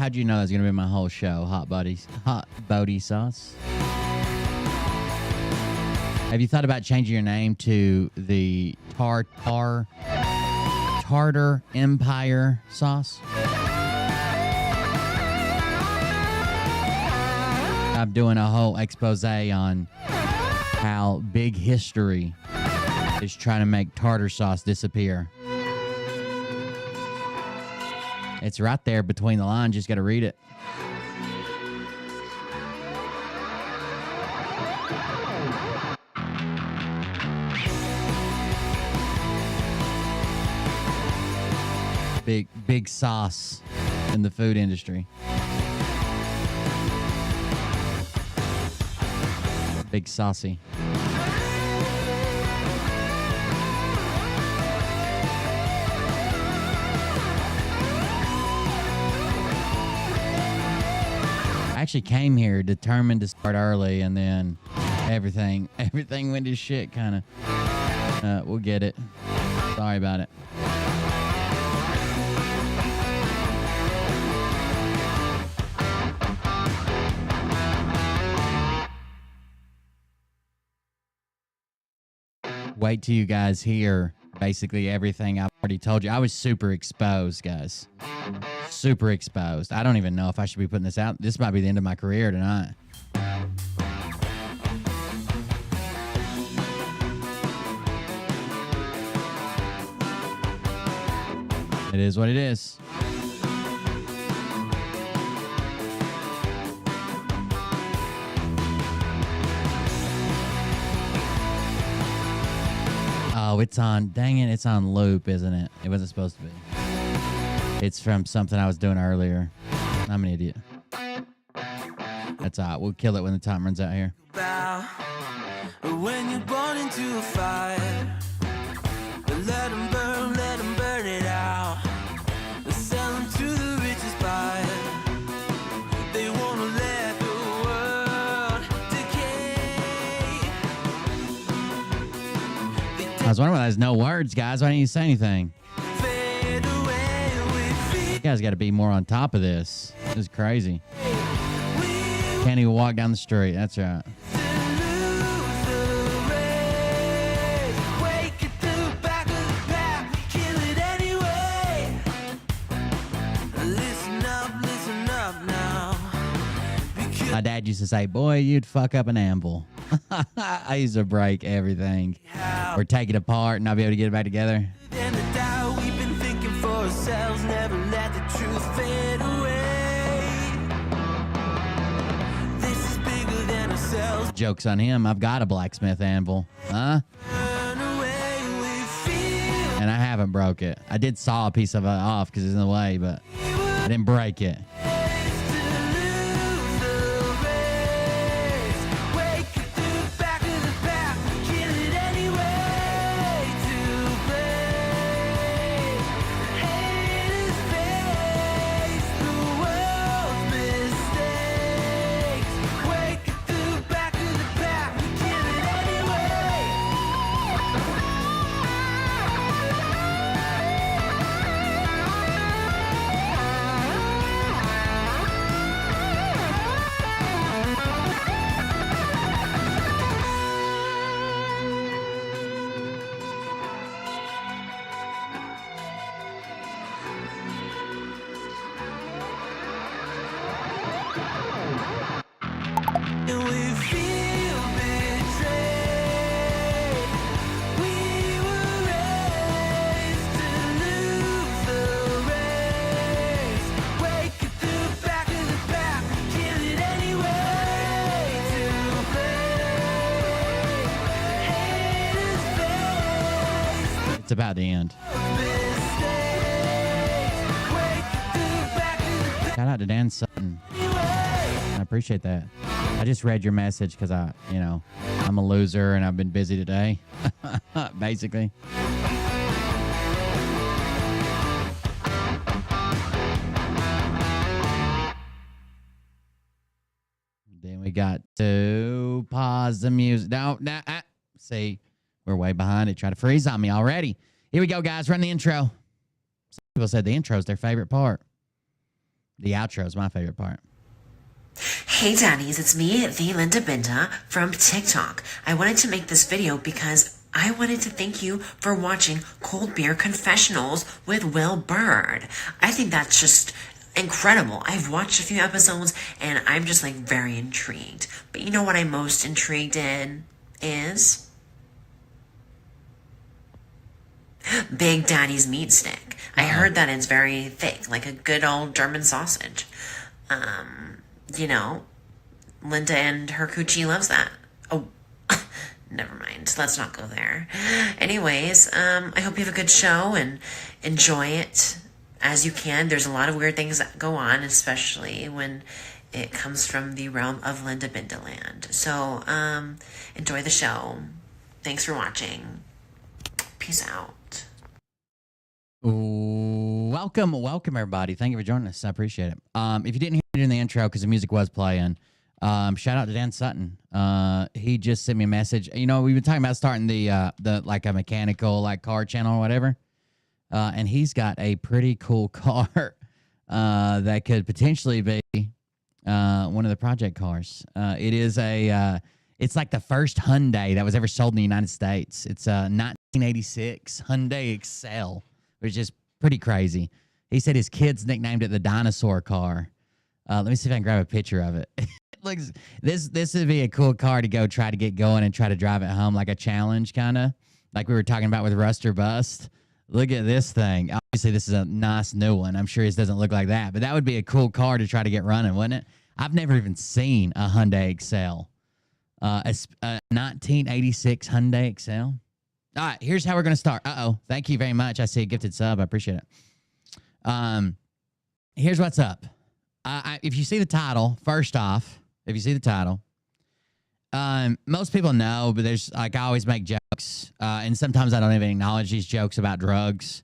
how'd you know that was gonna be my whole show? Hot Bodie sauce. Have you thought about changing your name to the Tartar Empire sauce? I'm doing a whole expose on how big history is trying to make tartar sauce disappear. It's right there between the lines. Just got to read it. Big sauce in the food industry. Big saucy. I actually came here determined to start early, and then everything went to shit, kind of. We'll get it. Sorry about it. Wait till you guys hear basically everything I've already told you. I was super exposed, guys. Super exposed. I don't even know if I should be putting this out. This might be the end of my career tonight. It is what it is. Oh, it's on. Dang it, it's on loop, isn't it? It wasn't supposed to be. It's from something I was doing earlier. I'm an idiot. That's all right. We'll kill it when the time runs out here. When you're born into a fire, let them burn it out. Sell them to the richest buyer. They want to let the world decay. I was wondering why there's no words, guys. Why didn't you say anything? You guys got to be more on top of this. This is crazy. Can't even walk down the street. That's right. My dad used to say, boy, you'd fuck up an anvil. I used to break everything or take it apart and not be able to get it back together. Joke's on him. I've got a blacksmith anvil. Huh? And I haven't broke it. I did saw a piece of it off because it's in the way, but I didn't break it. It's about to end. Shout out to Dan Sutton. I appreciate that. I just read your message because I'm a loser and I've been busy today. Basically. Then we got to pause the music. No, see, we're way behind it. Try to freeze on me already. Here we go, guys. Run the intro. Some people said the intro is their favorite part. The outro is my favorite part. Hey daddies, it's me, the Linda Binda from TikTok. I wanted to make this video because I wanted to thank you for watching Cold Beer Confessionals with Will Bird. I think that's just incredible. I've watched a few episodes and I'm just like very intrigued. But you know what I'm most intrigued in is Big Daddy's meat stick. I heard that it's very thick, like a good old German sausage. You know, Linda and her coochie loves that. Oh, never mind. Let's not go there. Anyways, I hope you have a good show and enjoy it as you can. There's a lot of weird things that go on, especially when it comes from the realm of Linda Bindaland. So, enjoy the show. Thanks for watching. Peace out. Welcome, everybody. Thank you for joining us. I appreciate it. If you didn't hear it in the intro because the music was playing, shout out to Dan Sutton. He just sent me a message. You know, we've been talking about starting the like a mechanical like car channel or whatever, and he's got a pretty cool car that could potentially be one of the project cars. It is it's like the first Hyundai that was ever sold in the United States. It's a 1986 Hyundai Excel, which is pretty crazy. He said his kids nicknamed it the dinosaur car. Let me see if I can grab a picture of it. Looks this would be a cool car to go try to get going and try to drive it home, like a challenge kind of, like we were talking about with Rust or Bust. Look at this thing. Obviously, this is a nice new one. I'm sure his doesn't look like that, but that would be a cool car to try to get running, wouldn't it? I've never even seen a Hyundai Excel. A 1986 Hyundai Excel. All right, here's how we're going to start. Thank you very much. I see a gifted sub. I appreciate it. Here's what's up. If you see the title, first off, if you see the title, most people know, but there's like I always make jokes, and sometimes I don't even acknowledge these jokes about drugs.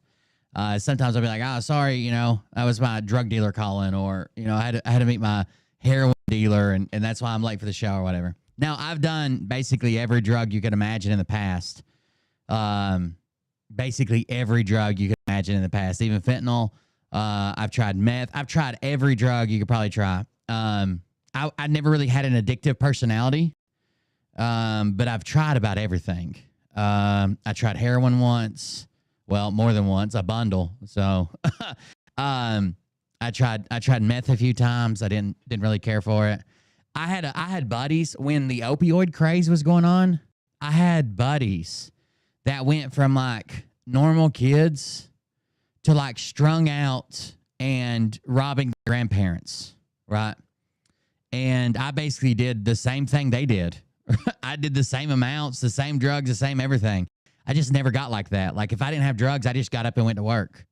Sometimes I'll be like, "Oh, sorry, you know, that was my drug dealer calling," or you know, I had to meet my heroin dealer, and that's why I'm late for the show or whatever. Now, I've done basically every drug you could imagine in the past. Basically every drug you could imagine in the past, even fentanyl. I've tried meth. I've tried every drug you could probably try. I never really had an addictive personality, but I've tried about everything. I tried heroin once. Well, more than once, a bundle. So, I tried meth a few times. I didn't really care for it. I had buddies when the opioid craze was going on. I had buddies that went from like normal kids to like strung out and robbing their grandparents, right? And I basically did the same thing they did. I did the same amounts, the same drugs, the same everything. I just never got like that. Like if I didn't have drugs, I just got up and went to work.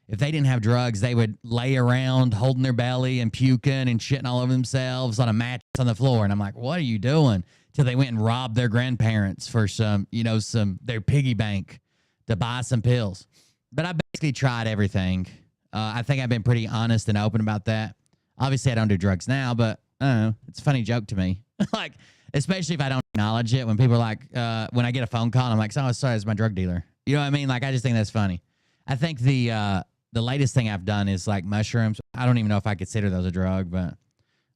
If they didn't have drugs, they would lay around holding their belly and puking and shitting all over themselves on a mattress on the floor. And I'm like, what are you doing? Till they went and robbed their grandparents for some, you know, their piggy bank to buy some pills. But I basically tried everything. I think I've been pretty honest and open about that. Obviously, I don't do drugs now, but I don't know. It's a funny joke to me. Like, especially if I don't acknowledge it. When people are like, when I get a phone call, and I'm like, oh, sorry, it's my drug dealer. You know what I mean? Like, I just think that's funny. I think the latest thing I've done is like mushrooms. I don't even know if I consider those a drug, but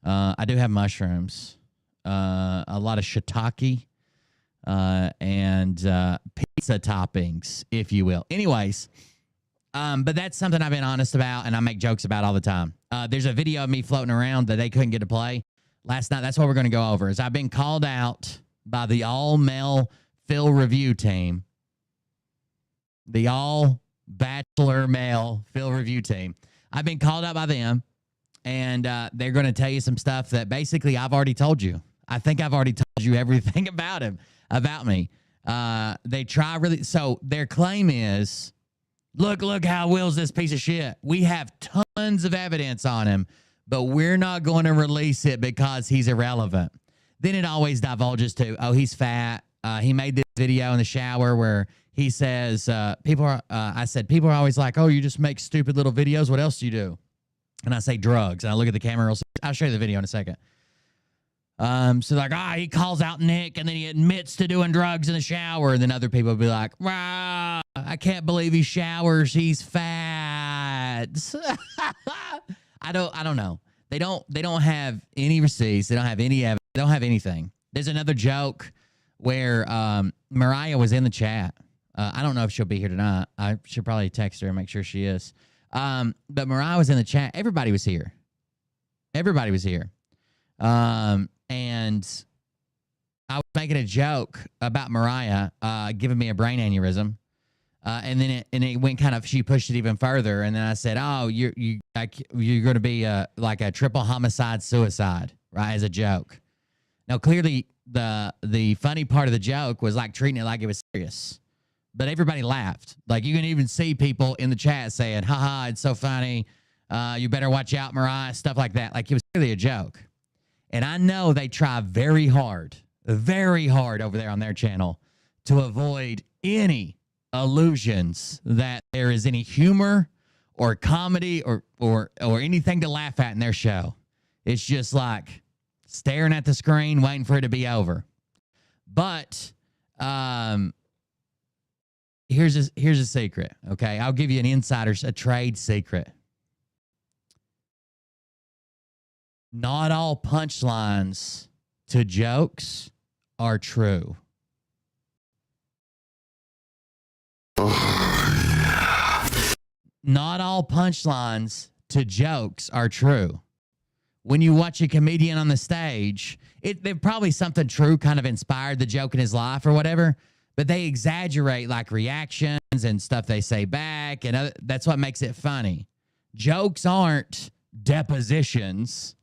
I do have mushrooms. A lot of shiitake and pizza toppings, if you will. Anyways, but that's something I've been honest about and I make jokes about all the time. There's a video of me floating around that they couldn't get to play last night. That's what we're going to go over. Is I've been called out by the all-male Phil review team, the all-bachelor male Phil review team. I've been called out by them, and they're going to tell you some stuff that basically I've already told you. I think I've already told you everything about him, about me. They try really. So their claim is, look how Will's this piece of shit. We have tons of evidence on him, but we're not going to release it because he's irrelevant. Then it always divulges to, oh, he's fat. He made this video in the shower where he says, I said, people are always like, oh, you just make stupid little videos. What else do you do? And I say drugs. And I look at the camera. I'll show you the video in a second. So like, he calls out Nick and then he admits to doing drugs in the shower. And then other people will be like, wow, I can't believe he showers. He's fat. I don't know. They don't have any receipts. They don't have any evidence. They don't have anything. There's another joke where Mariah was in the chat. I don't know if she'll be here tonight. I should probably text her and make sure she is. But Mariah was in the chat. Everybody was here. Everybody was here. And I was making a joke about Mariah giving me a brain aneurysm. And then it went kind of, she pushed it even further. And then I said, oh, you're going to be like a triple homicide suicide, right? As a joke. Now, clearly the funny part of the joke was like treating it like it was serious, but everybody laughed. Like you can even see people in the chat saying, haha, it's so funny. You better watch out, Mariah, stuff like that. Like it was clearly a joke. And I know they try very hard over there on their channel to avoid any illusions that there is any humor or comedy or anything to laugh at in their show. It's just like staring at the screen, waiting for it to be over. But here's a secret, okay? I'll give you a trade secret. Not all punchlines to jokes are true. Not all punchlines to jokes are true. When you watch a comedian on the stage, they're probably something true kind of inspired the joke in his life or whatever, but they exaggerate like reactions and stuff they say back, and that's what makes it funny. Jokes aren't depositions.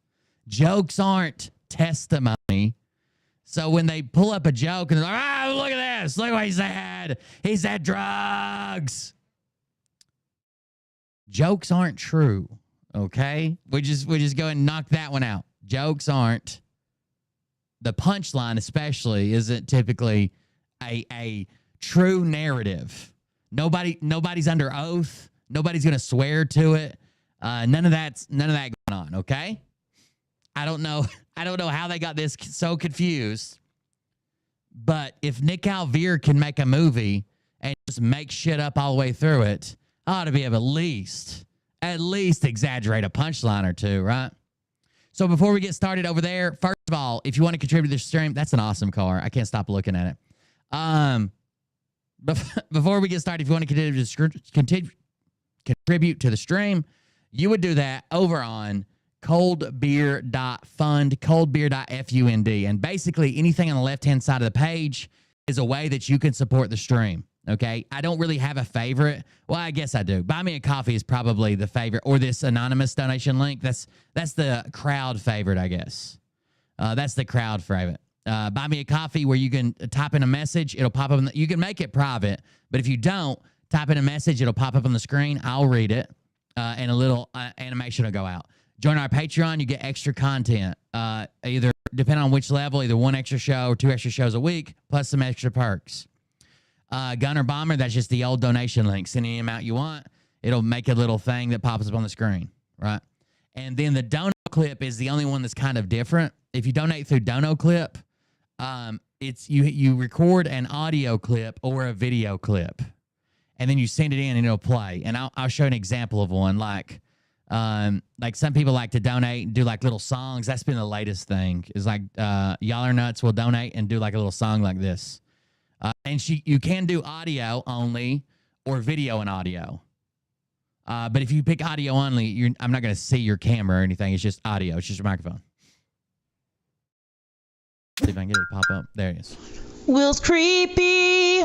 Jokes aren't testimony. So when they pull up a joke and they're like, look at this. Look what he said. He said drugs. Jokes aren't true, okay? We just go and knock that one out. Jokes aren't. The punchline especially isn't typically a true narrative. Nobody's under oath. Nobody's going to swear to it. None of that going on, okay? I don't know how they got this so confused. But if Nick Alvear can make a movie and just make shit up all the way through it, I ought to be able to at least exaggerate a punchline or two, right? So before we get started over there, first of all, if you want to contribute to the stream, that's an awesome car. I can't stop looking at it. Before we get started, if you want to contribute to the stream, you would do that over on coldbeer.fund, coldbeer.fund. And basically anything on the left-hand side of the page is a way that you can support the stream. Okay, I don't really have a favorite. Well, I guess I do. Buy Me a Coffee is probably the favorite, or this anonymous donation link. That's the crowd favorite, I guess. That's the crowd favorite. Buy Me a Coffee, where you can type in a message. It'll pop up. You can make it private, but if you don't, type in a message. It'll pop up on the screen. I'll read it, and a little animation will go out. Join our Patreon. You get extra content, either depending on which level, either one extra show or 2 extra shows a week, plus some extra perks. Gunner Bomber, that's just the old donation link. Send any amount you want. It'll make a little thing that pops up on the screen, right? And then the Dono Clip is the only one that's kind of different. If you donate through Dono Clip, it's you record an audio clip or a video clip, and then you send it in and it'll play. And I'll show an example of one. Like some people like to donate and do like little songs. That's been the latest thing. Is like Y'all Are Nuts will donate and do like a little song like this. And you can do audio only or video and audio. But if you pick audio only, I'm not going to see your camera or anything. It's just audio. It's just your microphone. See if I can get it to pop up. There it is. Will's creepy.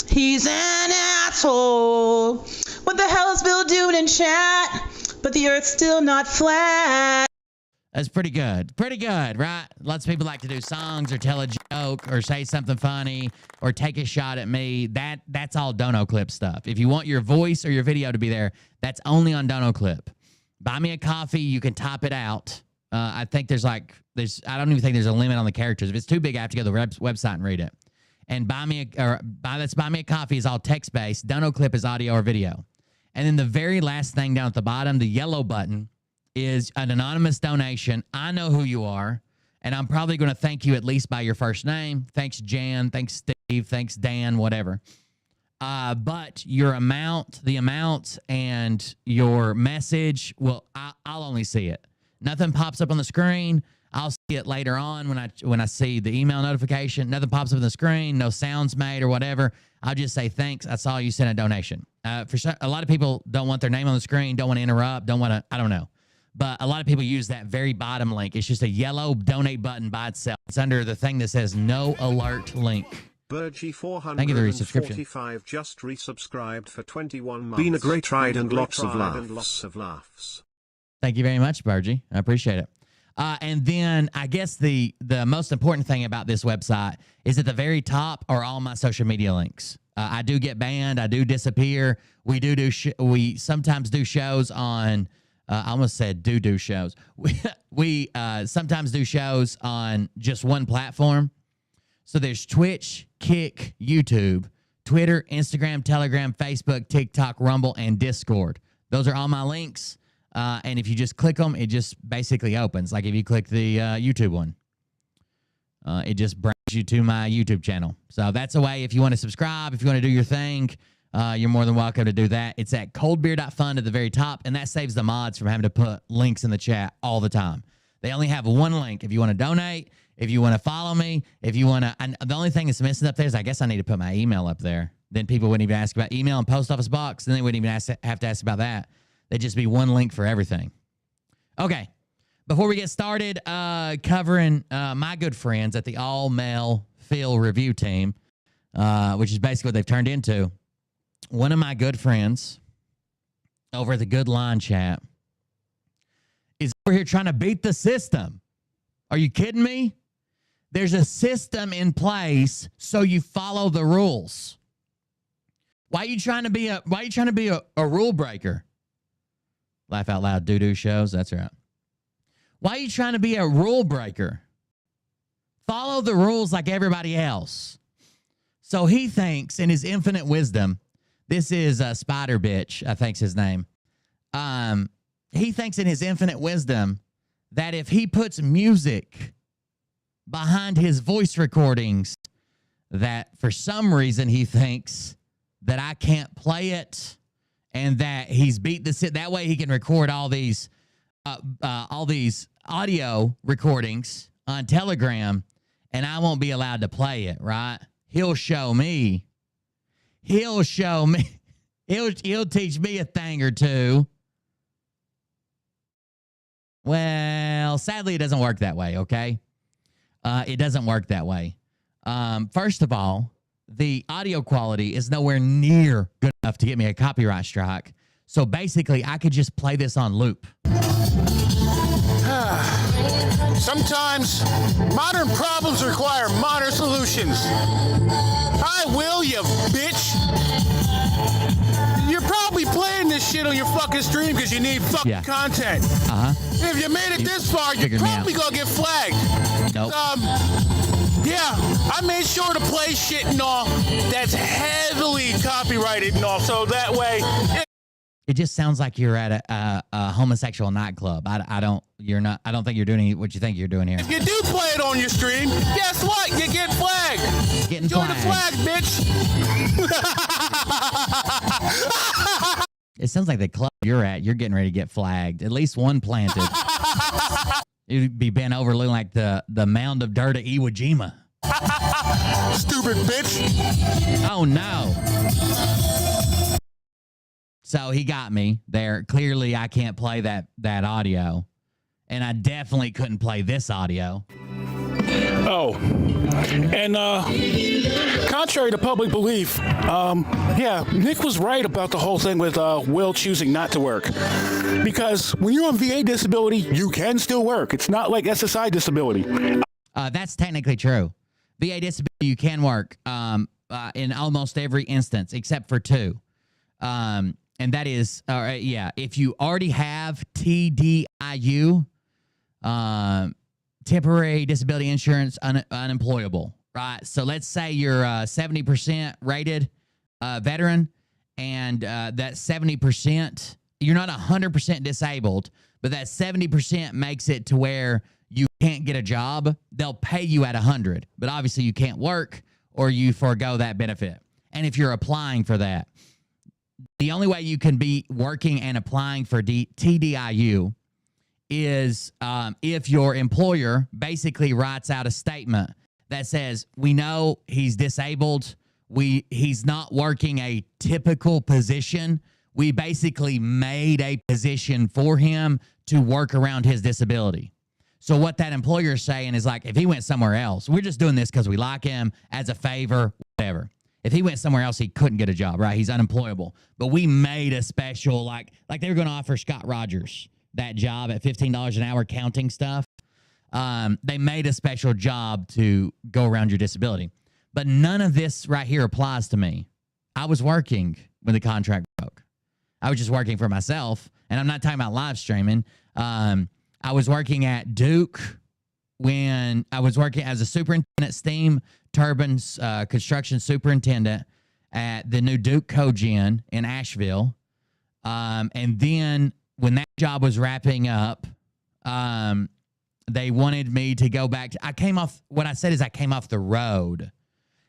He's an asshole. What the hell is Bill doing in chat? But the earth's still not flat. That's pretty good. Pretty good, right? Lots of people like to do songs or tell a joke or say something funny or take a shot at me. That's all Dono Clip stuff. If you want your voice or your video to be there, that's only on Dono Clip. Buy Me a Coffee, you can top it out. I think I don't even think there's a limit on the characters. If it's too big, I have to go to the website and read it. And Buy Me a Coffee is all text-based. Dono Clip is audio or video. And then the very last thing down at the bottom, the yellow button, is an anonymous donation. I know who you are, and I'm probably going to thank you at least by your first name. Thanks, Jan. Thanks, Steve. Thanks, Dan, whatever. But your amount, the amount, and your message, well, I'll only see it. Nothing pops up on the screen. I'll see it later on when I see the email notification. Nothing pops up on the screen. No sounds made or whatever. I'll just say thanks. I saw you sent a donation. A lot of people don't want their name on the screen. Don't want to interrupt. Don't want to. I don't know. But a lot of people use that very bottom link. It's just a yellow donate button by itself. It's under the thing that says no alert link. Burgie Thank you for the resubscription. 445 just resubscribed for 21 months. Been a great ride and lots of laughs. Thank you very much, Burgie. I appreciate it. And then I guess the most important thing about this website is at the very top are all my social media links. I do get banned. I do disappear. We sometimes do shows on. I almost said do shows. We sometimes do shows on just one platform. So there's Twitch, Kick, YouTube, Twitter, Instagram, Telegram, Facebook, TikTok, Rumble, and Discord. Those are all my links. And if you just click them, it just basically opens. Like if you click the YouTube one, it just brings you to my YouTube channel. So that's a way if you want to subscribe, if you want to do your thing, you're more than welcome to do that. It's at coldbeer.fund at the very top, and that saves the mods from having to put links in the chat all the time. They only have one link. If you want to donate, if you want to follow me, if you want to... The only thing that's missing up there is I guess I need to put my email up there. Then people wouldn't even ask about email and post office box. Then they wouldn't even have to ask about that. There'd just be one link for everything. Okay. Before we get started covering my good friends at the all-male Phil review team, which is basically what they've turned into, one of my good friends over at the Good Line Chat is over here trying to beat the system. Are you kidding me? There's a system in place, so you follow the rules. Why are you trying to be a rule breaker? Laugh out loud doo-doo shows. That's right. Why are you trying to be a rule breaker? Follow the rules like everybody else. So he thinks in his infinite wisdom, this is Spider Bitch, I think's his name. He thinks in his infinite wisdom that if he puts music behind his voice recordings, that for some reason he thinks that I can't play it, and that he's beat the sit. That way he can record all these audio recordings on Telegram, and I won't be allowed to play it. Right? He'll show me. He'll teach me a thing or two. Well, sadly, it doesn't work that way. Okay, it doesn't work that way. First of all, the audio quality is nowhere near good enough to get me a copyright strike. So basically, I could just play this on loop. Sometimes modern problems require modern solutions. I will, you bitch. You're probably playing this shit on your fucking stream because you need fucking content. If you made it this far, you're probably gonna get flagged. Nope. Yeah, I made sure to play shit and all that's heavily copyrighted and all, so that way. It just sounds like you're at a homosexual nightclub. I don't think you're doing what you think you're doing here. If you do play it on your stream, guess what? You get flagged. Getting Join flagged. the flag, bitch. It sounds like the club you're at, you're getting ready to get flagged. At least one planted. You'd be bent over looking like the mound of dirt of Iwo Jima. Stupid bitch. Oh, no. So he got me there. Clearly, I can't play that audio. And I definitely couldn't play this audio. Oh, and contrary to public belief, yeah, Nick was right about the whole thing with Will choosing not to work. Because when you're on VA disability, you can still work. It's not like SSI disability. That's technically true. VA disability, you can work in almost every instance except for two. And that is, if you already have TDIU, temporary disability insurance unemployable, right? So let's say you're 70% rated veteran, and that 70%, you're not 100% disabled, but that 70% makes it to where you can't get a job. They'll pay you at 100, but obviously you can't work or you forego that benefit. And if you're applying for that, the only way you can be working and applying for TDIU is if your employer basically writes out a statement that says, we know he's disabled. He's not working a typical position. We basically made a position for him to work around his disability. So what that employer is saying is like, if he went somewhere else, we're just doing this because we like him as a favor, whatever. If he went somewhere else, he couldn't get a job, right? He's unemployable. But we made a special, like they were going to offer Scott Rogers that job at $15 an hour counting stuff. They made a special job to go around your disability. But none of this right here applies to me. I was working when the contract broke. I was just working for myself. And I'm not talking about live streaming. I was working at Duke when I was working as a superintendent, steam turbines construction superintendent at the new Duke Cogen in Asheville. And then when that job was wrapping up, they wanted me to go back. I came off the road.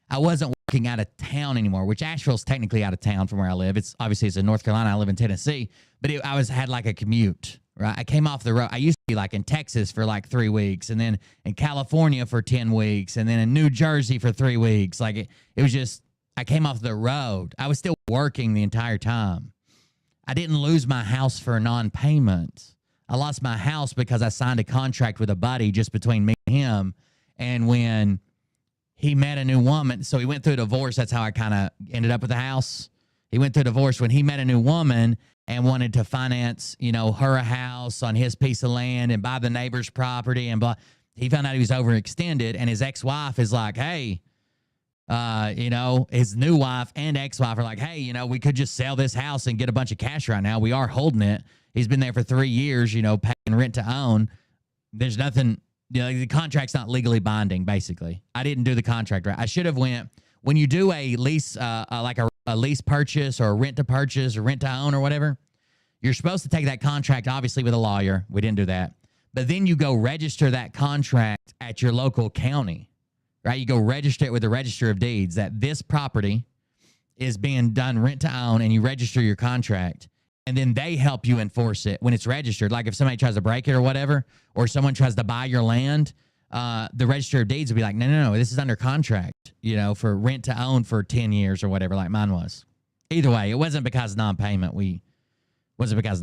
I wasn't working out of town anymore, which Asheville's technically out of town from where I live. It's in North Carolina. I live in Tennessee, but had like a commute, right? I came off the road. I used to be like in Texas for like 3 weeks, and then in California for 10 weeks, and then in New Jersey for 3 weeks. Like it was just, I came off the road. I was still working the entire time. I didn't lose my house for non-payment. I lost my house because I signed a contract with a buddy just between me and him. And when he met a new woman, so he went through a divorce. That's how I kind of ended up with the house. He went through a divorce when he met a new woman and wanted to finance, her a house on his piece of land and buy the neighbor's property and blah. He found out he was overextended, and his ex-wife is like, hey, his new wife and ex-wife are like, hey, we could just sell this house and get a bunch of cash right now. We are holding it. He's been there for 3 years, paying rent to own. There's nothing, the contract's not legally binding, basically. I didn't do the contract right. I should have went, when you do a lease, like a lease purchase or a rent to purchase or rent to own or whatever, you're supposed to take that contract, obviously, with a lawyer. We didn't do that. But then you go register that contract at your local county, right? You go register it with the Register of Deeds that this property is being done rent to own, and you register your contract. And then they help you enforce it when it's registered. Like if somebody tries to break it or whatever, or someone tries to buy your land, the Register of Deeds will be like, no, this is under contract, for rent to own for 10 years or whatever, like mine was. Either way, it wasn't because of non-payment. It was because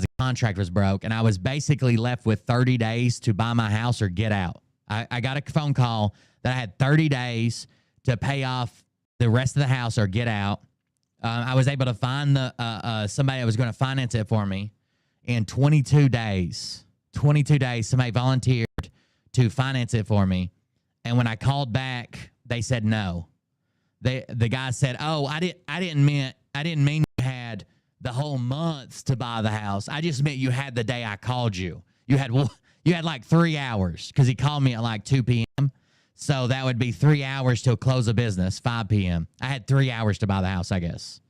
the contract was broke, and I was basically left with 30 days to buy my house or get out. I got a phone call that I had 30 days to pay off the rest of the house or get out. I was able to find somebody that was going to finance it for me in 22 days. 22 days, somebody volunteered to finance it for me. And when I called back, they said no. The guy said, "Oh, I didn't mean you had the whole month to buy the house. I just meant you had the day I called you. You had like 3 hours because he called me at like 2 p.m. So that would be 3 hours till close of business, 5 p.m. I had 3 hours to buy the house, I guess.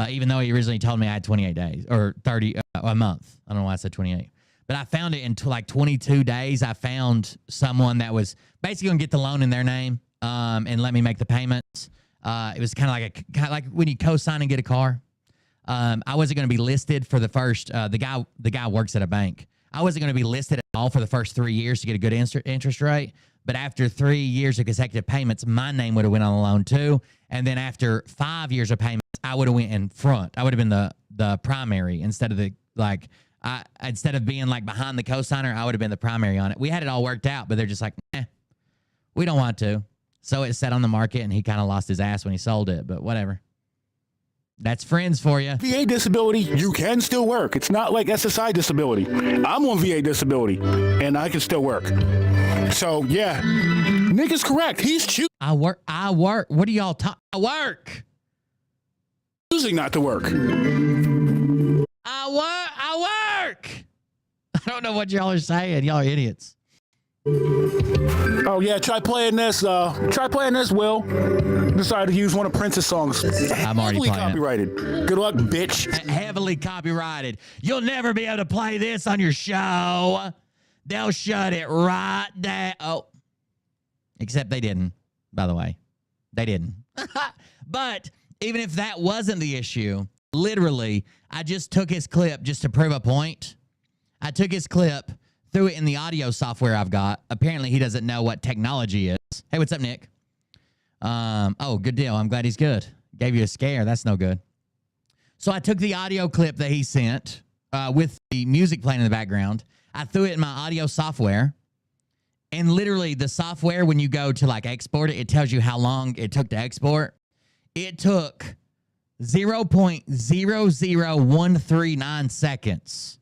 Even though he originally told me I had 28 days or 30 a month. I don't know why I said 28. But I found it in like 22 days. I found someone that was basically going to get the loan in their name and let me make the payments. It was kind of like when you co-sign and get a car. I wasn't going to be listed for the first. The guy works at a bank. I wasn't going to be listed at all for the first 3 years to get a good interest rate. But after 3 years of consecutive payments, my name would have went on the loan too. And then after 5 years of payments, I would have went in front. I would have been the primary instead of instead of being like behind the cosigner, I would have been the primary on it. We had it all worked out, but they're just like, we don't want to. So it sat on the market, and he kind of lost his ass when he sold it. But whatever. That's friends for you. VA disability, you can still work. It's not like SSI disability. I'm on VA disability, and I can still work. So, yeah, Nick is correct. He's I work. What are y'all talking? I work. Choosing not to work. I work. I don't know what y'all are saying. Y'all are idiots. Oh, yeah, try playing this, Will. Decided to use one of Prince's songs. I'm already heavily playing copyrighted. It. Good luck, bitch. Heavily copyrighted. You'll never be able to play this on your show. They'll shut it right down. Oh. Except they didn't, by the way. They didn't. But even if that wasn't the issue, literally, I just took his clip just to prove a point. I took his clip, threw it in the audio software I've got. Apparently, he doesn't know what technology is. Hey, what's up, Nick? Oh, good deal. I'm glad he's good. Gave you a scare. That's no good. So I took the audio clip that he sent with the music playing in the background. I threw it in my audio software. And literally, the software, when you go to like export it, it tells you how long it took to export. It took 0.00139 seconds.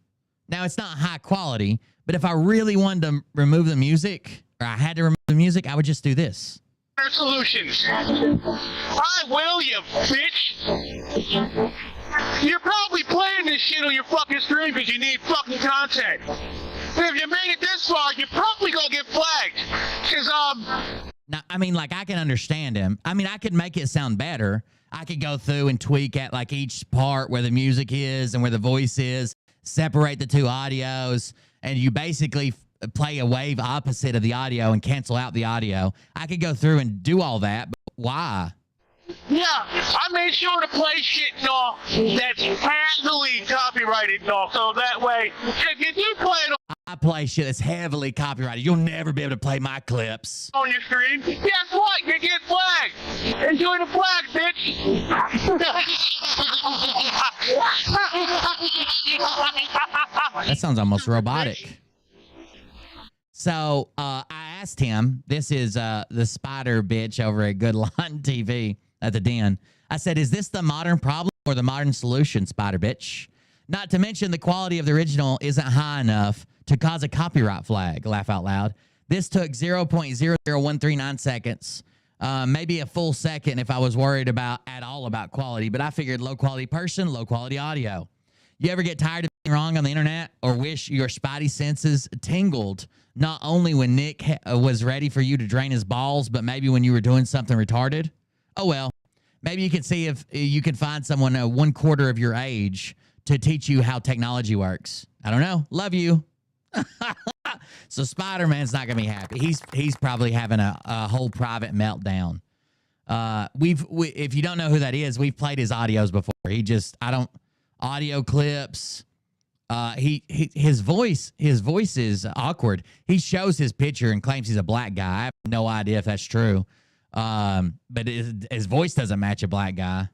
Now, it's not high quality, but if I really wanted to remove the music, or I had to remove the music, I would just do this. Solutions. I will, you bitch. You're probably playing this shit on your fucking stream because you need fucking content. And if you made it this far, you're probably gonna get flagged. Cause Now, I mean, like, I can understand him. I mean, I could make it sound better. I could go through and tweak at like each part where the music is and where the voice is, separate the two audios, and you basically play a wave opposite of the audio and cancel out the audio. I could go through and do all that, but why? yeah, I made sure to play shit and all that's heavily copyrighted and all, so that way, if you do play it I play shit that's heavily copyrighted. You'll never be able to play my clips. on your stream, guess what? You get flagged. Enjoy the flag, bitch. That sounds almost robotic. So I asked him, this is the spider bitch over at Good Line TV at the Den. I said, is this the modern problem or the modern solution, spider bitch? Not to mention the quality of the original isn't high enough to cause a copyright flag. Laugh out loud. This took 0.00139 seconds, maybe a full second if I was worried at all about quality, but I figured low quality person, low quality audio. You ever get tired of being wrong on the internet or wish your spidey senses tingled not only when Nick was ready for you to drain his balls, but maybe when you were doing something retarded? Oh, well, maybe you could see if you could find someone 1/4 of your age to teach you how technology works. I don't know. Love you. So Spider-Man's not going to be happy. He's probably having a whole private meltdown. If you don't know who that is, we've played his audios before. Audio clips. His voice is awkward. He shows his picture and claims he's a black guy. I have no idea if that's true. But his voice doesn't match a black guy.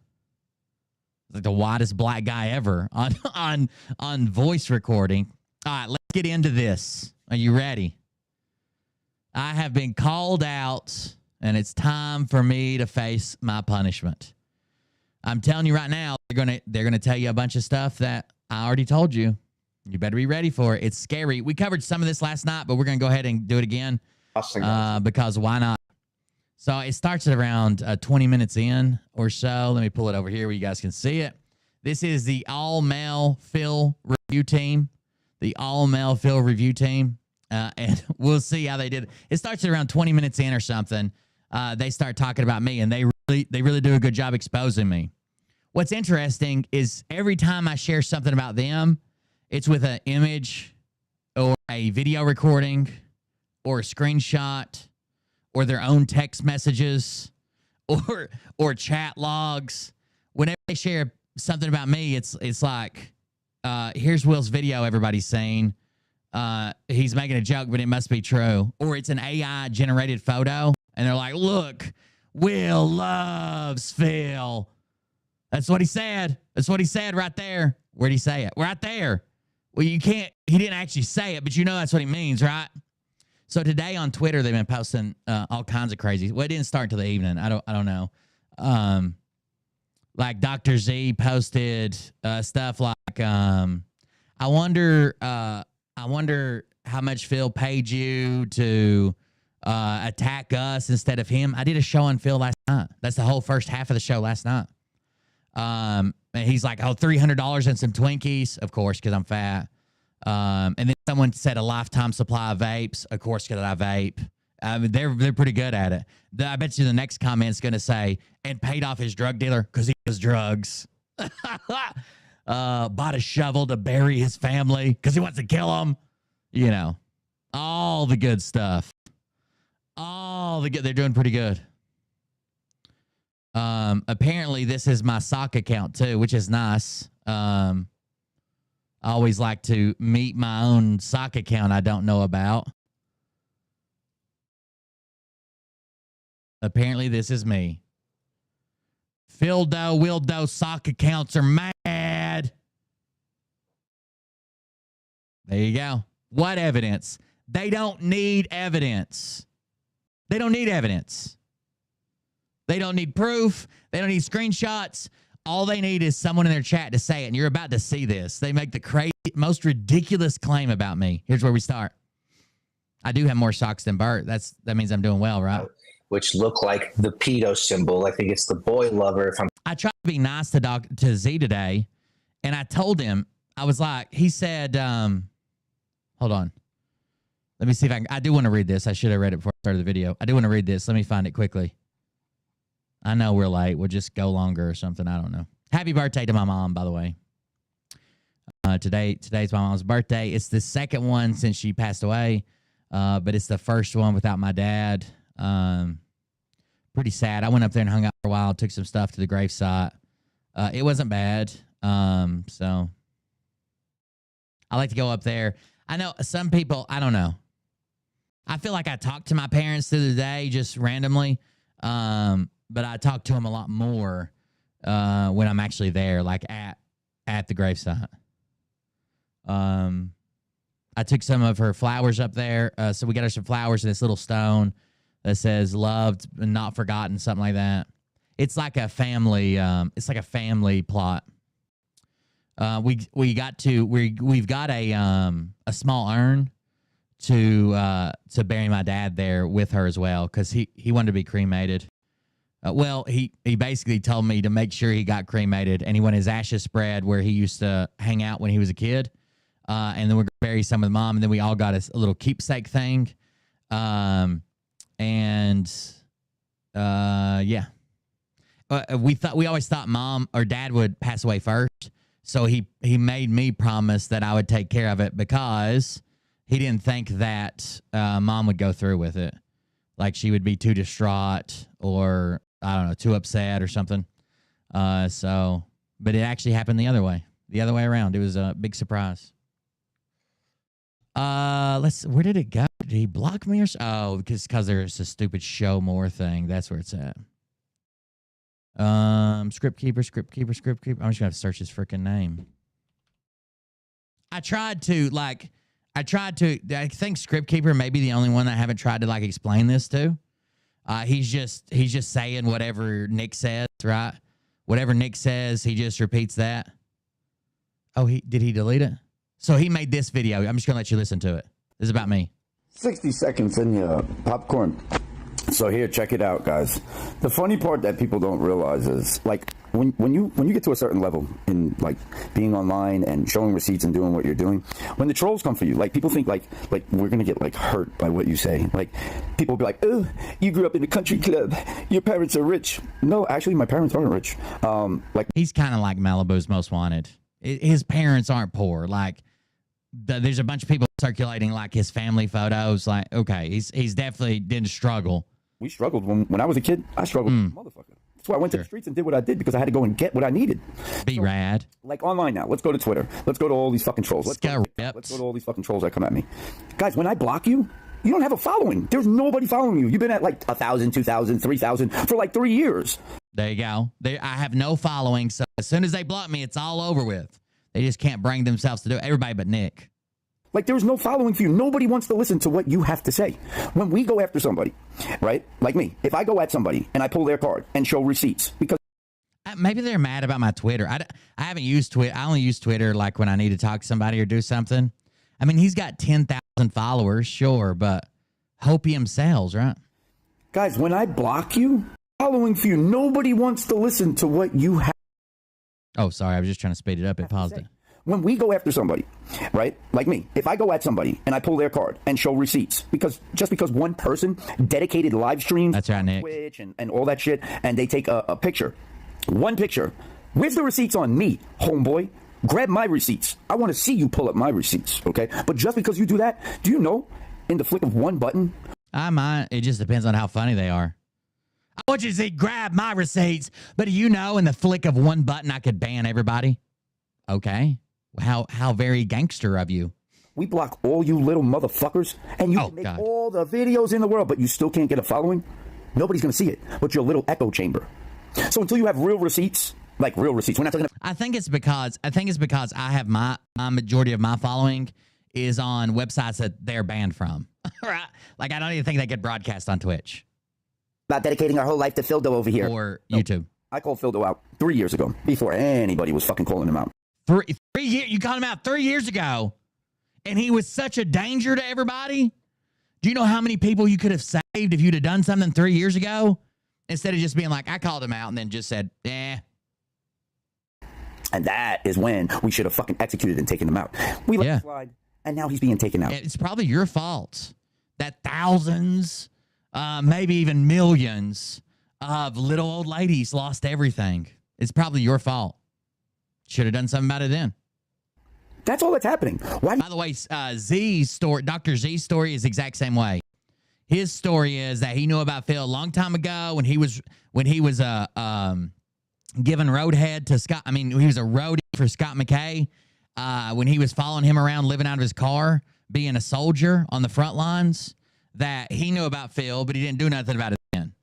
Like the whitest black guy ever on voice recording. All right, let's get into this. Are you ready? I have been called out, and it's time for me to face my punishment. I'm telling you right now, they're gonna tell you a bunch of stuff that I already told you. You better be ready for it. It's scary. We covered some of this last night, but we're gonna go ahead and do it again because why not? So it starts at around 20 minutes in or so. Let me pull it over here where you guys can see it. This is the all-male Phil review team. The all-male Phil review team. And we'll see how they did. It starts at around 20 minutes in or something. They start talking about me, and they really do a good job exposing me. What's interesting is every time I share something about them, it's with an image or a video recording or a screenshot or their own text messages or chat logs. Whenever they share something about me, it's like, here's Will's video everybody's saying. He's making a joke, but it must be true. Or it's an AI-generated photo, and they're like, look, Will loves Phil. That's what he said. That's what he said right there. Where'd he say it? Right there. Well, he didn't actually say it, but you know that's what he means, right? So today on Twitter, they've been posting all kinds of crazy. Well, it didn't start until the evening. I don't know. Like Dr. Z posted stuff like, I wonder how much Phil paid you to attack us instead of him. I did a show on Phil last night. That's the whole first half of the show last night. And he's like, oh, $300 and some Twinkies, of course, because I'm fat. And then someone said a lifetime supply of vapes, of course, because I vape. They're pretty good at it. I bet you the next comment's going to say, and paid off his drug dealer because he does drugs. Bought a shovel to bury his family because he wants to kill them. You know, all the good stuff. They're doing pretty good. Apparently this is my sock account too, which is nice. I always like to meet my own sock account I don't know about. Apparently this is me. Phildo, Wildo sock accounts are mad. There you go. What evidence? They don't need evidence. They don't need evidence. They don't need proof. They don't need screenshots. All they need is someone in their chat to say it, and you're about to see this. They make the most ridiculous claim about me. Here's where we start. I do have more socks than Bert. That means I'm doing well, right? Which look like the pedo symbol. I think it's the boy lover. I tried to be nice to Z today, and I told him, I was like, he said, hold on. Let me see if I do want to read this. I should have read it before I started the video. I do want to read this. Let me find it quickly. I know we're late. We'll just go longer or something. I don't know. Happy birthday to my mom, by the way. Today's my mom's birthday. It's the second one since she passed away, but it's the first one without my dad. Pretty sad. I went up there and hung out for a while, took some stuff to the gravesite. It wasn't bad. So I like to go up there. I know some people, I don't know. I feel like I talk to my parents through the day just randomly. But I talk to them a lot more when I'm actually there, like at the gravesite. I took some of her flowers up there. So we got her some flowers in this little stone that says loved and not forgotten, something like that. It's like a family, plot. We've got a small urn to bury my dad there with her as well, because he wanted to be cremated. Well, he basically told me to make sure he got cremated, and he wanted his ashes spread where he used to hang out when he was a kid. And then we're going to bury some with mom, and then we all got a little keepsake thing. Yeah. We always thought mom or dad would pass away first. So he made me promise that I would take care of it, because he didn't think that mom would go through with it. Like she would be too distraught, or I don't know, too upset or something. But it actually happened the other way around. It was a big surprise. Where did it go? Did he block me or so? Oh, because there's a stupid show more thing. That's where it's at. Script keeper. I'm just gonna have to search his freaking name. I think script keeper may be the only one I haven't tried to explain this to. He's just saying whatever Nick says, right? Whatever Nick says, he just repeats that. Oh, did he delete it? So he made this video. I'm just gonna let you listen to it. This is about me. 60 seconds in your popcorn. So here, check it out, guys. The funny part that people don't realize is when you get to a certain level in being online and showing receipts and doing what you're doing, when the trolls come for you, people think like we're gonna get hurt by what you say. People will be like, oh, you grew up in a country club, your parents are rich. No, actually my parents aren't rich. He's kind of like Malibu's Most Wanted. His parents aren't poor. There's a bunch of people circulating his family photos. Okay, he's definitely didn't struggle. We struggled when I was a kid. I struggled, motherfucker. That's why I went to the streets and did what I did, because I had to go and get what I needed. Rad. Online now. Let's go to Twitter. Let's go to all these fucking trolls. Let's go to all these fucking trolls that come at me. Guys, when I block you, you don't have a following. There's nobody following you. You've been at 1,000, 2,000, 3,000 for 3 years. There you go. I have no following, so as soon as they block me, it's all over with. They just can't bring themselves to do it. Everybody but Nick. There's no following for you. Nobody wants to listen to what you have to say. When we go after somebody, right? Like me, if I go at somebody and I pull their card and show receipts, because maybe they're mad about my Twitter. I haven't used Twitter. I only use Twitter when I need to talk to somebody or do something. I mean, he's got 10,000 followers, sure, but hopium sells, right? Guys, when I block you, following for you, nobody wants to listen to what you have. Oh, sorry. I was just trying to speed it up. It paused it. When we go after somebody, right? Like me, if I go at somebody and I pull their card and show receipts, because one person dedicated live streams on Twitch and all that shit, and they take a picture, one picture, where's the receipts on me, homeboy? Grab my receipts. I want to see you pull up my receipts, okay? But just because you do that, do you know, in the flick of one button? I might. It just depends on how funny they are. I want you to see, grab my receipts. But do you know, in the flick of one button, I could ban everybody? Okay. How very gangster of you. We block all you little motherfuckers, and you can make all the videos in the world, but you still can't get a following? Nobody's going to see it but your little echo chamber. So until you have real receipts, like real receipts, we're not talking about... I think it's because I have my majority of my following is on websites that they're banned from. Right? Like, I don't even think they get broadcast on Twitch. About dedicating our whole life to Phildo over here. Or YouTube. I called Phildo out 3 years ago, before anybody was fucking calling him out. 3 years? You called him out 3 years ago, and he was such a danger to everybody? Do you know how many people you could have saved if you'd have done something 3 years ago? Instead of just being like, I called him out, and then just said, eh. And that is when we should have fucking executed and taken him out. We let him slide, and now he's being taken out. It's probably your fault that thousands, maybe even millions of little old ladies lost everything. It's probably your fault. Should have done something about it then. That's all that's happening. Why? By the way, Z's story, Dr. Z's story is the exact same way. His story is that he knew about Phil a long time ago when he was giving roadhead to Scott. I mean, he was a roadie for Scott McKay when he was following him around, living out of his car, being a soldier on the front lines. That he knew about Phil, but he didn't do nothing about it then.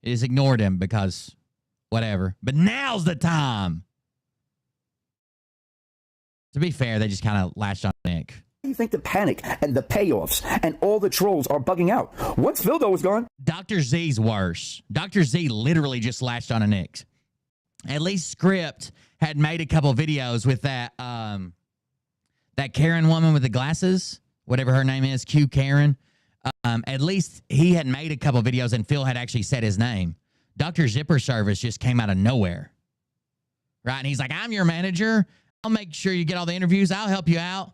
He just ignored him because whatever. But now's the time. To be fair, they just kind of latched on Nick. Do you think the panic and the payoffs and all the trolls are bugging out? Once Phildo was gone... Dr. Z's worse. Dr. Z literally just latched on a Nick. At least Script had made a couple videos with that that Karen woman with the glasses, whatever her name is, Q Karen. At least he had made a couple videos and Phil had actually said his name. Dr. Zipper Service just came out of nowhere. Right? And he's like, I'm your manager. I'll make sure you get all the interviews. I'll help you out.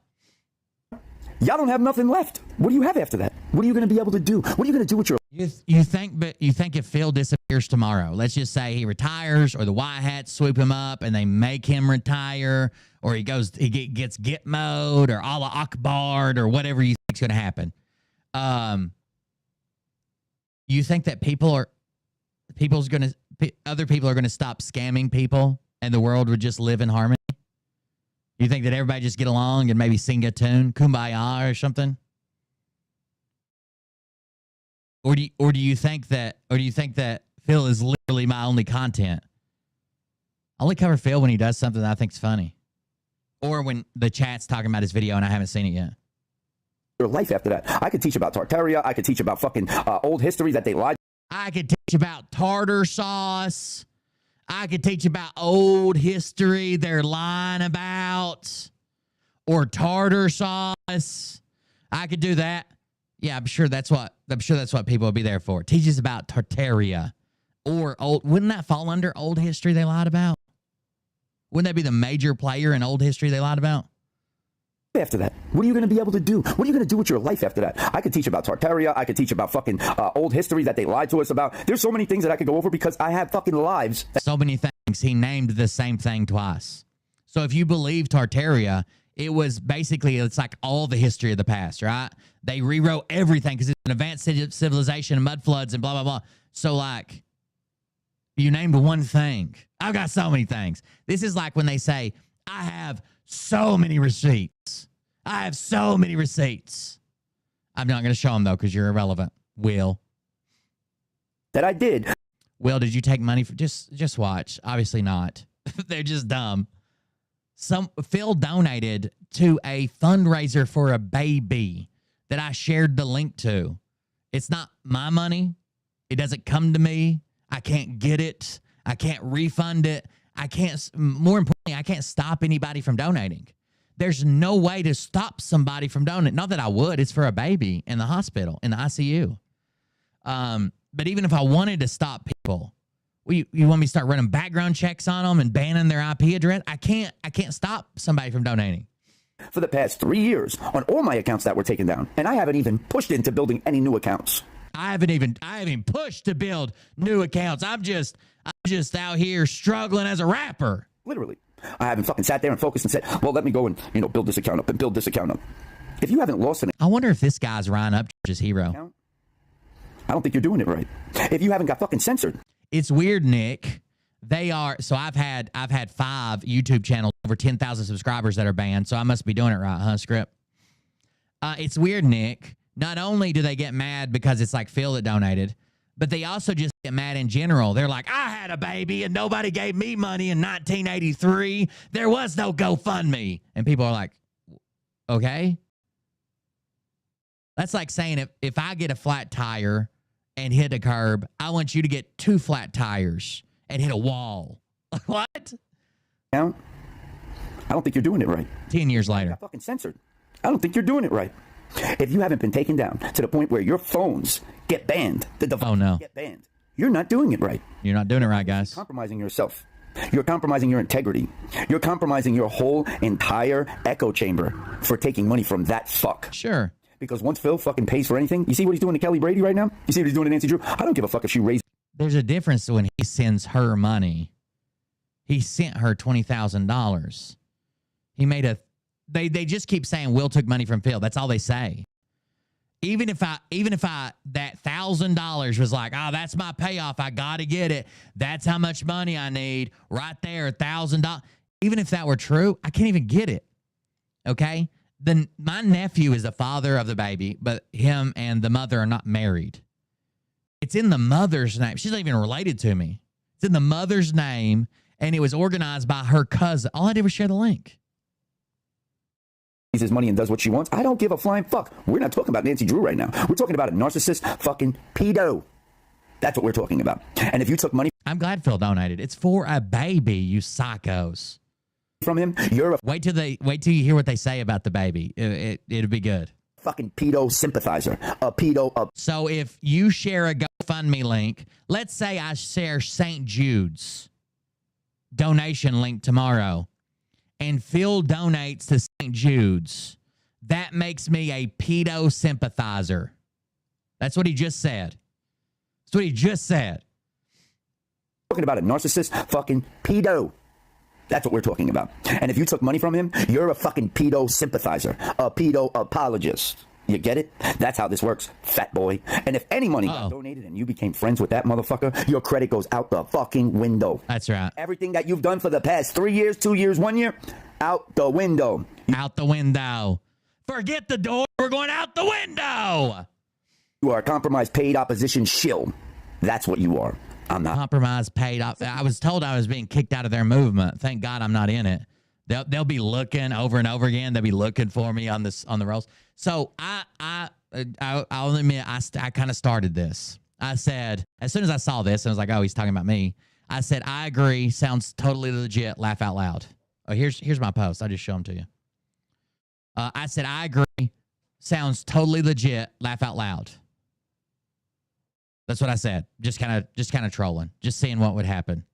Y'all don't have nothing left. What do you have after that? What are you going to be able to do? What are you going to do with your... You think if Phil disappears tomorrow, let's just say he retires or the White Hats swoop him up and they make him retire, or he gets Git mode or Allah Akbar or whatever you think's going to happen. You think that other people are going to stop scamming people and the world would just live in harmony? You think that everybody just get along and maybe sing a tune, Kumbaya or something? Or do you think that Phil is literally my only content? I only cover Phil when he does something that I think's funny. Or when the chat's talking about his video and I haven't seen it yet. Your life after that. I could teach about Tartaria. I could teach about fucking old history that they lied. I could teach about tartar sauce. I could teach about old history they're lying about, or tartar sauce. I could do that. Yeah, I'm sure that's what people would be there for. Teach us about Tartaria, or old. Wouldn't that fall under old history they lied about? Wouldn't that be the major player in old history they lied about? After that, what are you going to be able to do? What are you going to do with your life after that? I could teach about Tartaria. I could teach about fucking old history that they lied to us about. There's so many things that I could go over because I have fucking lives. So many things. He named the same thing twice. So if you believe Tartaria, it was basically, it's like all the history of the past, right? They rewrote everything because it's an advanced civilization, mud floods, and blah, blah, blah. So like, you named one thing. I've got so many things. This is like when they say, I have so many receipts. I have so many receipts. I'm not going to show them, though, because you're irrelevant. Will. That I did. Will, did you take money for... Just watch. Obviously not. They're just dumb. Phil donated to a fundraiser for a baby that I shared the link to. It's not my money. It doesn't come to me. I can't get it. I can't refund it. More importantly, I can't stop anybody from donating. There's no way to stop somebody from donating. Not that I would. It's for a baby in the hospital, in the ICU. But even if I wanted to stop people, you want me to start running background checks on them and banning their IP address? I can't stop somebody from donating. For the past 3 years on all my accounts that were taken down, and I haven't even pushed into building any new accounts. I haven't even pushed to build new accounts. I'm just out here struggling as a rapper. Literally. I haven't fucking sat there and focused and said, well, let me go and, build this account up and build this account up. If you haven't lost an I wonder if this guy's Ryan Upchurch's hero. account, I don't think you're doing it right. If you haven't got fucking censored. It's weird, Nick. They are. So I've had 5 YouTube channels over 10,000 subscribers that are banned. So I must be doing it right, huh, Script? It's weird, Nick. Not only do they get mad because it's like Phil that donated, but they also just get mad in general. They're like, I had a baby and nobody gave me money in 1983. There was no GoFundMe. And people are like, okay. That's like saying if I get a flat tire and hit a curb, I want you to get 2 flat tires and hit a wall. What? Now, I don't think you're doing it right. 10 years later. Got fucking censored. I don't think you're doing it right. If you haven't been taken down to the point where your phones get banned, the devices get banned, you're not doing it right. You're not doing it right, guys. You're compromising yourself. You're compromising your integrity. You're compromising your whole entire echo chamber for taking money from that fuck. Sure. Because once Phil fucking pays for anything, you see what he's doing to Kelly Brady right now? You see what he's doing to Nancy Drew? I don't give a fuck if she raised. There's a difference when he sends her money. He sent her $20,000. He made a. They just keep saying Will took money from Phil. That's all they say. Even if I that $1,000 was like, oh, that's my payoff. I gotta get it. That's how much money I need right there. $1,000. Even if that were true, I can't even get it. Okay. Then my nephew is the father of the baby, but him and the mother are not married. It's in the mother's name. She's not even related to me. It's in the mother's name, and it was organized by her cousin. All I did was share the link. His money and does what she wants. I don't give a flying fuck. We're not talking about Nancy Drew right now. We're talking about a narcissist fucking pedo. That's what we're talking about. And if you took money, I'm glad Phil donated. It's for a baby, you psychos. From him, you're a wait till you hear what they say about the baby. It'll be good. Fucking pedo sympathizer, a pedo. So if you share a GoFundMe link, let's say I share St. Jude's donation link tomorrow, and Phil donates to St. Jude's, that makes me a pedo sympathizer. That's what he just said. That's what he just said. Talking about a narcissist fucking pedo. That's what we're talking about. And if you took money from him, you're a fucking pedo sympathizer, a pedo apologist. You get it? That's how this works, fat boy. And if any money got donated and you became friends with that motherfucker, your credit goes out the fucking window. That's right. Everything that you've done for the past 3 years, 2 years, 1 year, out the window. Out the window. Forget the door. We're going out the window. You are a compromised, paid opposition shill. That's what you are. I'm not. Compromised, paid off. I was told I was being kicked out of their movement. Thank God I'm not in it. They'll be looking over and over again. They'll be looking for me on the rolls. So I'll admit I kind of started this. I said, as soon as I saw this, I was like, oh, he's talking about me. I said, I agree. Sounds totally legit. Laugh out loud. Oh, here's my post. I'll just show them to you. I said, I agree. Sounds totally legit. Laugh out loud. That's what I said. Just kind of trolling. Just seeing what would happen.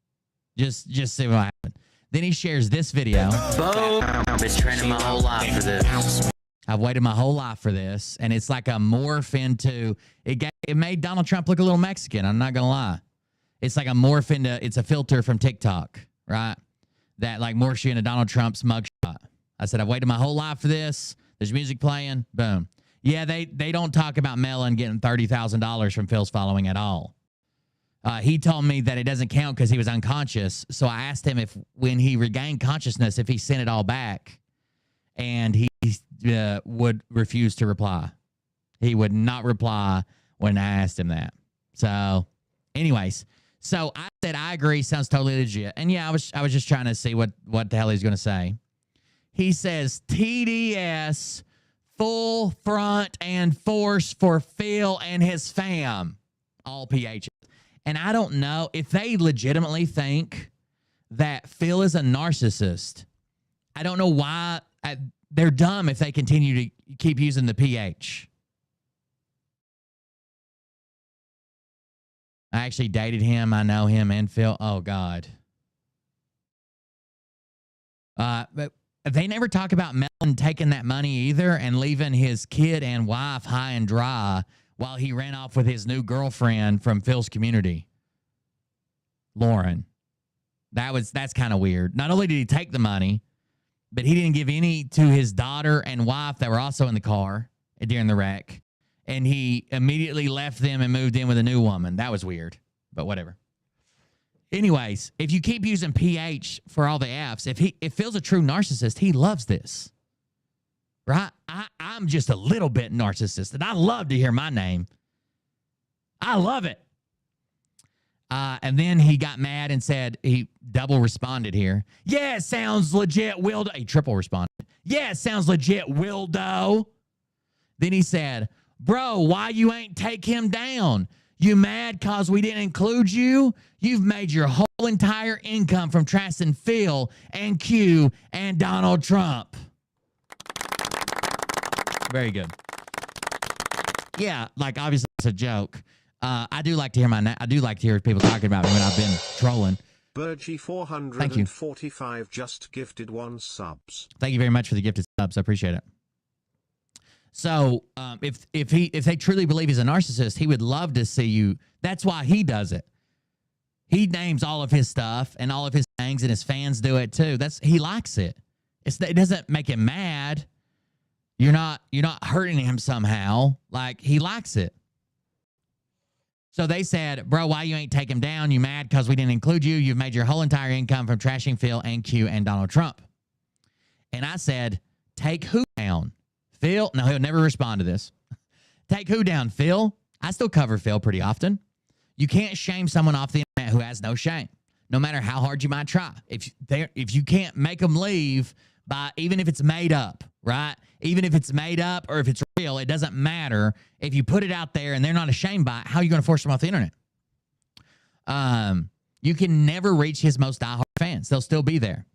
Just see what happened. Then he shares this video. Boom. I've been training my whole life for this. I've waited my whole life for this, and it's like a morph into it made Donald Trump look a little Mexican. I'm not gonna lie. It's like a morph into it's a filter from TikTok, right? That like morphs you into Donald Trump's mugshot. I said I've waited my whole life for this. There's music playing. Boom. Yeah, they don't talk about Mellon getting $30,000 from Phil's following at all. He told me that it doesn't count because he was unconscious. So I asked him if when he regained consciousness, if he sent it all back, and he would refuse to reply. He would not reply when I asked him that. So, anyways, so I said I agree. Sounds totally legit. And yeah, I was just trying to see what the hell he's going to say. He says TDS. Full front and force for Phil and his fam. All PHs. And I don't know if they legitimately think that Phil is a narcissist. I don't know why. They're dumb if they continue to keep using the PH. I actually dated him. I know him and Phil. Oh, God. But they never talk about Mellon taking that money either and leaving his kid and wife high and dry while he ran off with his new girlfriend from Phil's community, Lauren. That's kind of weird. Not only did he take the money, but he didn't give any to his daughter and wife that were also in the car during the wreck. and he immediately left them and moved in with a new woman. That was weird, but whatever. Anyways, if you keep using PH for all the F's, if Phil's a true narcissist, he loves this. Right? I'm just a little bit narcissist, and I love to hear my name. I love it. And then he got mad and said, he double responded here. Yeah, it sounds legit, Wildo. He triple responded. Yeah, it sounds legit, Wildo. Then he said, bro, why you ain't take him down? You mad because we didn't include you? You've made your whole entire income from trashing Phil and Q and Donald Trump. Very good. Yeah, like obviously it's a joke. I do like to hear I do like to hear people talking about me when I've been trolling. Burgie 445 just gifted 1 subs. Thank you very much for the gifted subs. I appreciate it. So if they truly believe he's a narcissist, he would love to see you. That's why he does it. He names all of his stuff and all of his things, and his fans do it too. He likes it. It doesn't make him mad. You're not hurting him somehow. Like, he likes it. So they said, bro, why you ain't take him down? You mad because we didn't include you? You've made your whole entire income from trashing Phil and Q and Donald Trump. And I said, take who down? Phil? No, he'll never respond to this. Take who down? Phil? I still cover Phil pretty often. You can't shame someone off the internet who has no shame, no matter how hard you might try. If you can't make them leave by, even if it's made up, right? Even if it's made up or if it's real, it doesn't matter. If you put it out there and they're not ashamed by it, how are you going to force them off the internet? You can never reach his most diehard fans. They'll still be there.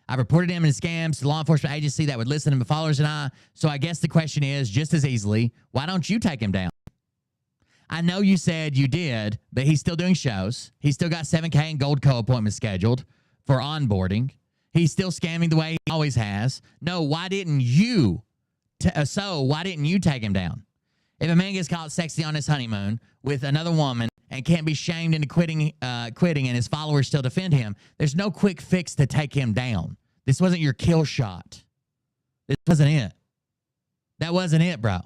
I've reported him in scams to the law enforcement agency that would listen to my followers and I. So I guess the question is just as easily, why don't you take him down? I know you said you did, but he's still doing shows. He's still got 7K and gold co-appointments scheduled for onboarding. He's still scamming the way he always has. No, why didn't you? Why didn't you take him down? If a man gets caught sexy on his honeymoon with another woman and can't be shamed into quitting and his followers still defend him, there's no quick fix to take him down. This wasn't your kill shot. This wasn't it. That wasn't it, bro.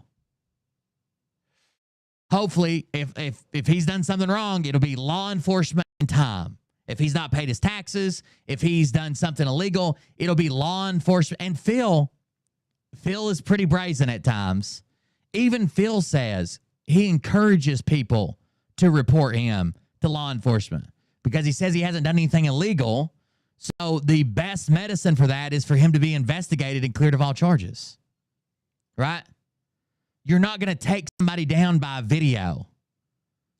Hopefully, if he's done something wrong, it'll be law enforcement in time. If he's not paid his taxes, if he's done something illegal, it'll be law enforcement. And Phil is pretty brazen at times. Even Phil says he encourages people to report him to law enforcement because he says he hasn't done anything illegal. So the best medicine for that is for him to be investigated and cleared of all charges. Right? You're not going to take somebody down by video.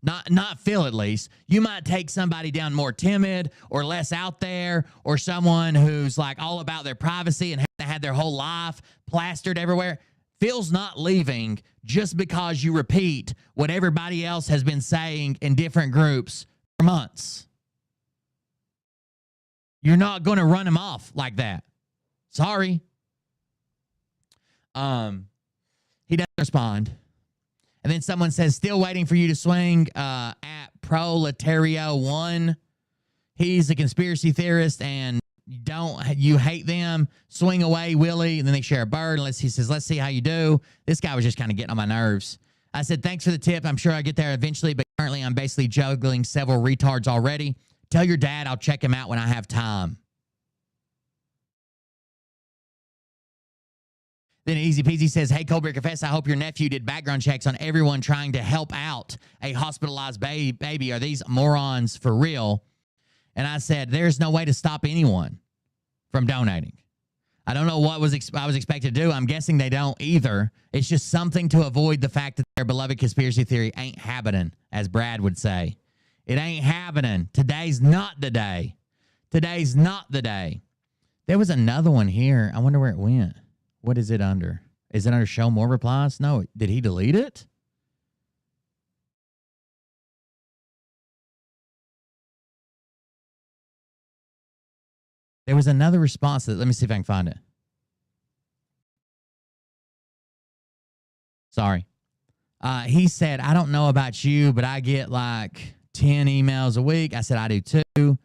Not Phil, at least. You might take somebody down more timid or less out there, or someone who's like all about their privacy and had their whole life plastered everywhere. Phil's not leaving just because you repeat what everybody else has been saying in different groups for months. You're not going to run him off like that. Sorry. He doesn't respond. And then someone says, still waiting for you to swing at Proletario1. He's a conspiracy theorist and you hate them. Swing away, Willie. And then they share a bird. He says, let's see how you do. This guy was just kind of getting on my nerves. I said, thanks for the tip. I'm sure I'll get there eventually, but currently I'm basically juggling several retards already. Tell your dad I'll check him out when I have time. Then Easy Peasy says, hey, Colbert Confess, I hope your nephew did background checks on everyone trying to help out a hospitalized baby. Are these morons for real? And I said, there's no way to stop anyone from donating. I don't know what I was expected to do. I'm guessing they don't either. It's just something to avoid the fact that their beloved conspiracy theory ain't happening, as Brad would say. It ain't happening. Today's not the day. Today's not the day. There was another one here. I wonder where it went. What is it under? Is it under show more replies? No. Did he delete it? There was another response that, let me see if I can find it. Sorry. He said, I don't know about you, but I get like 10 emails a week. I said, I do too.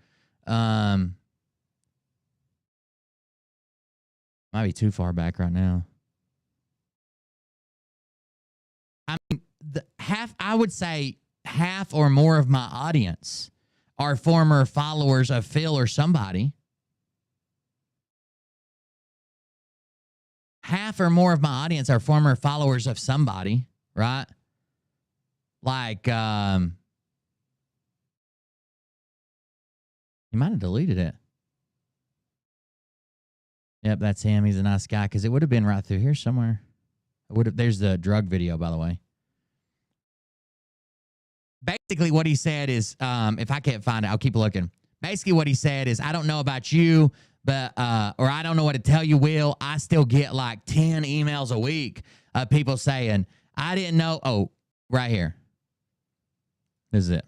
Might be too far back right now. I mean, I would say half or more of my audience are former followers of Phil or somebody. Half or more of my audience are former followers of somebody, right? Like, you might have deleted it. Yep, that's him. He's a nice guy, because it would have been right through here somewhere. There's the drug video, by the way. Basically, what he said is, if I can't find it, I'll keep looking. Basically, what he said is, I don't know about you, but or I don't know what to tell you, Will. I still get like 10 emails a week of people saying, I didn't know. Oh, right here. This is it.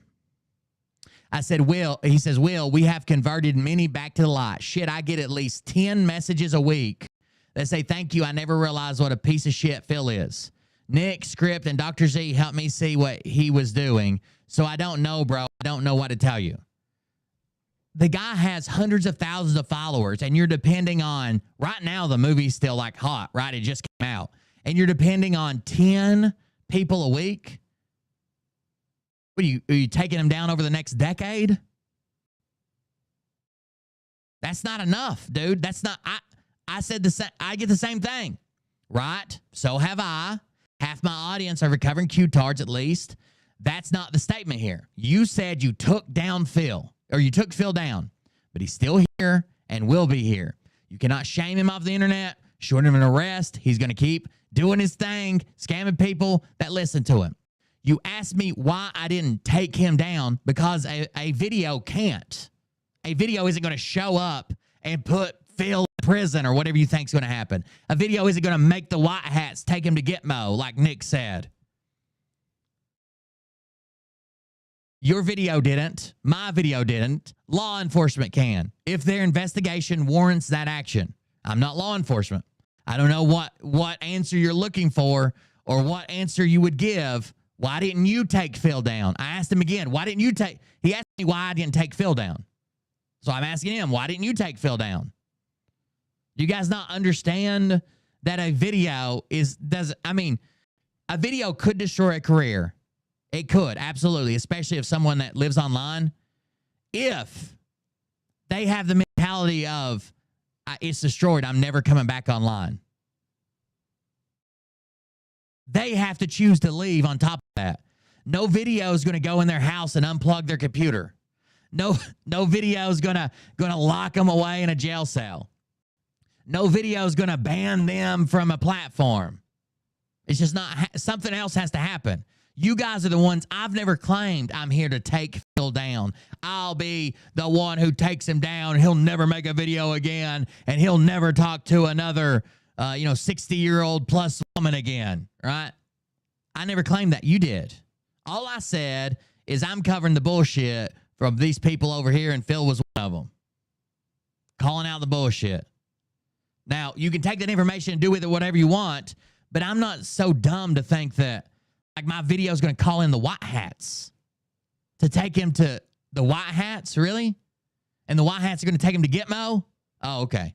I said, Will, he says, Will, we have converted many back to the light. Shit, I get at least 10 messages a week that say, thank you. I never realized what a piece of shit Phil is. Nick, Script, and Dr. Z helped me see what he was doing. So I don't know, bro. I don't know what to tell you. The guy has hundreds of thousands of followers, and you're depending on, right now, the movie's still like hot, right? It just came out. And you're depending on 10 people a week. What are you taking them down over the next decade? That's not enough, dude. That's not, I said the same, I get the same thing, right? So have I. Half my audience are recovering Q-tards at least. That's not the statement here. You said you took down Phil, or you took Phil down, but he's still here and will be here. You cannot shame him off the internet, short of an arrest. He's going to keep doing his thing, scamming people that listen to him. You asked me why I didn't take him down, because a video can't. A video isn't going to show up and put Phil in prison or whatever you think's going to happen. A video isn't going to make the white hats take him to Gitmo, like Nick said. Your video didn't. My video didn't. Law enforcement can, if their investigation warrants that action. I'm not law enforcement. I don't know what answer you're looking for or what answer you would give. Why didn't you take Phil down? I asked him again. Why didn't you take... He asked me why I didn't take Phil down. So I'm asking him, why didn't you take Phil down? Do you guys not understand that a video a video could destroy a career. It could, absolutely, especially if someone that lives online, if they have the mentality of, it's destroyed, I'm never coming back online. They have to choose to leave on top of that. No video is going to go in their house and unplug their computer. No video is going to lock them away in a jail cell. No video is going to ban them from a platform. It's just not, something else has to happen. You guys are the ones, I've never claimed I'm here to take Phil down. I'll be the one who takes him down. He'll never make a video again, and he'll never talk to another 60-year-old plus woman again, right? I never claimed that. You did. All I said is I'm covering the bullshit from these people over here, and Phil was one of them. Calling out the bullshit. Now, you can take that information and do with it whatever you want, but I'm not so dumb to think that, like, my video is going to call in the white hats to take him to the white hats, really? And the white hats are going to take him to Gitmo? Oh, okay.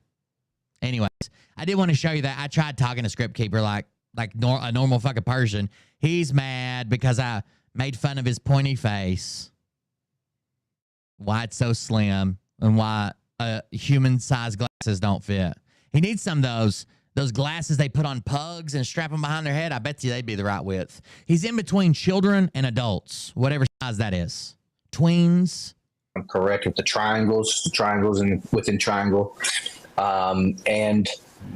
Anyways, I did want to show you that. I tried talking to Script Keeper like a normal fucking person. He's mad because I made fun of his pointy face, why it's so slim, and why human-sized glasses don't fit. He needs some of those glasses they put on pugs and strap them behind their head. I bet you they'd be the right width. He's in between children and adults, whatever size that is. Tweens. I'm correct with the triangles and within triangle. And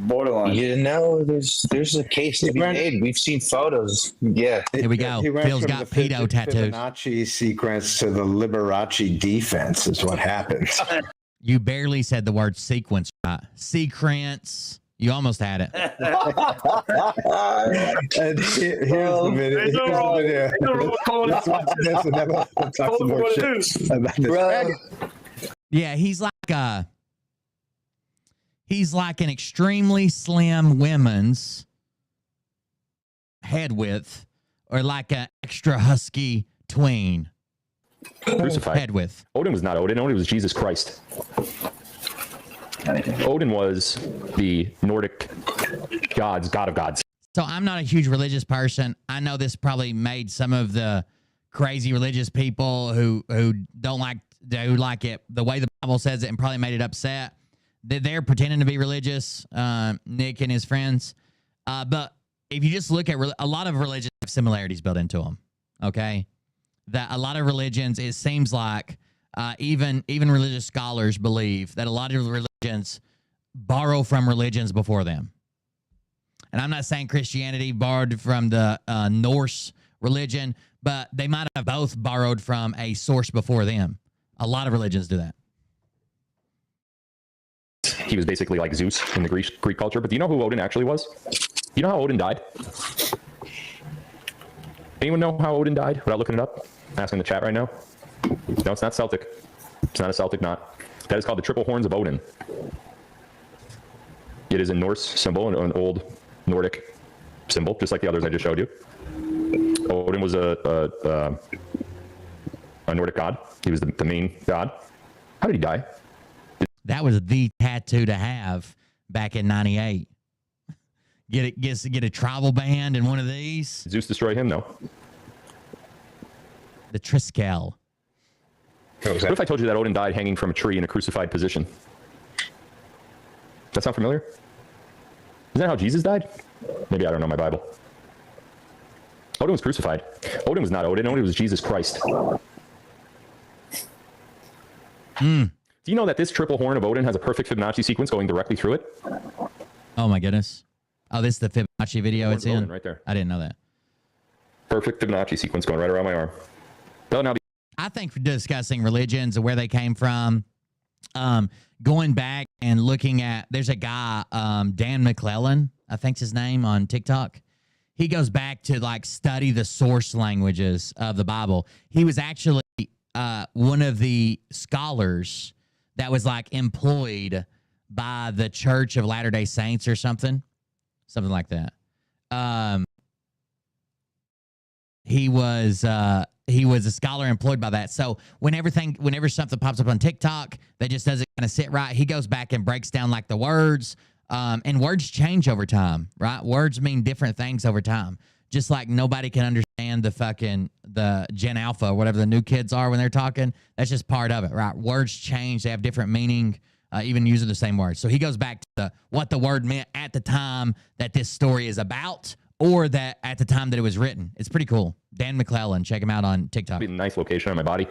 borderline. There's a case to be made. We've seen photos. Yeah. Here we go. Phil's got pedo tattoos. Fibonacci sequence to the Liberace defense is what happened. You barely said the word sequence, right? Sequence. You almost had it. And here's the video. Here's the video. Yeah, he's like an extremely slim women's head width, or like an extra husky tween. Crucified. Head width. Odin was not Odin. Odin was Jesus Christ. Odin was the Nordic god of gods. So I'm not a huge religious person. I know this probably made some of the crazy religious people who don't like it the way the Bible says it and probably made it upset. They're pretending to be religious, Nick and his friends. But if you just look at a lot of religions have similarities built into them, okay? That a lot of religions, it seems like even religious scholars believe that a lot of religions borrow from religions before them. And I'm not saying Christianity borrowed from the Norse religion, but they might have both borrowed from a source before them. A lot of religions do that. He was basically like Zeus in the Greek culture. But do you know who Odin actually was? You know how Odin died? Anyone know how Odin died without looking it up? Asking the chat right now. No, it's not Celtic. It's not a Celtic knot. That is called the triple horns of Odin. It is a Norse symbol, an old Nordic symbol, just like the others I just showed you. Odin was a Nordic god. He was the main god. How did he die? That was the tattoo to have back in '98. Get a tribal band in one of these. Zeus destroyed him, though. The Triskel. What if I told you that Odin died hanging from a tree in a crucified position? That sound familiar? Isn't that how Jesus died? Maybe I don't know my Bible. Odin was crucified. Odin was not Odin. Odin was Jesus Christ. Do you know that this triple horn of Odin has a perfect Fibonacci sequence going directly through it? Oh my goodness. Oh, this is the Fibonacci video it's in? Odin right there. I didn't know that. Perfect Fibonacci sequence going right around my arm. They'll now be. I think for discussing religions and where they came from, going back and looking at, there's a guy, Dan McClellan, I think's his name, on TikTok. He goes back to like study the source languages of the Bible. He was actually one of the scholars that was like employed by the Church of Latter-day Saints or something like that. He was a scholar employed by that. So whenever something pops up on TikTok that just doesn't kind of sit right, he goes back and breaks down like the words. And words change over time, right? Words mean different things over time. Just like nobody can understand the Gen Alpha or whatever the new kids are when they're talking. That's just part of it, right? Words change. They have different meaning, even using the same word. So he goes back to what the word meant at the time that this story is about, or that at the time that it was written. It's pretty cool. Dan McClellan, check him out on TikTok. Be a nice location on my body.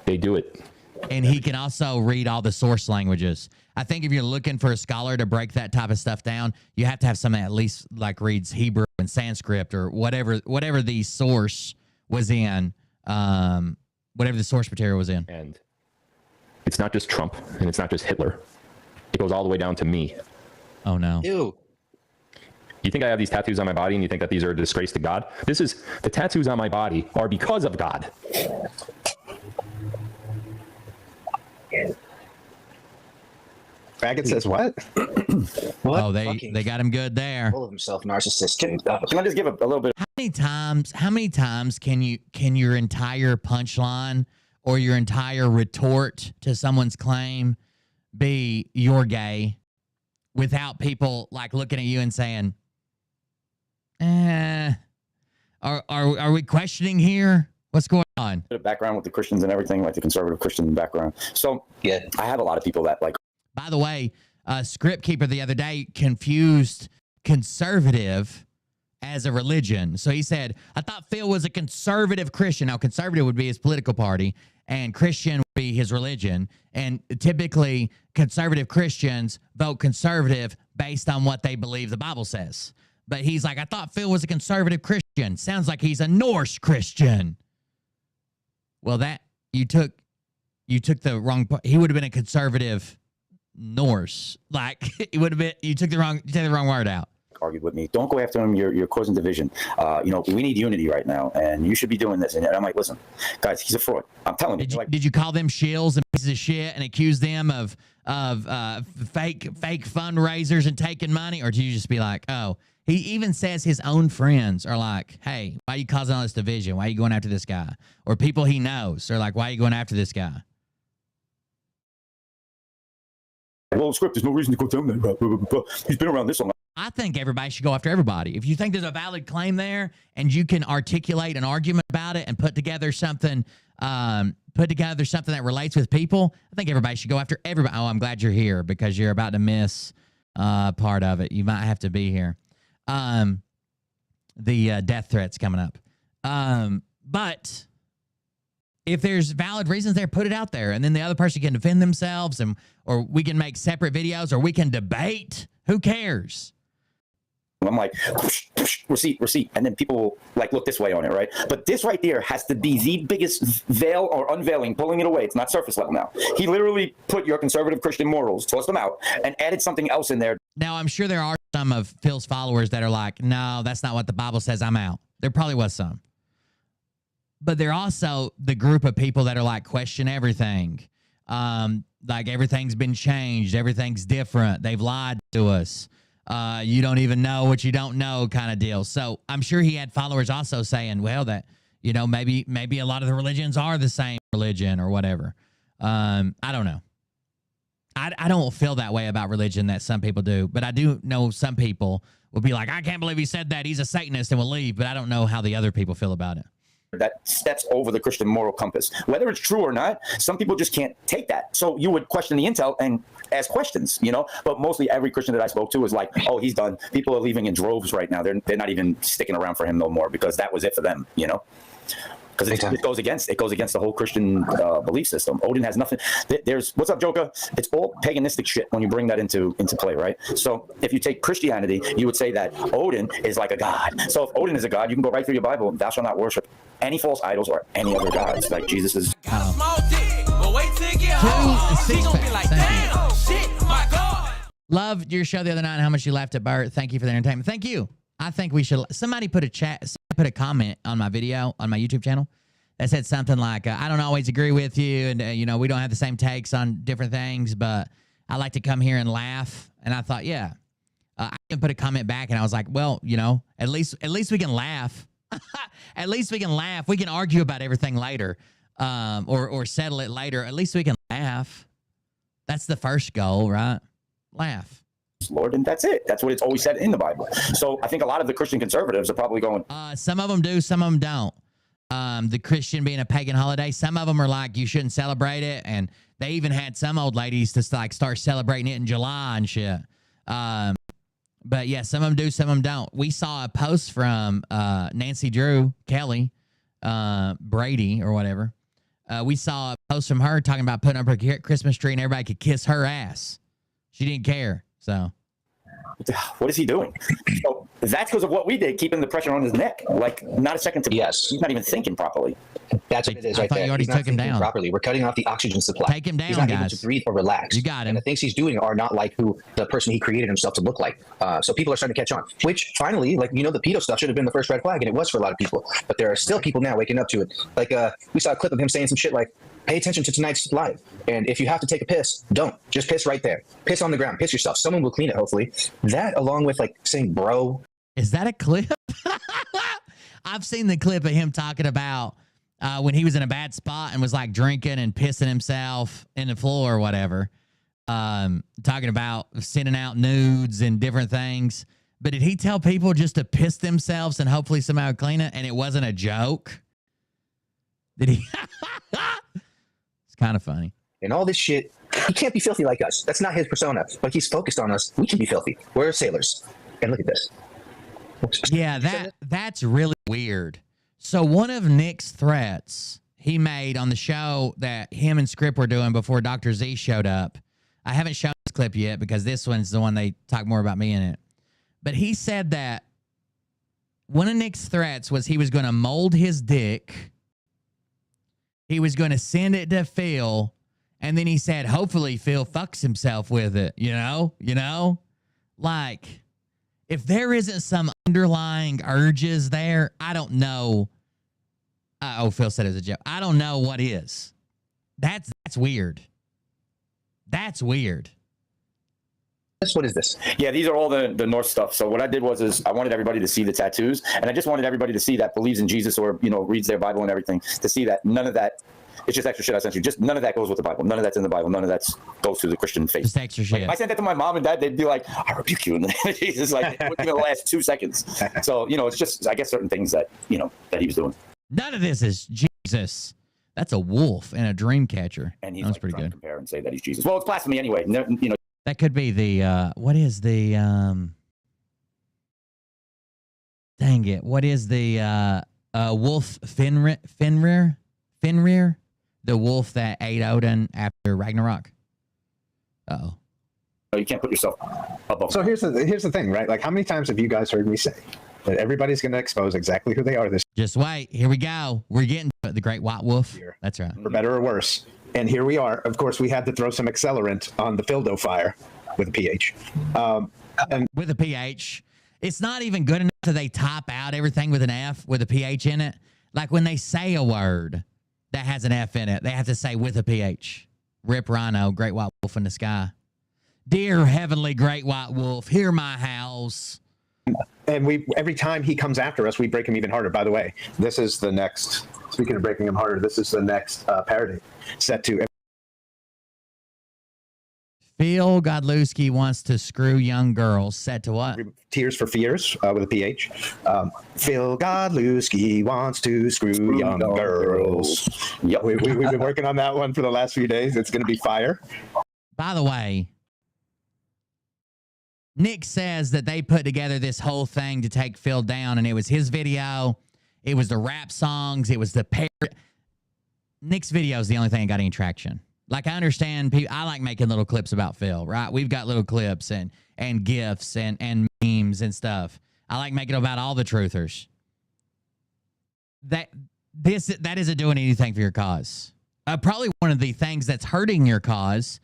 They do it. And he can also read all the source languages. I think if you're looking for a scholar to break that type of stuff down, you have to have someone that at least like reads Hebrew and Sanskrit or whatever the source was in, whatever the source material was in. And it's not just Trump and it's not just Hitler. It goes all the way down to me. Oh no. Ew. You think I have these tattoos on my body and you think that these are a disgrace to God? The tattoos on my body are because of God. Faggot says what? What? Oh, they got him good there. Full of himself, narcissist. Can I just give a little bit? How many times can your entire punchline or your entire retort to someone's claim be "you're gay" without people like looking at you and saying, are we questioning here? What's going on? Bit of background with the Christians and everything, like the conservative Christian background. So yeah, I have a lot of people that like. By the way, Script Keeper the other day confused conservative as a religion. So he said, I thought Phil was a conservative Christian. Now, conservative would be his political party, and Christian would be his religion. And typically, conservative Christians vote conservative based on what they believe the Bible says. But he's like, I thought Phil was a conservative Christian. Sounds like he's a Norse Christian. Well, that you took the wrong part. He would have been a conservative Norse. Like it would have been. You took the wrong word out. Argued with me. Don't go after him. You're causing division. We need unity right now, and you should be doing this. And I'm like, listen, guys, he's a fraud. I'm telling you. Did you call them shills and pieces of shit and accuse them of fake fundraisers and taking money, or did you just be like, oh? He even says his own friends are like, hey, why are you causing all this division? Why are you going after this guy? Or people he knows are like, why are you going after this guy? Well, Script, there's no reason to go down there. He's been around this long. I think everybody should go after everybody. If you think there's a valid claim there and you can articulate an argument about it and put together something that relates with people, I think everybody should go after everybody. Oh, I'm glad you're here because you're about to miss part of it. You might have to be here. The death threat's coming up. But if there's valid reasons there, put it out there. And then the other person can defend themselves, or we can make separate videos, or we can debate. Who cares? I'm like, receipt. And then people like look this way on it, right? But this right there has to be the biggest veil or unveiling, pulling it away. It's not surface level now. He literally put your conservative Christian morals, tossed them out, and added something else in there. Now, I'm sure there are some of Phil's followers that are like, no, that's not what the Bible says. I'm out. There probably was some. But there are also the group of people that are like, question everything. Like everything's been changed. Everything's different. They've lied to us. You don't even know what you don't know kind of deal. So I'm sure he had followers also saying, well, that, you know, maybe a lot of the religions are the same religion or whatever. I don't know. I don't feel that way about religion that some people do, but I do know some people will be like, I can't believe he said that. He's a Satanist, and will leave. But I don't know how the other people feel about it. That steps over the Christian moral compass. Whether it's true or not, some people just can't take that. So you would question the intel and ask questions, you know? But mostly every Christian that I spoke to was like, oh, he's done. People are leaving in droves right now. They're not even sticking around for him no more because that was it for them, you know? Because it goes against the whole Christian belief system. Odin has nothing. There's what's up, Joker? It's all paganistic shit when you bring that into play, right? So if you take Christianity, you would say that Odin is like a god. So if Odin is a god, you can go right through your Bible. Thou shalt not worship any false idols or any other gods. Like Jesus is. Loved your show the other night and how much you laughed at Bert. Thank you for the entertainment. Thank you. I think we should. Somebody put a comment on my video on my YouTube channel that said something like, I don't always agree with you, and you know, we don't have the same takes on different things, but I like to come here and laugh. And I thought, yeah, I can put a comment back, and I was like, well, you know, at least we can laugh. At least we can laugh. We can argue about everything later, or settle it later. At least we can laugh. That's the first goal, right? Laugh. Lord, and that's it. That's what it's always said in the Bible. So I think a lot of the Christian conservatives are probably going. Some of them do, some of them don't. The Christian being a pagan holiday, some of them are like, you shouldn't celebrate it, and they even had some old ladies to like start celebrating it in July and shit. But yeah, some of them do, some of them don't. We saw a post from Nancy Drew Kelly, Brady or whatever. We saw a post from her talking about putting up her Christmas tree and everybody could kiss her ass. She didn't care. So what is he doing? So that's because of what we did, keeping the pressure on his neck. Like, not a second to. Yes. He's not even thinking properly. That's what it is I right thought there. you already He's not took him thinking down. properly. We're cutting off the oxygen supply. Take him down, He's not guys. able to breathe or relax. You got him. And the things he's doing are not like who the person he created himself to look like. So people are starting to catch on. Which finally, like, you know, the pedo stuff should have been the first red flag, and it was for a lot of people. But there are still people now waking up to it. Like, we saw a clip of him saying some shit like, pay attention to tonight's live. And if you have to take a piss, don't. Just piss right there. Piss on the ground. Piss yourself. Someone will clean it, hopefully. That, along with, like, saying bro. Is that a clip? I've seen the clip of him talking about when he was in a bad spot and was, like, drinking and pissing himself in the floor or whatever. Talking about sending out nudes and different things. But did he tell people just to piss themselves and hopefully somebody would clean it and it wasn't a joke? Did he? It's kind of funny. And all this shit, he can't be filthy like us. That's not his persona. But he's focused on us. We can be filthy. We're sailors. And look at this. Yeah, that's really weird. So one of Nick's threats he made on the show that him and Script were doing before Dr. Z showed up. I haven't shown this clip yet because this one's the one they talk more about me in it. But he said that one of Nick's threats was he was going to mold his dick. He was going to send it to Phil. And then he said, hopefully Phil fucks himself with it. You know? Like, if there isn't some underlying urges there, I don't know. Phil said it was a joke. I don't know what is. That's weird. That's weird. What is this? Yeah, these are all the North stuff. So what I did was I wanted everybody to see the tattoos, and I just wanted everybody to see that believes in Jesus or, you know, reads their Bible and everything, to see that none of that, it's just extra shit I sent you. Just none of that goes with the Bible. None of that's in the Bible. None of that goes to the Christian faith. Just extra shit. Like, if I sent that to my mom and dad, they'd be like, I rebuke you in the name of Jesus. Like, it wouldn't even last 2 seconds. So, you know, it's just, I guess, certain things that, you know, that he was doing. None of this is Jesus. That's a wolf and a dream catcher. And he's that was like, pretty good. To compare and say that he's Jesus. Well, it's blasphemy anyway. You know, that could be the what is the dang it? What is the wolf Fenrir? The wolf that ate Odin after Ragnarok. Uh-oh. You can't put yourself above. So here's the thing, right? Like, how many times have you guys heard me say that everybody's going to expose exactly who they are this Just wait. Here we go. We're getting to the great white wolf. year? That's right. For better or worse. And here we are. Of course, we had to throw some accelerant on the Fildo fire with a pH. And with a pH. It's not even good enough that they type out everything with an F with a pH in it. Like when they say a word that has an F in it, they have to say with a pH. Rip Rhino, great white wolf in the sky. Dear heavenly great white wolf, hear my howls. And every time he comes after us, we break him even harder. By the way, this is the next, speaking of breaking him harder, this is the next parody set to. Phil Godlewski wants to screw young girls. Set to what? Tears for Fears with a PH. Phil Godlewski wants to screw young girls. Yep. We've been working on that one for the last few days. It's going to be fire. By the way, Nick says that they put together this whole thing to take Phil down, and it was his video. It was the rap songs. It was the parody. Nick's video is the only thing that got any traction. Like, I understand people, I like making little clips about Phil, right? We've got little clips and GIFs and memes and stuff. I like making about all the truthers. That isn't doing anything for your cause. Probably one of the things that's hurting your cause,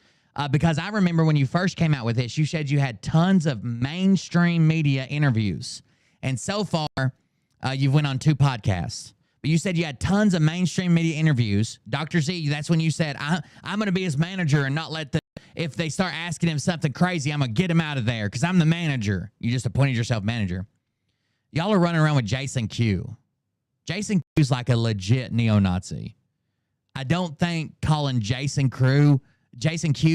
because I remember when you first came out with this, you said you had tons of mainstream media interviews. And so far, you've went on 2 podcasts. But you said you had tons of mainstream media interviews. Dr. Z, that's when you said, I'm going to be his manager and not let if they start asking him something crazy, I'm going to get him out of there because I'm the manager. You just appointed yourself manager. Y'all are running around with Jason Q. Jason Q's like a legit neo-Nazi. I don't think calling Jason Q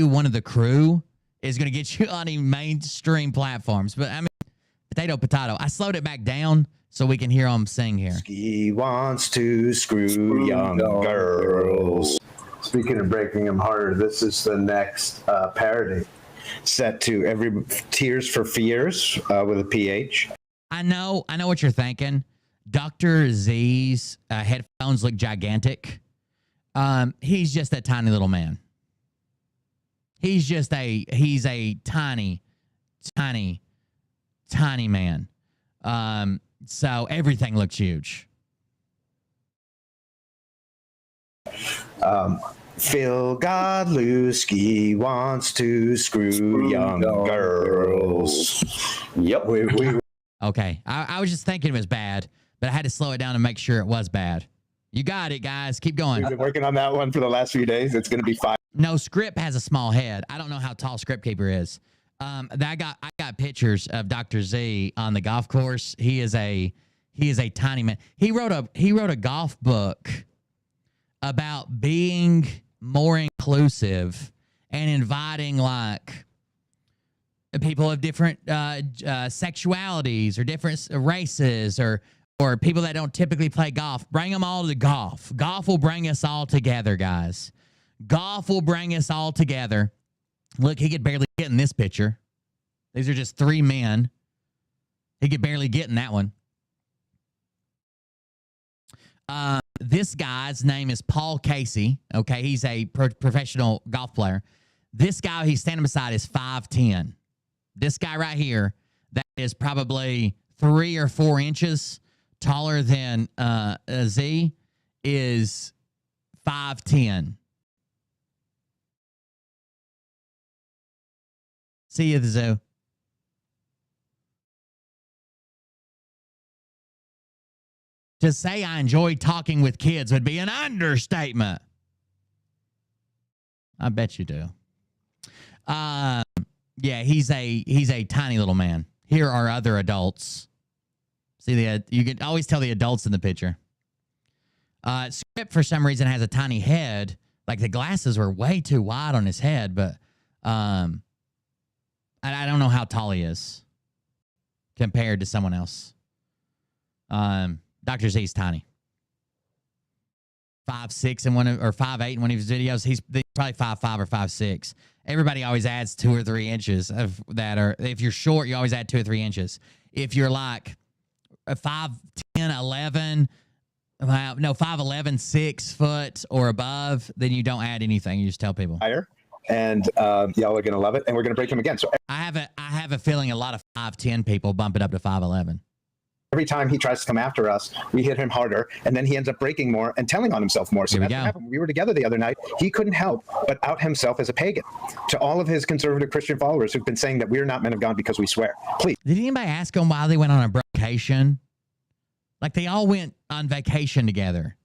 one of the crew is going to get you on any mainstream platforms. But I mean, potato. I slowed it back down so we can hear him sing here. He wants to screw young girls. Speaking of breaking him harder, this is the next parody set to Tears for Fears with a PH. I know what you're thinking. Dr. Z's headphones look gigantic. He's just a tiny little man. He's a tiny man. So everything looks huge. Phil Godlewski wants to screw young girls. Yep. Okay. I was just thinking it was bad, but I had to slow it down and make sure it was bad. You got it, guys. Keep going. We've been working on that one for the last few days. It's going to be fire. No, Script has a small head. I don't know how tall Script Keeper is. I got pictures of Dr. Z on the golf course. He is a tiny man. He wrote a golf book about being more inclusive and inviting like people of different sexualities or different races or people that don't typically play golf. Bring them all to the golf. Golf will bring us all together, guys. Golf will bring us all together. Look, he could barely get in this picture. These are just 3 men. He could barely get in that one. This guy's name is Paul Casey. Okay, he's a professional golf player. This guy he's standing beside is 5'10". This guy right here, that is probably 3 or 4 inches taller than Z, is 5'10". See you at the zoo. To say I enjoy talking with kids would be an understatement. I bet you do. Yeah, he's a tiny little man. Here are other adults. See, you can always tell the adults in the picture. Script, for some reason, has a tiny head. Like, the glasses were way too wide on his head, but I don't know how tall he is compared to someone else. Dr. Z's tiny. 5'6" in one of, or 5'8" in one of his videos. He's probably 5'5" or 5'6". Everybody always adds 2 or 3 inches of that. Or if you're short, you always add 2 or 3 inches. If you're like a 5'10", 11, well, no, 5'11", 6 foot or above, then you don't add anything. You just tell people. And y'all are gonna love it, and we're gonna break him again. So I have a feeling a lot of 5'10" people bump it up to 5'11". every time he tries to come after us, we hit him harder, and then he ends up breaking more and telling on himself more. So Here we that's go. what happened. We were together the other night. He couldn't help but out himself as a pagan to all of his conservative Christian followers who've been saying that we're not men of God because we swear. Please. Did anybody ask them why they went on a vacation? Like, they all went on vacation together.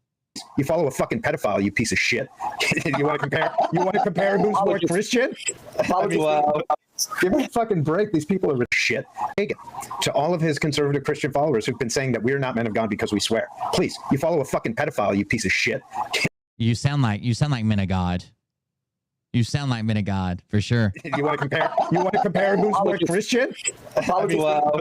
You follow a fucking pedophile, you piece of shit. You want to compare? You want to compare who's more Christian? I mean, give me a fucking break. These people are shit. Pagan. To all of his conservative Christian followers who've been saying that we're not men of God because we swear. Please, you follow a fucking pedophile, you piece of shit. You sound like men of God. You sound like men of God for sure. You want to compare? You want to compare who's more Christian? I mean,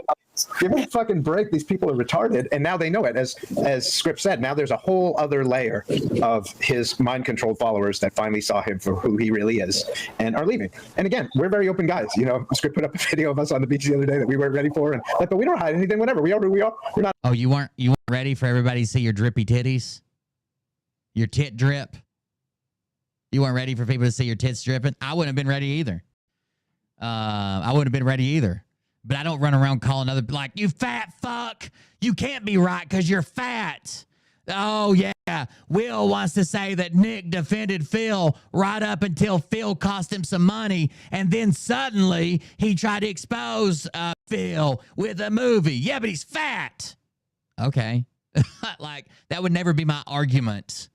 give me a fucking break. These people are retarded, and now they know it. As Script said, now there's a whole other layer of his mind-controlled followers that finally saw him for who he really is and are leaving. And again, we're very open guys. You know, Script put up a video of us on the beach the other day that we weren't ready for, and like, but we don't hide anything. Whatever, we are who we are. We're not. Oh, you weren't ready for everybody to see your drippy titties? Your tit drip? You weren't ready for people to see your tits dripping? I wouldn't have been ready either. I wouldn't have been ready either. But I don't run around calling other, like, you fat fuck. You can't be right because you're fat. Oh, yeah. Will wants to say that Nick defended Phil right up until Phil cost him some money. And then suddenly he tried to expose Phil with a movie. Yeah, but he's fat. Okay. Like, that would never be my argument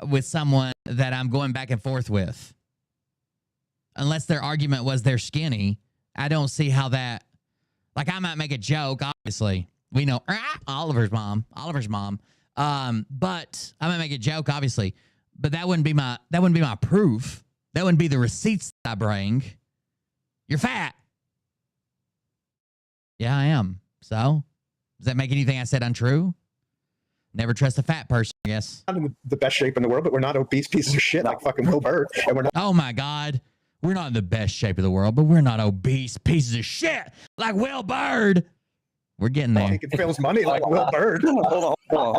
with someone that I'm going back and forth with. Unless their argument was they're skinny. I don't see how that, like, I might make a joke, obviously. We know Oliver's mom. But I might make a joke, obviously. But that wouldn't be my proof. That wouldn't be the receipts that I bring. You're fat. Yeah, I am. So, does that make anything I said untrue? Never trust a fat person, I guess. Not in the best shape in the world, but we're not obese pieces of shit like fucking Will Bird. And we're not. Oh my God. We're not in the best shape of the world, but we're not obese pieces of shit like Will Bird. We're getting there. Making Phil's money like Will Bird. Hold on.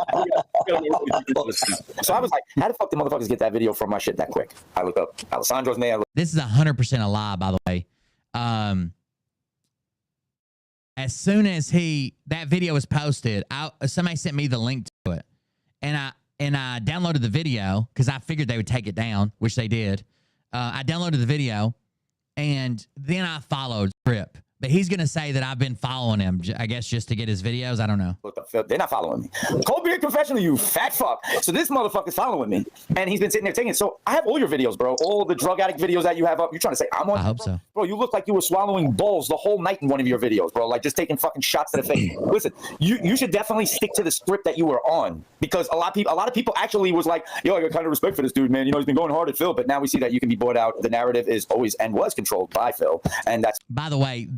So I was like, how the fuck did motherfuckers get that video from my shit that quick? I looked up Alessandro's name. This is 100% a lie, by the way. As soon as that video was posted, somebody sent me the link to it, and I downloaded the video because I figured they would take it down, which they did. I downloaded the video, and then I followed Script. But he's going to say that I've been following him, I guess, just to get his videos. I don't know. They're not following me. Cold beer confession to you, fat fuck. So this motherfucker's following me, and he's been sitting there taking it. So I have all your videos, bro. All the drug addict videos that you have up. You're trying to say I'm on? I hope so. Bro, you look like you were swallowing balls the whole night in one of your videos, bro. Like, just taking fucking shots to the face. Listen, you should definitely stick to the script that you were on, because a lot of people actually was like, yo, I got kind of respect for this dude, man. You know, he's been going hard at Phil, but now we see that you can be bought out. The narrative is always and was controlled by Phil, and that's. By the way,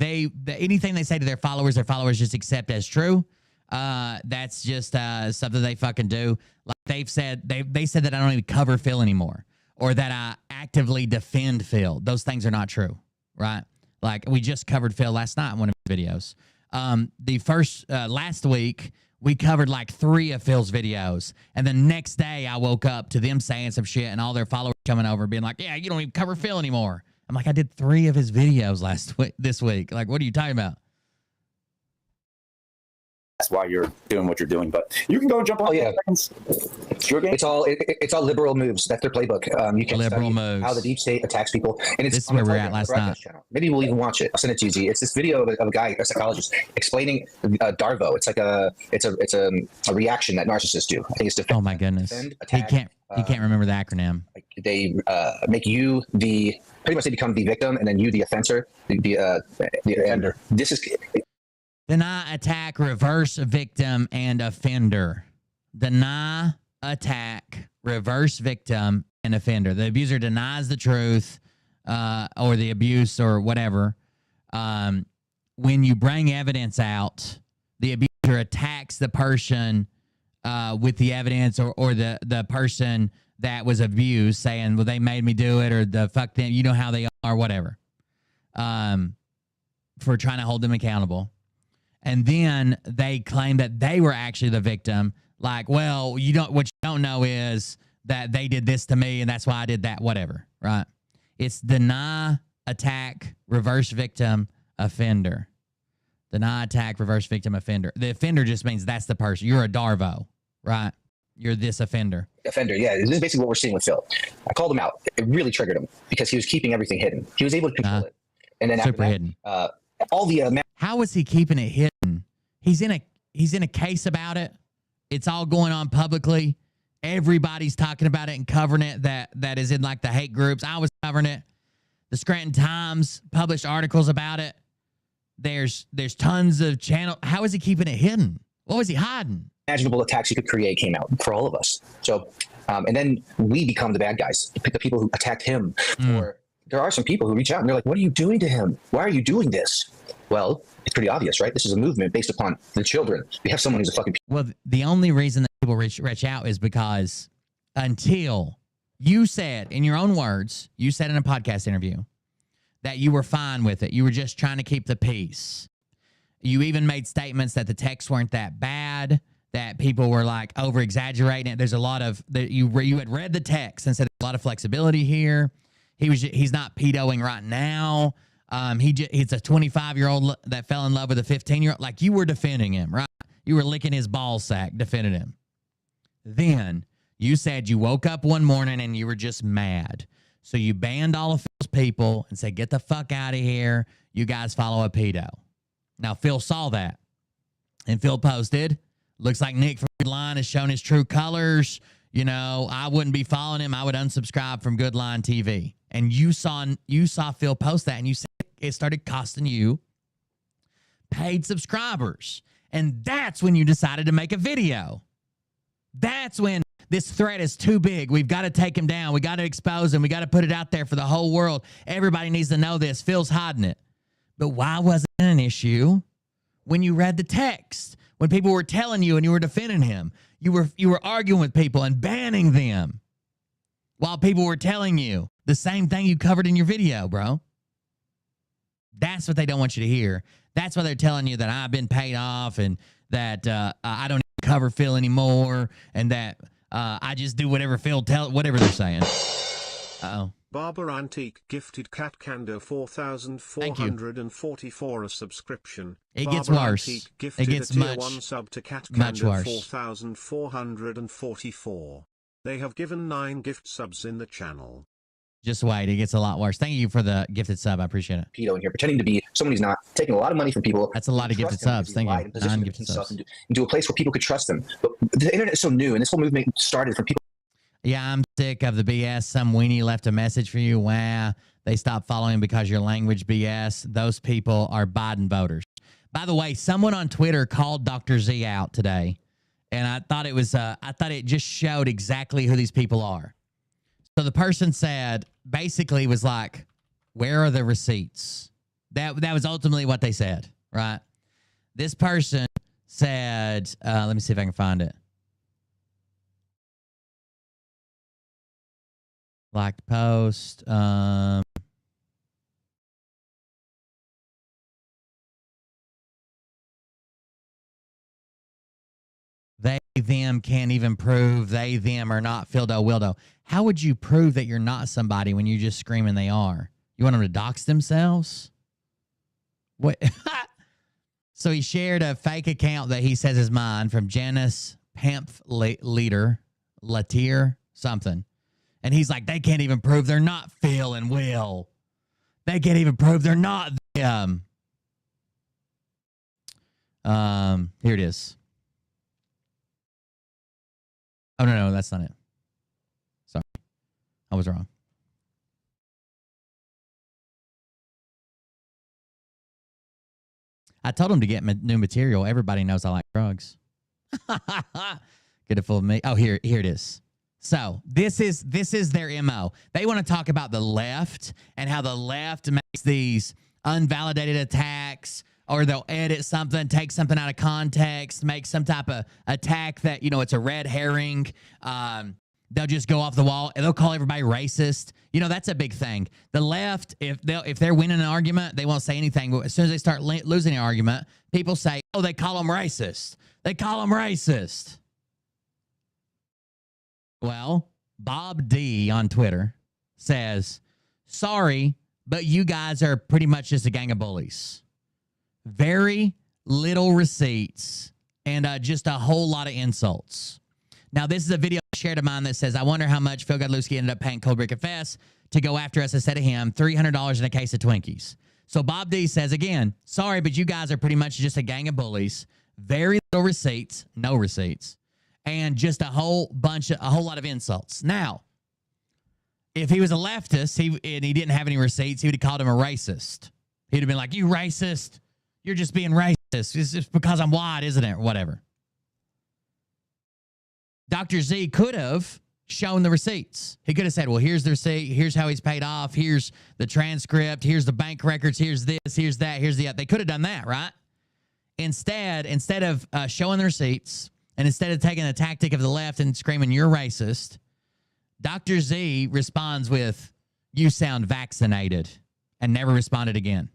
anything they say to their followers just accept as true. That's just something they fucking do. Like they said that I don't even cover Phil anymore, or that I actively defend Phil. Those things are not true, right? Like, we just covered Phil last night in one of his videos. The first last week we covered like 3 of Phil's videos, and the next day I woke up to them saying some shit and all their followers coming over being like, yeah, you don't even cover Phil anymore. I'm like, I did 3 of his videos this week. Like, what are you talking about? That's why you're doing what you're doing. But you can go and jump on. Oh, yeah. It's your game. It's all liberal moves. That's their playbook. You can liberal study moves. How the deep state attacks people. And this is where we're at last night. Maybe we'll even watch it. I'll send it to you, Z. It's this video of a guy, a psychologist, explaining Darvo. It's like it's a reaction that narcissists do. I think it's defend. Oh my goodness. Defend, attack, He can't remember the acronym. They make you pretty much they become the victim, and then you the offender. The offender. This is Deny, attack, reverse victim, and offender. Deny, attack, reverse victim, and offender. The abuser denies the truth or the abuse or whatever. When you bring evidence out, the abuser attacks the person with the evidence or the person that was abused, saying, well, they made me do it, or the fuck them, you know how they are, whatever, for trying to hold them accountable. And then they claim that they were actually the victim. Like, well, what you don't know is that they did this to me, and that's why I did that, whatever, right? It's deny, attack, reverse victim, offender. Deny, attack, reverse victim, offender. The offender just means that's the person. You're a Darvo, right? You're this offender. Offender, yeah. This is basically what we're seeing with Phil. I called him out. It really triggered him because he was keeping everything hidden. He was able to control it. And then super after that, hidden. All the how is he keeping it hidden? He's in a case about it. It's all going on publicly. Everybody's talking about it and covering it. That is in like the hate groups. I was covering it. The Scranton Times published articles about it. There's tons of channel. How is he keeping it hidden? What was he hiding? imaginable attacks he could create came out for all of us. So, and then we become the bad guys, the people who attacked him. Or there are some people who reach out and they're like, what are you doing to him? Why are you doing this? Well, it's pretty obvious, right? This is a movement based upon the children. We have someone who's a fucking... Well, the only reason that people reach out is because until you said, in your own words, you said in a podcast interview that you were fine with it. You were just trying to keep the peace. You even made statements that the texts weren't that bad, that people were like over exaggerating it. There's a lot of you had read the text and said there's a lot of flexibility here. He's not pedoing right now. He's a 25-year-old that fell in love with a 15-year-old. Like, you were defending him, right? You were licking his ball sack, defending him. Then you said you woke up one morning and you were just mad. So you banned all of Phil's people and said, get the fuck out of here. You guys follow a pedo. Now, Phil saw that. And Phil posted, looks like Nick from Good Line has shown his true colors. You know, I wouldn't be following him. I would unsubscribe from Good Line TV. And you saw Phil post that, and you said it started costing you paid subscribers. And that's when you decided to make a video. That's when this threat is too big. We've got to take him down. We got to expose him. We got to put it out there for the whole world. Everybody needs to know this. Phil's hiding it. But why wasn't it an issue when you read the text? When people were telling you and you were defending him, you were arguing with people and banning them while people were telling you the same thing you covered in your video, bro. That's what they don't want you to hear. That's why they're telling you that I've been paid off and that I don't cover Phil anymore and that I just do whatever Phil whatever they're saying. Uh-oh. Barber Antique gifted Cat Cando 4,444 a subscription. It gets Barber worse. Antique gifted It gets a tier much 1 sub to Cat much Cando worse. 4,444. They have given 9 gift subs in the channel. Just wait. It gets a lot worse. Thank you for the gifted sub. I appreciate it. Pedo in here, pretending to be someone who's not, taking a lot of money from people. That's a lot of gifted subs. Thank you. 9 gifted subs. Into a place where people could trust them. But the internet is so new, and this whole movement started from people. Yeah, I'm sick of the BS. Some weenie left a message for you. Wow, they stopped following because your language BS. Those people are Biden voters. By the way, someone on Twitter called Dr. Z out today, and I thought it just showed exactly who these people are. So the person said, basically was like, where are the receipts? That was ultimately what they said, right? This person said, let me see if I can find it. Liked post. They, them can't even prove they, them are not Phildo Wildo. How would you prove that you're not somebody when you just screaming they are? You want them to dox themselves? What? So he shared a fake account that he says is mine from Janice Pamphleter, Latier, something. And he's like, they can't even prove they're not Phil and Will. They can't even prove they're not them. Here it is. Oh, no, that's not it. I was wrong. I told him to get new material. Everybody knows I like drugs. Get it full of me. Oh, here it is. So this is their MO. They want to talk about the left and how the left makes these unvalidated attacks, or they'll edit something, take something out of context, make some type of attack that, you know, it's a red herring. They'll just go off the wall and they'll call everybody racist. You know, that's a big thing. The left, if they're winning an argument, they won't say anything. But as soon as they start losing an argument, people say, oh, they call them racist. They call them racist. Well, Bob D on Twitter says, sorry, but you guys are pretty much just a gang of bullies. Very little receipts and just a whole lot of insults. Now, this is a video I shared of mine that says, I wonder how much Phil Godlewski ended up paying Coldbrick and Fess to go after us instead of him, $300 in a case of Twinkies. So Bob D says, again, sorry, but you guys are pretty much just a gang of bullies. Very little receipts, no receipts, and just a whole lot of insults. Now, if he was a leftist and he didn't have any receipts, he would have called him a racist. He'd have been like, you racist. You're just being racist. It's just because I'm white, isn't it? Or whatever. Dr. Z could have shown the receipts. He could have said, well, here's the receipt. Here's how he's paid off. Here's the transcript. Here's the bank records. Here's this. Here's that. Here's the other. They could have done that, right? Instead of showing the receipts and instead of taking the tactic of the left and screaming, you're racist, Dr. Z responds with, you sound vaccinated, and never responded again.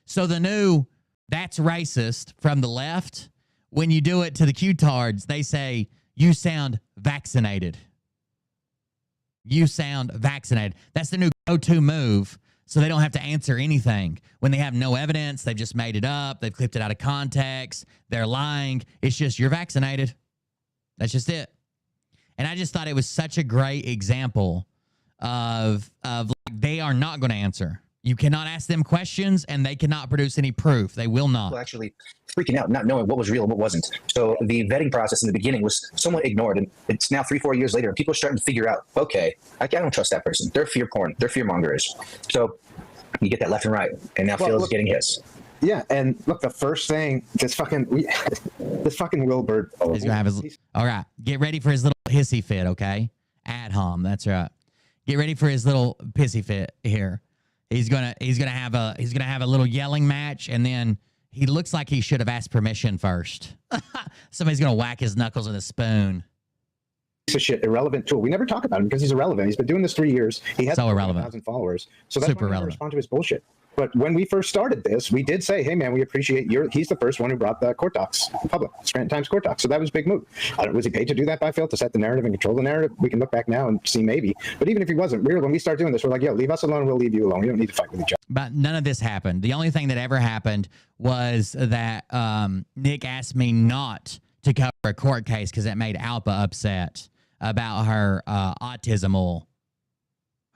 So the new, that's racist from the left, when you do it to the Q-tards, they say, you sound vaccinated. You sound vaccinated. That's the new go-to move, so they don't have to answer anything. When they have no evidence, they've just made it up. They've clipped it out of context. They're lying. It's just, you're vaccinated. That's just it. And I just thought it was such a great example of like, they are not going to answer. You cannot ask them questions, and they cannot produce any proof. They will not. People actually freaking out, not knowing what was real and what wasn't. So the vetting process in the beginning was somewhat ignored, and it's now 3-4 years later, and people are starting to figure out, okay, I don't trust that person. They're fear porn. They're fear mongers. So you get that left and right, and now Phil's getting his. Yeah, and look, the first thing, this fucking Wilbur. He's gonna have his. All right, get ready for his little hissy fit, okay? At home, that's right. Get ready for his little pissy fit here. He's gonna have a little yelling match, and then he looks like he should have asked permission first. Somebody's gonna whack his knuckles with a spoon. Piece of shit, irrelevant tool. We never talk about him because he's irrelevant. He's been doing this 3 years. He has so irrelevant. 1,000 followers. So that's super why we relevant. respond to his bullshit. But when we first started this, we did say, hey, man, we appreciate he's the first one who brought the court docs public, Scranton Times court docs. So that was a big move. Was he paid to do that by Phil, to set the narrative and control the narrative? We can look back now and see maybe. But even if he wasn't, when we start doing this, we're like, yo, leave us alone. We'll leave you alone. We don't need to fight with each other. But none of this happened. The only thing that ever happened was that Nick asked me not to cover a court case because it made Alpa upset about her autism oil,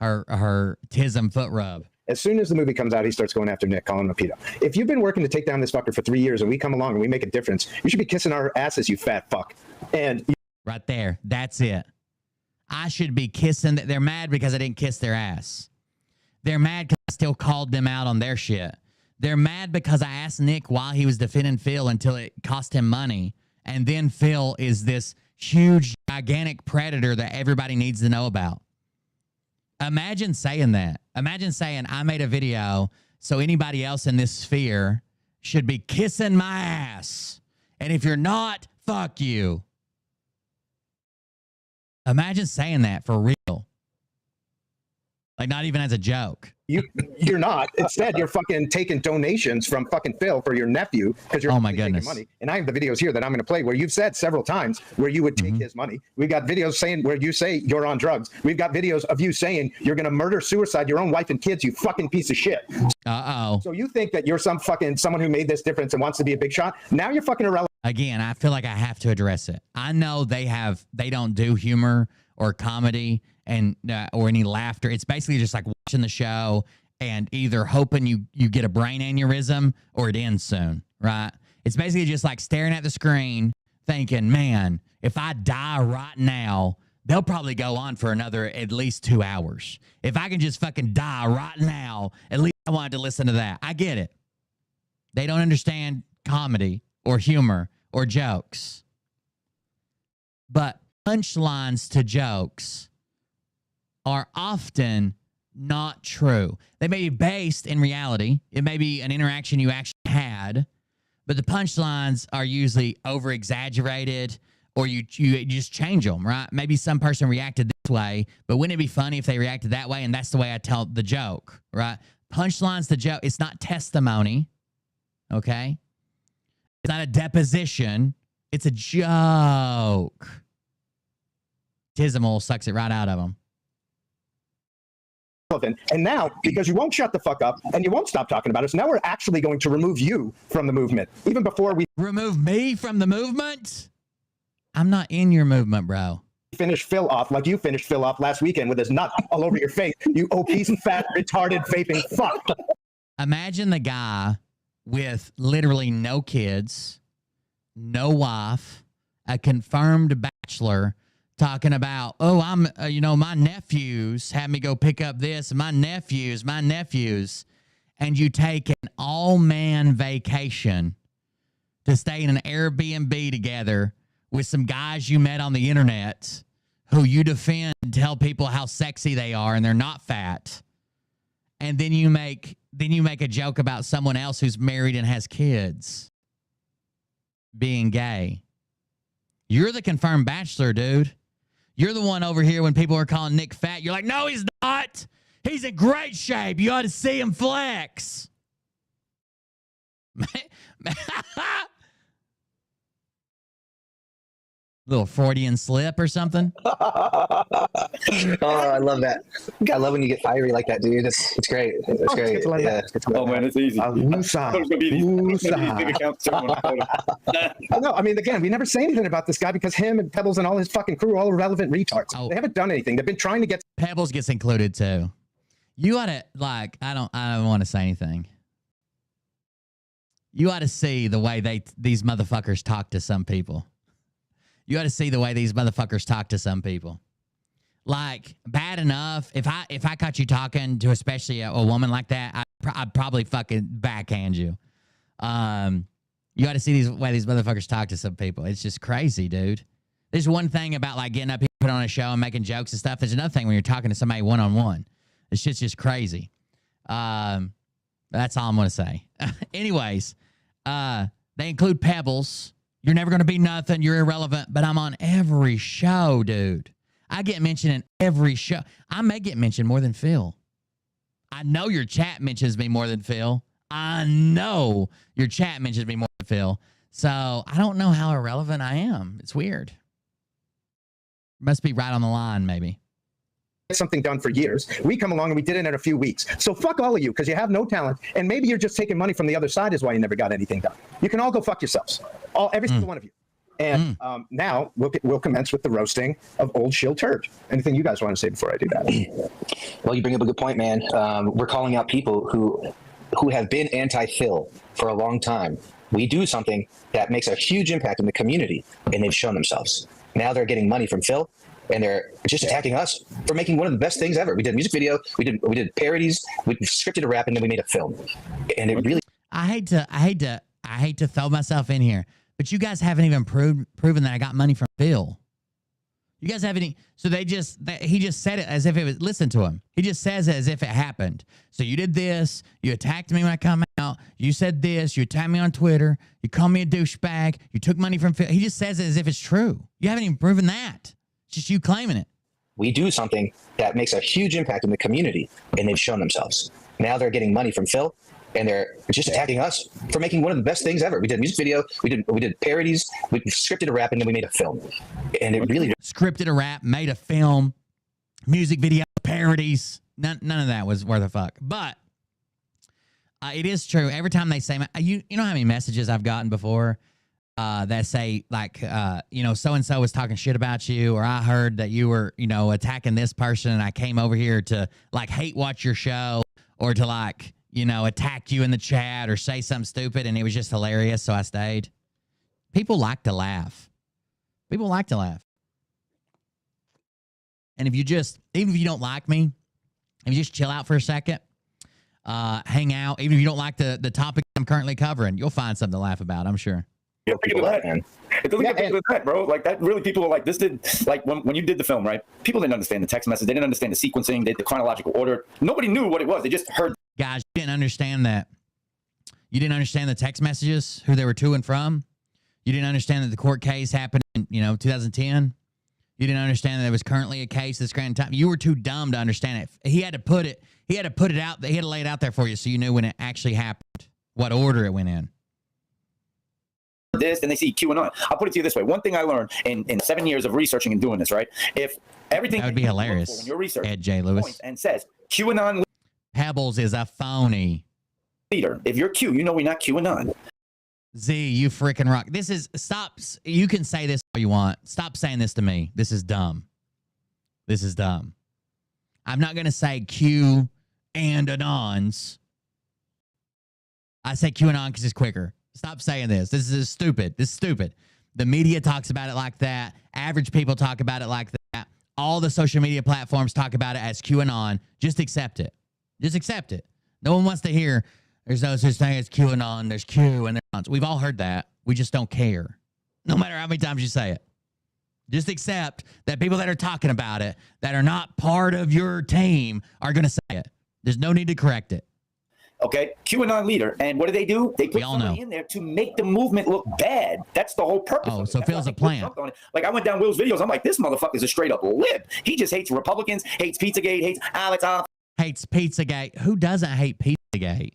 her tism foot rub. As soon as the movie comes out, he starts going after Nick, calling him a pedo. If you've been working to take down this fucker for 3 years and we come along and we make a difference, you should be kissing our asses, you fat fuck. And right there, that's it. I should be kissing. They're mad because I didn't kiss their ass. They're mad because I still called them out on their shit. They're mad because I asked Nick why he was defending Phil until it cost him money. And then Phil is this huge, gigantic predator that everybody needs to know about. Imagine saying that. Imagine saying, I made a video so anybody else in this sphere should be kissing my ass. And if you're not, fuck you. Imagine saying that for real. Like, not even as a joke. You're not. Instead, you're fucking taking donations from fucking Phil for your nephew because you're taking money. And I have the videos here that I'm going to play where you've said several times where you would take his money. We've got videos saying where you say you're on drugs. We've got videos of you saying you're going to murder, suicide your own wife and kids, you fucking piece of shit. Uh-oh. So you think that you're someone who made this difference and wants to be a big shot? Now you're fucking irrelevant. Again, I feel like I have to address it. I know they don't do humor or comedy and or any laughter. It's basically just like watching the show and either hoping you get a brain aneurysm or it ends soon, right? It's basically just like staring at the screen thinking, man, if I die right now, they'll probably go on for another at least 2 hours. If I can just fucking die right now, at least I wanted to listen to that. I get it. They don't understand comedy or humor or jokes. But punchlines to jokes are often not true. They may be based in reality. It may be an interaction you actually had, but the punchlines are usually over-exaggerated, or you just change them, right? Maybe some person reacted this way, but wouldn't it be funny if they reacted that way? And that's the way I tell the joke, right? Punchlines to joke. It's not testimony, okay? It's not a deposition. It's a joke. Tismal sucks it right out of them. And now, because you won't shut the fuck up and you won't stop talking about us, now we're actually going to remove you from the movement. Even before we remove me from the movement? I'm not in your movement, bro. Finish Phil off like you finished Phil off last weekend with his nut all over your face. You obese, fat, retarded, vaping fuck. Imagine the guy with literally no kids, no wife, a confirmed bachelor, talking about, oh, I'm, my nephews had me go pick up this, my nephews, and you take an all-man vacation to stay in an Airbnb together with some guys you met on the internet who you defend and tell people how sexy they are and they're not fat. And then you make a joke about someone else who's married and has kids being gay. You're the confirmed bachelor, dude. You're the one over here when people are calling Nick fat. You're like, no, he's not. He's in great shape. You ought to see him flex. Little Freudian slip or something. Oh, I love that. I love when you get fiery like that, dude. It's great. It's great. Yeah. Oh man, it's easy. No, I mean, again, we never say anything about this guy because him and Pebbles and all his fucking crew are all irrelevant retards. They haven't done anything. They've been trying to get Pebbles gets included too. You ought to I don't want to say anything. You ought to see the way these motherfuckers talk to some people. You ought to see the way these motherfuckers talk to some people. Like, bad enough, if I caught you talking to especially a woman like that, I'd probably fucking backhand you. You ought to see the way these motherfuckers talk to some people. It's just crazy, dude. There's one thing about, like, getting up here, put on a show and making jokes and stuff. There's another thing when you're talking to somebody one-on-one. It's just crazy. That's all I'm going to say. Anyways, they include Pebbles. You're never going to be nothing. You're irrelevant. But I'm on every show, dude. I get mentioned in every show. I may get mentioned more than Phil. I know your chat mentions me more than Phil. I know your chat mentions me more than Phil. So I don't know how irrelevant I am. It's weird. Must be right on the line, maybe. Something done for years. We come along and we did it in a few weeks. So fuck all of you because you have no talent and maybe you're just taking money from the other side is why you never got anything done. You can all go fuck yourselves. Every single one of you. And now we'll commence with the roasting of old shill turd. Anything you guys want to say before I do that? Well, you bring up a good point, man. We're calling out people who have been anti-Phil for a long time. We do something that makes a huge impact in the community, and they've shown themselves. Now they're getting money from Phil, and they're just attacking us for making one of the best things ever. We did a music video, we did parodies, we scripted a rap, and then we made a film. And it really I hate to throw myself in here, but you guys haven't even proven that I got money from Phil. You guys haven't. So he just said it as if it was. Listen to him. He just says it as if it happened. So you did this. You attacked me when I come out. You said this. You attacked me on Twitter. You called me a douchebag. You took money from Phil. He just says it as if it's true. You haven't even proven that. It's just you claiming it. We do something that makes a huge impact in the community, and they've shown themselves. Now they're getting money from Phil, and they're just attacking us for making one of the best things ever. We did a music video, we did parodies, we scripted a rap, and then we made a film. And it really scripted a rap, made a film, music video, parodies. None of that was worth a fuck. But it is true. Every time they say, you know how many messages I've gotten before that say like, so and so was talking shit about you, or I heard that you were, attacking this person, and I came over here to like hate watch your show, or to like, attack you in the chat or say something stupid, and it was just hilarious, so I stayed. People like to laugh. People like to laugh. And if you just, even if you don't like me, if you just chill out for a second, hang out, even if you don't like the topic I'm currently covering, you'll find something to laugh about, I'm sure. Yeah, people that, man. It doesn't get bigger than that, bro. Like that, really, people are like, this did, like when you did the film, right? People didn't understand the text message. They didn't understand the sequencing, the chronological order. Nobody knew what it was. They just heard. Guys, you didn't understand that. You didn't understand the text messages, who they were to and from. You didn't understand that the court case happened in, 2010. You didn't understand that there was currently a case this grand time. You were too dumb to understand it. He had to put it out. He had to lay it out there for you so you knew when it actually happened, what order it went in. This, and they see QAnon. I'll put it to you this way. One thing I learned in 7 years of researching and doing this, right? If everything that would be hilarious. When your research Ed J. Lewis and says QAnon Pebbles is a phony leader. If you're Q, you know we're not QAnon. Z, you freaking rock. This is stop. You can say this all you want. Stop saying this to me. This is dumb. This is dumb. I'm not gonna say Q and anons. I say QAnon because it's quicker. Stop saying this. This is stupid. This is stupid. The media talks about it like that. Average people talk about it like that. All the social media platforms talk about it as QAnon. Just accept it. Just accept it. No one wants to hear there's no such thing as QAnon. There's Q and there's. We've all heard that. We just don't care. No matter how many times you say it. Just accept that people that are talking about it, that are not part of your team, are going to say it. There's no need to correct it. Okay, QAnon leader, and what do? They put somebody in there to make the movement look bad. That's the whole purpose. Oh, so Phil's a plan. Like I went down Will's videos. I'm like, this motherfucker's a straight up lib. He just hates Republicans, hates Pizzagate, hates Alex. Hates Pizzagate. Who doesn't hate Pizzagate?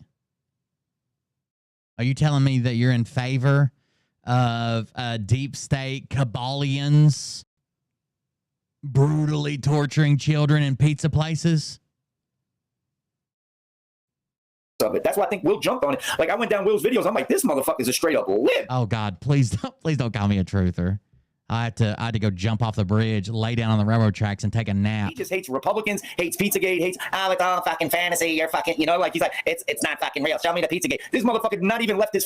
Are you telling me that you're in favor of deep state Kabbalians brutally torturing children in pizza places? Of it. That's why I think Will jumped on it. Like I went down Will's videos. I'm like, this motherfucker's a straight up lib. Oh God, please don't call me a truther. I had to go jump off the bridge, lay down on the railroad tracks, and take a nap. He just hates Republicans, hates Pizzagate, hates Alex. Oh, fucking fantasy. You're fucking. Like he's like, it's not fucking real. Show me the Pizzagate. This motherfucker not even left his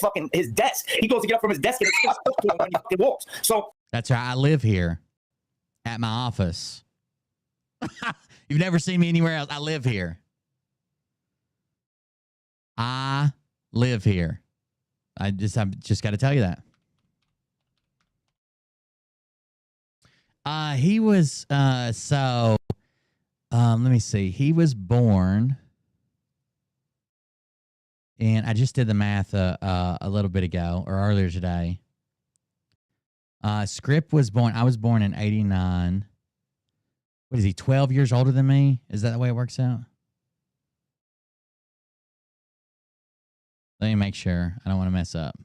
desk. He goes to get up from his desk and it's just to him when he walks. So that's right. I live here at my office. You've never seen me anywhere else. I live here. I live here. I've just got to tell you that. He was let me see. He was born, and I just did the math a little bit ago or earlier today. Script was born. I was born in '89. What is he? 12 years older than me? Is that the way it works out? Let me make sure. I don't want to mess up.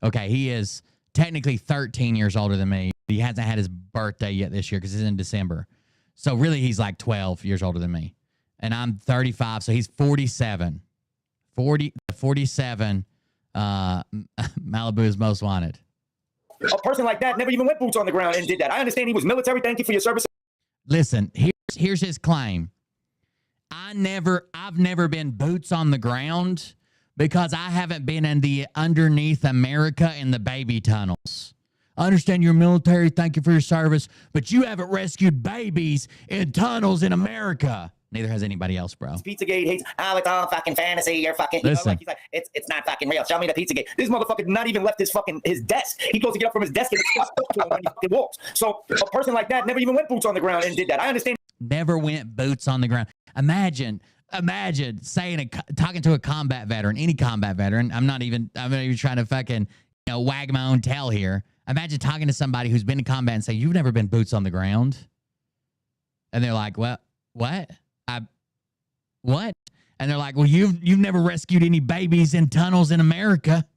Okay, he is technically 13 years older than me. He hasn't had his birthday yet this year because it's in December. So really, he's like 12 years older than me. And I'm 35, so he's 47. 47, Malibu's most wanted. A person like that never even went boots on the ground and did that. I understand he was military. Thank you for your service. Listen, here's his claim. I've never been boots on the ground because I haven't been in the underneath America in the baby tunnels. I understand you're military. Thank you for your service, but you haven't rescued babies in tunnels in America. Neither has anybody else, bro. Pizzagate hates Alex. Oh, fucking fantasy. You're fucking. Listen. He's like, it's not fucking real. Show me the Pizzagate. This motherfucker not even left his desk. He goes to get up from his desk and it's just to him when he walks. So a person like that never even went boots on the ground and did that. I understand. Never went boots on the ground. Imagine saying talking to a combat veteran, any combat veteran. I'm not even trying to fucking wag my own tail here. Imagine talking to somebody who's been in combat and saying, you've never been boots on the ground. And they're like, well, what? What? And they're like, well, you've never rescued any babies in tunnels in America.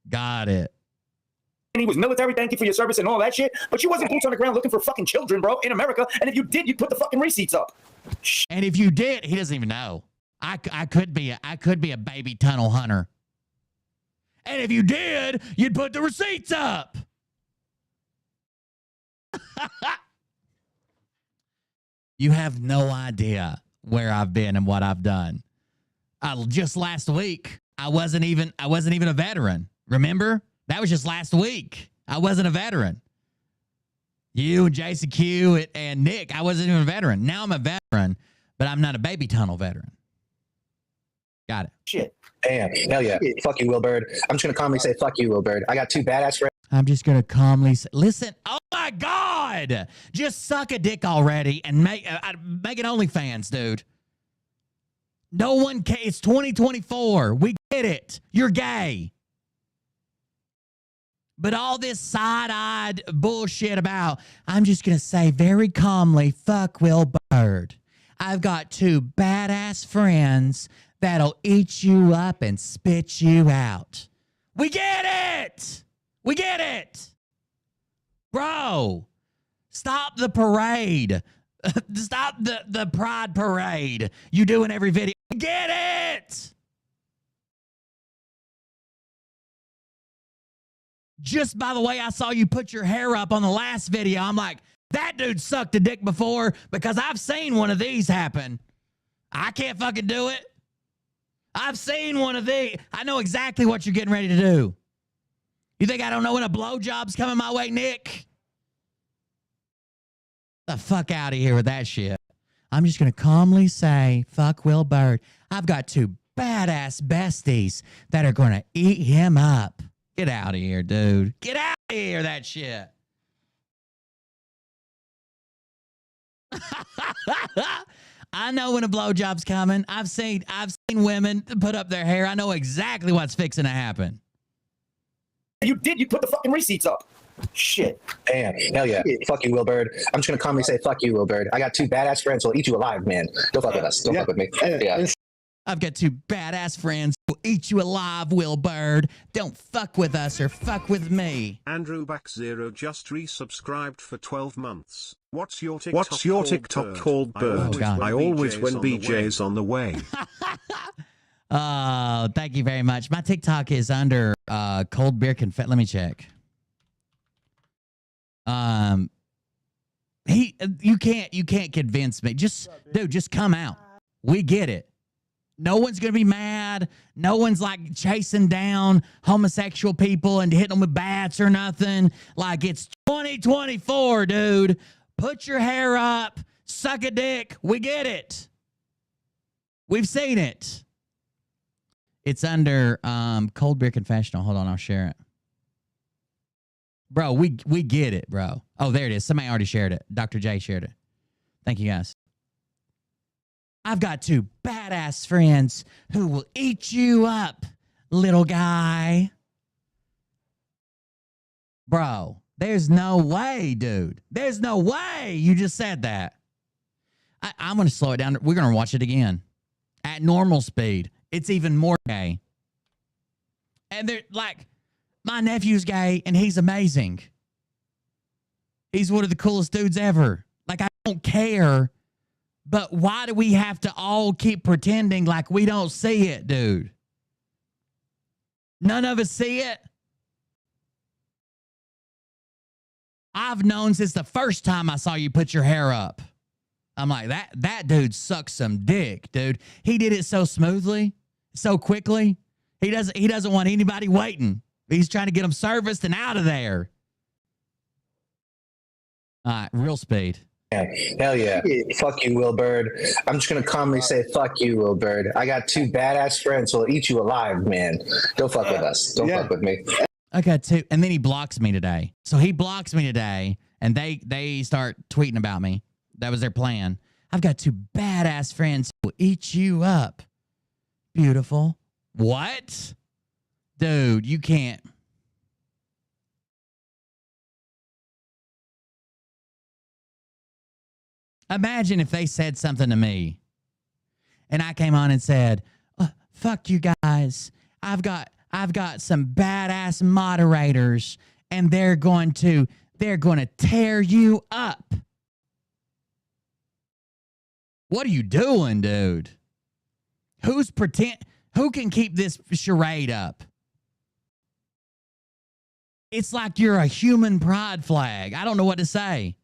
Got it. And he was military. Thank you for your service and all that shit. But you wasn't boots on the ground looking for fucking children, bro, in America. And if you did, you'd put the fucking receipts up. And if you did, he doesn't even know. I could be a baby tunnel hunter. And if you did, you'd put the receipts up. You have no idea where I've been and what I've done. Just last week, I wasn't even a veteran. Remember? That was just last week. I wasn't a veteran. You and Jason Q and Nick. I wasn't even a veteran. Now I'm a veteran, but I'm not a baby tunnel veteran. Got it. Shit. Damn. Hell yeah. Fuck you, Will Bird. I'm just going to calmly say, fuck you, Will Bird. I got two badass friends. I'm just going to calmly say, listen. Oh my God. Just suck a dick already and make it OnlyFans, dude. No one can. It's 2024. We get it. You're gay. But all this side-eyed bullshit about, I'm just going to say very calmly, fuck Will Bird. I've got two badass friends that'll eat you up and spit you out. We get it. We get it. Bro, stop the parade. Stop the pride parade you do in every video. We get it. Just by the way I saw you put your hair up on the last video, I'm like, that dude sucked a dick before because I've seen one of these happen. I can't fucking do it. I've seen one of these. I know exactly what you're getting ready to do. You think I don't know when a blowjob's coming my way, Nick? The fuck out of here with that shit. I'm just going to calmly say, fuck Will Bird. I've got two badass besties that are going to eat him up. Get out of here, dude. Get out of here, that shit. I know when a blowjob's coming. I've seen women put up their hair. I know exactly what's fixing to happen. You did. You put the fucking receipts up. Shit. Damn. Hell yeah. Fuck you, Will Bird. I'm just going to calmly say, fuck you, Will Bird. I got two badass friends who'll eat you alive, man. Don't fuck with us. Don't fuck with me. Yeah. I've got two badass friends who'll eat you alive, Will Bird. Don't fuck with us or fuck with me. Andrew Back0 just resubscribed for 12 months. What's your TikTok called, Bird? I always when BJ's on the way. Oh, thank you very much. My TikTok is under cold beer confet. Let me check. You can't convince me. Just come out. We get it. No one's going to be mad. No one's like chasing down homosexual people and hitting them with bats or nothing. Like, it's 2024, dude. Put your hair up. Suck a dick. We get it. We've seen it. It's under Cold Beer Confessional. Hold on, I'll share it. Bro, we get it, bro. Oh, there it is. Somebody already shared it. Dr. J shared it. Thank you, guys. I've got two badass friends who will eat you up, little guy. Bro, there's no way, dude. There's no way you just said that. I'm going to slow it down. We're going to watch it again. At normal speed. It's even more gay. And they're like, my nephew's gay and he's amazing. He's one of the coolest dudes ever. Like, I don't care. But why do we have to all keep pretending like we don't see it, dude? None of us see it. I've known since the first time I saw you put your hair up. I'm like, that dude sucks some dick, dude. He did it so smoothly, so quickly. He doesn't want anybody waiting. He's trying to get them serviced and out of there. All right, real speed. Hell yeah. Fuck you, Will Bird. I'm just going to calmly say, fuck you, Will Bird. I got two badass friends who'll eat you alive, man. Don't fuck with us. Don't fuck with me. I got two. And then he blocks me today. So he blocks me today, and they start tweeting about me. That was their plan. I've got two badass friends who will eat you up. Beautiful. What? Dude, you can't. Imagine if they said something to me and I came on and said, fuck you guys. I've got some badass moderators and they're going to tear you up. What are you doing, dude? Who can keep this charade up? It's like you're a human pride flag. I don't know what to say.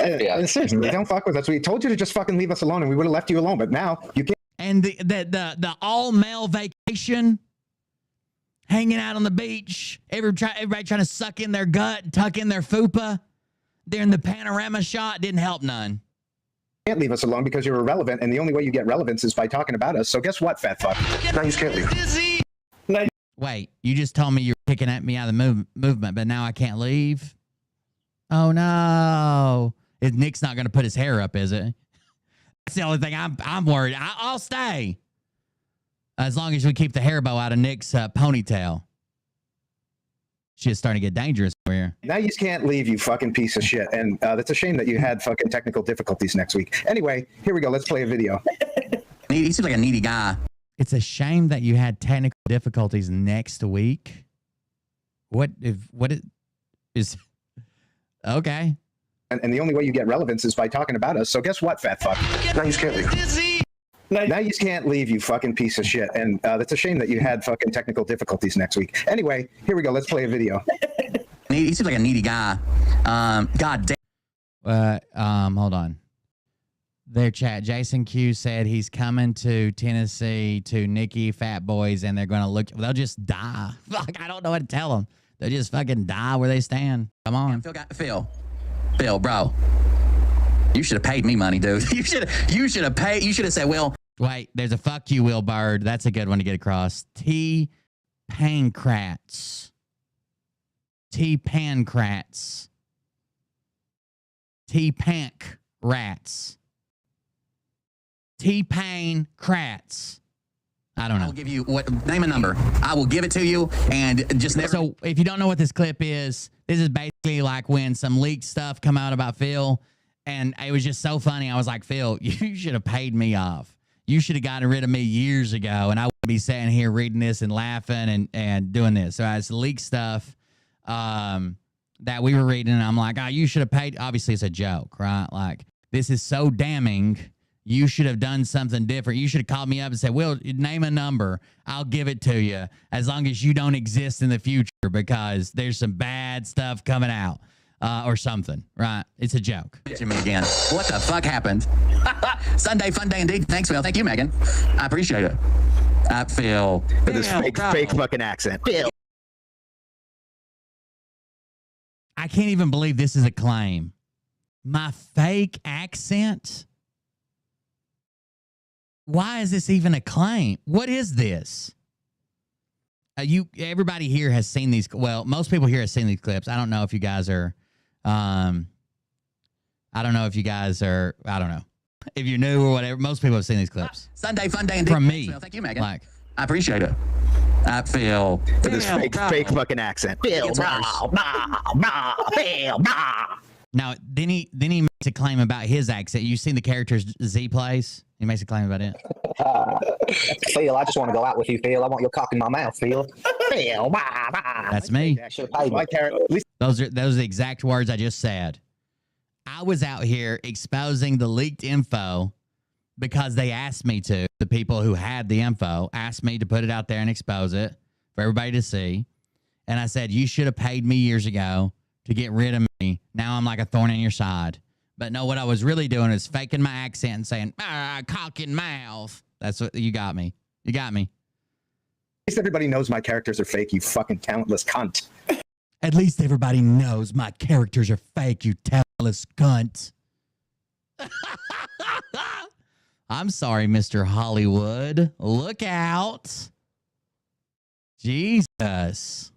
And seriously, don't fuck with us. We told you to just fucking leave us alone, and we would have left you alone. But now you can't. And the all male vacation hanging out on the beach, everybody trying to suck in their gut, tuck in their fupa during the panorama shot. Didn't help none. Can't leave us alone because you're irrelevant, and the only way you get relevance is by talking about us. So guess what, fat fuck? Now you can't leave. Wait, you just told me you're kicking at me out of the movement, but now I can't leave? Oh, no. Nick's not going to put his hair up, is it? That's the only thing I'm worried. I'll stay. As long as we keep the hair bow out of Nick's ponytail. Shit's starting to get dangerous over here. Now you can't leave, you fucking piece of shit. And that's a shame that you had fucking technical difficulties next week. Anyway, here we go. Let's play a video. He seems like a needy guy. It's a shame that you had technical difficulties next week. What is okay. And the only way you get relevance is by talking about us. So guess what, fat fuck? Now you can't leave. Now you can't leave, you fucking piece of shit. And that's a shame that you had fucking technical difficulties next week. Anyway, here we go. Let's play a video. He seems like a needy guy. God damn. Hold on. Their chat. Jason Q said he's coming to Tennessee to Nikki Fat Boys, and they're going to look. They'll just die. Fuck, I don't know what to tell them. They'll just fucking die where they stand. Come on. Phil, bro. You should have paid me money, dude. You should have paid. You should have said, well. Wait, there's a fuck you, Will Bird. That's a good one to get across. T. Pancrats. T-Pancrats. T-Pank Rats. T-Pain Crats. I don't know. I'll give you name a number. I will give it to you and just never. So if you don't know what this clip is, this is basically like when some leaked stuff come out about Phil, and it was just so funny. I was like, Phil, you should have paid me off. You should have gotten rid of me years ago, and I wouldn't be sitting here reading this and laughing and doing this. So it's leaked stuff that we were reading, and I'm like, oh, you should have paid. Obviously, it's a joke, right? Like, this is so damning. You should have done something different. You should have called me up and said, Will, name a number. I'll give it to you as long as you don't exist in the future because there's some bad stuff coming out or something, right? It's a joke. Me again. What the fuck happened? Sunday, fun day indeed. Thanks, Phil. Thank you, Megan. I appreciate it. Phil. With this fake fucking accent. Phil. I can't even believe this is a claim. My fake accent? Why is this even a claim? What is this? Everybody here has seen these. Well, most people here have seen these clips. I don't know if you guys are. I don't know if you guys are. I don't know if you're new or whatever. Most people have seen these clips. Sunday, fun day indeed. From me. Phil, thank you, Megan. I appreciate it. Phil. With this fake fucking accent. Phil. Now, then he makes a claim about his accent. You've seen the characters Z plays? He makes a claim about it. Phil, I just want to go out with you, Phil. I want your cock in my mouth, Phil. Phil. That's me. Those are the exact words I just said. I was out here exposing the leaked info because they asked me to. The people who had the info asked me to put it out there and expose it for everybody to see. And I said, you should have paid me years ago to get rid of me. Now I'm like a thorn in your side. But no, what I was really doing is faking my accent and saying, cock in mouth. That's what you got me. You got me. At least everybody knows my characters are fake, you fucking talentless cunt. At least everybody knows my characters are fake, you talentless cunt. I'm sorry, Mr. Hollywood. Look out. Jesus.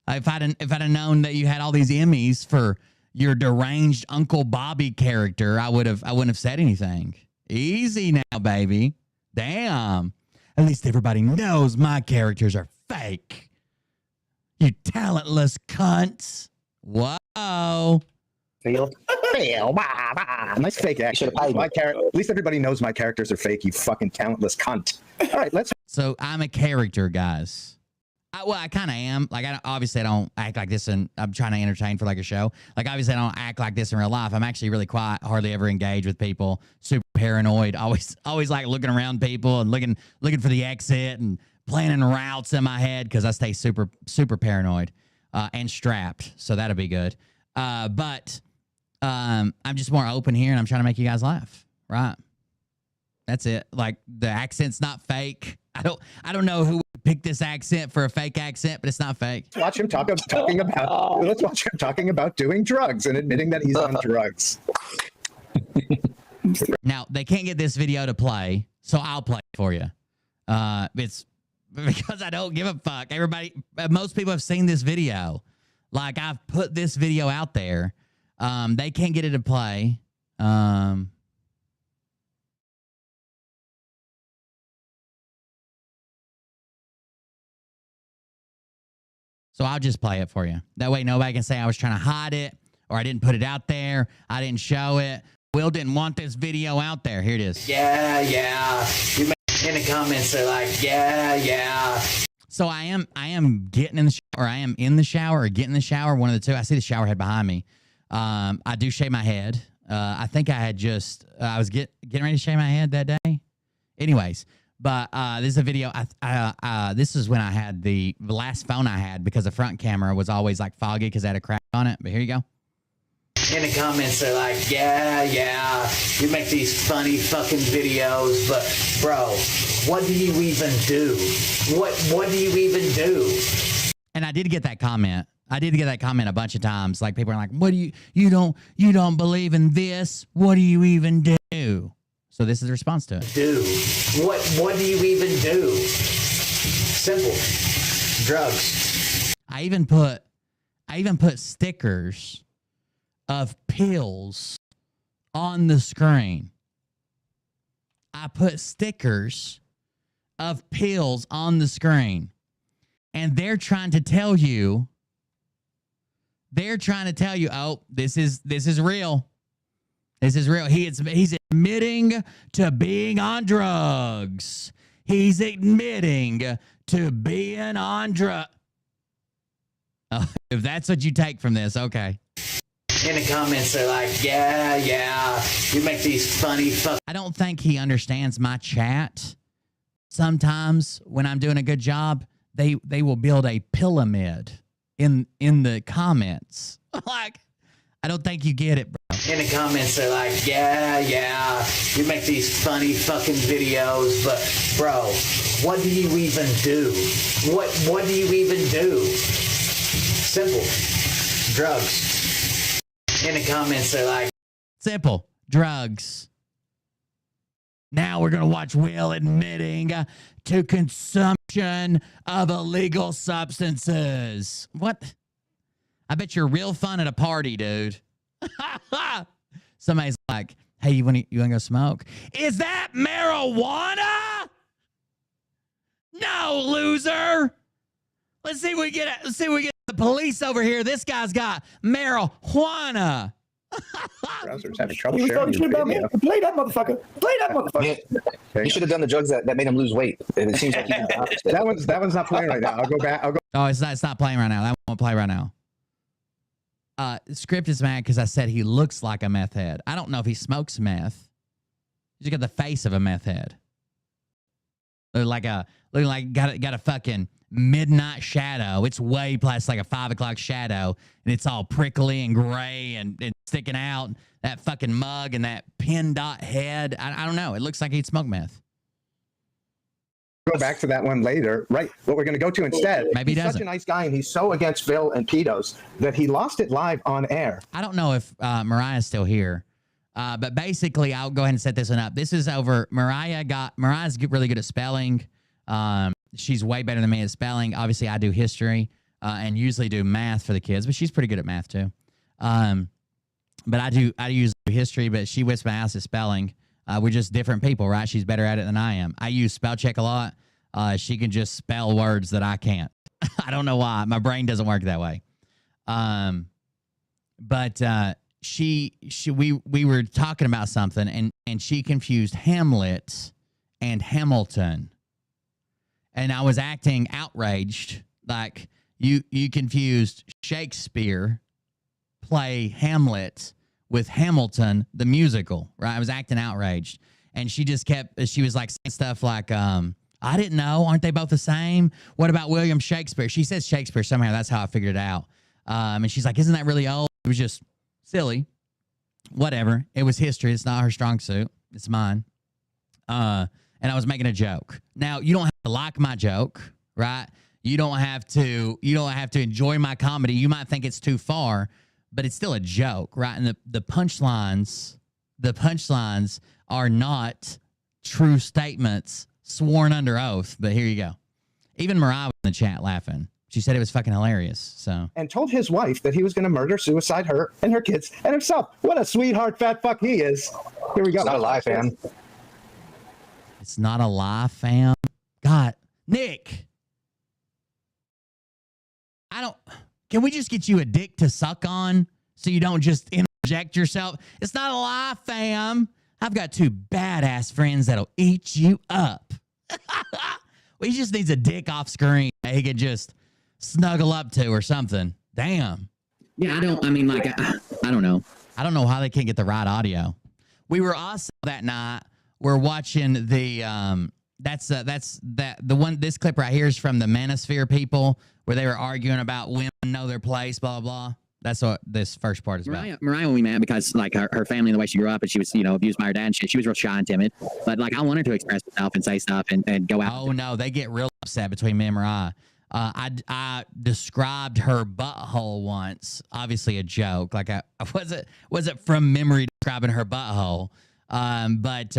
If I'd have known that you had all these Emmys for your deranged Uncle Bobby character, I wouldn't have said anything. Easy now, baby. Damn. At least everybody knows my characters are fake. You talentless cunts. Whoa. Phil. Nice fake action. At least everybody knows my characters are fake, you fucking talentless cunt. All right, let's. So I'm a character, guys. I kind of am. Like, obviously I don't act like this, and I'm trying to entertain for like a show. Like, obviously I don't act like this in real life. I'm actually really quiet, hardly ever engage with people. Super paranoid. Always like looking around people and looking for the exit and planning routes in my head because I stay super paranoid and strapped. So that'll be good. But I'm just more open here, and I'm trying to make you guys laugh. Right? That's it. Like, the accent's not fake. I don't know who picked this accent for a fake accent, but it's not fake. Watch him talking about. Let's watch him talking about doing drugs and admitting that he's on drugs. Now they can't get this video to play, so I'll play it for you. It's because I don't give a fuck. Most people have seen this video. Like, I've put this video out there. They can't get it to play. So I'll just play it for you. That way nobody can say I was trying to hide it or I didn't put it out there. I didn't show it. Will didn't want this video out there. Here it is. Yeah. You make in the comments are like, yeah. So I am getting in the shower, or I am in the shower or getting in the shower, one of the two. I see the shower head behind me. I do shave my head. I think I was getting ready to shave my head that day. Anyways, but this is a video. This is when I had the last phone I had, because the front camera was always like foggy because I had a crack on it. But here you go. In the comments are like, yeah. You make these funny fucking videos, but bro, what do you even do? What do you even do? And I did get that comment. A bunch of times. Like, people are like, "What do you don't believe in this? What do you even do?" So this is the response to it. What do you even do? Simple. Drugs. I even put stickers of pills on the screen. I put stickers of pills on the screen. And they're trying to tell you, oh, this is real. This is real. He's admitting to being on drugs. He's admitting to being on drugs. Oh, if that's what you take from this, okay. In the comments are like, yeah. You make these funny fuck. I don't think he understands my chat. Sometimes when I'm doing a good job, they will build a pyramid in the comments. Like, I don't think you get it, bro. In the comments are like, yeah. You make these funny fucking videos, but bro, what do you even do? What do you even do? Simple. Drugs. In the comments are like, simple. Drugs. Now we're going to watch Will admitting to consumption of illegal substances. What? I bet you're real fun at a party, dude. Somebody's like, hey, you want to go smoke? Is that marijuana? No, loser. Let's see if we get the police over here. This guy's got marijuana. Browser's having trouble You sharing. talking about me? Play that motherfucker. Yeah, he should have done the drugs that made him lose weight. And it seems like that one's not playing right now. I'll go back. Oh, it's not playing right now. That won't play right now. Script is mad because I said he looks like a meth head. I don't know if he smokes meth. He's got the face of a meth head. Looking like got a fucking midnight shadow. It's way past like a 5 o'clock shadow, and it's all prickly and gray and sticking out. That fucking mug and that pin dot head. I don't know. It looks like he'd smoke meth. Go back to that one later, right? What we're going to go to instead. Maybe he he's doesn't. Such a nice guy, and he's so against Phil and pedos that he lost it live on air. I don't know if Mariah's still here, but basically, I'll go ahead and set this one up. This is over. Mariah's really good at spelling. She's way better than me at spelling. Obviously, I do history and usually do math for the kids, but she's pretty good at math too. But I use history, but she whips my ass at spelling. We're just different people, right? She's better at it than I am. I use spell check a lot. She can just spell words that I can't. I don't know why. My brain doesn't work that way. But we were talking about something, and she confused Hamlet and Hamilton. And I was acting outraged, like you confused Shakespeare play Hamlet with Hamilton the musical, right? I was acting outraged, and she was like saying stuff like, I didn't know, aren't they both the same? What about William Shakespeare? She says Shakespeare somehow. That's how I figured it out. And she's like, isn't that really old? It was just silly. Whatever. It was history. It's not her strong suit. It's mine. and I was making a joke. Now, you don't have to like my joke, right? You don't have to enjoy my comedy. You might think it's too far, but it's still a joke, right? And the punchlines are not true statements sworn under oath, but here you go. Even Mariah was in the chat laughing. She said it was fucking hilarious. So, and told his wife that he was going to murder, suicide her and her kids and himself. What a sweetheart, fat fuck he is. Here we go. It's not a lie, fam. It's not a lie, fam. God, Nick, can we just get you a dick to suck on so you don't just interject yourself? It's not a lie, fam. I've got two badass friends that'll eat you up. Well, he just needs a dick off screen that he could just snuggle up to or something. Damn. Yeah, I don't know. I don't know how they can't get the right audio. We were also that night, we're watching the this clip right here is from the Manosphere people where they were arguing about women know their place, blah, blah, blah. That's what this first part is about. Mariah, when we met, because like her family and the way she grew up, and she was, abused by her dad and shit, she was real shy and timid. But like I want her to express herself and say stuff and go out. Oh no, they get real upset between me and Mariah. I described her butthole once, obviously a joke. Like was it from memory describing her butthole? But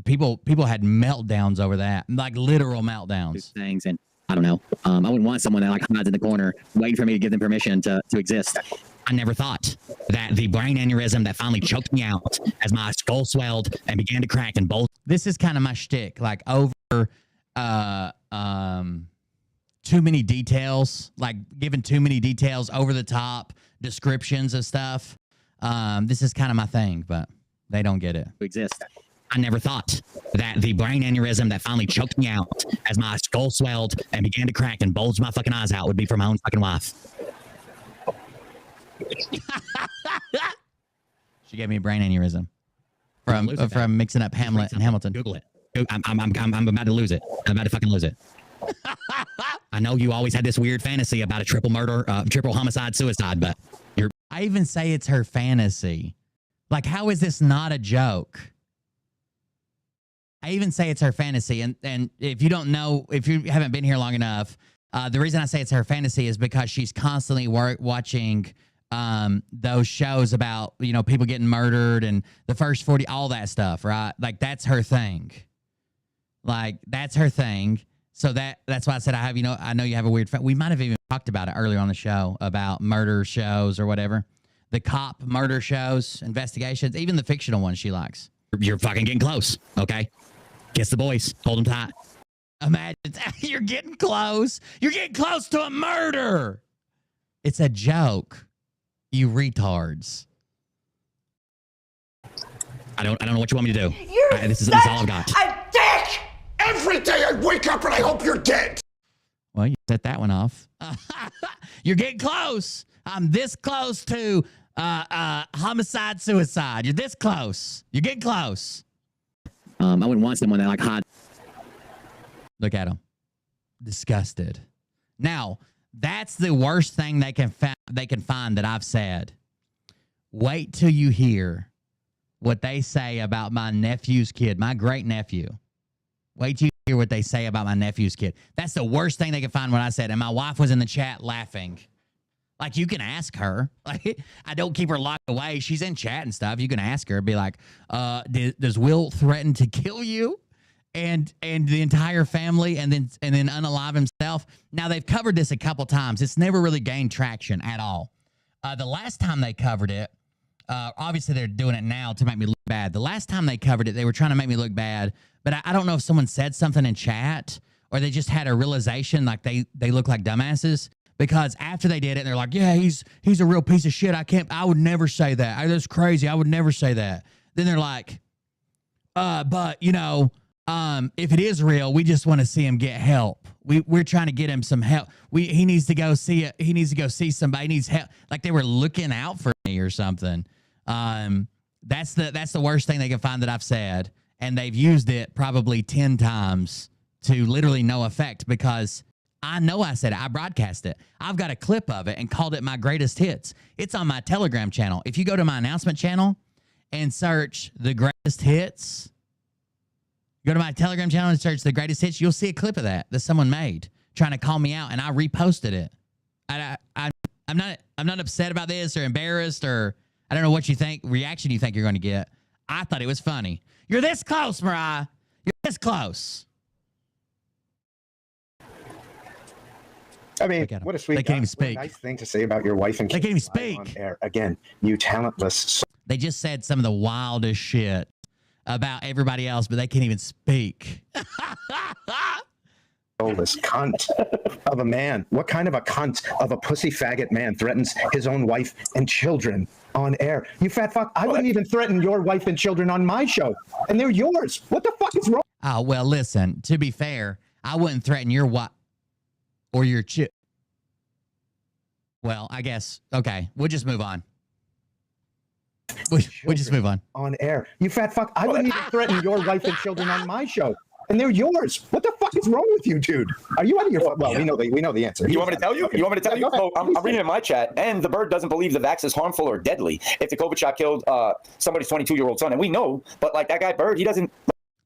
people had meltdowns over that, like literal meltdowns. Things and I don't know. I wouldn't want someone that like hides in the corner waiting for me to give them permission to exist. I never thought that the brain aneurysm that finally choked me out as my skull swelled and began to crack and bolt. This is kind of my shtick, like over too many details, like giving too many details, over the top descriptions of stuff. This is kind of my thing, but they don't get it. Exist. I never thought that the brain aneurysm that finally choked me out as my skull swelled and began to crack and bulged my fucking eyes out would be for my own fucking wife. She gave me a brain aneurysm from mixing up Hamlet and Hamilton. Google it. I'm about to lose it. I'm about to fucking lose it. I know you always had this weird fantasy about a triple murder, triple homicide, suicide, but I even say it's her fantasy. Like, how is this not a joke? I even say it's her fantasy. And if you don't know, if you haven't been here long enough, the reason I say it's her fantasy is because she's constantly watching those shows about, people getting murdered and the first 40, all that stuff, right? Like, that's her thing. Like, that's her thing. So that's why I said I know you have a weird we might have even talked about it earlier on the show about murder shows or whatever. The cop murder shows, investigations, even the fictional ones she likes. You're fucking getting close, okay? Kiss the boys. Hold them tight. Imagine you're getting close. You're getting close to a murder. It's a joke, you retards. I don't know what you want me to do. This is all I've got. A dick! Every day I wake up and I hope you're dead. Well, you set that one off. You're getting close. I'm this close to homicide, suicide. You're this close. You're getting close. I wouldn't want someone that like hide. Look at him. Disgusted. Now, that's the worst thing they can find that I've said. Wait till you hear what they say about my nephew's kid, my great nephew. Wait till you hear what they say about my nephew's kid. That's the worst thing they can find what I said. And my wife was in the chat laughing. Like, you can ask her. Like, I don't keep her locked away. She's in chat and stuff. You can ask her. Be like, does Will threaten to kill you and the entire family and then unalive himself? Now, they've covered this a couple times. It's never really gained traction at all. The last time they covered it, obviously they're doing it now to make me look bad. The last time they covered it, they were trying to make me look bad. But I don't know if someone said something in chat or they just had a realization like they look like dumbasses. Because after they did it, they're like, yeah, he's a real piece of shit. I would never say that. That's crazy. I would never say that. Then they're like, but if it is real, we just want to see him get help. We're trying to get him some help. He needs to go see it. He needs to go see somebody. He needs help. Like they were looking out for me or something. That's the worst thing they can find that I've said. And they've used it probably 10 times to literally no effect because I know I said it. I broadcast it. I've got a clip of it and called it my greatest hits. It's on my Telegram channel. If you go to my announcement channel and search the greatest hits, Go to my Telegram channel and search the greatest hits. You'll see a clip of that someone made trying to call me out, and I reposted it. I'm not upset about this or embarrassed or I don't know what reaction you think you're going to get. I thought it was funny. You're this close, Mariah. You're this close. I mean, what a sweet They can't even speak. Nice thing to say about your wife and kids. They can't even speak. On air. Again, you talentless. They just said some of the wildest shit about everybody else, but they can't even speak. This cunt of a man. What kind of a cunt of a pussy faggot man threatens his own wife and children on air? You fat fuck. I wouldn't even threaten your wife and children on my show, and they're yours. What the fuck is wrong? Oh, well, listen, to be fair, I wouldn't threaten your wife or your Well, I guess, okay, we'll just move on. We'll just move on. On air. You fat fuck. I wouldn't even threaten your wife and children on my show. And they're yours. What the fuck is wrong with you, dude? Are you out of your... Well, we know the answer. You want me to tell you? You want me to tell you? So I'm reading in my chat, and the bird doesn't believe the vax is harmful or deadly. If the COVID shot killed somebody's 22-year-old son, and we know, but like that guy Bird, he doesn't...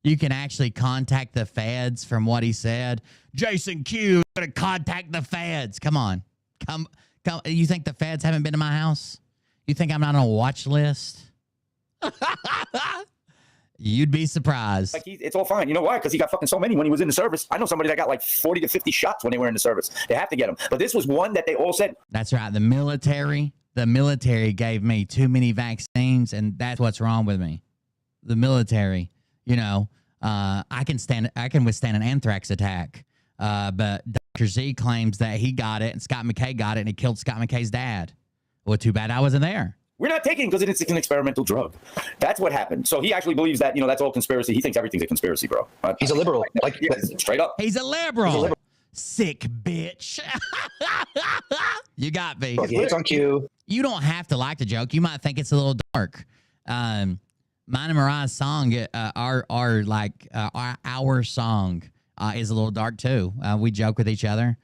You can actually contact the feds from what he said. Jason Q is going to contact the feds. Come on. Come. You think the feds haven't been to my house? You think I'm not on a watch list? You'd be surprised. Like it's all fine. You know why? Because he got fucking so many when he was in the service. I know somebody that got like 40 to 50 shots when they were in the service. They have to get them. But this was one that they all said. That's right. The military gave me too many vaccines, and that's what's wrong with me. The military, I can withstand an anthrax attack. But Dr. Z claims that he got it and Scott McKay got it and it killed Scott McKay's dad. Well, too bad I wasn't there. We're not taking it because it's an experimental drug. That's what happened. So he actually believes that, that's all conspiracy. He thinks everything's a conspiracy, bro. He's a liberal. Straight up. He's a liberal. Sick bitch. You got me. It's on cue. You don't have to like the joke. You might think it's a little dark. Mine and Mariah's song, our song is a little dark too. We joke with each other.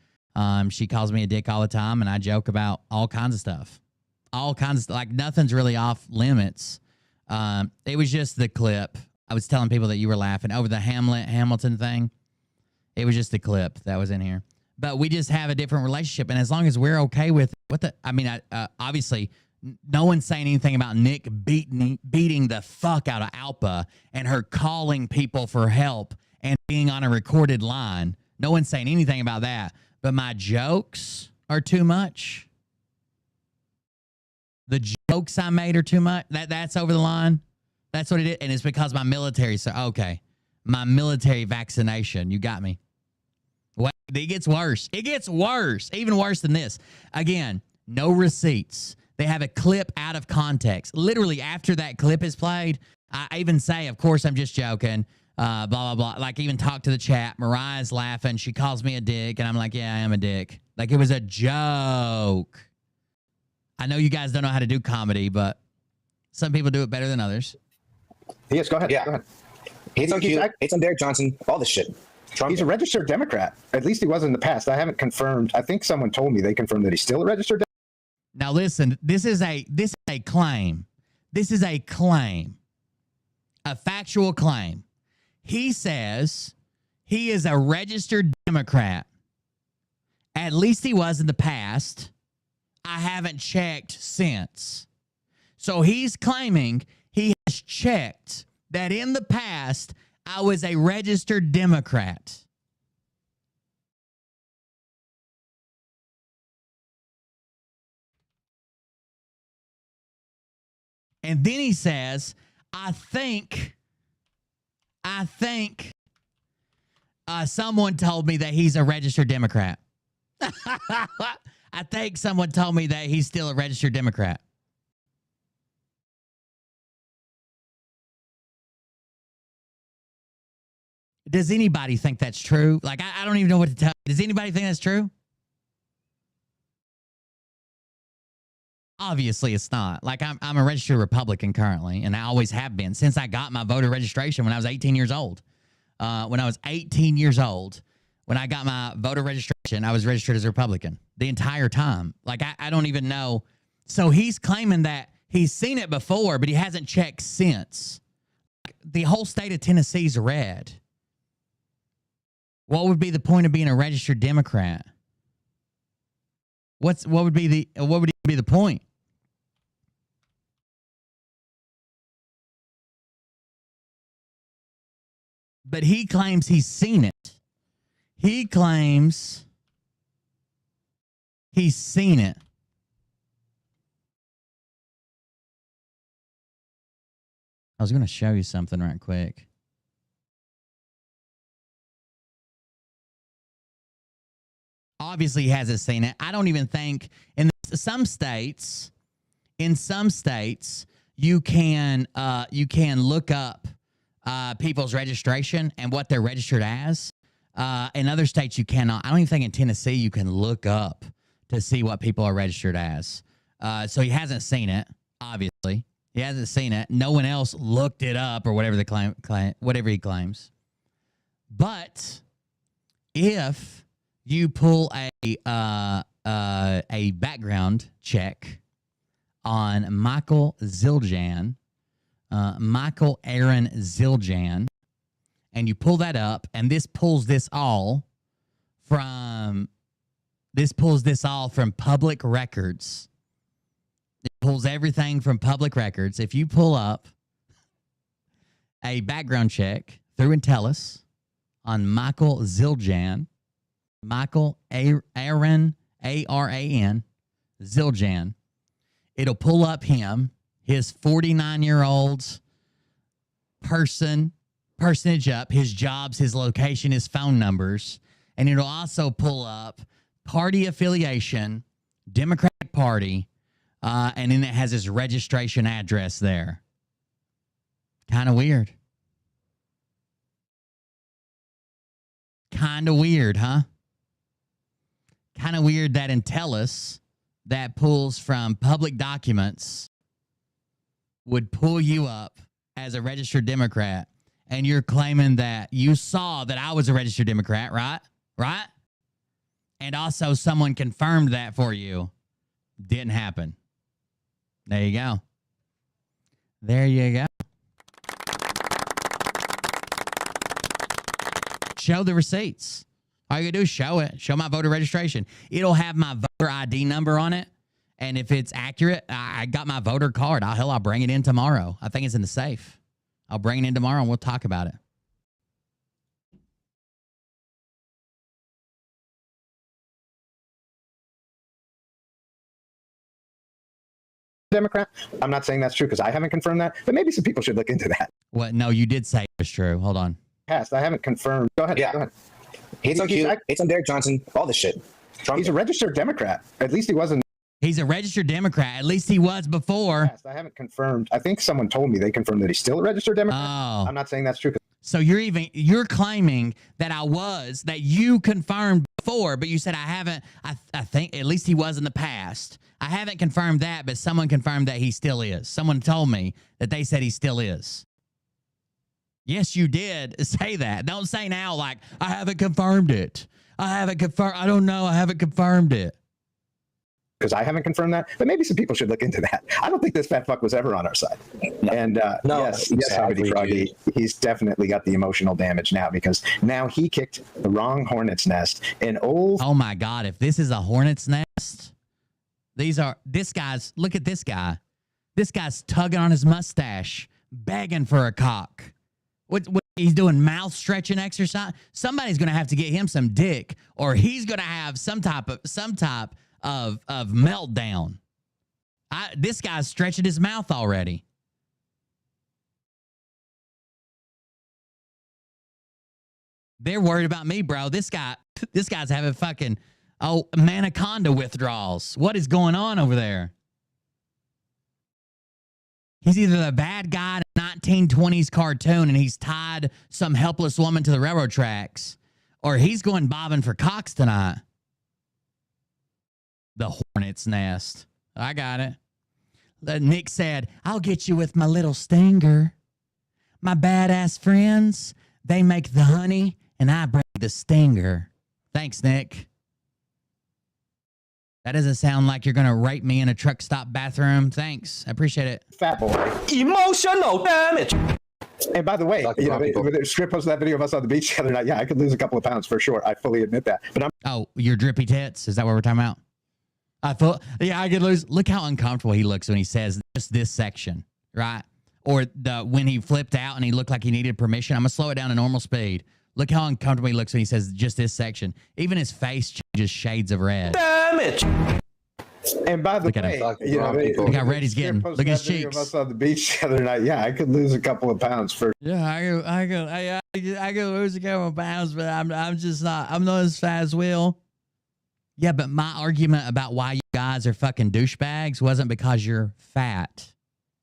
She calls me a dick all the time, and I joke about all kinds of stuff. Like nothing's really off limits. It was just the clip. I was telling people that you were laughing over the Hamilton thing. It was just the clip that was in here. But we just have a different relationship, and as long as we're okay with obviously, no one's saying anything about Nick beating the fuck out of Alpa and her calling people for help and being on a recorded line. No one's saying anything about that. But my jokes are too much. The jokes I made are too much. That's over the line. That's what it is. And it's because my military. So, okay. My military vaccination. You got me. Well, it gets worse. It gets worse. Even worse than this. Again, no receipts. They have a clip out of context. Literally, after that clip is played, I even say, of course, I'm just joking. Blah, blah, blah. Like, even talk to the chat. Mariah's laughing. She calls me a dick. And I'm like, yeah, I am a dick. Like, it was a joke. I know you guys don't know how to do comedy, but some people do it better than others. Yes, go ahead. Yeah. Go ahead. Hates on Q, hates on Derek Johnson, all this shit. Trump. He's a registered Democrat. At least he was in the past. I haven't confirmed. I think someone told me they confirmed that he's still a registered Democrat. Now listen, this is a claim. This is a claim. A factual claim. He says he is a registered Democrat. At least he was in the past. I haven't checked since. So he's claiming he has checked that in the past I was a registered Democrat. And then he says, I think someone told me that he's a registered Democrat. I think someone told me that he's still a registered Democrat. Does anybody think that's true? Like, I don't even know what to tell you. Does anybody think that's true? Obviously, it's not. Like, I'm a registered Republican currently, and I always have been since I got my voter registration when I was 18 years old. When I was 18 years old, when I got my voter registration, I was registered as a Republican the entire time. Like, I don't even know. So he's claiming that he's seen it before, but he hasn't checked since. The whole state of Tennessee's red. What would be the point of being a registered Democrat? What would be the point? But he claims he's seen it. He claims he's seen it. I was going to show you something right quick. Obviously, he hasn't seen it. I don't even think in some states, you can look up people's registration and what they're registered as. In other states, you cannot. I don't even think in Tennessee you can look up to see what people are registered as. So he hasn't seen it. Obviously, he hasn't seen it. No one else looked it up or whatever whatever he claims. But if you pull a background check on Michael Zildjian, Michael Aaron Zildjian, and you pull that up, and this pulls this all from public records. It pulls everything from public records. If you pull up a background check through Intellus on Michael Zildjian, Michael Aaron, A-R-A-N, Zildjian, it'll pull up him, his 49-year-old personage up, his jobs, his location, his phone numbers, and it'll also pull up party affiliation, Democratic Party, and then it has his registration address there. Kind of weird. Kind of weird, huh? Kind of weird that Intellus, that pulls from public documents, would pull you up as a registered Democrat, and you're claiming that you saw that I was a registered Democrat, right? Right? And also someone confirmed that for you. Didn't happen. There you go. There you go. Show the receipts. All you gotta do is show it. Show my voter registration. It'll have my voter ID number on it. And if it's accurate, I got my voter card. I'll bring it in tomorrow. I think it's in the safe. I'll bring it in tomorrow and we'll talk about it. Democrat. I'm not saying that's true because I haven't confirmed that, but maybe some people should look into that. What? No, you did say it was true. Hold on. Past. I haven't confirmed. Go ahead. Yeah. Go ahead. Hates on Q. Hates on Derek Johnson. All this shit. Trump. He's a registered Democrat. At least he wasn't. He's a registered Democrat. At least he was before. I haven't confirmed. I think someone told me they confirmed that he's still a registered Democrat. Oh. I'm not saying that's true. So you're claiming that you confirmed before, but you said I haven't. I think at least he was in the past. I haven't confirmed that, but someone confirmed that he still is. Someone told me that they said he still is. Yes, you did say that. Don't say now like I haven't confirmed it. I haven't confirmed. I don't know. I haven't confirmed it. Because I haven't confirmed that, but maybe some people should look into that. I don't think this fat fuck was ever on our side. No. And yes, Hobbity Froggy, he's definitely got the emotional damage now because now he kicked the wrong hornet's nest. Oh my God! If this is a hornet's nest, look at this guy. This guy's tugging on his mustache, begging for a cock. What he's doing? Mouth stretching exercise. Somebody's gonna have to get him some dick, or he's gonna have some type of meltdown. This guy's stretching his mouth already. They're worried about me, bro. This guy's having fucking Manaconda withdrawals. What is going on over there? He's either the bad guy in a 1920s cartoon and he's tied some helpless woman to the railroad tracks, or he's going bobbing for cocks tonight. The hornet's nest. I got it. Nick said, I'll get you with my little stinger. My badass friends, they make the honey and I bring the stinger. Thanks, Nick. That doesn't sound like you're going to rape me in a truck stop bathroom. Thanks. I appreciate it. Fat boy. Emotional damage. And by the way, you know, Strip posted that video of us on the beach the other night. Yeah, I could lose a couple of pounds for sure. I fully admit that. But your drippy tits. Is that what we're talking about? I could lose. Look how uncomfortable he looks when he says just this section, right? Or when he flipped out and he looked like he needed permission. I'm gonna slow it down to normal speed. Look how uncomfortable he looks when he says just this section. Even his face changes shades of red. Damn it! And by the way, you know, look how red he's getting. Look at his cheeks. Of us on the beach the other night. Yeah, I could lose a couple of pounds for. Yeah, I could lose a couple of pounds, but I'm just not. I'm not as fat as Will. Yeah, but my argument about why you guys are fucking douchebags wasn't because you're fat.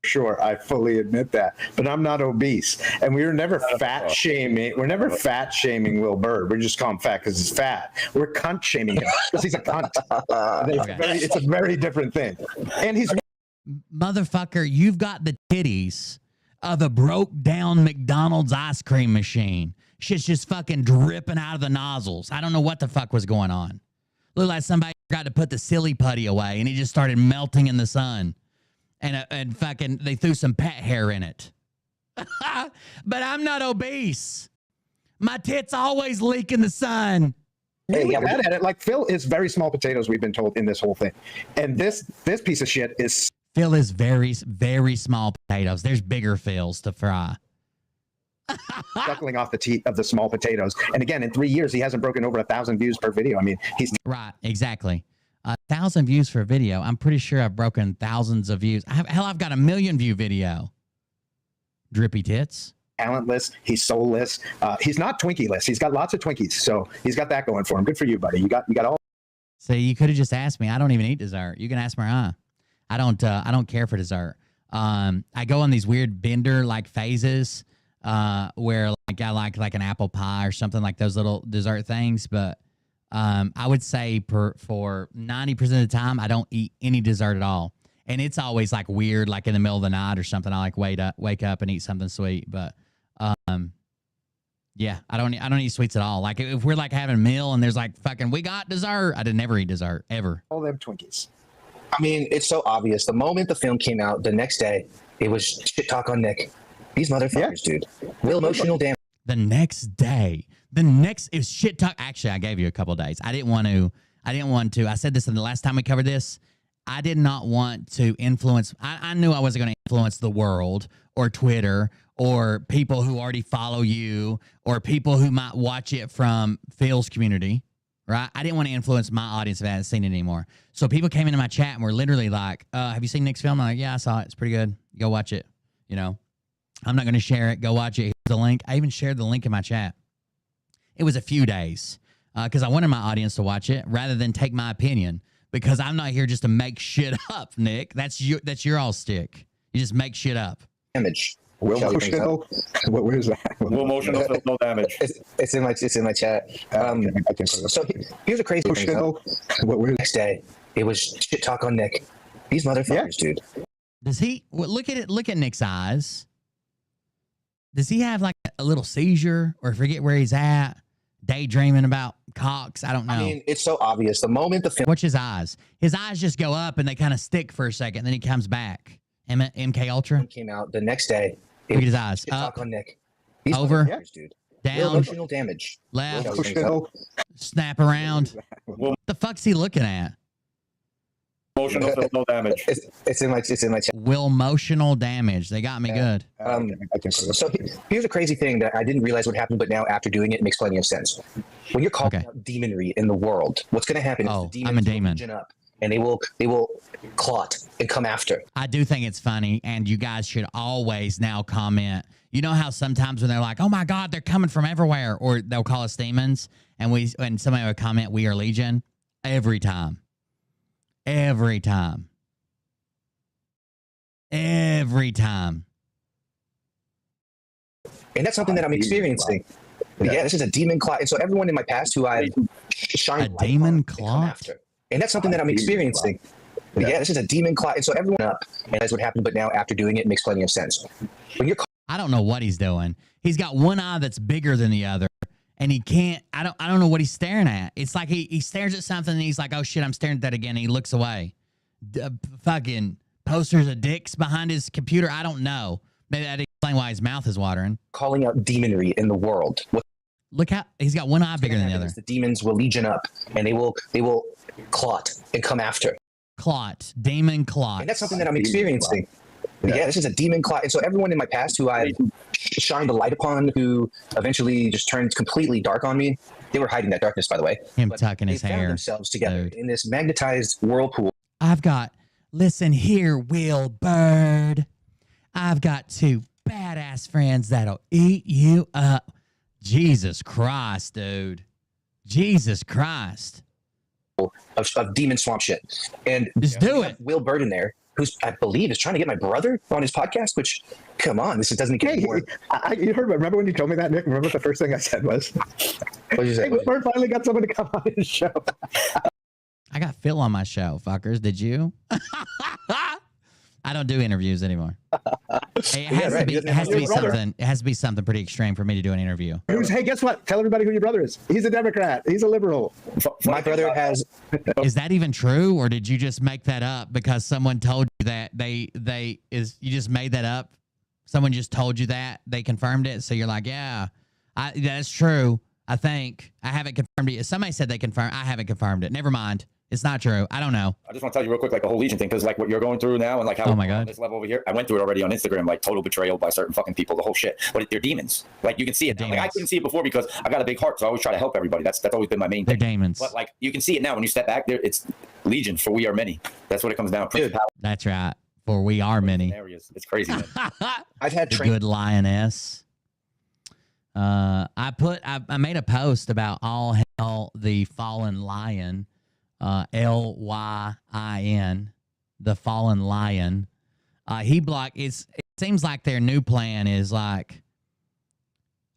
Sure, I fully admit that, but I'm not obese, and we were never fat shaming. We're never fat shaming Will Bird. We just call him fat because he's fat. We're cunt shaming him because he's a cunt. It's a very different thing. And he's motherfucker. You've got the titties of a broke down McDonald's ice cream machine. Shit's just fucking dripping out of the nozzles. I don't know what the fuck was going on. Looked like somebody forgot to put the silly putty away, and it just started melting in the sun. And fucking, they threw some pet hair in it. But I'm not obese. My tits always leak in the sun. Hey, yeah, at it. Like Phil is very small potatoes, we've been told in this whole thing. And this piece of shit is... Phil is very, very small potatoes. There's bigger Phils to fry. Suckling off the teat of the small potatoes. And again, in 3 years, he hasn't broken over 1,000 views per video. I mean, he's... Right, exactly. 1,000 views for a video. I'm pretty sure I've broken thousands of views. I've got a 1 million view video. Drippy tits. Talentless. He's soulless. He's not Twinkie-less. He's got lots of Twinkies, so he's got that going for him. Good for you, buddy. You got all. See, you could have just asked me. I don't even eat dessert. You can ask Mariah. I don't care for dessert. I go on these weird bender like phases where like I like an apple pie or something like those little dessert things, but. I would say for 90% of the time, I don't eat any dessert at all. And it's always like weird, like in the middle of the night or something. I like wake up and eat something sweet. But yeah, I don't eat sweets at all. Like if we're like having a meal and there's like fucking, we got dessert. I did never eat dessert ever. All them Twinkies. I mean, it's so obvious. The moment the film came out, the next day, it was shit talk on Nick. These motherfuckers, dude. Real emotional damage. The next day. It was shit talk. Actually, I gave you a couple of days. I didn't want to. I said this in the last time we covered this. I did not want to influence. I knew I wasn't going to influence the world or Twitter or people who already follow you or people who might watch it from Phil's community, right? I didn't want to influence my audience if I hadn't seen it anymore. So people came into my chat and were literally like, have you seen Nick's film? I'm like, yeah, I saw it. It's pretty good. Go watch it. You know, I'm not going to share it. Go watch it. Here's the link. I even shared the link in my chat. It was a few days because I wanted my audience to watch it rather than take my opinion because I'm not here just to make shit up, Nick. That's your all stick. You just make shit up. Damage. Will Motional? Where is that? Will Motional says no damage. It's in my chat. So here's a crazy thing. Next day, it was shit talk on Nick. These motherfuckers, dude. Does he look at it? Look at Nick's eyes. Does he have like a little seizure or forget where he's at? Daydreaming about cocks? I don't know. I mean, it's so obvious. The moment the film... Watch his eyes. His eyes just go up and they kind of stick for a second. And then he comes back. MK Ultra came out the next day. Look at his eyes. Up, on Nick. Over, dude. down, emotional damage. Left, snap around. What the fuck's he looking at? Emotional says no damage. It's in my chat. Will emotional damage. They got me good. So here's a crazy thing that I didn't realize would happen, but now after doing it, it makes plenty of sense. When you're calling out demonry in the world, what's going to happen is the demons I'm a demon. will up and they will clot and come after. I do think it's funny, and you guys should always now comment. You know how sometimes when they're like, "Oh my God, they're coming from everywhere," or they'll call us demons, and somebody would comment, "We are Legion." Every time. Every time. Every time. And that's something that I'm experiencing. Yeah, this is a demon clot. And so everyone in my past who I shined a demon clot? And that's something that I'm experiencing. Yeah, this is a demon clot. And so everyone up. And that's what happened. But now after doing it, it makes plenty of sense. When you're I don't know what he's doing. He's got one eye that's bigger than the other. And he can't, I don't know what he's staring at. It's like he stares at something and he's like, oh shit, I'm staring at that again. And he looks away. Fucking posters of dicks behind his computer. I don't know. Maybe that explains explain why his mouth is watering. Calling out demonry in the world. Look how he's got one eye bigger than the other. The demons will legion up, and they will clot and come after. Clot, demon clot. And that's something that I'm experiencing. Yeah, this is a demon clot. And so everyone in my past who I shined a light upon, who eventually just turned completely dark on me, they were hiding that darkness, by the way. Him tucking his hair. They found themselves together in this magnetized whirlpool. Listen here, Will Bird. I've got two badass friends that'll eat you up. Jesus Christ, dude. Jesus Christ. Of demon swamp shit. And just do it. Will Bird in there, who's, I believe, is trying to get my brother on his podcast, which, come on, this doesn't get any more. You heard, remember when you told me that, Nick? Remember what the first thing I said was? What did you say? Hey, Will Bird finally got someone to come on his show. I got Phil on my show, fuckers. Did you? I don't do interviews anymore. It has to be something pretty extreme for me to do an interview. Hey, guess what? Tell everybody who your brother is. He's a Democrat. He's a liberal. My brother has. Is that even true, or did you just make that up because someone told you that you just made that up? Someone just told you that, they confirmed it, so you're like, yeah, that's true. I think I haven't confirmed it. Somebody said they confirmed. I haven't confirmed it. Never mind. It's not true. I don't know. I just want to tell you real quick, like the whole Legion thing, because like what you're going through now and like how oh my God. On this level over here, I went through it already on Instagram, like total betrayal by certain fucking people, the whole shit. But they're demons. Like you can see it now. Like I couldn't see it before because I got a big heart, so I always try to help everybody. That's always been my main thing. They're demons. But like you can see it now when you step back there, it's Legion, for we are many. That's what it comes down to. That's right. For we are many. Areas. It's crazy, man. I've had the good lioness. I made a post about all hell the fallen lion. LYIN, the fallen lion. He blocked. It seems like their new plan is like,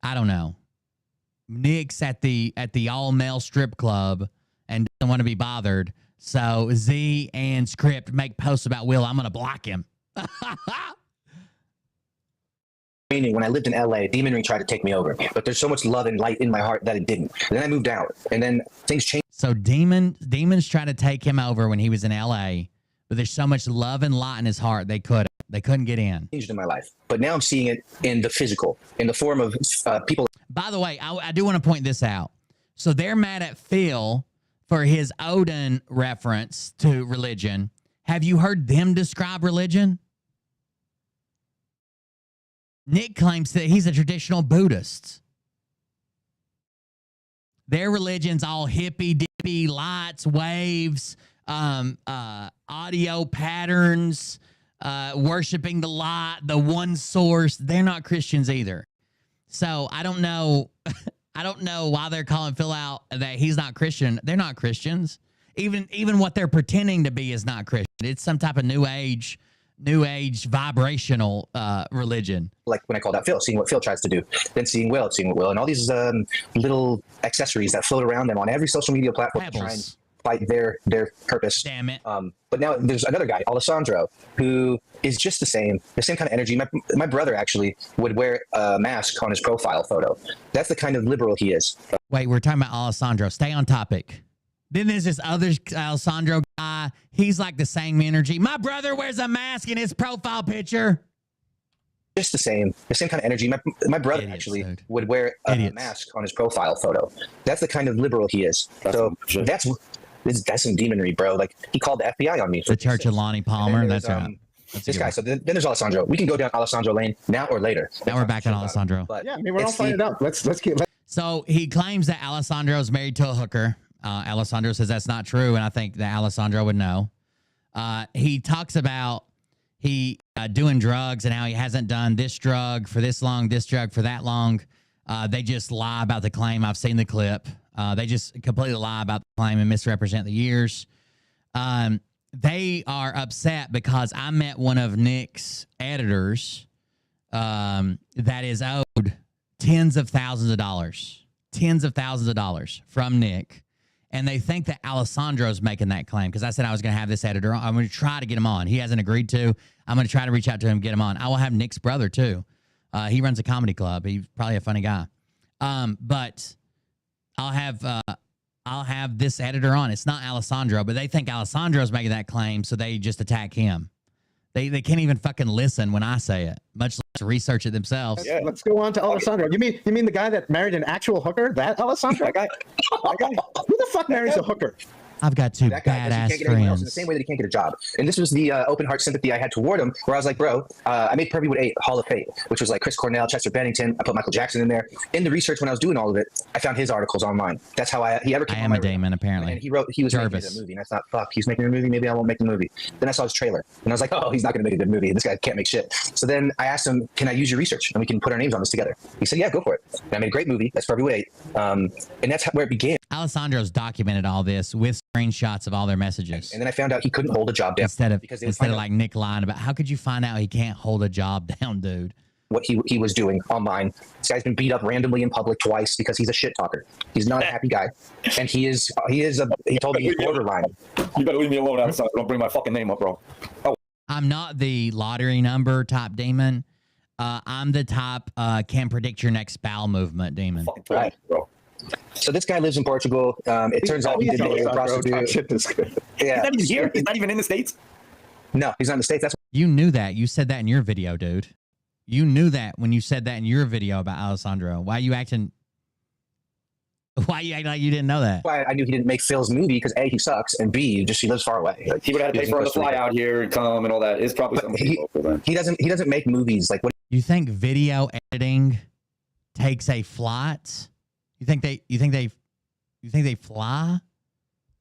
I don't know. Nick's at the all male strip club and doesn't want to be bothered. So Z and Script make posts about Will. I'm gonna block him. Meaning, when I lived in LA, demonry tried to take me over, but there's so much love and light in my heart that it didn't. And then I moved out, and then things changed. So demons tried to take him over when he was in LA, but there's so much love and light in his heart they couldn't get in. Changed in my life, but now I'm seeing it in the physical, in the form of people. By the way, I do want to point this out. So they're mad at Phil for his Odin reference to religion. Have you heard them describe religion? Nick claims that he's a traditional Buddhist. Their religion's all hippy-dippy, lights, waves, audio patterns, worshiping the light, the one source. They're not Christians either. So I don't know. I don't know why they're calling Phil out that he's not Christian. They're not Christians. Even what they're pretending to be is not Christian. It's some type of new age vibrational religion. Like when I called out Phil, seeing what Phil tries to do, then seeing what Will, and all these little accessories that float around them on every social media platform to try and fight their purpose. Damn it. But now there's another guy, Alessandro, who is just the same kind of energy. My brother actually would wear a mask on his profile photo. That's the kind of liberal he is. Wait, we're talking about Alessandro. Stay on topic. Then there's this other Alessandro guy. He's like the same energy. My brother wears a mask in his profile picture. Just the same kind of energy. My brother actually would wear a mask on his profile photo. That's the kind of liberal he is. That's some demonry, bro. Like he called the FBI on me. The Church of Lonnie Palmer. That's right. This guy. So then there's Alessandro. We can go down Alessandro lane now or later. Now we're back on Alessandro. But yeah, I mean, we're all fired up. Let's keep. So he claims that Alessandro is married to a hooker. Alessandro says that's not true, and I think that Alessandro would know. He talks about he doing drugs and how he hasn't done this drug for this long, this drug for that long. They just lie about the claim. I've seen the clip. They just completely lie about the claim and misrepresent the years. They are upset because I met one of Nick's editors that is owed tens of thousands of dollars from Nick. And they think that Alessandro's making that claim because I said I was going to have this editor on. I'm going to try to get him on. He hasn't agreed to. I'm going to try to reach out to him, get him on. I will have Nick's brother, too. He runs a comedy club. He's probably a funny guy. But I'll have this editor on. It's not Alessandro, but they think Alessandro's making that claim, so they just attack him. They can't even fucking listen when I say it, much research it themselves. Let's go on to Alessandro. You mean the guy that married an actual hooker? That Alessandro? That guy. Who the fuck marries a hooker? I've got two That guy, 'cause he badass can't get anyone else in the friends. same way that he can't get a job. And this was the open heart sympathy I had toward him, where I was like, bro, I made Purveywood 8 Hall of Fame, which was like Chris Cornell, Chester Bennington. I put Michael Jackson in there. In the research when I was doing all of it, I found his articles online. That's how he ever came I on am my a Damon, apparently. And he was making Jarvis. a movie. And I thought, fuck, he's making a movie. Maybe I won't make the movie. Then I saw his trailer. And I was like, oh, he's not going to make a good movie. This guy can't make shit. So then I asked him, can I use your research? And we can put our names on this together. He said, yeah, go for it. And I made a great movie. That's Purveywood 8. And that's where it began. Alessandro's documented all this with screenshots of all their messages. And then I found out he couldn't hold a job down. Instead of because they would find out like Nick lying about, how could you find out he can't hold a job down, dude? what he was doing online. This guy's been beat up randomly in public twice because he's a shit talker. He's not a happy guy, and he told me he's borderline. You better leave me alone outside. Don't bring my fucking name up, bro. Oh. I'm not the lottery number top demon. I'm the top can predict your next bowel movement demon. Right, bro. So this guy lives in Portugal. It turns out he did date a prostitute. Yeah, he's not even here. He's not even in the States. No, he's not in the States. That's you knew that. You said that in your video, dude. You knew that when you said that in your video about Alessandro. Why you acting like you didn't know that? why I knew he didn't make Phil's movie, because A, he sucks, and B, just he lives far away. Like, he would have to pay for the fly out here and come and all that. It's probably something he doesn't make movies like what. You think video editing takes a flight? You think they fly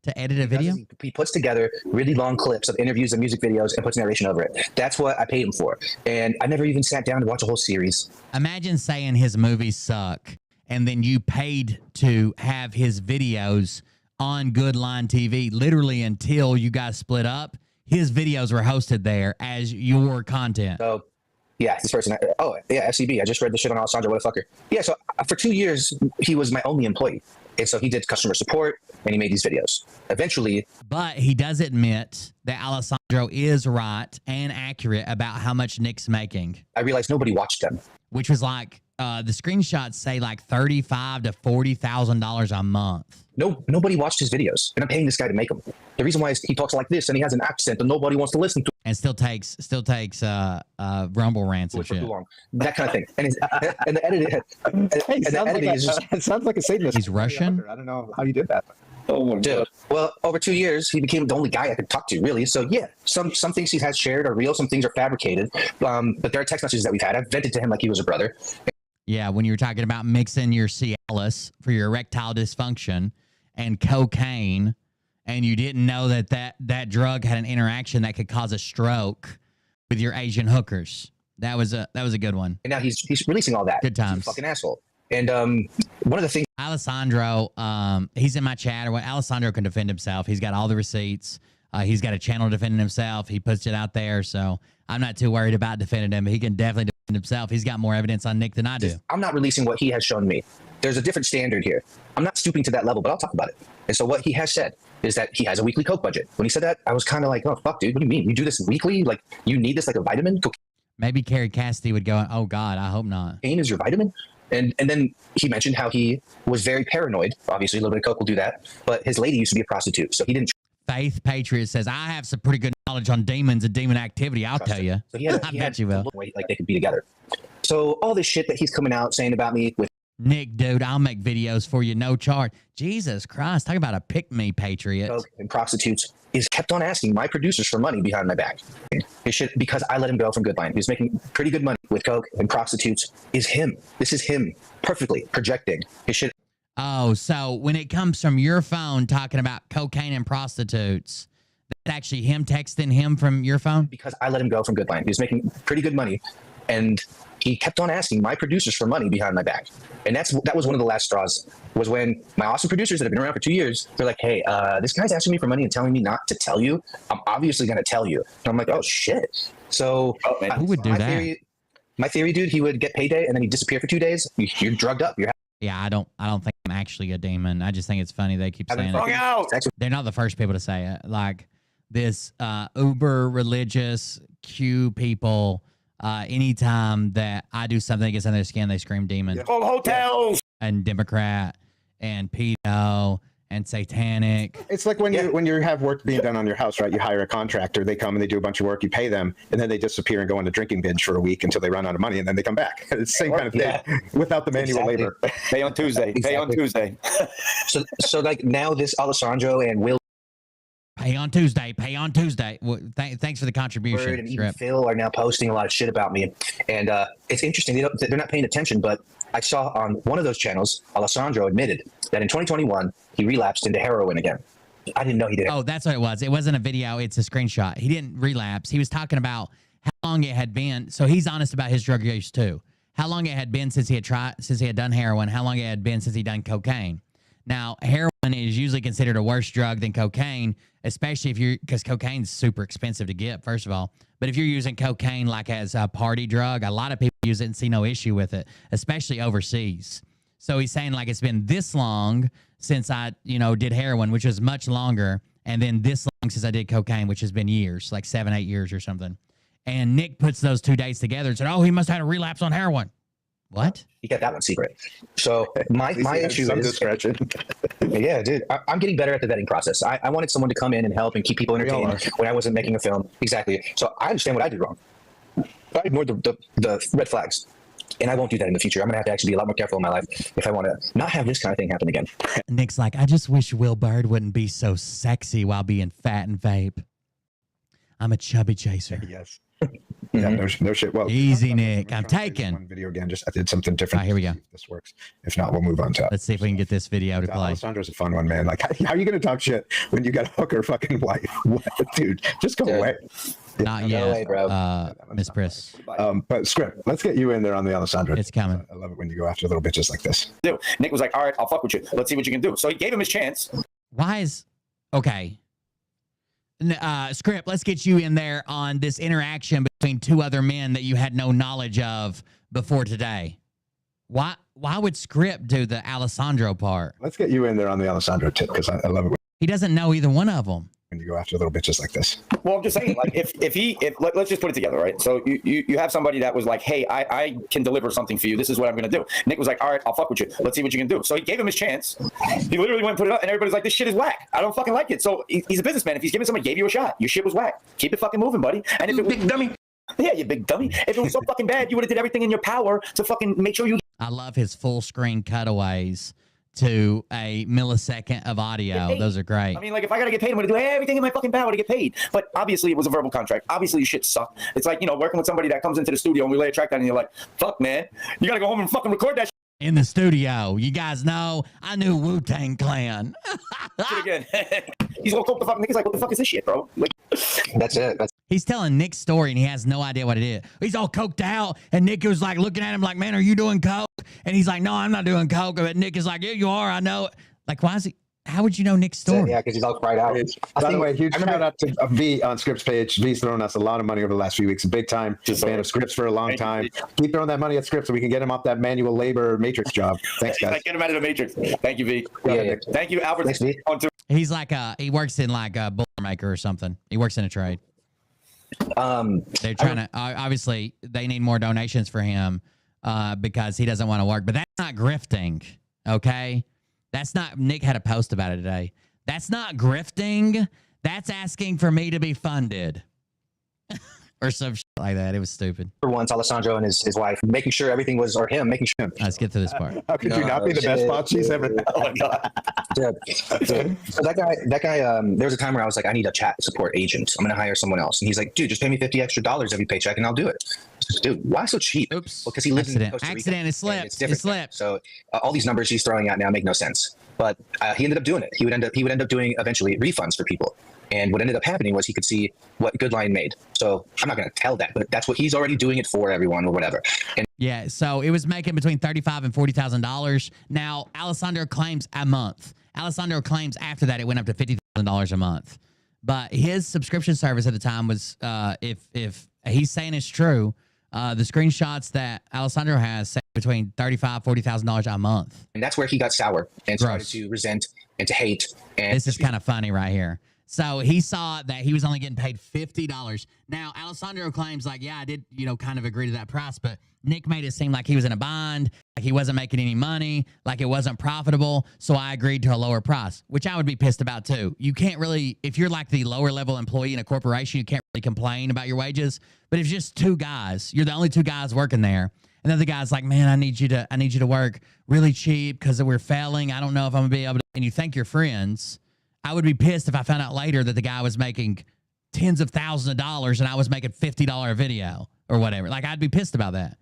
to edit a video? He puts together really long clips of interviews and music videos and puts narration over it. That's what I paid him for. And I never even sat down to watch a whole series. Imagine saying his movies suck, and then you paid to have his videos on Good Line TV, literally until you guys split up. His videos were hosted there as your content. So, yeah, this person. FCB. I just read the shit on Alessandro. What a fucker. Yeah, so for 2 years, he was my only employee. And so he did customer support, and he made these videos. Eventually. But he does admit that Alessandro is right and accurate about how much Nick's making. I realized nobody watched them. Which was like, the screenshots say like $35,000 to $40,000 a month. Nobody watched his videos, and I'm paying this guy to make them. The reason why is he talks like this, and he has an accent that nobody wants to listen to. And still takes rumble rants and shit. Too long. That kind of thing. And the editing is just. It sounds like a Satanist. He's Russian. I don't know how you did that. Oh my God. Well, over 2 years, he became the only guy I could talk to, really. So yeah, some things he has shared are real, some things are fabricated. But there are text messages that we've had. I've vented to him like he was a brother. Yeah, when you were talking about mixing your Cialis for your erectile dysfunction and cocaine, and you didn't know that drug had an interaction that could cause a stroke with your Asian hookers. That was a good one. And now he's releasing all that. Good times. He's a fucking asshole. And one of the things. Alessandro, he's in my chat. Alessandro can defend himself. He's got all the receipts. He's got a channel defending himself. He puts it out there, so I'm not too worried about defending him. But he can definitely defend himself. He's got more evidence on Nick than I do. I'm not releasing what he has shown me. There's a different standard here. I'm not stooping to that level, but I'll talk about it. And so what he has said is that he has a weekly Coke budget. When he said that, I was kind of like, oh, fuck, dude, what do you mean? You do this weekly? Like, you need this like a vitamin? Maybe Carrie Cassidy would go, oh, God, I hope not. Cocaine is your vitamin? And then he mentioned how he was very paranoid. Obviously, a little bit of Coke will do that. But his lady used to be a prostitute, so he didn't. Faith Patriot says, I have some pretty good knowledge on demons and demon activity. I'll tell you. So I bet you will. Like they could be together. So all this shit that he's coming out saying about me with Nick, dude, I'll make videos for you, no charge. Jesus Christ, talk about a pick-me patriot. Coke and prostitutes is kept on asking my producers for money behind my back. His shit, because I let him go from Goodline. He was making pretty good money with Coke and prostitutes. Is him. This is him perfectly projecting his shit. Oh, so when it comes from your phone talking about cocaine and prostitutes, that's actually him texting him from your phone? Because I let him go from Goodline. He was making pretty good money, and he kept on asking my producers for money behind my back. And that was one of the last straws, was when my awesome producers that have been around for 2 years, they're like, hey, this guy's asking me for money and telling me not to tell you. I'm obviously going to tell you. And I'm like, oh, shit. So who would do that? My theory, dude, he would get payday and then he'd disappear for 2 days. You're drugged up. Yeah, I don't think I'm actually a demon. I just think it's funny they keep saying it. They're not the first people to say it. Like this uber religious Q people, anytime that I do something that gets under their skin, they scream demon. Hotels and Democrat and pedo and satanic. It's like when you have work being done on your house, right? You hire a contractor, they come and they do a bunch of work, you pay them, and then they disappear and go on a drinking binge for a week until they run out of money, and then they come back. It's the same kind of thing without the manual labor. Pay on Tuesday. Pay on Tuesday. so like now this Alessandro and Will. Pay on Tuesday. Pay on Tuesday. Well, thanks for the contribution. And even Phil are now posting a lot of shit about me, and it's interesting. They're not paying attention, but I saw on one of those channels, Alessandro admitted that in 2021 he relapsed into heroin again. I didn't know he did. Oh, that's what it was. It wasn't a video. It's a screenshot. He didn't relapse. He was talking about how long it had been. So he's honest about his drug use too. How long it had been since he had done heroin. How long it had been since he done cocaine. Now, heroin is usually considered a worse drug than cocaine, especially because cocaine's super expensive to get, first of all. But if you're using cocaine like as a party drug, a lot of people use it and see no issue with it, especially overseas. So he's saying like it's been this long since I, did heroin, which was much longer, and then this long since I did cocaine, which has been years, like 7-8 years or something. And Nick puts those 2 dates together and said, oh, he must have had a relapse on heroin. What? He kept that one secret. So my issue is discretion. Yeah, dude, I'm getting better at the vetting process. I wanted someone to come in and help and keep people entertained when I wasn't making a film. Exactly. So I understand what I did wrong. I ignored the red flags, and I won't do that in the future. I'm gonna have to actually be a lot more careful in my life if I want to not have this kind of thing happen again. Nick's like, I just wish Will Bird wouldn't be so sexy while being fat and vape. I'm a chubby chaser. Yes. Yeah, no shit. Well, easy, Nick. I'm taking one video again. Just I did something different. All right, here we go. If this works. If not, we'll move on to. Let's see if we can get this video to play. Alessandro's a fun one, man. Like, how are you going to talk shit when you got a hooker fucking wife? What, dude? Just go away. Not yet, away, bro. Miss Priss. But Script, let's get you in there on the Alessandro. It's coming. I love it when you go after little bitches like this. Dude, Nick was like, all right, I'll fuck with you. Let's see what you can do. So he gave him his chance. Why is okay? Script, let's get you in there on this interaction between two other men that you had no knowledge of before today. Why would Script do the Alessandro part? Let's get you in there on the Alessandro tip because I love it. He doesn't know either one of them. When you go after little bitches like this. Well, I'm just saying, like, if let's just put it together, right? So you have somebody that was like, hey, I can deliver something for you. This is what I'm going to do. Nick was like, all right, I'll fuck with you. Let's see what you can do. So he gave him his chance. He literally went and put it up, and everybody's like, this shit is whack. I don't fucking like it. So he's a businessman. If he's giving somebody, gave you a shot, your shit was whack. Keep it fucking moving, buddy. And if it was, big dummy. Yeah, you big dummy. If it was so fucking bad, you would have did everything in your power to fucking make sure you. I love his full screen cutaways to a millisecond of audio. Those are great. I mean, like, if I gotta get paid, I'm gonna do everything in my fucking power to get paid. But obviously, it was a verbal contract. Obviously, your shit sucked. It's like, working with somebody that comes into the studio and we lay a track down and you're like, fuck, man, you gotta go home and fucking record that shit. In the studio, you guys know I knew Wu-Tang Clan. Again. He's gonna cope the fucking niggas like, what the fuck is this shit, bro? Like, that's it. He's telling Nick's story and he has no idea what it is. He's all coked out, and Nick was like looking at him like, man, are you doing coke? And he's like, no, I'm not doing coke. But Nick is like, yeah, you are. I know it. Like, why is he? How would you know Nick's story? Yeah, because he's all cried out. By the way, huge shout out to V on Scripts page. V's thrown us a lot of money over the last few weeks. Big time fan of Scripts for a long time. Keep throwing that money at Scripts so we can get him off that manual labor matrix job. Thanks, guys. Get him out of the matrix. Thank you, V. Yeah. Thank you, Albert. Thanks, V. He's like he works in like a Boilermaker or something. He works in a trade. They're trying to obviously they need more donations for him because he doesn't want to work. But that's not grifting, okay? That's not. Nick had a post about it today. That's not grifting. That's asking for me to be funded. Or some shit like that. It was stupid. For once, Alessandro and his wife making sure everything was, or him making sure. Let's get to this part. How could you not be the best bot she's ever had? Oh my God. Dude. So that guy, there was a time where I was like, I need a chat support agent. I'm going to hire someone else. And he's like, dude, just pay me $50 extra every paycheck and I'll do it. Dude, why so cheap? Oops. Well, because he lives in Costa Rica. Accident, it slipped. It's different. It slipped. So all these numbers he's throwing out now make no sense. But he ended up doing it. He would end up doing eventually refunds for people. And what ended up happening was he could see what Goodline made. So I'm not going to tell that, but that's what he's already doing it for everyone or whatever. And yeah, so it was making between $35,000 and $40,000. Now, Alessandro claims a month. Alessandro claims after that it went up to $50,000 a month. But his subscription service at the time was, if he's saying it's true, the screenshots that Alessandro has say between $35,000, $40,000 a month. And that's where he got sour and started to resent and to hate. And this is kind of funny right here. So he saw that he was only getting paid $50. Now, Alessandro claims like, yeah, I did, kind of agree to that price, but Nick made it seem like he was in a bind, like he wasn't making any money, like it wasn't profitable. So I agreed to a lower price, which I would be pissed about too. You can't really, if you're like the lower level employee in a corporation, you can't really complain about your wages. But if just two guys, you're the only two guys working there. And then the guy's like, man, I need you to work really cheap because we're failing. I don't know if I'm gonna be able to, and you think you're friends. I would be pissed if I found out later that the guy was making tens of thousands of dollars and I was making $50 a video or whatever. Like, I'd be pissed about that.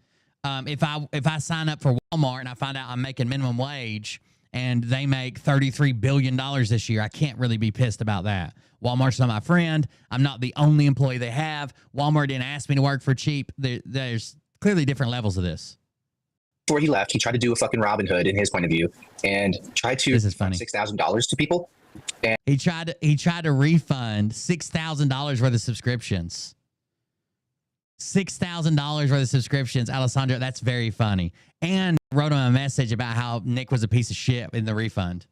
If I sign up for Walmart and I find out I'm making minimum wage and they make $33 billion this year, I can't really be pissed about that. Walmart's not my friend. I'm not the only employee they have. Walmart didn't ask me to work for cheap. There's clearly different levels of this. Before he left, he tried to do a fucking Robin Hood in his point of view and tried to $6,000 to people. And he tried to refund $6,000 worth of subscriptions. $6,000 worth of subscriptions, Alessandro. That's very funny. And wrote him a message about how Nick was a piece of shit in the refund.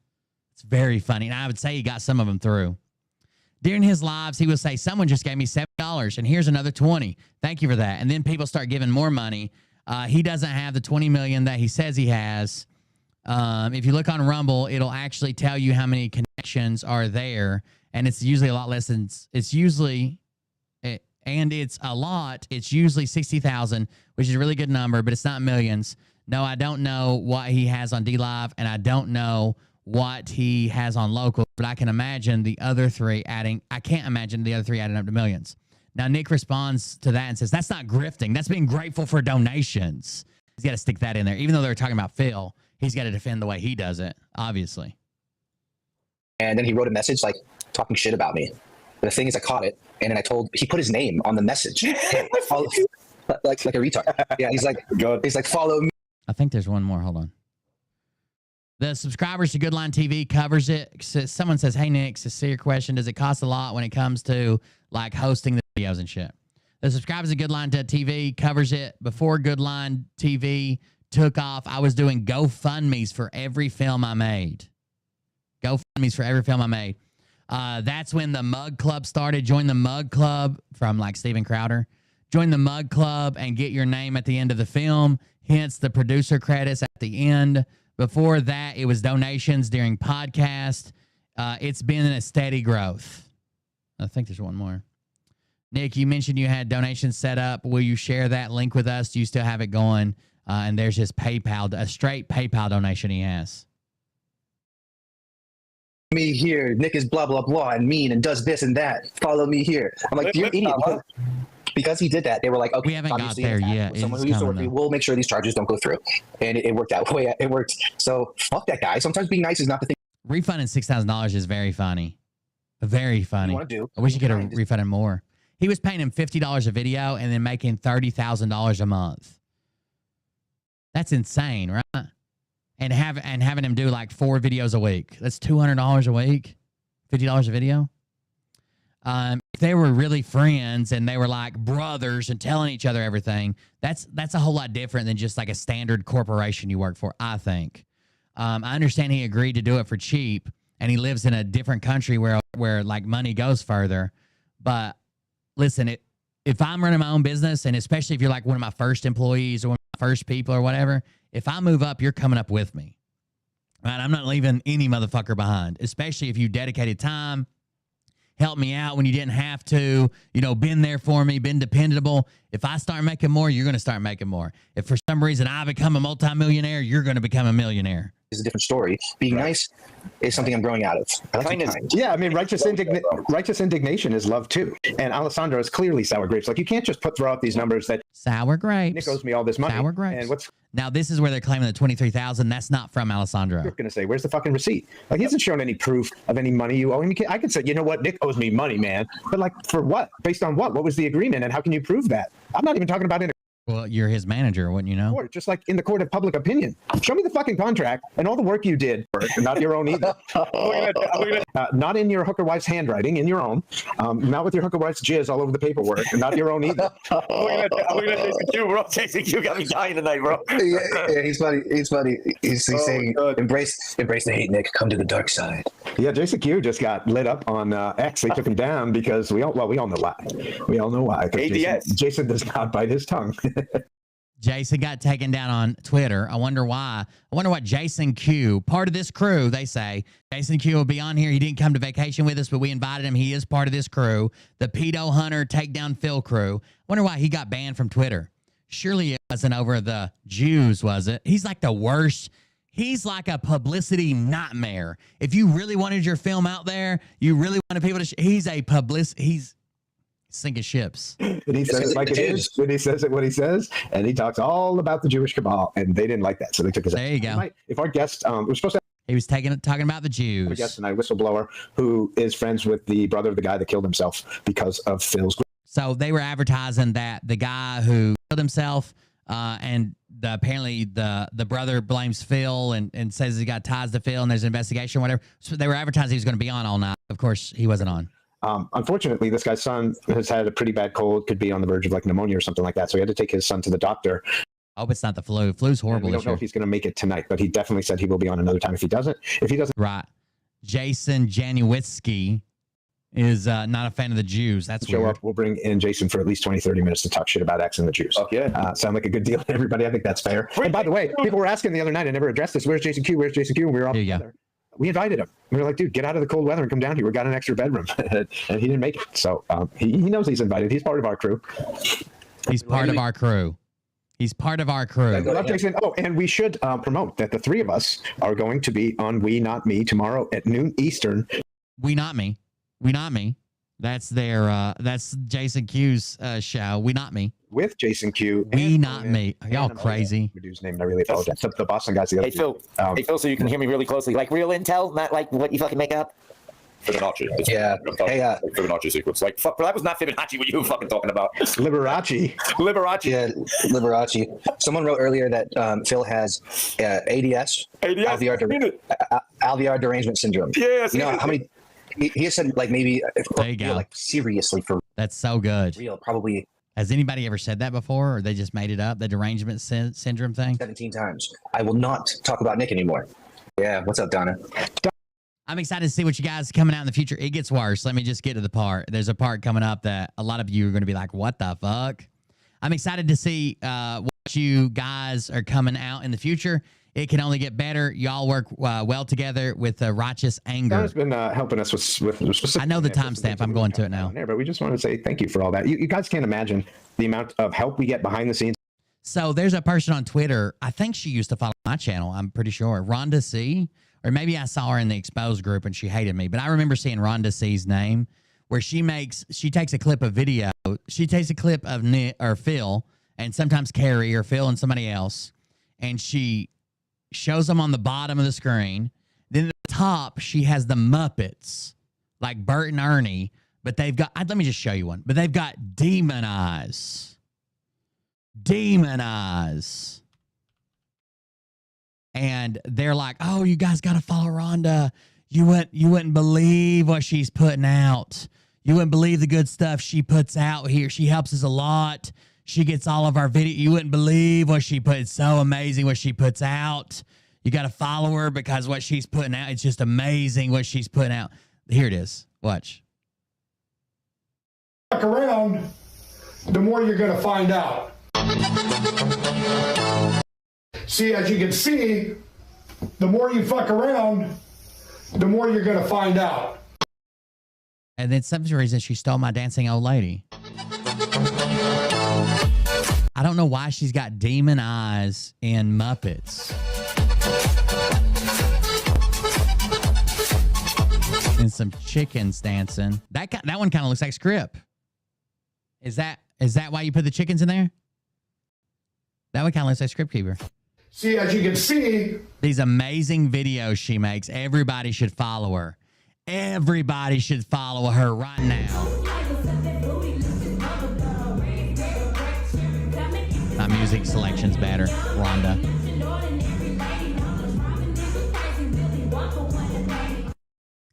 It's very funny. And I would say he got some of them through. During his lives, he would say, someone just gave me $7 and here's another 20. Thank you for that. And then people start giving more money. He doesn't have the 20 million that he says he has. If you look on Rumble, it'll actually tell you how many connections are there. And it's usually a lot less than, it's usually 60,000, which is a really good number, but it's not millions. No, I don't know what he has on D-Live, and I don't know what he has on local, but I can imagine the other three adding, I can't imagine the other three adding up to millions. Now, Nick responds to that and says, that's not grifting. That's being grateful for donations. He's got to stick that in there. Even though they're talking about Phil, he's got to defend the way he does it, obviously. And then he wrote a message like talking shit about me. But the thing is, I caught it, and then he put his name on the message, like a retard. Yeah, he's like, follow me. I think there's one more. Hold on. The subscribers to Goodline TV covers it. Someone says, hey, Nick, sincere question. Does it cost a lot when it comes to like hosting the videos and shit? The subscribers to Goodline TV covers it. Before Goodline TV took off, I was doing GoFundMes for every film I made. GoFundMes for every film I made. That's when the Mug Club started. Join the Mug Club from like Steven Crowder. Join the Mug Club and get your name at the end of the film. Hence the producer credits at the end. Before that, it was donations during podcast. It's been in a steady growth. I think there's one more. Nick, you mentioned you had donations set up. Will you share that link with us? Do you still have it going? And there's his PayPal, a straight PayPal donation he has. Me here. Nick is blah, blah, blah, and mean and does this and that. Follow me here. I'm like, you're an idiot. Because he did that, they were like, okay, we haven't got there yet. Someone who used to work, we'll make sure these charges don't go through. And it worked out. It worked. So fuck that guy. Sometimes being nice is not the thing. Refunding $6,000 is very funny. Very funny. I wish you could have refunded more. He was paying him $50 a video and then making $30,000 a month. That's insane, right? And having him do like 4 videos a week. That's $200 a week. $50 a video. If they were really friends and they were like brothers and telling each other everything, that's a whole lot different than just like a standard corporation you work for, I think. I understand he agreed to do it for cheap and he lives in a different country where like money goes further. But listen, if I'm running my own business, and especially if you're like one of my first employees or one of my first people or whatever, if I move up, you're coming up with me. Right? I'm not leaving any motherfucker behind, especially if you dedicated time, helped me out when you didn't have to, been there for me, been dependable. If I start making more, you're going to start making more. If for some reason I become a multimillionaire, you're going to become a millionaire. It's a different story. Being nice is something I'm growing out of. I like to be kind. Yeah, I mean, righteous indignation is love too. And Alessandro is clearly sour grapes. Like, you can't just throw out these numbers that sour grapes. Nick owes me all this money. Sour grapes. And now this is where they're claiming the $23,000. That's not from Alessandro. You're going to say, where's the fucking receipt? Like, he hasn't shown any proof of any money you owe him. I could say, you know what, Nick owes me money, man. But like, for what? Based on what? What was the agreement? And how can you prove that? I'm not even talking about it. Well, you're his manager, wouldn't you know? Court, just like in the court of public opinion. Show me the fucking contract and all the work you did, not your own either. Not in your hooker wife's handwriting, in your own. Not with your hooker wife's jizz all over the paperwork, not your own either. We're gonna chase you, bro. Chasing you got me dying tonight, bro. Yeah, he's funny. He's funny. He's saying, embrace the hate, Nick. Come to the dark side. Yeah, Jason Q just got lit up on X. They took him down because we all know why. We all know why. ADS. Jason does not bite his tongue. Jason got taken down on Twitter. I wonder why. I wonder what Jason Q, part of this crew, they say. Jason Q will be on here. He didn't come to vacation with us, but we invited him. He is part of this crew, the Pedo Hunter Takedown Phil crew. I wonder why he got banned from Twitter. Surely it wasn't over the Jews, was it? He's like the worst. He's like a publicity nightmare. If you really wanted your film out there, you really wanted people to... he's a publicity... He's sinking ships. And he says it like it is, and he says it what he says, and he talks all about the Jewish cabal, and they didn't like that, so they took his. There you go. If our guest, we're supposed to. He was talking about the Jews. Our guest tonight, whistleblower, who is friends with the brother of the guy that killed himself because of Phil's. So they were advertising that the guy who killed himself, and apparently the brother blames Phil and says he got ties to Phil, and there's an investigation or whatever. So they were advertising he was going to be on all night. Of course, he wasn't on. Unfortunately, this guy's son has had a pretty bad cold, could be on the verge of like pneumonia or something like that. So he had to take his son to the doctor. I hope it's not the flu. Flu's horrible. We don't know if he's going to make it tonight, but he definitely said he will be on another time if he doesn't. Right. Jason Januitsky is not a fan of the Jews. That's show weird. up. We'll bring in Jason for at least 20-30 minutes to talk shit about X and the Jews. Okay. Sound like a good deal to everybody. I think that's fair. And by the way, people were asking the other night, I never addressed this. Where's Jason Q? Where's Jason Q? And we were all together. We invited him. We were like, dude, get out of the cold weather and come down here. We got an extra bedroom. And he didn't make it. So he knows he's invited. He's part of our crew. He's part of our crew. He's part of our crew. Jason. Oh, and we should promote that the three of us are going to be on We Not Me tomorrow at noon Eastern. We Not Me. We Not Me. That's their that's Jason Q's show. We Not Me. With Jason Q. We Not Me. Are y'all crazy? Dude's name, and I really apologize. The Boston guys. Hey Phil. Hey Phil, so you can hear me really closely. Like real intel, not like what you fucking make up. Fibonacci. Yeah. Hey, Fibonacci sequence. Like, fuck, but that was not Fibonacci. What you were fucking talking about? Liberace. Yeah, Liberace. Someone wrote earlier that Phil has ADS. Alveolar derangement syndrome. Yes. You know how many? He has said like maybe. There you go. Like seriously for. That's so good. Real, probably. Has anybody ever said that before, or they just made it up? The derangement syndrome thing. 17 times. I will not talk about Nick anymore. Yeah. What's up, Donna? I'm excited to see what you guys coming out in the future. It gets worse. Let me just get to the part. There's a part coming up that a lot of you are going to be like, what the fuck? I'm excited to see what you guys are coming out in the future. It can only get better. Y'all work well together with righteous anger. Donna's been helping us with I know the timestamp. I'm going to it now. But we just want to say thank you for all that. You guys can't imagine the amount of help we get behind the scenes. So there's a person on Twitter. I think she used to follow my channel. I'm pretty sure. Rhonda C. Or maybe I saw her in the exposed group and she hated me. But I remember seeing Rhonda C's name where she takes a clip of video. She takes a clip of Nick or Phil and sometimes Carrie or Phil and somebody else. And she shows them on the bottom of the screen. Then at the top, she has the Muppets like Bert and Ernie. But they've got, let me just show you one. But they've got demon eyes. Demon eyes. And they're like, oh, you guys got to follow Rhonda. You wouldn't believe what she's putting out. You wouldn't believe the good stuff she puts out here. She helps us a lot. She gets all of our video. You wouldn't believe what she puts. It's so amazing what she puts out. You got to follow her because what she's putting out, it's just amazing what she's putting out. Here it is. Watch. Fuck around, the more you're going to find out. See, as you can see, the more you fuck around, the more you're going to find out. And then some reason she stole my dancing old lady. I don't know why she's got demon eyes in Muppets. And some chickens dancing. That one kind of looks like Script. Is that why you put the chickens in there? That one kind of looks like Script Keeper. See, as you can see, these amazing videos she makes. Everybody should follow her. Everybody should follow her right now. My music selection's better, Rhonda.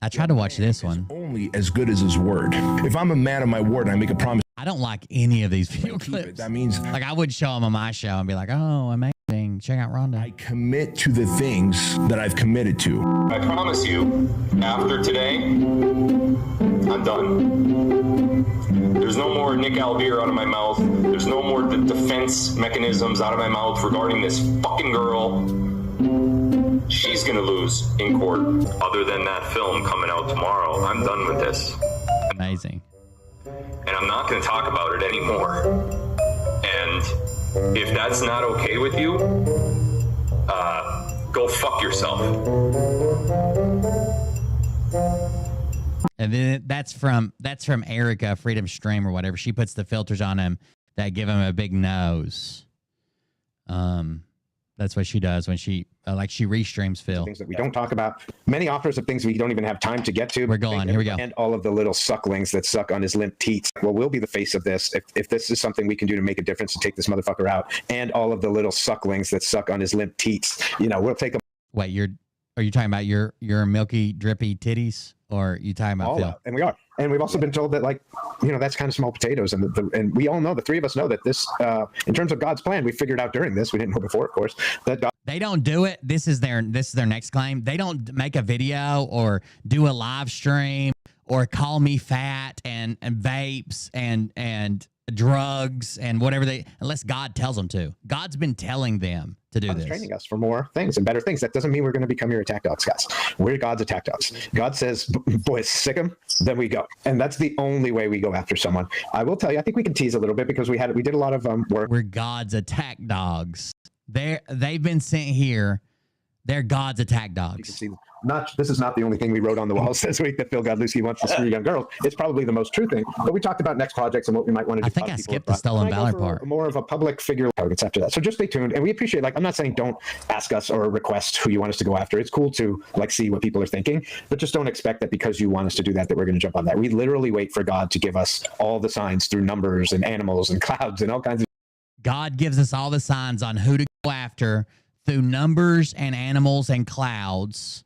I tried to watch this one. Only as good as his word. If I'm a man of my word and I make a promise, I don't like any of these video clips. That means like I would show them on my show and be like, oh, amazing. watching. Check out Rhonda. I commit to the things that I've committed to. I promise you, after today, I'm done. There's no more Nick Albeer out of my mouth. There's no more defense mechanisms out of my mouth regarding this fucking girl. She's gonna lose in court. Other than that film coming out tomorrow, I'm done with this. Amazing. And I'm not gonna talk about it anymore. And if that's not okay with you, go fuck yourself. And then that's from Erica, Freedom Stream or whatever. She puts the filters on him that give him a big nose. That's what she does when she she restreams Phil. Things that we don't talk about. Many offers of things we don't even have time to get to. We're going. Here we go. And all of the little sucklings that suck on his limp teats. Well, we'll be the face of this. If this is something we can do to make a difference to take this motherfucker out, and all of the little sucklings that suck on his limp teats, we'll take them. Wait, are you talking about your milky, drippy titties, or are you talking about all Phil? out. And we are. And we've also been told that, that's kind of small potatoes. And we all know, the three of us know that this, in terms of God's plan, we figured out during this, we didn't know before, of course, that God. They don't do it. This is their next claim. They don't make a video or do a live stream or call me fat and vapes and drugs and whatever unless God tells them to. God's been telling them to do God's this. Training us for more things and better things. That doesn't mean we're going to become your attack dogs, guys. We're God's attack dogs. God says, boys, sick them, then we go. And that's the only way we go after someone. I will tell you, I think we can tease a little bit because we did a lot of work. We're God's attack dogs. They've been sent here. They're God's attack dogs. You can see this is not the only thing we wrote on the walls this week that Phil Godlewski wants to screw young girls. It's probably the most true thing. But we talked about next projects and what we might want to do. I think I skipped the stolen valor part. More of a public figure targets after that. So just stay tuned. And we appreciate, I'm not saying don't ask us or request who you want us to go after. It's cool to see what people are thinking, but just don't expect that because you want us to do that we're going to jump on that. We literally wait for God to give us all the signs through numbers and animals and clouds and all kinds of. God gives us all the signs on who to go after through numbers and animals and clouds.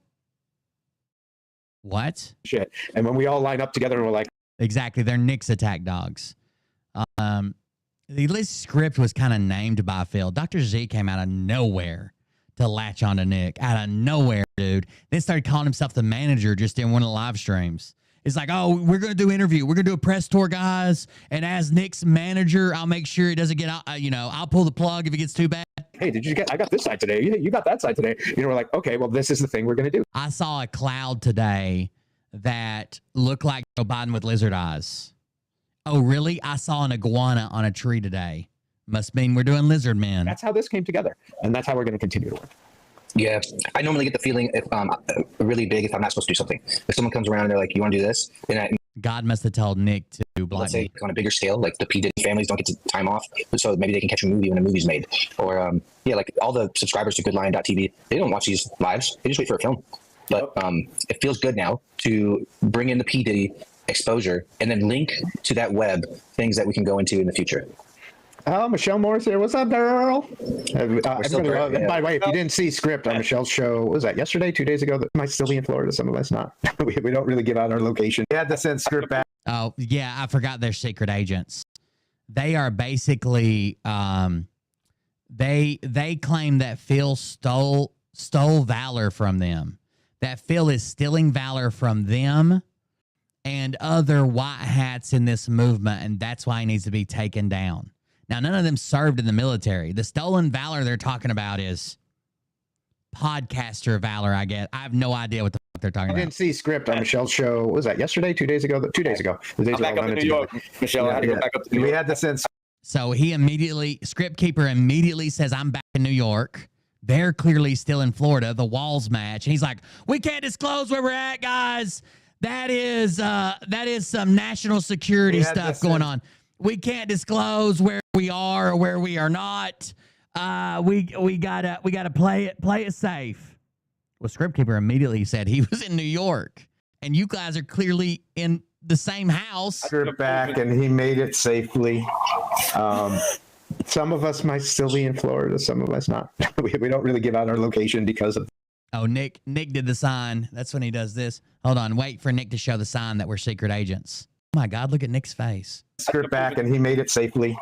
What? Shit. And when we all line up together and we're like, exactly, they're Nick's attack dogs. The list script was kind of named by Phil. Dr. Z came out of nowhere to latch onto Nick. Out of nowhere, dude. Then started calling himself the manager just in one of the live streams. It's like, oh, we're going to do interview. We're going to do a press tour, guys. And as Nick's manager, I'll make sure it doesn't get out. I'll pull the plug if it gets too bad. Hey, I got this side today. You got that side today. We're like, okay, well, this is the thing we're going to do. I saw a cloud today that looked like Joe Biden with lizard eyes. Oh, really? I saw an iguana on a tree today. Must mean we're doing lizard men. That's how this came together. And that's how we're going to continue to work. Yeah, I normally get the feeling if really big if I'm not supposed to do something. If someone comes around and they're like, "You want to do this?" Then God must have told Nick to block. Let's say on a bigger scale, like the P Diddy families don't get to time off, so maybe they can catch a movie when a movie's made. Or like all the subscribers to GoodLion.tv, they don't watch these lives; they just wait for a film. But it feels good now to bring in the P Diddy exposure and then link to that web things that we can go into in the future. Oh, Michelle Morris here. What's up, girl? By the way, if you didn't see script on Michelle's show, what was that, yesterday, 2 days ago? That might still be in Florida, some of us not. we don't really give out our location. We had to send script back. Oh, yeah, I forgot they're secret agents. They are basically, they claim that Phil stole valor from them. That Phil is stealing valor from them and other white hats in this movement, and that's why he needs to be taken down. Now, none of them served in the military. The stolen valor they're talking about is podcaster valor, I guess. I have no idea what the fuck they're talking about. I didn't see script on Michelle's show. What was that, yesterday, 2 days ago? 2 days ago. The days I'm back up in New York, Michelle. I had to go back up to New York. We had to send. So Script Keeper immediately says, I'm back in New York. They're clearly still in Florida. The walls match. And he's like, we can't disclose where we're at, guys. That is some national security stuff going on. We can't disclose where we are or where we are not. We gotta play it safe. Well, Script Keeper immediately said he was in New York, and you guys are clearly in the same house. Script back, and he made it safely. Some of us might still be in Florida. Some of us not. We don't really give out our location because of. Oh, Nick did the sign. That's when he does this. Hold on, wait for Nick to show the sign that we're secret agents. Oh my God, look at Nick's face. Script back, and he made it safely.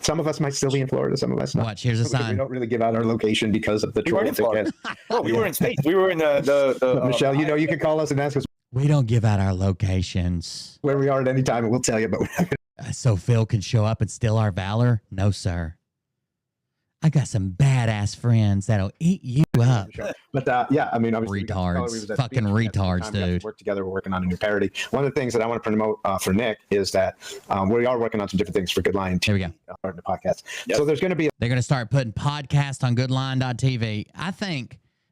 Some of us might still be in Florida. Some of us not. Watch, here's a sign. We don't really give out our location because of the We weren't in troll Florida. ticket. No, we were in space. We were in the Michelle, you know, you can call us and ask us We don't give out our locations. where we are at any time, and we'll tell you. But we're not gonna... So Phil can show up and steal our valor? No, sir. I got some badass friends that'll eat you up. But yeah, I mean, obviously, retards, fucking retards, dude. Work together. We're working on a new parody. One of the things that I want to promote for Nick is that we are working on some different things for Good Line. Here we go. Starting the podcast. Yep. So there's going to be. They're going to start putting podcasts on goodline.tv.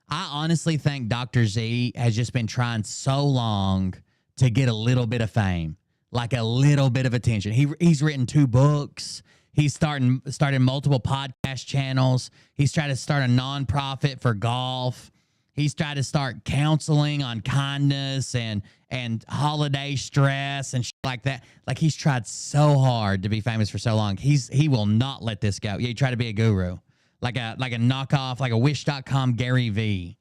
I honestly think Dr. Z has just been trying so long to get a little bit of fame, like a little bit of attention. He's written 2 books. He's starting multiple podcast channels. He's trying to start a nonprofit for golf. He's tried to start counseling on kindness and holiday stress and shit like that. Like, he's tried so hard to be famous for so long. He will not let this go. Yeah, he tried to be a guru, like a knockoff, like a Wish.com Gary V.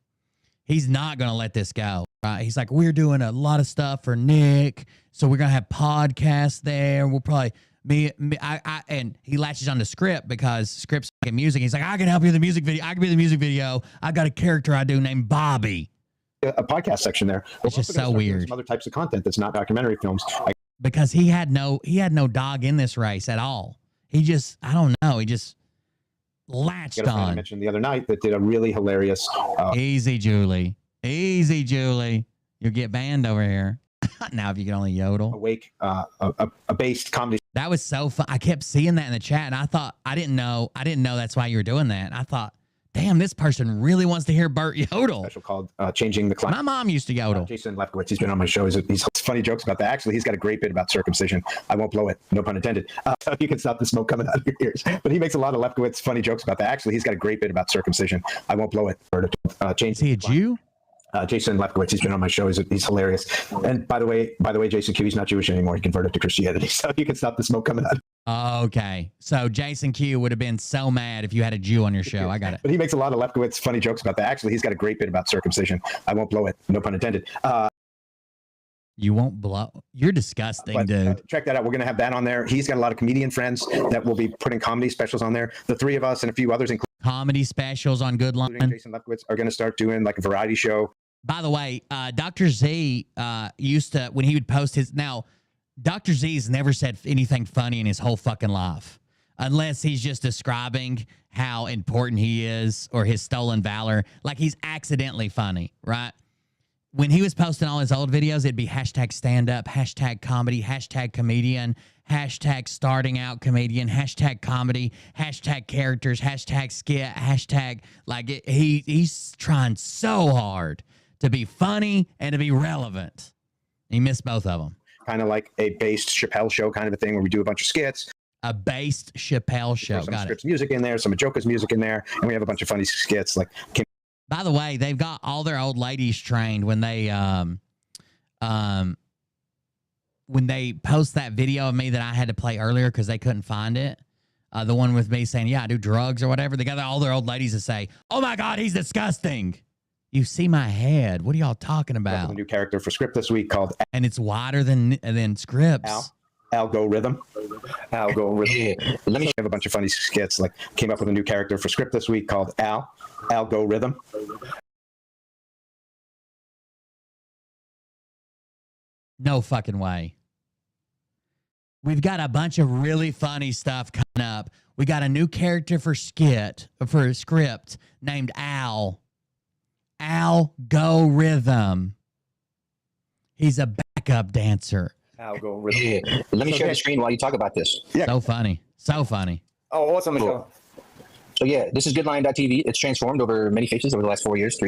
He's not going to let this go. Right? He's like, we're doing a lot of stuff for Nick, so we're going to have podcasts there. We'll probably and he latches on to Script because Script's making music. He's like, I can help you with the music video. I can be the music video. I got a character I do named Bobby. A podcast section there. It's just so weird. Some other types of content that's not documentary films. Because he had no dog in this race at all. He just, I don't know. He just latched on. I mentioned the other night that did a really hilarious. Easy, Julie. Easy, Julie. You'll get banned over here. Now, if you can only yodel. Awake, a based comedy. That was so fun. I kept seeing that in the chat, and I thought, I didn't know that's why you were doing that. I thought, damn, this person really wants to hear Bert yodel. Special called Changing the Climate. My mom used to yodel. Jason Lefkowitz, he's been on my show. He's funny jokes about that. Actually, he's got a great bit about circumcision. I won't blow it, no pun intended. So you can stop the smoke coming out of your ears. But he makes a lot of Lefkowitz funny jokes about that. Actually, he's got a great bit about circumcision. I won't blow it. Is he a Jew? Jason Lefkowitz, he's been on my show. He's hilarious. And by the way, Jason Q, he's not Jewish anymore. He converted to Christianity. So you can stop the smoke coming out. Okay. So Jason Q would have been so mad if you had a Jew on your show. I got it. But he makes a lot of Lefkowitz funny jokes about that. Actually, he's got a great bit about circumcision. I won't blow it. No pun intended. You won't blow. You're disgusting, dude. Check that out. We're going to have that on there. He's got a lot of comedian friends that will be putting comedy specials on there. The 3 of us and a few others, including comedy specials on Good Line. Jason Lefkowitz, are going to start doing like a variety show. By the way, Dr. Z used to, when he would post his, now, Dr. Z's never said anything funny in his whole fucking life, unless he's just describing how important he is or his stolen valor. Like, he's accidentally funny, right? When he was posting all his old videos, it'd be hashtag stand-up, hashtag comedy, hashtag comedian, hashtag starting out comedian, hashtag comedy, hashtag characters, hashtag skit, hashtag, like, he's trying so hard to be funny and to be relevant. He missed both of them. Kind of like a based Chappelle show kind of a thing where we do a bunch of skits. A based Chappelle show. Some Script's music in there, some of Joker's music in there, and we have a bunch of funny skits. Like, by the way, they've got all their old ladies trained when they post that video of me that I had to play earlier because they couldn't find it. The one with me saying, yeah, I do drugs or whatever. They got all their old ladies to say, oh my God, he's disgusting. You see my head. What are y'all talking about? A new character for Script this week called... And it's wider than Scripts. Algorithm. Let me have a bunch of funny skits. Like, came up with a new character for Script this week called Algorithm. No fucking way. We've got a bunch of really funny stuff coming up. We got a new character for Script named Al. Algorithm. He's a backup dancer. Algorithm. Let me share the screen while you talk about this. Yeah. So funny. So funny. Oh, awesome. Cool. So yeah, this is goodline.tv. It's transformed over many faces over the last 3 years.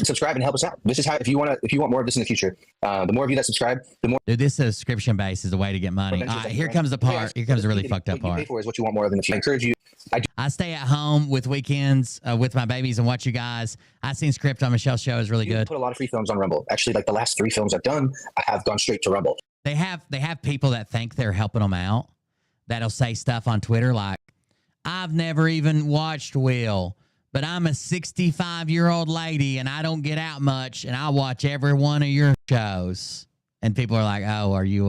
Subscribe and help us out. This is how, if you want more of this in the future, the more of you that subscribe, the more. Dude, this subscription base is a way to get money. Here comes the part. Here comes the really fucked up part. What you pay for is what you want more of in the future. I encourage you. I stay at home with weekends with my babies and watch you guys. I seen Script on Michelle's show. Is really good. Put a lot of free films on Rumble. Actually, like the last 3 films I've done, I have gone straight to Rumble. They have people that think they're helping them out that'll say stuff on Twitter like, I've never even watched Will, but I'm a 65-year-old lady and I don't get out much and I watch every one of your shows. And people are like, oh, are you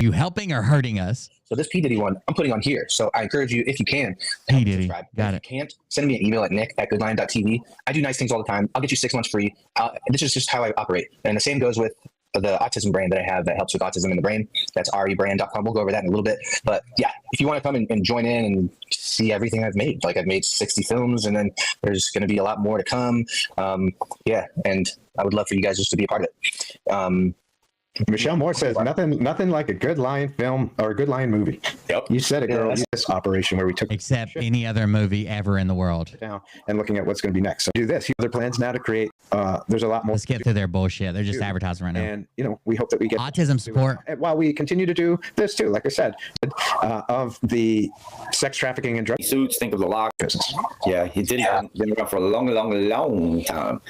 You helping or hurting us? So this P. Diddy one, I'm putting on here. So I encourage you, if you can, P. Diddy. subscribe. Got If it. you can't, send me an email at nick@goodline.tv. I do nice things all the time. I'll get you 6 months free. This is just how I operate. And the same goes with the autism brand that I have that helps with autism in the brain. That's rebrand.com. We'll go over that in a little bit. But yeah, if you want to come and join in and see everything I've made, like I've made 60 films and then there's going to be a lot more to come. Yeah. And I would love for you guys just to be a part of it. Michelle Moore says nothing like a good lion film or a good lion movie. Yep. You said it, girl. This operation where we took except any other movie ever in the world down and looking at what's going to be next. So do this. Other plans now to create. There's a lot more. Let's get through their bullshit. They're just advertising right now. And we hope that we get autism support while we continue to do this too. Like I said, of the sex trafficking and drug suits. Think of the lock business. Yeah, he did. Been around for a long time.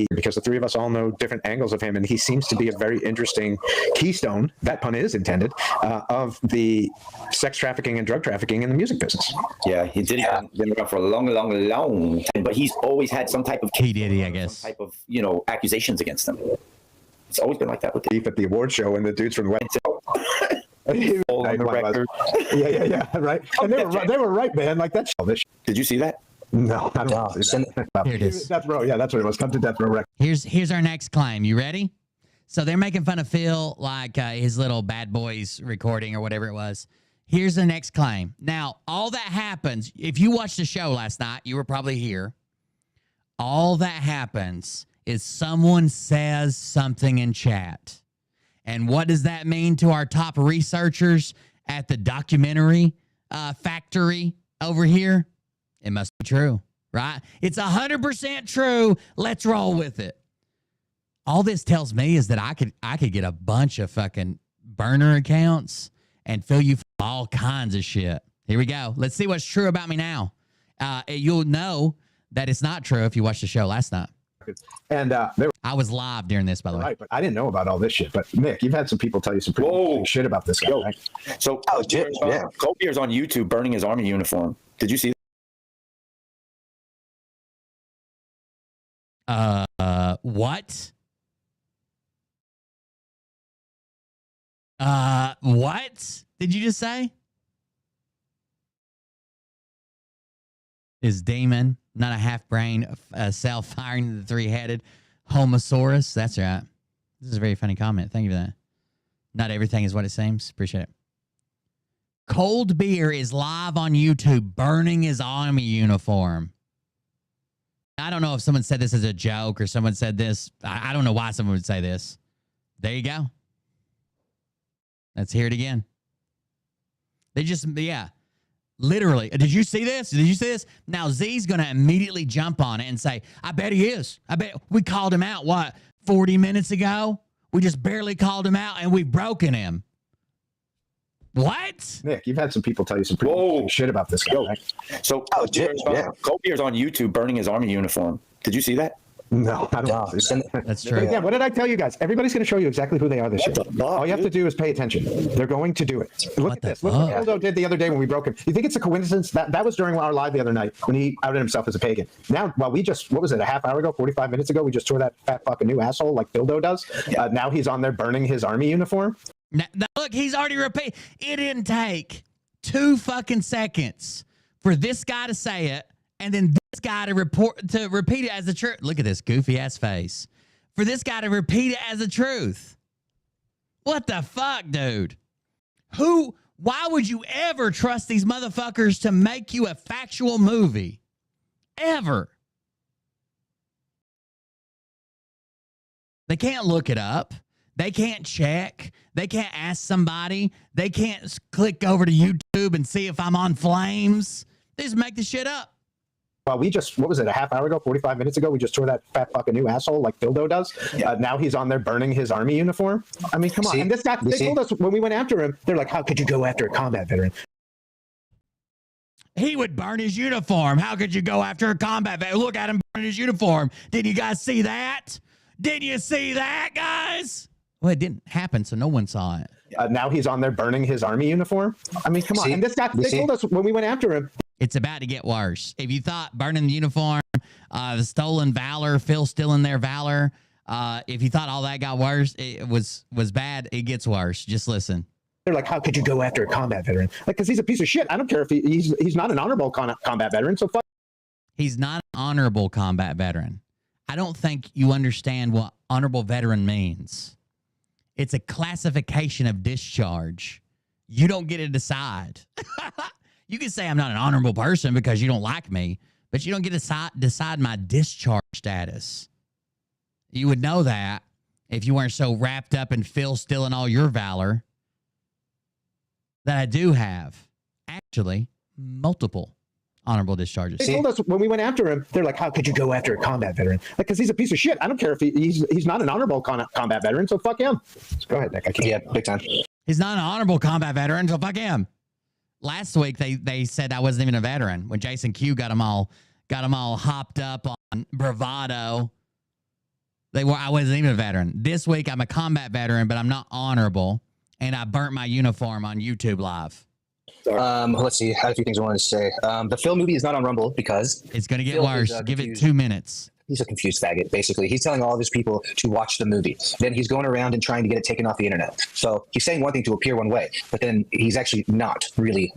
Because the three of us all know different angles of him, and he seems to be a very interesting keystone. That pun is intended of the sex trafficking and drug trafficking in the music business. Yeah, he did. Been around for a long time. But he's always had some type of Diddy, I guess. Some type of accusations against him. It's always been like that with beef at the award show and the dudes from the West. All on the record. Yeah, right. And they were right, man. Like that's. Did you see that? No, I don't see that. Here it is. Death Row. Yeah, that's what it was. Come to Death Row Records. Here's our next claim. You ready? So they're making fun of Phil, like his little Bad Boys recording or whatever it was. Here's the next claim. Now, all that happens, if you watched the show last night, you were probably here. All that happens is someone says something in chat. And what does that mean to our top researchers at the documentary factory over here? It must be true, right? It's 100% true. Let's roll with it. All this tells me is that I could get a bunch of fucking burner accounts and fill you full of all kinds of shit. Here we go. Let's see what's true about me now. You'll know that it's not true if you watched the show last night. And I was live during this, by the way. Right, but I didn't know about all this shit. But Nick, you've had some people tell you some pretty interesting shit about this guy, right? So Colbier's on YouTube burning his army uniform. Did you see that? What? What did you just say? Is Demon not a half brain cell firing to the three-headed Homosaurus? That's right. This is a very funny comment. Thank you for that. Not everything is what it seems. Appreciate it. Cold Beer is live on YouTube burning his army uniform. I don't know if someone said this as a joke or someone said this. I don't know why someone would say this. There you go. Let's hear it again. They just, literally. Did you see this? Did you see this? Now Z's going to immediately jump on it and say, I bet he is. I bet we called him out, 40 minutes ago? We just barely called him out and we've broken him. What? Nick, you've had some people tell you some pretty interesting shit about this guy, right? So Colbier's on YouTube burning his army uniform. Did you see that? No, I don't see that. That's true. Again, what did I tell you guys? Everybody's going to show you exactly who they are this year. All you have to do is pay attention. They're going to do it. Look at this. Look what Aldo did the other day when we broke him. You think it's a coincidence? That was during our live the other night when he outed himself as a pagan. Now, we just, what was it, a half hour ago, 45 minutes ago, we just tore that fat fucking new asshole like Dildo does. Now he's on there burning his army uniform. Now, look, he's already repeated. It didn't take 2 fucking seconds for this guy to say it, and then this guy to repeat it as the truth. Look at this goofy ass face. For this guy to repeat it as the truth. What the fuck, dude? Why would you ever trust these motherfuckers to make you a factual movie? Ever. They can't look it up. They can't check. They can't ask somebody. They can't click over to YouTube and see if I'm on flames. They just make the shit up. Well, we just, what was it, a half hour ago, 45 minutes ago, we just tore that fat fucking new asshole like Dildo does. Now he's on there burning his army uniform. I mean, come on. And this guy, they told us when we went after him, they're like, how could you go after a combat veteran? He would burn his uniform. How could you go after a combat veteran? Look at him burning his uniform. Did you guys see that? Did you see that, guys? Well, it didn't happen, so no one saw it. Now he's on there burning his army uniform. I mean, come on. And this guy, they told us when we went after him. It's about to get worse. If you thought burning the uniform, the stolen valor, Phil stealing their valor, if you thought all that got worse, it was bad, it gets worse. Just listen. They're like, how could you go after a combat veteran? Like, because he's a piece of shit. I don't care if he's not an honorable combat veteran. So fuck. He's not an honorable combat veteran. I don't think you understand what honorable veteran means. It's a classification of discharge. You don't get to decide. You can say I'm not an honorable person because you don't like me, but you don't get to decide my discharge status. You would know that if you weren't so wrapped up in Phil stealing all your valor that I do have, actually, multiple honorable discharges. They told us when we went after him, they're like, how could you go after a combat veteran? Like, because he's a piece of shit. I don't care if he's not an honorable combat veteran, so fuck him. Go ahead, Nick. Yeah, big time. He's not an honorable combat veteran, so fuck him. Last week they said I wasn't even a veteran when Jason Q got them all hopped up on bravado. I wasn't even a veteran. This week I'm a combat veteran, but I'm not honorable, and I burnt my uniform on YouTube Live. Let's see. I had a few things I wanted to say. The Phil movie is not on Rumble because it's going to get worse. Give it 2 minutes. He's a confused faggot, basically. He's telling all of his people to watch the movie. Then he's going around and trying to get it taken off the internet. So he's saying one thing to appear one way, but then he's actually not really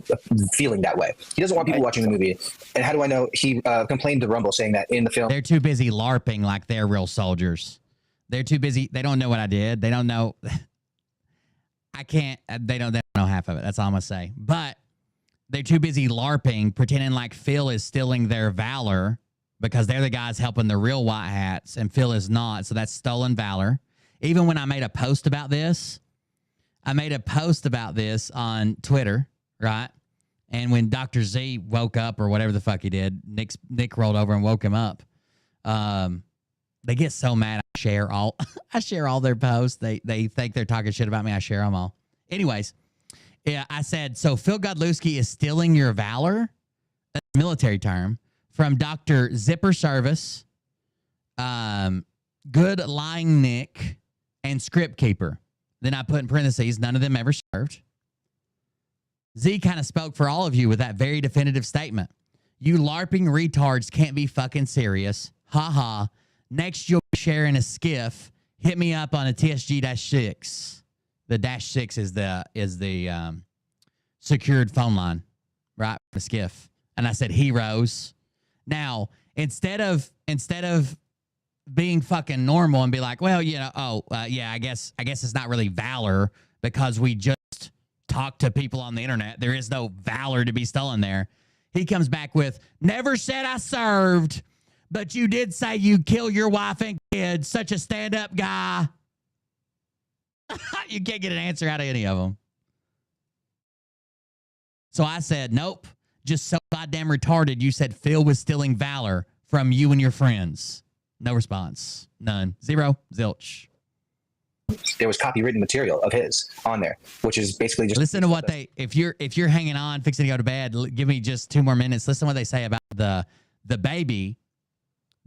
feeling that way. He doesn't want people watching the movie. And how do I know? He complained to Rumble saying that in the film. They're too busy LARPing like they're real soldiers. They're too busy. They don't know what I did. They don't know. I can't. They don't know half of it. That's all I'm going to say. But they're too busy LARPing, pretending like Phil is stealing their valor because they're the guys helping the real white hats, and Phil is not. So that's stolen valor. Even when I made a post about this, on Twitter, right? And when Dr. Z woke up or whatever the fuck he did, Nick rolled over and woke him up. They get so mad. I share all their posts. They think they're talking shit about me. I share them all. Anyways, yeah, I said, so Phil Godlewski is stealing your valor. That's a military term. From Dr. Zipper Service, Good Lying Nick, and Script Keeper. Then I put in parentheses, none of them ever served. Z kind of spoke for all of you with that very definitive statement. You LARPing retards can't be fucking serious. Ha ha. Next, you'll be sharing a skiff. Hit me up on a TSG-6. The -6 is the secured phone line, right? The skiff. And I said heroes. Now, instead of being fucking normal and be like, well, you know, yeah, I guess it's not really valor because we just talk to people on the internet. There is no valor to be stolen there. He comes back with, never said I served, but you did say you kill your wife and kids. Such a stand-up guy. You can't get an answer out of any of them. So I said, nope. Just so goddamn retarded, you said Phil was stealing valor from you and your friends. No response. None. Zero. Zilch. There was copywritten material of his on there, which is basically just... Listen to what they... If you're hanging on, fixing to go to bed, give me just 2 more minutes. Listen to what they say about the baby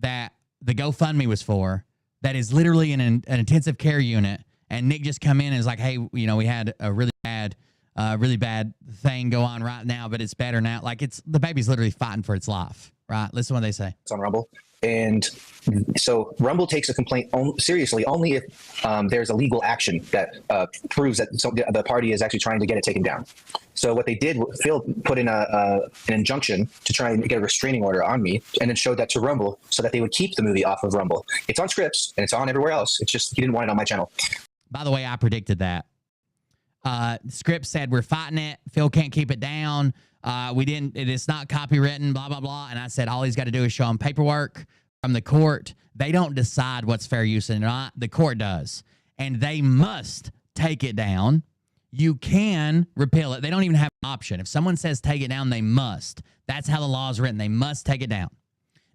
that the GoFundMe was for, that is literally in an intensive care unit, and Nick just come in and is like, hey, you know, we had a really bad thing go on right now, but it's better now. Like, the baby's literally fighting for its life, right? Listen to what they say. It's on Rumble. And so Rumble takes a complaint seriously only if there's a legal action that proves that the party is actually trying to get it taken down. So what they did, Phil put in an injunction to try and get a restraining order on me, and then showed that to Rumble so that they would keep the movie off of Rumble. It's on Scripps and it's on everywhere else. It's just he didn't want it on my channel. By the way, I predicted that. Scripps said we're fighting it. Phil can't keep it down. It's not copywritten, blah, blah, blah. And I said, all he's got to do is show him paperwork from the court. They don't decide what's fair use or not. The court does. And they must take it down. You can repeal it. They don't even have an option. If someone says take it down, they must. That's how the law is written. They must take it down.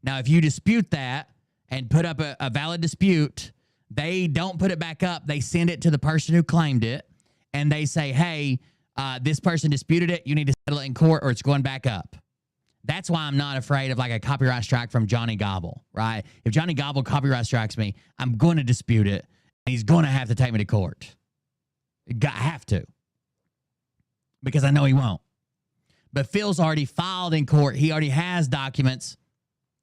Now, if you dispute that and put up a valid dispute, they don't put it back up. They send it to the person who claimed it. And they say, hey, this person disputed it. You need to settle it in court or it's going back up. That's why I'm not afraid of like a copyright strike from Johnny Gobble, right? If Johnny Gobble copyright strikes me, I'm going to dispute it. And he's going to have to take me to court. I have to. Because I know he won't. But Phil's already filed in court. He already has documents.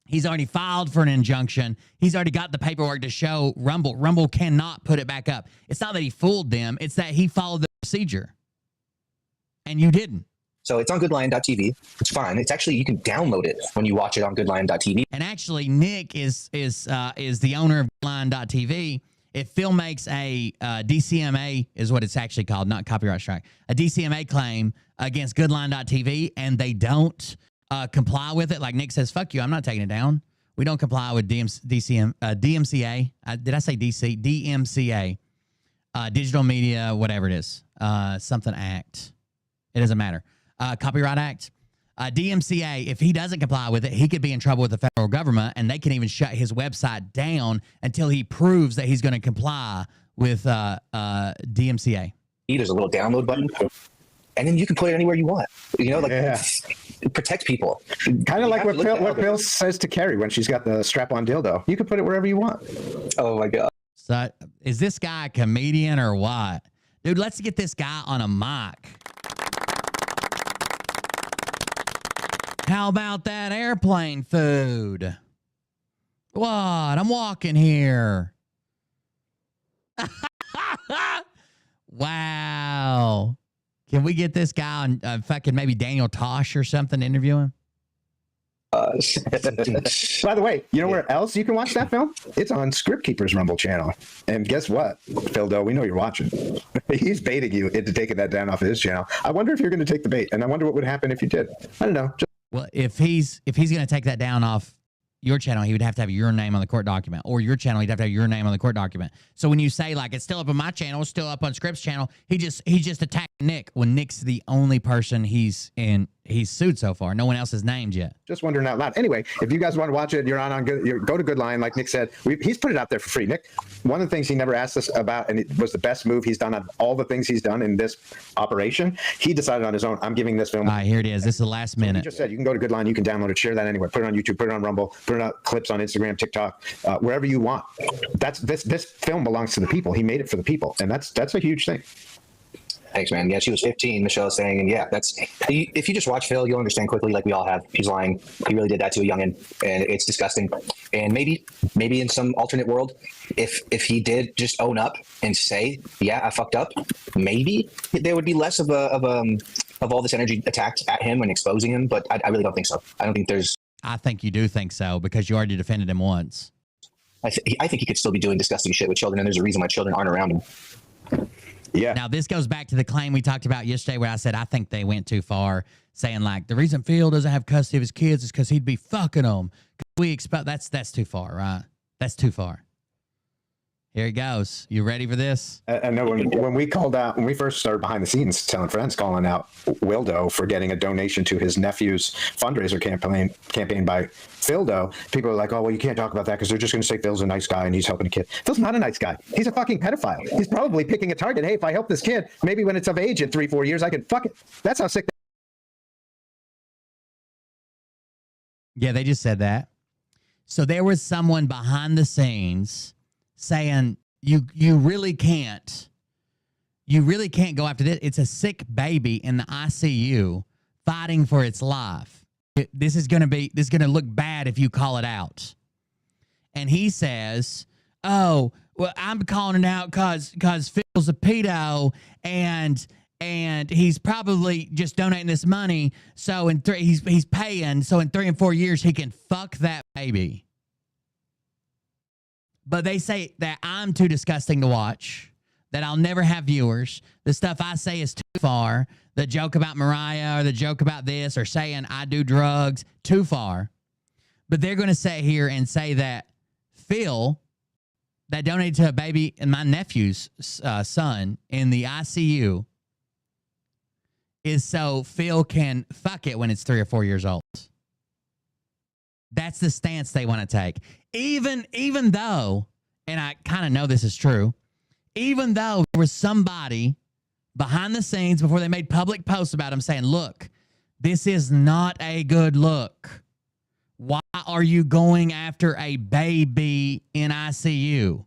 He's already filed for an injunction. He's already got the paperwork to show Rumble. Rumble cannot put it back up. It's not that he fooled them. It's that he followed the procedure. and you didn't. So it's on goodlion.tv. It's fine. It's actually, you can download it when you watch it on goodlion.tv. And actually, Nick is the owner of goodlion.tv. If Phil makes a DCMA, is what it's actually called, not copyright strike, a DCMA claim against goodlion.tv, and they don't comply with it, like Nick says, fuck you, I'm not taking it down. We don't comply with DMCA. Did I say DC? DMCA. Digital Media, whatever it is. Something Act. It doesn't matter. Copyright Act. DMCA, if he doesn't comply with it, he could be in trouble with the federal government, and they can even shut his website down until he proves that he's going to comply with DMCA. There's a little download button, and then you can put it anywhere you want. You know, like protect people. Kind of like what Phil says to Carrie when she's got the strap-on dildo. You can put it wherever you want. Oh my God. So is this guy a comedian or what? Dude, let's get this guy on a mic. How about that airplane food? What? I'm walking here. Wow. Can we get this guy on fucking maybe Daniel Tosh or something to interview him? By the way, you know where else you can watch that film? It's on Script Keeper's Rumble channel. And guess what, Phil Doe, we know you're watching. He's baiting you into taking that down off of his channel. I wonder if you're going to take the bait, and I wonder what would happen if you did. I don't know. Well, if he's going to take that down off your channel, he would have to have your name on the court document, or your channel, he'd have to have your name on the court document. So when you say like it's still up on my channel, it's still up on Script's channel, he just attacked Nick when Nick's the only person he's sued so far. No one else is named yet. Just wondering out loud. Anyway, if you guys want to watch it, you're on good. Go to Good Lion, like Nick said. He's put it out there for free. Nick, one of the things he never asked us about, and it was the best move he's done on all the things he's done in this operation. He decided on his own. I'm giving this film. All right, here it is. This is the last minute. He just said you can go to Good Lion, you can download it, share that anywhere, put it on YouTube, put it on Rumble, put it on clips on Instagram, TikTok, wherever you want. That's this film belongs to the people. He made it for the people, and that's a huge thing. Thanks, man. Yeah, she was 15, Michelle was saying, and yeah, if you just watch Phil, you'll understand quickly, like we all have. He's lying. He really did that to a youngin', and it's disgusting. And maybe in some alternate world, if he did just own up and say, yeah, I fucked up, maybe there would be less of all this energy attacked at him and exposing him, but I really don't think so. I don't think there's... I think you do think so, because you already defended him once. I think he could still be doing disgusting shit with children, and there's a reason why children aren't around him. Yeah. Now, this goes back to the claim we talked about yesterday where I said I think they went too far, saying like the reason Phil doesn't have custody of his kids is because he'd be fucking them. We expect that's too far, right? That's too far. Here he goes. You ready for this? I know when we called out, when we first started behind the scenes telling friends, calling out Wildo for getting a donation to his nephew's fundraiser campaign by Phildo, people are like, oh, well, you can't talk about that because they're just going to say Phil's a nice guy and he's helping a kid. Phil's not a nice guy. He's a fucking pedophile. He's probably picking a target. Hey, if I help this kid, maybe when it's of age in 3-4 years, I can fuck it. That's how sick. Yeah, they just said that. So there was someone behind the scenes saying you really can't go after this. It's a sick baby in the ICU fighting for its life. This is going to look bad if you call it out. And he says, oh, well, I'm calling it out because Phil's a pedo and he's probably just donating this money. So he's paying. So in 3 and 4 years, he can fuck that baby. But they say that I'm too disgusting to watch, that I'll never have viewers. The stuff I say is too far. The joke about Mariah or the joke about this or saying I do drugs, too far. But they're going to sit here and say that Phil, that donated to a baby and my nephew's son in the ICU, is so Phil can fuck it when it's 3 or 4 years old. That's the stance they want to take. Even though, and I kind of know this is true, even though there was somebody behind the scenes before they made public posts about him saying, look, this is not a good look. Why are you going after a baby in ICU?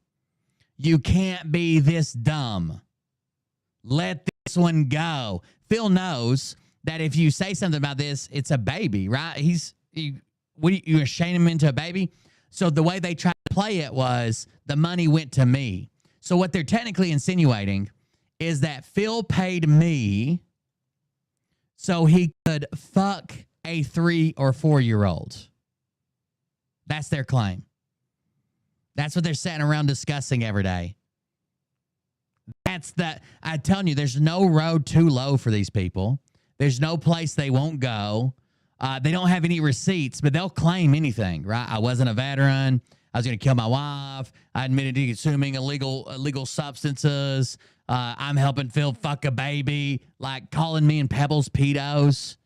You can't be this dumb. Let this one go. Phil knows that if you say something about this, it's a baby, right? You're shaming him into a baby. So the way they tried to play it was the money went to me. So what they're technically insinuating is that Phil paid me so he could fuck a 3 or 4-year-old. That's their claim. That's what they're sitting around discussing every day. I'm telling you, there's no road too low for these people. There's no place they won't go. They don't have any receipts, but they'll claim anything, right? I wasn't a veteran. I was going to kill my wife. I admitted to consuming illegal substances. I'm helping Phil fuck a baby. Like calling me and Pebbles pedos.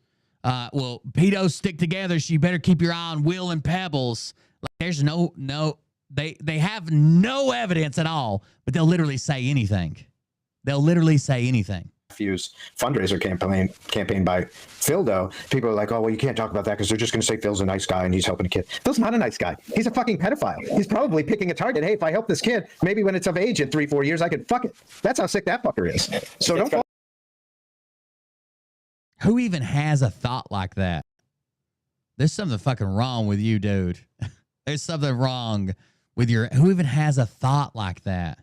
Well, pedos stick together, so you better keep your eye on Will and Pebbles. Like, there's they have no evidence at all, but they'll literally say anything. They'll literally say anything. Fuse fundraiser campaign by Phil, though, people are like, oh, well, you can't talk about that because they're just going to say Phil's a nice guy and he's helping a kid. Phil's not a nice guy. He's a fucking pedophile. He's probably picking a target. Hey, if I help this kid, maybe when it's of age in 3-4 years, I can fuck it. That's how sick that fucker is. So don't fall. Who even has a thought like that? There's something fucking wrong with you, dude. There's something wrong with who even has a thought like that?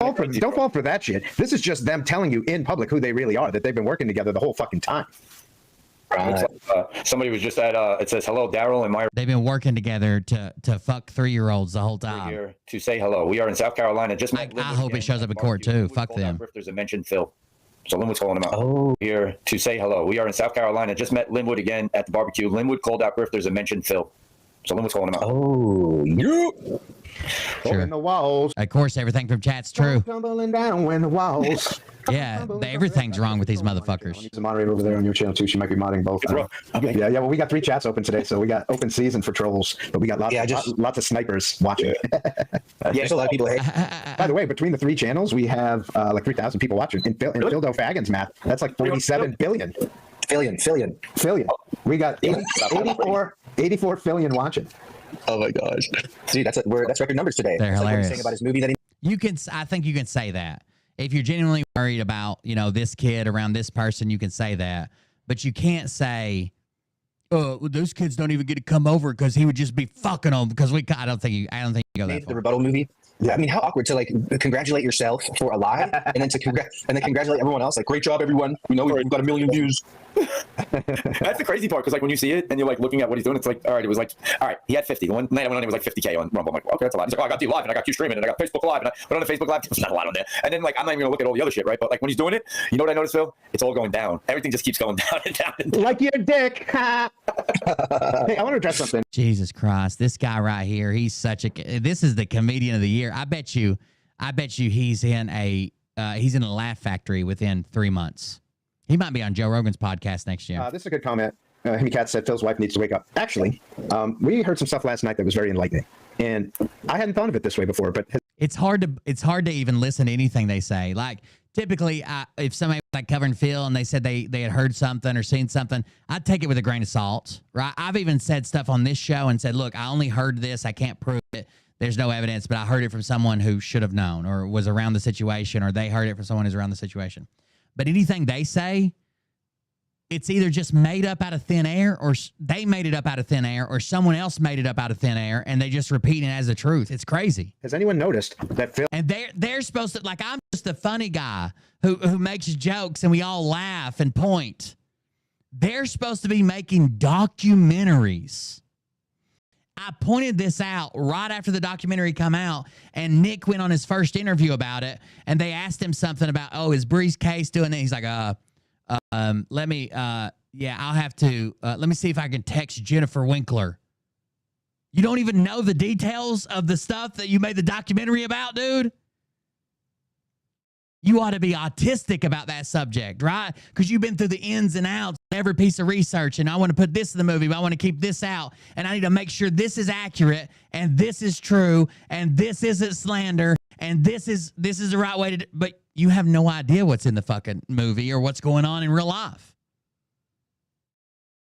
Don't fall for that shit. This is just them telling you in public who they really are, that they've been working together the whole fucking time. Somebody was just at, it says, hello, Daryl and Myra. They've been working together to fuck 3-year-olds the whole time. We're here to say hello. We are in South Carolina. I hope it shows up in court too. Fuck them. There's a mention Phil. So Linwood's calling him out. Oh. Here to say hello. We are in South Carolina. Just met Linwood again at the barbecue. Linwood called out Griff. There's a mention Phil. So Linwood's calling him out. Oh, yeah. Sure. The walls. Of course, everything from chat's true. Tumbling down when the walls. Yeah, everything's wrong with these motherfuckers. There's a moderator over there on your channel too. She might be modding both. Yeah. Well, we got 3 chats open today, so we got open season for trolls, but we got lots of snipers watching. There's a lot of people. By the way, between the 3 channels, we have like 3,000 people watching. In Phildo Fagan's math, that's like 47 billion. Fillion. We got 84 fillion watching. Oh my gosh! See, that's record numbers today. They're hilarious. Saying about his movie that I think you can say that if you're genuinely worried about this kid around this person, you can say that, but you can't say, "Oh, those kids don't even get to come over because he would just be fucking them." Because I don't think you go that far. The rebuttal movie. Yeah, I mean, how awkward to like congratulate yourself for a lie and then congratulate everyone else. Like, great job, everyone. We know we've got 1 million views. That's the crazy part, because like when you see it and you're like looking at what he's doing, it's like, all right, it was like, all right, he had 50. The one night I went on, it was like 50K on Rumble. I'm like, okay, that's a lot. He's like, oh, I got you live and I got you streaming and I got Facebook Live and I went on the Facebook Live. There's not a lot on there. And then like I'm not even gonna look at all the other shit, right? But like when he's doing it, you know what I noticed, Phil? It's all going down. Everything just keeps going down and down and down. Like your dick. Hey, I want to address something. Jesus Christ, this guy right here, this is the comedian of the year. I bet you he's in a Laugh Factory within 3 months. He might be on Joe Rogan's podcast next year. This is a good comment. Hemi Cat said Phil's wife needs to wake up. Actually, we heard some stuff last night that was very enlightening, and I hadn't thought of it this way before. But it's hard to even listen to anything they say. Like typically, if somebody was like covering Phil and they said they had heard something or seen something, I'd take it with a grain of salt. Right? I've even said stuff on this show and said, look, I only heard this. I can't prove it. There's no evidence, but I heard it from someone who should have known or was around the situation, or they heard it from someone who's around the situation. But anything they say, it's either just made up out of thin air, or they made it up out of thin air, or someone else made it up out of thin air, and they just repeat it as the truth. It's crazy. Has anyone noticed that Phil? And they're supposed to, like, I'm just the funny guy who makes jokes and we all laugh and point. They're supposed to be making documentaries. I pointed this out right after the documentary come out, and Nick went on his first interview about it, and they asked him something about, oh, is Bree's case doing it? He's like, I'll have to, let me see if I can text Jennifer Winkler. You don't even know the details of the stuff that you made the documentary about, dude? You ought to be autistic about that subject, right? Because you've been through the ins and outs of every piece of research, and I want to put this in the movie, but I want to keep this out, and I need to make sure this is accurate, and this is true, and this isn't slander, and this is the right way to do. But you have no idea what's in the fucking movie or what's going on in real life.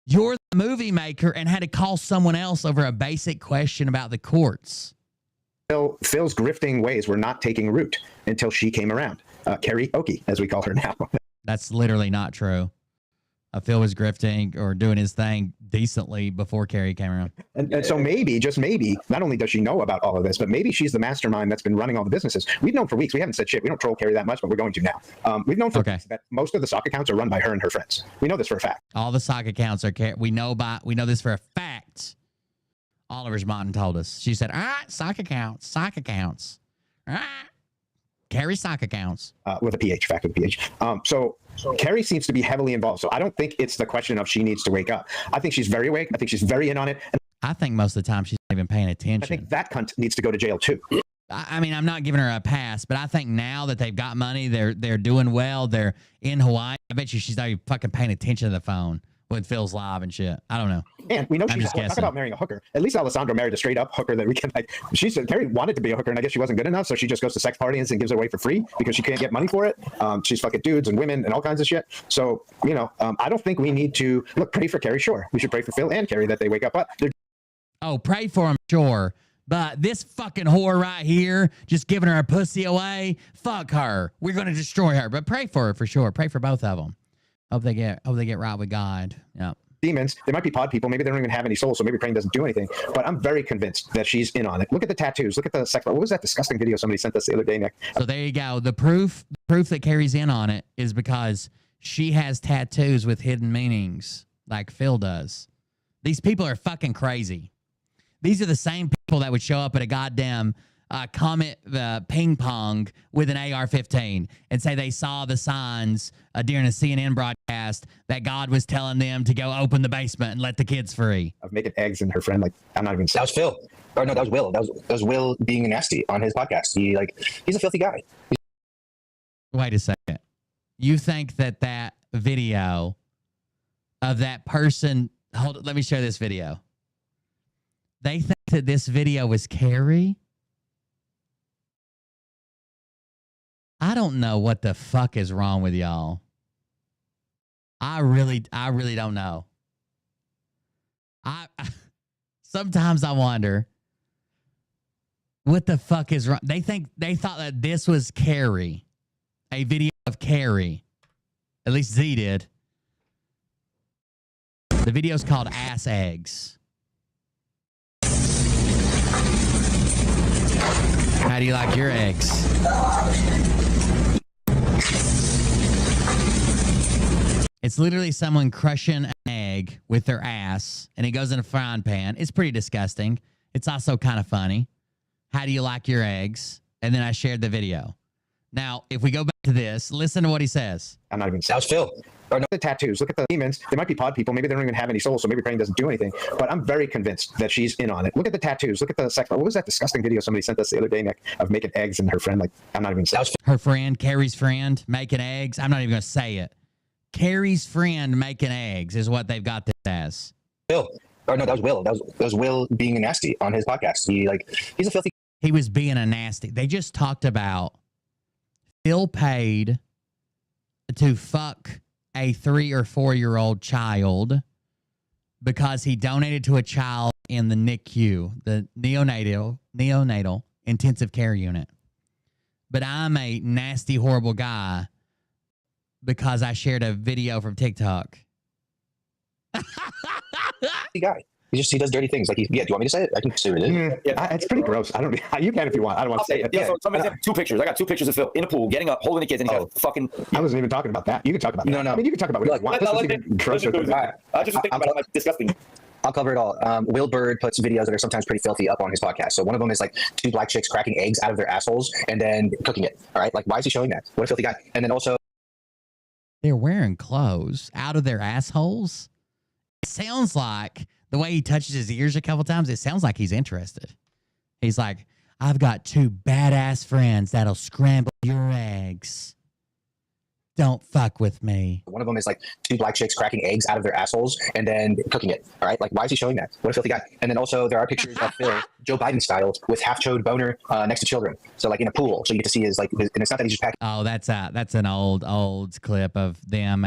You're the movie maker and had to call someone else over a basic question about the courts. Phil's grifting ways were not taking root until she came around. Karaoke, as we call her now. That's literally not true. Phil was grifting or doing his thing decently before Carrie came around. And so maybe, just maybe, not only does she know about all of this, but maybe she's the mastermind that's been running all the businesses. We've known for weeks. We haven't said shit. We don't troll Carrie that much, but we're going to now. We've known for weeks that most of the sock accounts are run by her and her friends. We know this for a fact. All the sock accounts are we know this for a fact. Oliver's Martin told us. She said, sock accounts. Carrie's sock accounts. With a PH, fact with a PH. So Carrie seems to be heavily involved. So I don't think it's the question of she needs to wake up. I think she's very awake. I think she's very in on it. And I think most of the time she's not even paying attention. I think that cunt needs to go to jail too. I mean, I'm not giving her a pass, but I think now that they've got money, they're doing well. They're in Hawaii. I bet you she's not even fucking paying attention to the phone when Phil's live and shit. I don't know. And we know she's talk about marrying a hooker. At least Alessandro married a straight up hooker that we can like. She said Carrie wanted to be a hooker, and I guess she wasn't good enough, so she just goes to sex parties and gives it away for free because she can't get money for it. She's fucking dudes and women and all kinds of shit. So I don't think we need to pray for Carrie. Sure, we should pray for Phil and Carrie that they wake up. But pray for him, sure. But this fucking whore right here, just giving her a pussy away, fuck her. We're gonna destroy her. But pray for her for sure. Pray for both of them. Hope they get right with God. Yeah. Demons, they might be pod people. Maybe they don't even have any soul, so maybe praying doesn't do anything. But I'm very convinced that she's in on it. Look at the tattoos. Look at the sex. What was that disgusting video somebody sent us the other day, Nick? So there you go. The proof that Carrie's in on it is because she has tattoos with hidden meanings, like Phil does. These people are fucking crazy. These are the same people that would show up at a goddamn Comet ping pong with an AR-15 and say they saw the signs during a CNN broadcast that God was telling them to go open the basement and let the kids free. Of making eggs and her friend, like, I'm not even. That was Phil. Or no, that was Will. That was Will being nasty on his podcast. He's a filthy guy. Wait a second. You think that video of that person? Hold on, let me share this video. They think that this video was Carrie. I don't know what the fuck is wrong with y'all. I really don't know. Sometimes I wonder what the fuck is wrong. They thought that this was Carrie, a video of Carrie. At least Z did. The video's called Ass Eggs. How do you like your eggs? It's literally someone crushing an egg with their ass, and it goes in a frying pan. It's pretty disgusting. It's also kind of funny. How do you like your eggs? And then I shared the video. Now, if we go back to this, listen to what he says. I'm not even. That was Phil. Or no, the tattoos. Look at the demons. They might be pod people. Maybe they don't even have any soul, so maybe praying doesn't do anything. But I'm very convinced that she's in on it. Look at the tattoos. Look at the sex. What was that disgusting video somebody sent us the other day, Nick, of making eggs and her friend? Like, I'm not even. That was her friend, Carrie's friend, making eggs. I'm not even going to say it. Carrie's friend making eggs is what they've got this as. Phil. Or no, that was Will. That was Will being nasty on his podcast. He's a filthy. He was being a nasty. They just talked about Phil paid to fuck a 3 or 4 year old child because he donated to a child in the NICU, the neonatal intensive care unit. But I'm a nasty, horrible guy because I shared a video from TikTok. Guy. He does dirty things. Like, do you want me to say it? I can say it. It's pretty gross. I don't. You can if you want. I don't want to say it. Yeah. So somebody sent 2 pictures. I got 2 pictures of Phil in a pool, getting up, holding the kids, and he got fucking. I wasn't even talking about that. You can talk about that. No. I mean, you can talk about what you want. This is even grosser than that. I just think about it like disgusting. I'll cover it all. Will Bird puts videos that are sometimes pretty filthy up on his podcast. So one of them is like 2 black chicks cracking eggs out of their assholes and then cooking it. All right. Like, why is he showing that? What a filthy guy. And then also, they're wearing clothes out of their assholes. It sounds like the way he touches his ears a couple times, it sounds like he's interested. He's like, I've got 2 badass friends that'll scramble your eggs. Don't fuck with me. One of them is like 2 black chicks cracking eggs out of their assholes and then cooking it. All right. Like, why is he showing that? What a filthy guy. And then also there are pictures of Phil, Joe Biden style, with half-chode boner next to children. So like in a pool. So you get to see and it's not that he's just packing. Oh, that's an old clip of them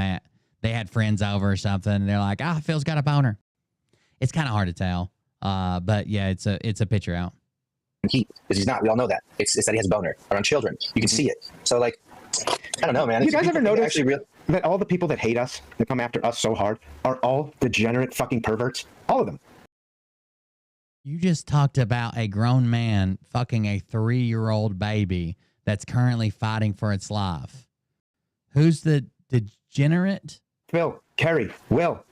they had friends over or something. And they're like, Phil's got a boner. It's kind of hard to tell. But yeah, it's a picture out. Because he's not. We all know that. It's that he has a boner around children. You can see it. So like, I don't know, man. You guys ever notice? that all the people that hate us, that come after us so hard, are all degenerate fucking perverts? All of them. You just talked about a grown man fucking a 3-year-old baby that's currently fighting for its life. Who's the degenerate? Phil, Kerry, Will.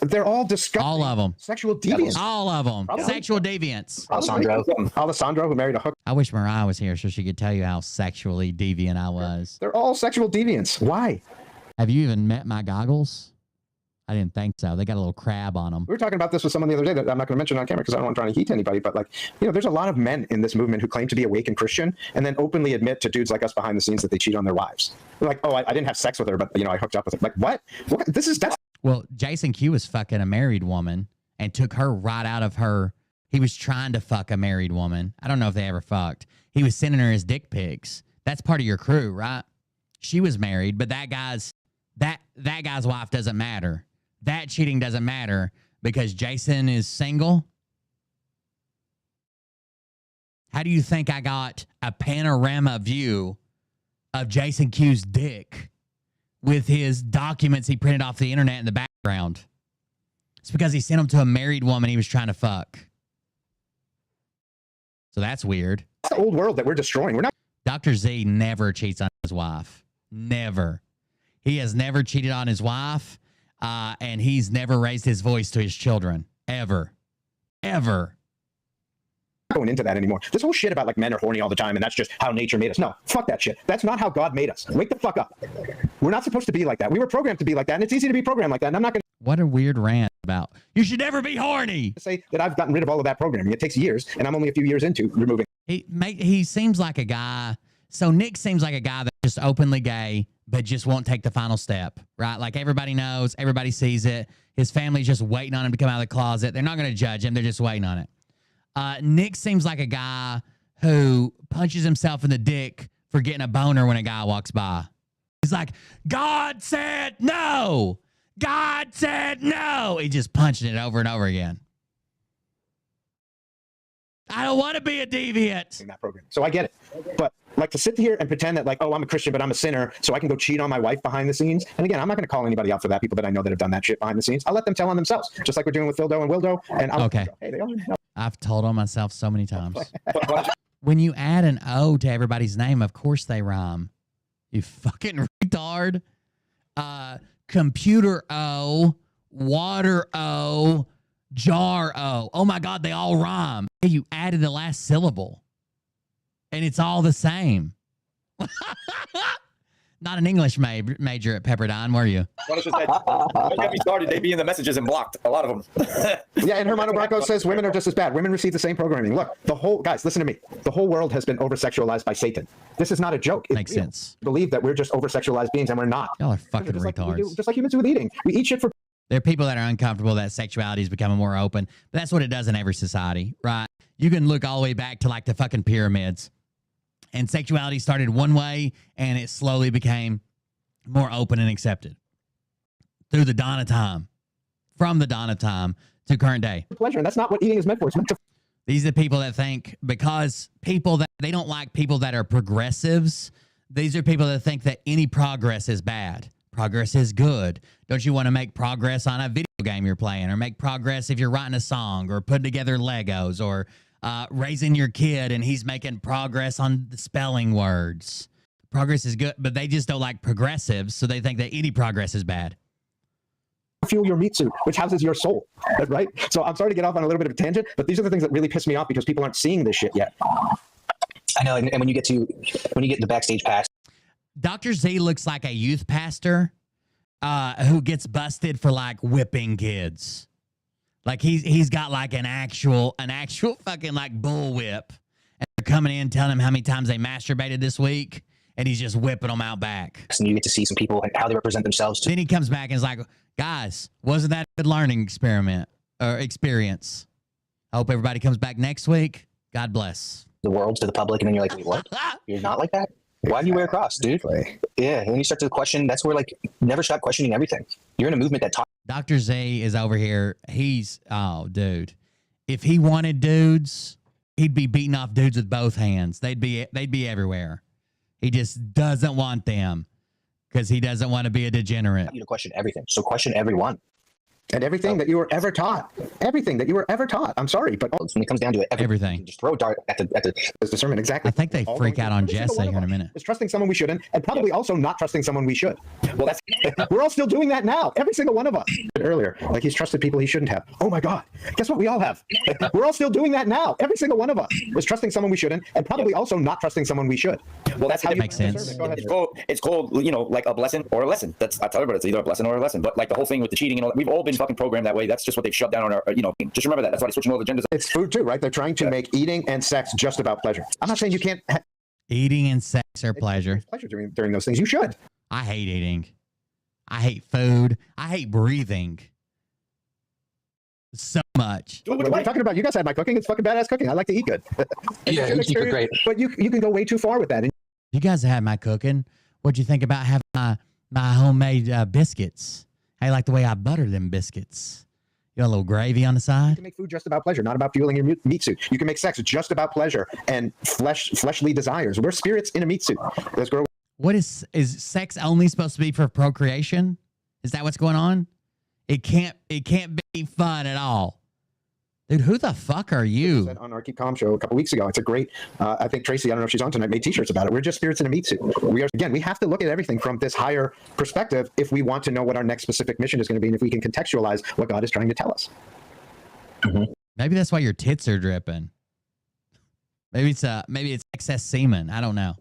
They're all disgusting. All of them. Sexual deviants. All of them. Probably. Sexual deviants. Alessandro, who married a hooker. I wish Mariah was here so she could tell you how sexually deviant I was. They're all sexual deviants. Why? Have you even met my goggles? I didn't think so. They got a little crab on them. We were talking about this with someone the other day that I'm not going to mention on camera because I don't want to try to heat anybody. But like, you know, there's a lot of men in this movement who claim to be awakened Christian and then openly admit to dudes like us behind the scenes that they cheat on their wives. They're like, oh, I didn't have sex with her, but you know, I hooked up with her. Like, what? That's. Well, Jason Q was fucking a married woman and took her right out of her. He was trying to fuck a married woman. I don't know if they ever fucked. He was sending her his dick pics. That's part of your crew, right? She was married, but that guy's wife doesn't matter. That cheating doesn't matter because Jason is single. How do you think I got a panorama view of Jason Q's dick with his documents he printed off the internet in the background? It's because he sent them to a married woman he was trying to fuck. So that's weird. It's the old world that we're destroying. We're not. Dr. Z never cheats on his wife. Never. He has never cheated on his wife. And he's never raised his voice to his children. Ever. Ever. Going into that anymore. This whole shit about like men are horny all the time and that's just how nature made us. No, fuck that shit. That's not how God made us. Wake the fuck up. We're not supposed to be like that. We were programmed to be like that, and it's easy to be programmed like that. And I'm not going to. What a weird rant about. You should never be horny. Say that I've gotten rid of all of that programming. It takes years, and I'm only a few years into removing. He seems like a guy. So Nick seems like a guy that's just openly gay, but just won't take the final step, right? Like everybody knows, everybody sees it. His family's just waiting on him to come out of the closet. They're not going to judge him. They're just waiting on it. Nick seems like a guy who punches himself in the dick for getting a boner when a guy walks by. He's like, God said no. God said no. He just punching it over and over again. I don't want to be a deviant. In that program. So I get it. But like to sit here and pretend that like, oh, I'm a Christian, but I'm a sinner, so I can go cheat on my wife behind the scenes. And again, I'm not going to call anybody out for that. People that I know that have done that shit behind the scenes. I'll let them tell on themselves, just like we're doing with Phildo and Wildo. And okay. Hey, they all know. I've told on myself so many times. When you add an O to everybody's name, of course they rhyme. You fucking retard. Computer O, water O, jar O. Oh my God, they all rhyme. You added the last syllable. And it's all the same. Not an English major at Pepperdine, were you? Don't get me started. They be in the messages and blocked. A lot of them. Yeah, and Hermano Branco says women are just as bad. Women receive the same programming. Look, guys, listen to me. The whole world has been over-sexualized by Satan. This is not a joke. Makes sense. Believe that we're just over-sexualized beings, and we're not. Y'all are fucking retards. Just like humans with eating. We eat shit for... There are people that are uncomfortable that sexuality is becoming more open. But that's what it does in every society, right? You can look all the way back to like the fucking pyramids. And sexuality started one way, and it slowly became more open and accepted through the dawn of time, from the dawn of time to current day. Pleasure, and that's not what eating is meant for. It's meant to. These are the people that think because people that they don't like people that are progressives. These are people that think that any progress is bad. Progress is good. Don't you want to make progress on a video game you're playing, or make progress if you're writing a song, or putting together Legos, or raising your kid and he's making progress on the spelling words. Progress is good, but they just don't like progressives, so they think that any progress is bad. Fuel your meat suit, which houses your soul, right? So I'm sorry to get off on a little bit of a tangent, but these are the things that really piss me off because people aren't seeing this shit yet. I know, and when you get the backstage pass, Dr. Z looks like a youth pastor who gets busted for like whipping kids. Like he's got like an actual fucking like bullwhip, and they're coming in telling him how many times they masturbated this week, and he's just whipping them out back. And you get to see some people and how they represent themselves. Then he comes back and is like, guys, wasn't that a good learning experiment or experience? I hope everybody comes back next week. God bless. The world to the public, and then you're like, wait, what? You're not like that? Why do you wear a cross, dude? Yeah, and then you start to question. That's where like never stop questioning everything. You're in a movement that talks. Dr. Z is over here. Oh, dude. If he wanted dudes, he'd be beating off dudes with both hands. They'd be everywhere. He just doesn't want them because he doesn't want to be a degenerate. You to question everything. So question everyone. And everything that you were ever taught. Everything that you were ever taught. I'm sorry, but when it comes down to it, everything. Just throw a dart at the discernment. Exactly. I think they freak out on Jesse here in a minute. Is trusting someone we shouldn't, and probably also not trusting someone we should. Well, that's we're all still doing that now. Every single one of us. Earlier, like he's trusted people he shouldn't have. Oh my God! Guess what? We all have. We're all still doing that now. Every single one of us is trusting someone we shouldn't, and probably also not trusting someone we should. Well, that's how you makes sense. Go ahead. It's called, you know, like a blessing or a lesson. That's I tell everybody it's either a blessing or a lesson. But like the whole thing with the cheating and all that, we've all been fucking programmed that way. That's just what they've shoved down on our, you know. Just remember that. That's why they're switching all the genders. It's food too, right? They're trying to make eating and sex just about pleasure. I'm not saying you can't. Eating and sex are pleasure. Pleasure during those things. You should. I hate eating. I hate food. I hate breathing. So much. What are you talking about? You guys had my cooking. It's fucking badass cooking. I like to eat good. Yeah, you keep it great. But you can go way too far with that. You guys had my cooking. What'd you think about having my homemade biscuits? How you like the way I butter them biscuits? You got a little gravy on the side? You can make food just about pleasure, not about fueling your meat suit. You can make sex just about pleasure and fleshly desires. We're spirits in a meat suit. Let's grow. What is sex only supposed to be for procreation? Is that what's going on? It can't be fun at all. Dude, who the fuck are you? On our Keep Calm show a couple weeks ago. It's a great, I think Tracy, I don't know if she's on tonight, made t-shirts about it. We're just spirits in a meat suit. We have to look at everything from this higher perspective if we want to know what our next specific mission is going to be and if we can contextualize what God is trying to tell us. Mm-hmm. Maybe that's why your tits are dripping. Maybe it's excess semen. I don't know.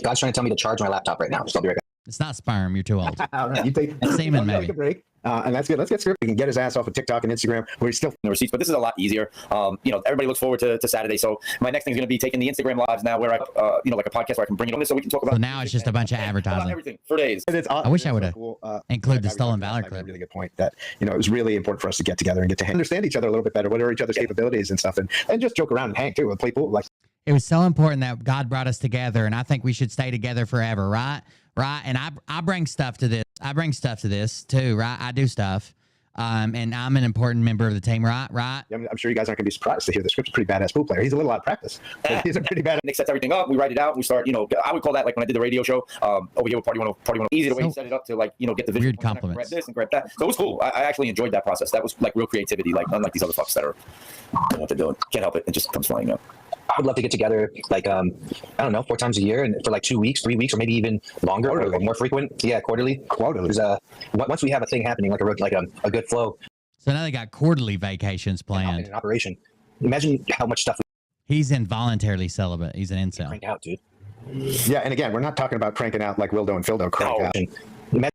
God's trying to tell me to charge my laptop right now. So I'll be right back. It's not sperm. You're too old. You take semen, maybe. Take a break. And that's good. Let's get scripted. We can get his ass off of TikTok and Instagram where he's still the receipts, but this is a lot easier. You know, everybody looks forward to Saturday. So my next thing is going to be taking the Instagram lives now where I, you know, like a podcast where I can bring it on this so we can talk about. So now it's just a bunch of advertising. Everything for days. I wish I would have included the Stolen Valor clip. A really good point that, you know, it was really important for us to get together and get to understand each other a little bit better. What are each other's capabilities and stuff, and just joke around and hang too and play pool. Like it was so important that God brought us together, and I think we should stay together forever, right? Right. And I bring stuff to this. I bring stuff to this too, right? I do stuff. And I'm an important member of the team, right? Right. Yeah, I'm sure you guys aren't going to be surprised to hear the Script's a pretty badass pool player. He's a little out of practice. He's a pretty badass. Nick sets everything up. We write it out. We start, you know, I would call that like when I did the radio show over here with Party 101. Easy the way he set it up to like, you know, get the weird compliments. Grab this and grab that. So it was cool. I actually enjoyed that process. That was like real creativity, like unlike these other fucks that are, I don't know what they're doing. Can't help it. It just comes flying out. I would love to get together like I don't know, 4 times a year and for like 2 weeks, 3 weeks, or maybe even longer or more frequent. Yeah, quarterly. There's once we have a thing happening like a good flow. So now they got quarterly vacations planned. In operation. Imagine how much stuff. He's involuntarily celibate. He's an incel. Crank out, dude. Yeah, and again, we're not talking about cranking out like Wildo and Phildo crank out.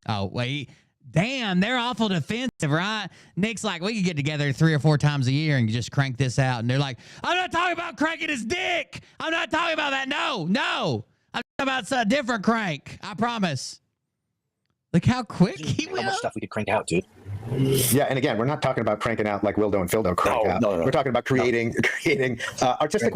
Oh wait. Damn, they're awful defensive, right? Nick's like, we could get together 3 or 4 times a year and just crank this out. And they're like, I'm not talking about cranking his dick. I'm not talking about that. No. I'm talking about a different crank. I promise. Look how quick he went. How much stuff we could crank out, dude. Yeah, and again, we're not talking about cranking out like Wildo and Phildo crank out. No. We're talking about creating artistic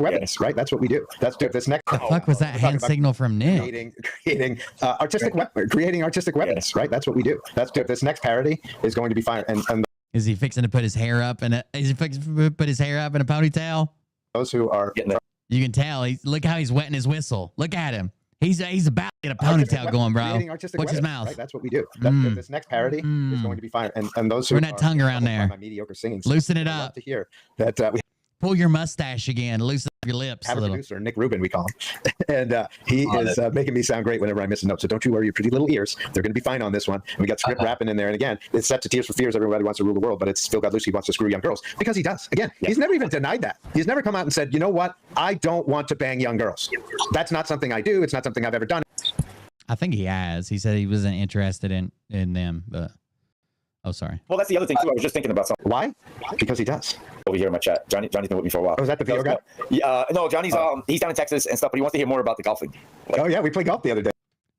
weapons, right? That's what we do. That's this next. The fuck was that hand signal from Nick? Creating artistic weapons, right? That's what we do. This next parody is going to be fine. And is he fixing to put his hair up in a ponytail? Those who are getting there. You can tell. Look how he's wetting his whistle. Look at him. He's about to get a ponytail going, bro. Watch his mouth. Right? That's what we do. This next parody is going to be fine. And those who run that tongue around there. My mediocre singing. Loosen it up. To hear that we pull your mustache again. Loosen up your lips. Have a producer, Nick Rubin, we call him, and he is making me sound great whenever I miss a note. So don't you worry your pretty little ears. They're going to be fine on this one. And we got script rapping in there. And again, it's set to Tears for Fears. Everybody wants to rule the world, but it's Phil God Lucy wants to screw young girls because he does. Again, he's never even denied that. He's never come out and said, you know what? I don't want to bang young girls. That's not something I do. It's not something I've ever done. I think he has. He said he wasn't interested in them, but oh, sorry. Well, that's the other thing too. I was just thinking about something. Why? Because he does. Over here in my chat, Johnny's been with me for a while. Oh, is that the video guy? Yeah, no, Johnny's he's down in Texas and stuff, but he wants to hear more about the golfing. Oh yeah, we played golf the other day.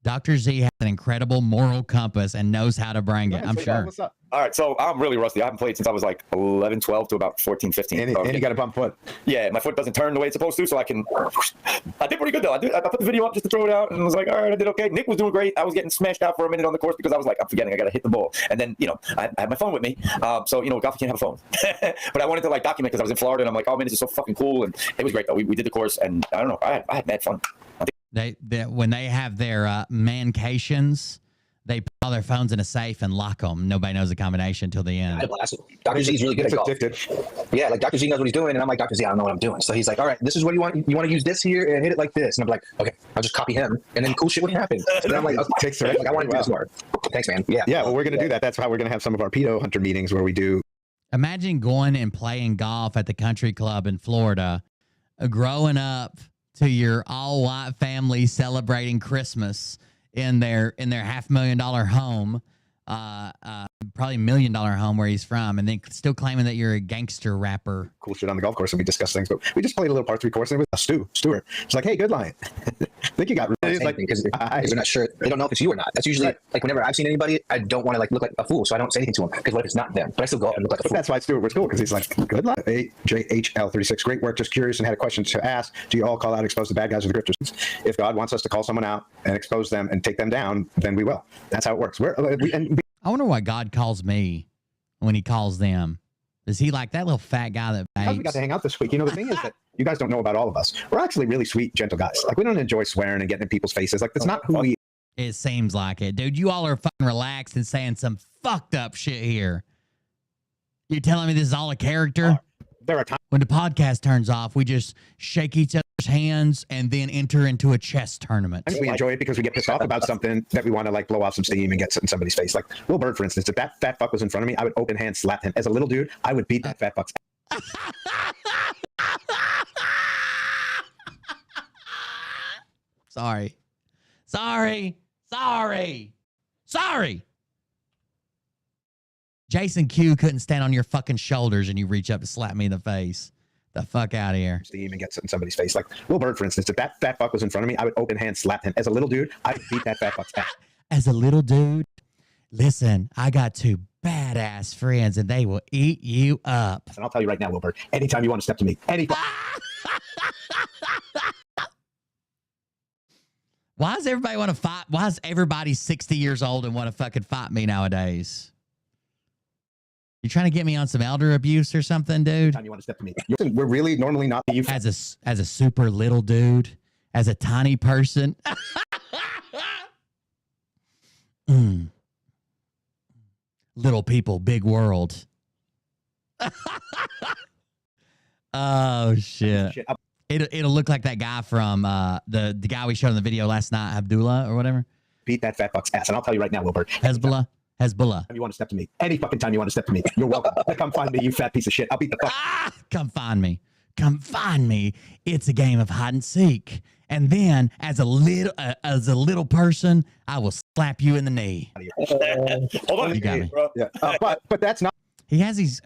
Dr. Z has an incredible moral compass and knows how to bring it. I'm sure. What's up? All right, so I'm really rusty. I haven't played since I was like 11, 12 to about 14, 15. And you got a bum foot. Yeah, my foot doesn't turn the way it's supposed to, so I can. I did pretty good though. I put the video up just to throw it out, and I was like, all right, I did okay. Nick was doing great. I was getting smashed out for a minute on the course because I was like, I'm forgetting, I got to hit the ball. And then, you know, I had my phone with me, so you know, golf can't have a phone. But I wanted to like document because I was in Florida, and I'm like, oh man, this is so fucking cool, and it was great though. We did the course, and I don't know, I had mad fun. They when they have their mancations, they put all their phones in a safe and lock them. Nobody knows the combination until the end. Dr. Z's really good at golf. Yeah, like Dr. Z knows what he's doing, and I'm like, Dr. Z, I don't know what I'm doing. So he's like, all right, this is what you want. You want to use this here and hit it like this. And I'm like, okay, I'll just copy him, and then cool shit would happen. And I'm like, okay, like, I want to do this more. Thanks, man. Yeah. Yeah, well, we're going to do that. That's how we're going to have some of our pedo hunter meetings where we do. Imagine going and playing golf at the country club in Florida, growing up to your all-white family celebrating Christmas in their $500,000 home, probably $1 million home where he's from, and then still claiming that you're a gangster rapper. Cool shit on the golf course, and we discuss things. But we just played a little par 3 course, and it was Stuart. It's like, hey, good line. I think you got really like because they're not sure. They don't know if it's you or not. That's usually like whenever I've seen anybody, I don't want to like look like a fool, so I don't say anything to them. Because what if it's not them? But I still go up and look like a fool. That's why Stuart was cool, because he's like, good line. JHL36, great work. Just curious and had a question to ask. Do you all call out and expose the bad guys or the grifters? If God wants us to call someone out and expose them and take them down, then we will. That's how it works. I wonder why God calls me when he calls them. Is he like that little fat guy that because we got to hang out this week? You know, the thing is that you guys don't know about all of us. We're actually really sweet, gentle guys. Like, we don't enjoy swearing and getting in people's faces. Like, that's not who we. It seems like it, dude. You all are fucking relaxed and saying some fucked up shit here. You're telling me this is all a character? There are times when the podcast turns off, we just shake each other's hands and then enter into a chess tournament. We enjoy it because we get pissed off about something that we want to like blow off some steam and get in somebody's face. Like Will Bird, for instance, if that fat fuck was in front of me, I would open hand slap him. As a little dude, I would beat that fat fuck's ass. Sorry. Jason Q couldn't stand on your fucking shoulders and you reach up to slap me in the face. The fuck out of here. Steam and gets in somebody's face. Like Will Bird, for instance, if that fat fuck was in front of me, I would open hand slap him. As a little dude, I would beat that fat fuck's ass. As a little dude, listen, I got 2 badass friends and they will eat you up. And I'll tell you right now, Will Bird, anytime you want to step to me, Why does everybody want to fight? Why is everybody 60 years old and want to fucking fight me nowadays? You trying to get me on some elder abuse or something, dude? Anytime you want to step to me. We're really normally not you. As a super little dude, as a tiny person. Little people, big world. Oh shit. It'll look like that guy from the guy we showed in the video last night, Abdullah or whatever. Beat that fat fuck's ass, and I'll tell you right now, Wilbur. Hezbollah. You want to step to me? Any fucking time you want to step to me, you're welcome. Come find me, you fat piece of shit. I'll beat the fuck. Come find me. Come find me. It's a game of hide and seek. And then, as a little person, I will slap you in the knee. Hold on, you got me. Bro. Yeah, but that's not. He has these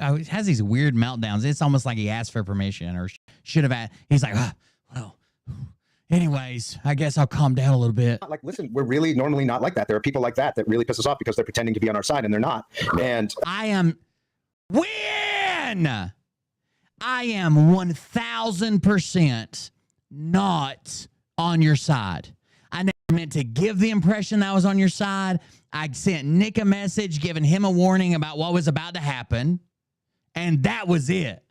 weird meltdowns. It's almost like he asked for permission or should have asked. He's like, well, anyways, I guess I'll calm down a little bit. Like, listen, we're really normally not like that. There are people like that really piss us off because they're pretending to be on our side and they're not. And I am 1000% not on your side. I never meant to give the impression that I was on your side. I sent Nick a message giving him a warning about what was about to happen, and that was it.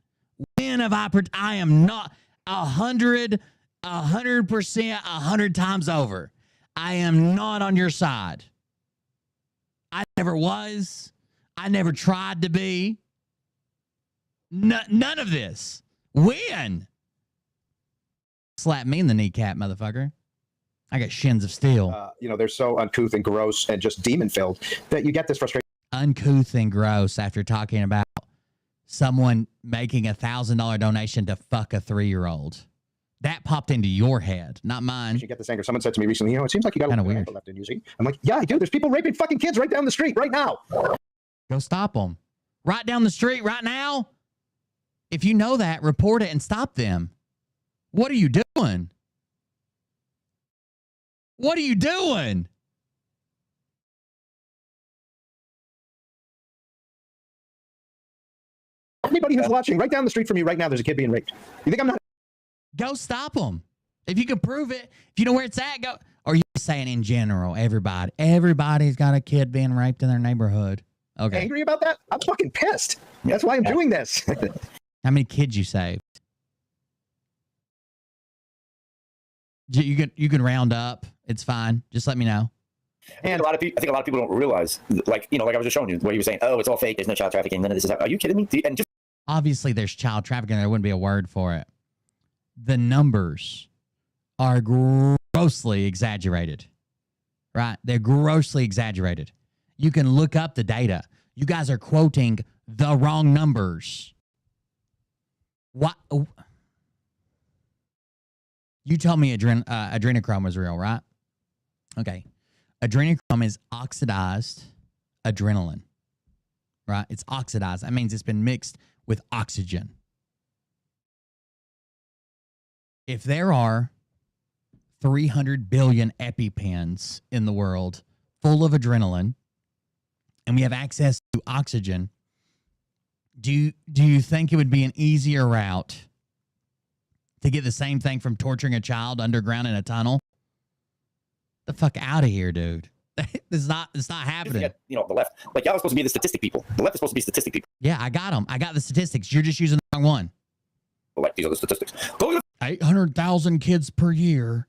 When have I am not 100%, 100 times over. I am not on your side. I never was. I never tried to be. None of this. When? Slap me in the kneecap, motherfucker. I got shins of steel. They're so uncouth and gross and just demon-filled that you get this frustration. Uncouth and gross after talking about someone making $1,000 donation to fuck a 3-year-old. That popped into your head, not mine. You get this anger. Someone said to me recently, it seems like you got a lot of left in you. I'm like, yeah, I do. There's people raping fucking kids right down the street right now. Go stop them. Right down the street right now? If you know that, report it and stop them. What are you doing? What are you doing? Anybody who's watching, right down the street from you right now, there's a kid being raped. You think I'm not? Go stop them. If you can prove it, if you know where it's at, go. Or are you saying in general, everybody's got a kid being raped in their neighborhood? Okay. Angry about that? I'm fucking pissed. That's why I'm doing this. How many kids you saved? You can round up. It's fine. Just let me know. And I think a lot of people don't realize, like I was just showing you where you were saying, oh, it's all fake. There's no child trafficking. None of this is. Are you kidding me? And just obviously there's child trafficking. There wouldn't be a word for it. The numbers are grossly exaggerated, right? They're grossly exaggerated. You can look up the data. You guys are quoting the wrong numbers. What? You told me adrenochrome was real, right? Okay. Adrenochrome is oxidized adrenaline, right? It's oxidized. That means it's been mixed with oxygen. If there are 300 billion EpiPens in the world full of adrenaline, and we have access to oxygen, do you think it would be an easier route to get the same thing from torturing a child underground in a tunnel? The fuck out of here, dude. It's not happening. The left, like y'all are supposed to be the statistic people. The left is supposed to be statistic people. Yeah, I got them. I got the statistics. You're just using the wrong one. Like these are the statistics. 800,000 kids per year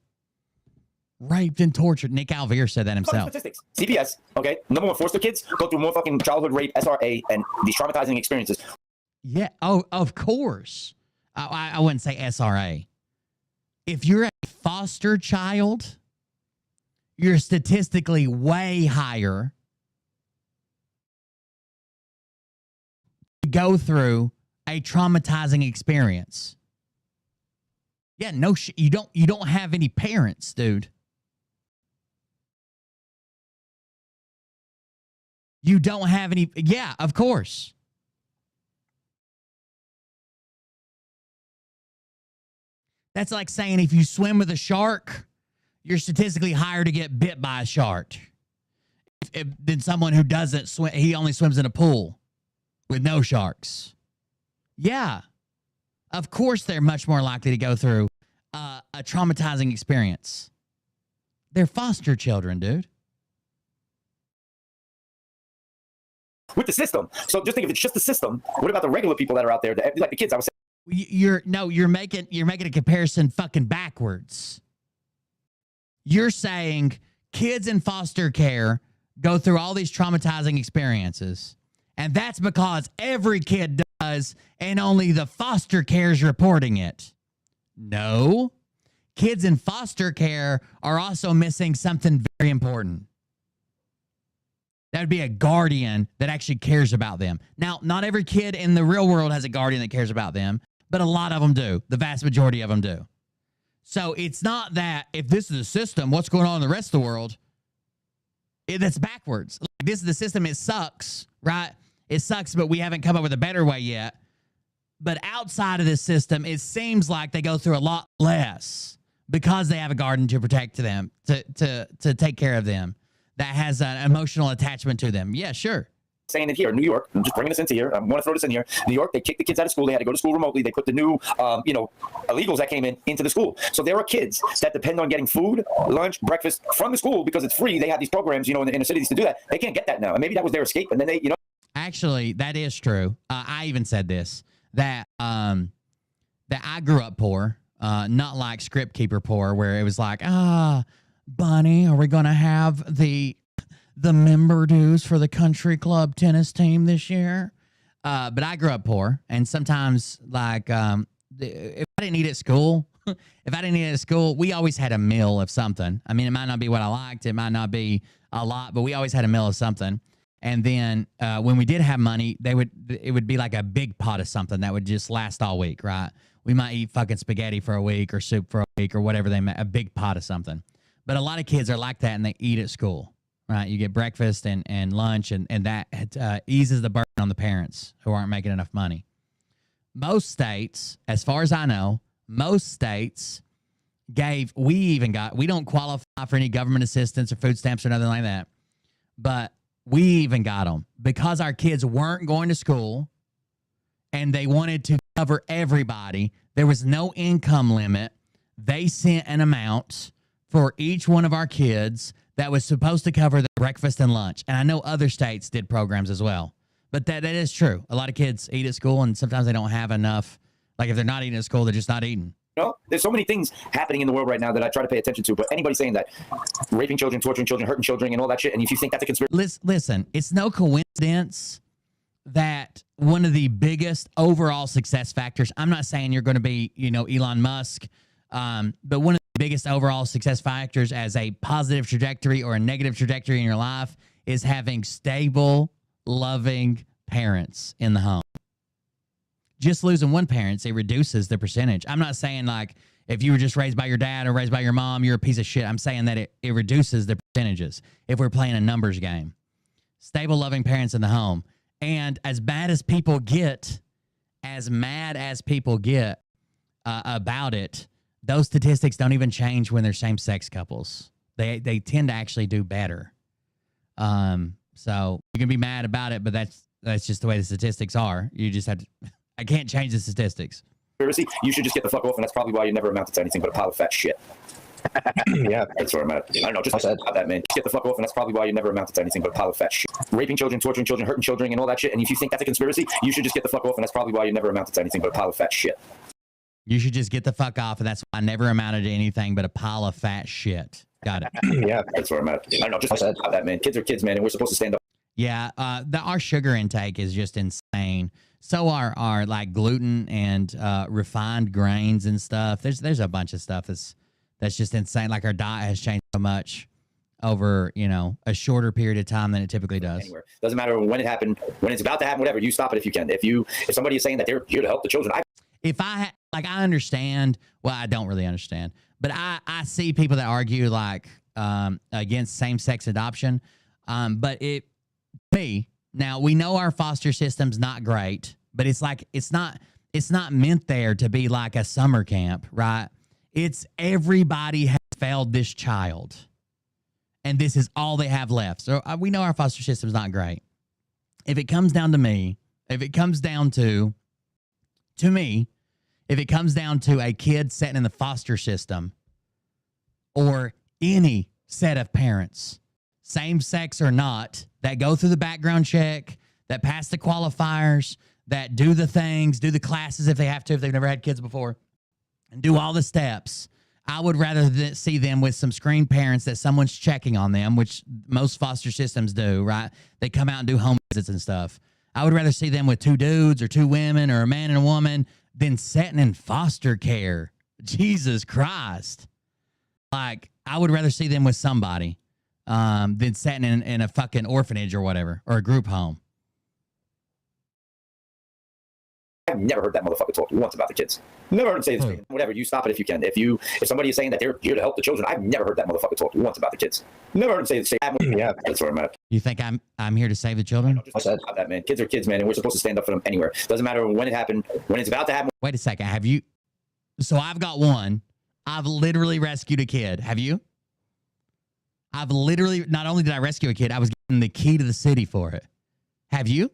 raped and tortured. Nick Alvear said that himself. Statistics. CPS, okay? Number one, foster kids go through more fucking childhood rape, SRA, and these traumatizing experiences. Yeah. Oh, of course. I wouldn't say SRA. If you're a foster child, you're statistically way higher to go through a traumatizing experience. Yeah, no shit. You don't have any parents, dude. You don't have any. Yeah, of course. That's like saying if you swim with a shark, you're statistically higher to get bit by a shark than someone who doesn't swim. He only swims in a pool with no sharks. Yeah. Of course, they're much more likely to go through a traumatizing experience. They're foster children, dude. With the system. So just think if it's just the system, what about the regular people that are out there, like the kids I was saying? You're making a comparison fucking backwards. You're saying kids in foster care go through all these traumatizing experiences, and that's because every kid does, and only the foster care is reporting it. No. Kids in foster care are also missing something very important. That would be a guardian that actually cares about them. Now, not every kid in the real world has a guardian that cares about them, but a lot of them do. The vast majority of them do. So it's not that if this is the system, what's going on in the rest of the world? That's backwards. Like, this is the system. It sucks, right? It sucks, but we haven't come up with a better way yet. But outside of this system, it seems like they go through a lot less because they have a guardian to protect them, to take care of them, that has an emotional attachment to them. Yeah, sure. Saying it here in New York, I'm just bringing this into here. I want to throw this in here. New York, they kicked the kids out of school. They had to go to school remotely. They put the new, illegals that came in into the school. So there are kids that depend on getting food, lunch, breakfast from the school because it's free. They have these programs, in the inner cities to do that. They can't get that now. And maybe that was their escape. And then they, Actually, that is true. I even said this, that I grew up poor, not like Script Keeper poor, where it was like, Bunny, are we going to have the member dues for the country club tennis team this year? But I grew up poor, and sometimes, like, if I didn't eat at school, we always had a meal of something. I mean, it might not be what I liked. It might not be a lot, but we always had a meal of something. And then when we did have money, it would be like a big pot of something that would just last all week, right? We might eat fucking spaghetti for a week or soup for a week or whatever a big pot of something. But a lot of kids are like that, and they eat at school, right? You get breakfast and lunch, and that eases the burden on the parents who aren't making enough money. Most states, as far as I know, we don't qualify for any government assistance or food stamps or nothing like that, but we even got them because our kids weren't going to school and they wanted to cover everybody. There was no income limit. They sent an amount for each one of our kids that was supposed to cover the breakfast and lunch. And I know other states did programs as well. But that is true. A lot of kids eat at school, and sometimes they don't have enough. Like, if they're not eating at school, they're just not eating. know, there's so many things happening in the world right now that I try to pay attention to. But anybody saying that raping children, torturing children, hurting children, and all that shit, and if you think that's a conspiracy, listen, it's no coincidence that one of the biggest overall success factors, I'm not saying you're going to be, Elon Musk, but one of the biggest overall success factors as a positive trajectory or a negative trajectory in your life is having stable, loving parents in the home. Just losing one parent, it reduces the percentage. I'm not saying like if you were just raised by your dad or raised by your mom, you're a piece of shit. I'm saying that it reduces the percentages if we're playing a numbers game. Stable, loving parents in the home. And as bad as people get, as mad as people get about it, those statistics don't even change when they're same-sex couples. They tend to actually do better. So you can be mad about it, but that's just the way the statistics are. You just have to... I can't change the statistics. you should just get the fuck off, and that's probably why you never amounted to anything but a pile of fat shit. Yeah, that's where I'm at. I don't know, just about that, man. Just get the fuck off, and that's probably why you never amounted to anything but a pile of fat shit. Raping children, torturing children, hurting children, and all that shit. And if you think that's a conspiracy, you should just get the fuck off, and that's probably why you never amounted to anything but a pile of fat shit. You should just get the fuck off, and that's why I never amounted to anything but a pile of fat shit. Got it. Yeah, that's where I'm at. I don't know, just about that, man. Kids are kids, man, and we're supposed to stand up. Yeah, our sugar intake is just insane. So are like gluten and refined grains and stuff. There's a bunch of stuff that's just insane. Like our diet has changed so much over, a shorter period of time than it typically does. Anywhere. Doesn't matter when it happened, when it's about to happen, whatever, you stop it if you can. If somebody is saying that they're here to help the children, I understand, well, I don't really understand, but I see people that argue like against same-sex adoption. But me, now we know our foster system's not great, but it's not meant there to be like a summer camp, right? It's everybody has failed this child, and this is all they have left. So we know our foster system's not great. If it comes down to me, if it comes down to a kid sitting in the foster system or any set of parents, same sex or not, that go through the background check, that pass the qualifiers, that do the things, do the classes if they have to, if they've never had kids before, and do all the steps, I would rather see them with some screen parents that someone's checking on them, which most foster systems do, right? They come out and do home visits and stuff. I would rather see them with 2 dudes or 2 women or a man and a woman than sitting in foster care. Jesus Christ. Like, I would rather see them with somebody than sitting in a fucking orphanage or whatever, or a group home. I've never heard that motherfucker talk once about the kids. Never heard him say this. Whatever, you stop it if you can. If somebody is saying that they're here to help the children, I've never heard that motherfucker talk once about the kids. Never heard him say yeah, that's where I'm at. You think I'm here to save the children? Just about that, man. Kids are kids, man, and we're supposed to stand up for them anywhere. Doesn't matter when it happened, when it's about to happen. Wait a second. Have you? So I've got one. I've literally rescued a kid. Have you? I've literally, not only did I rescue a kid, I was given the key to the city for it. Have you?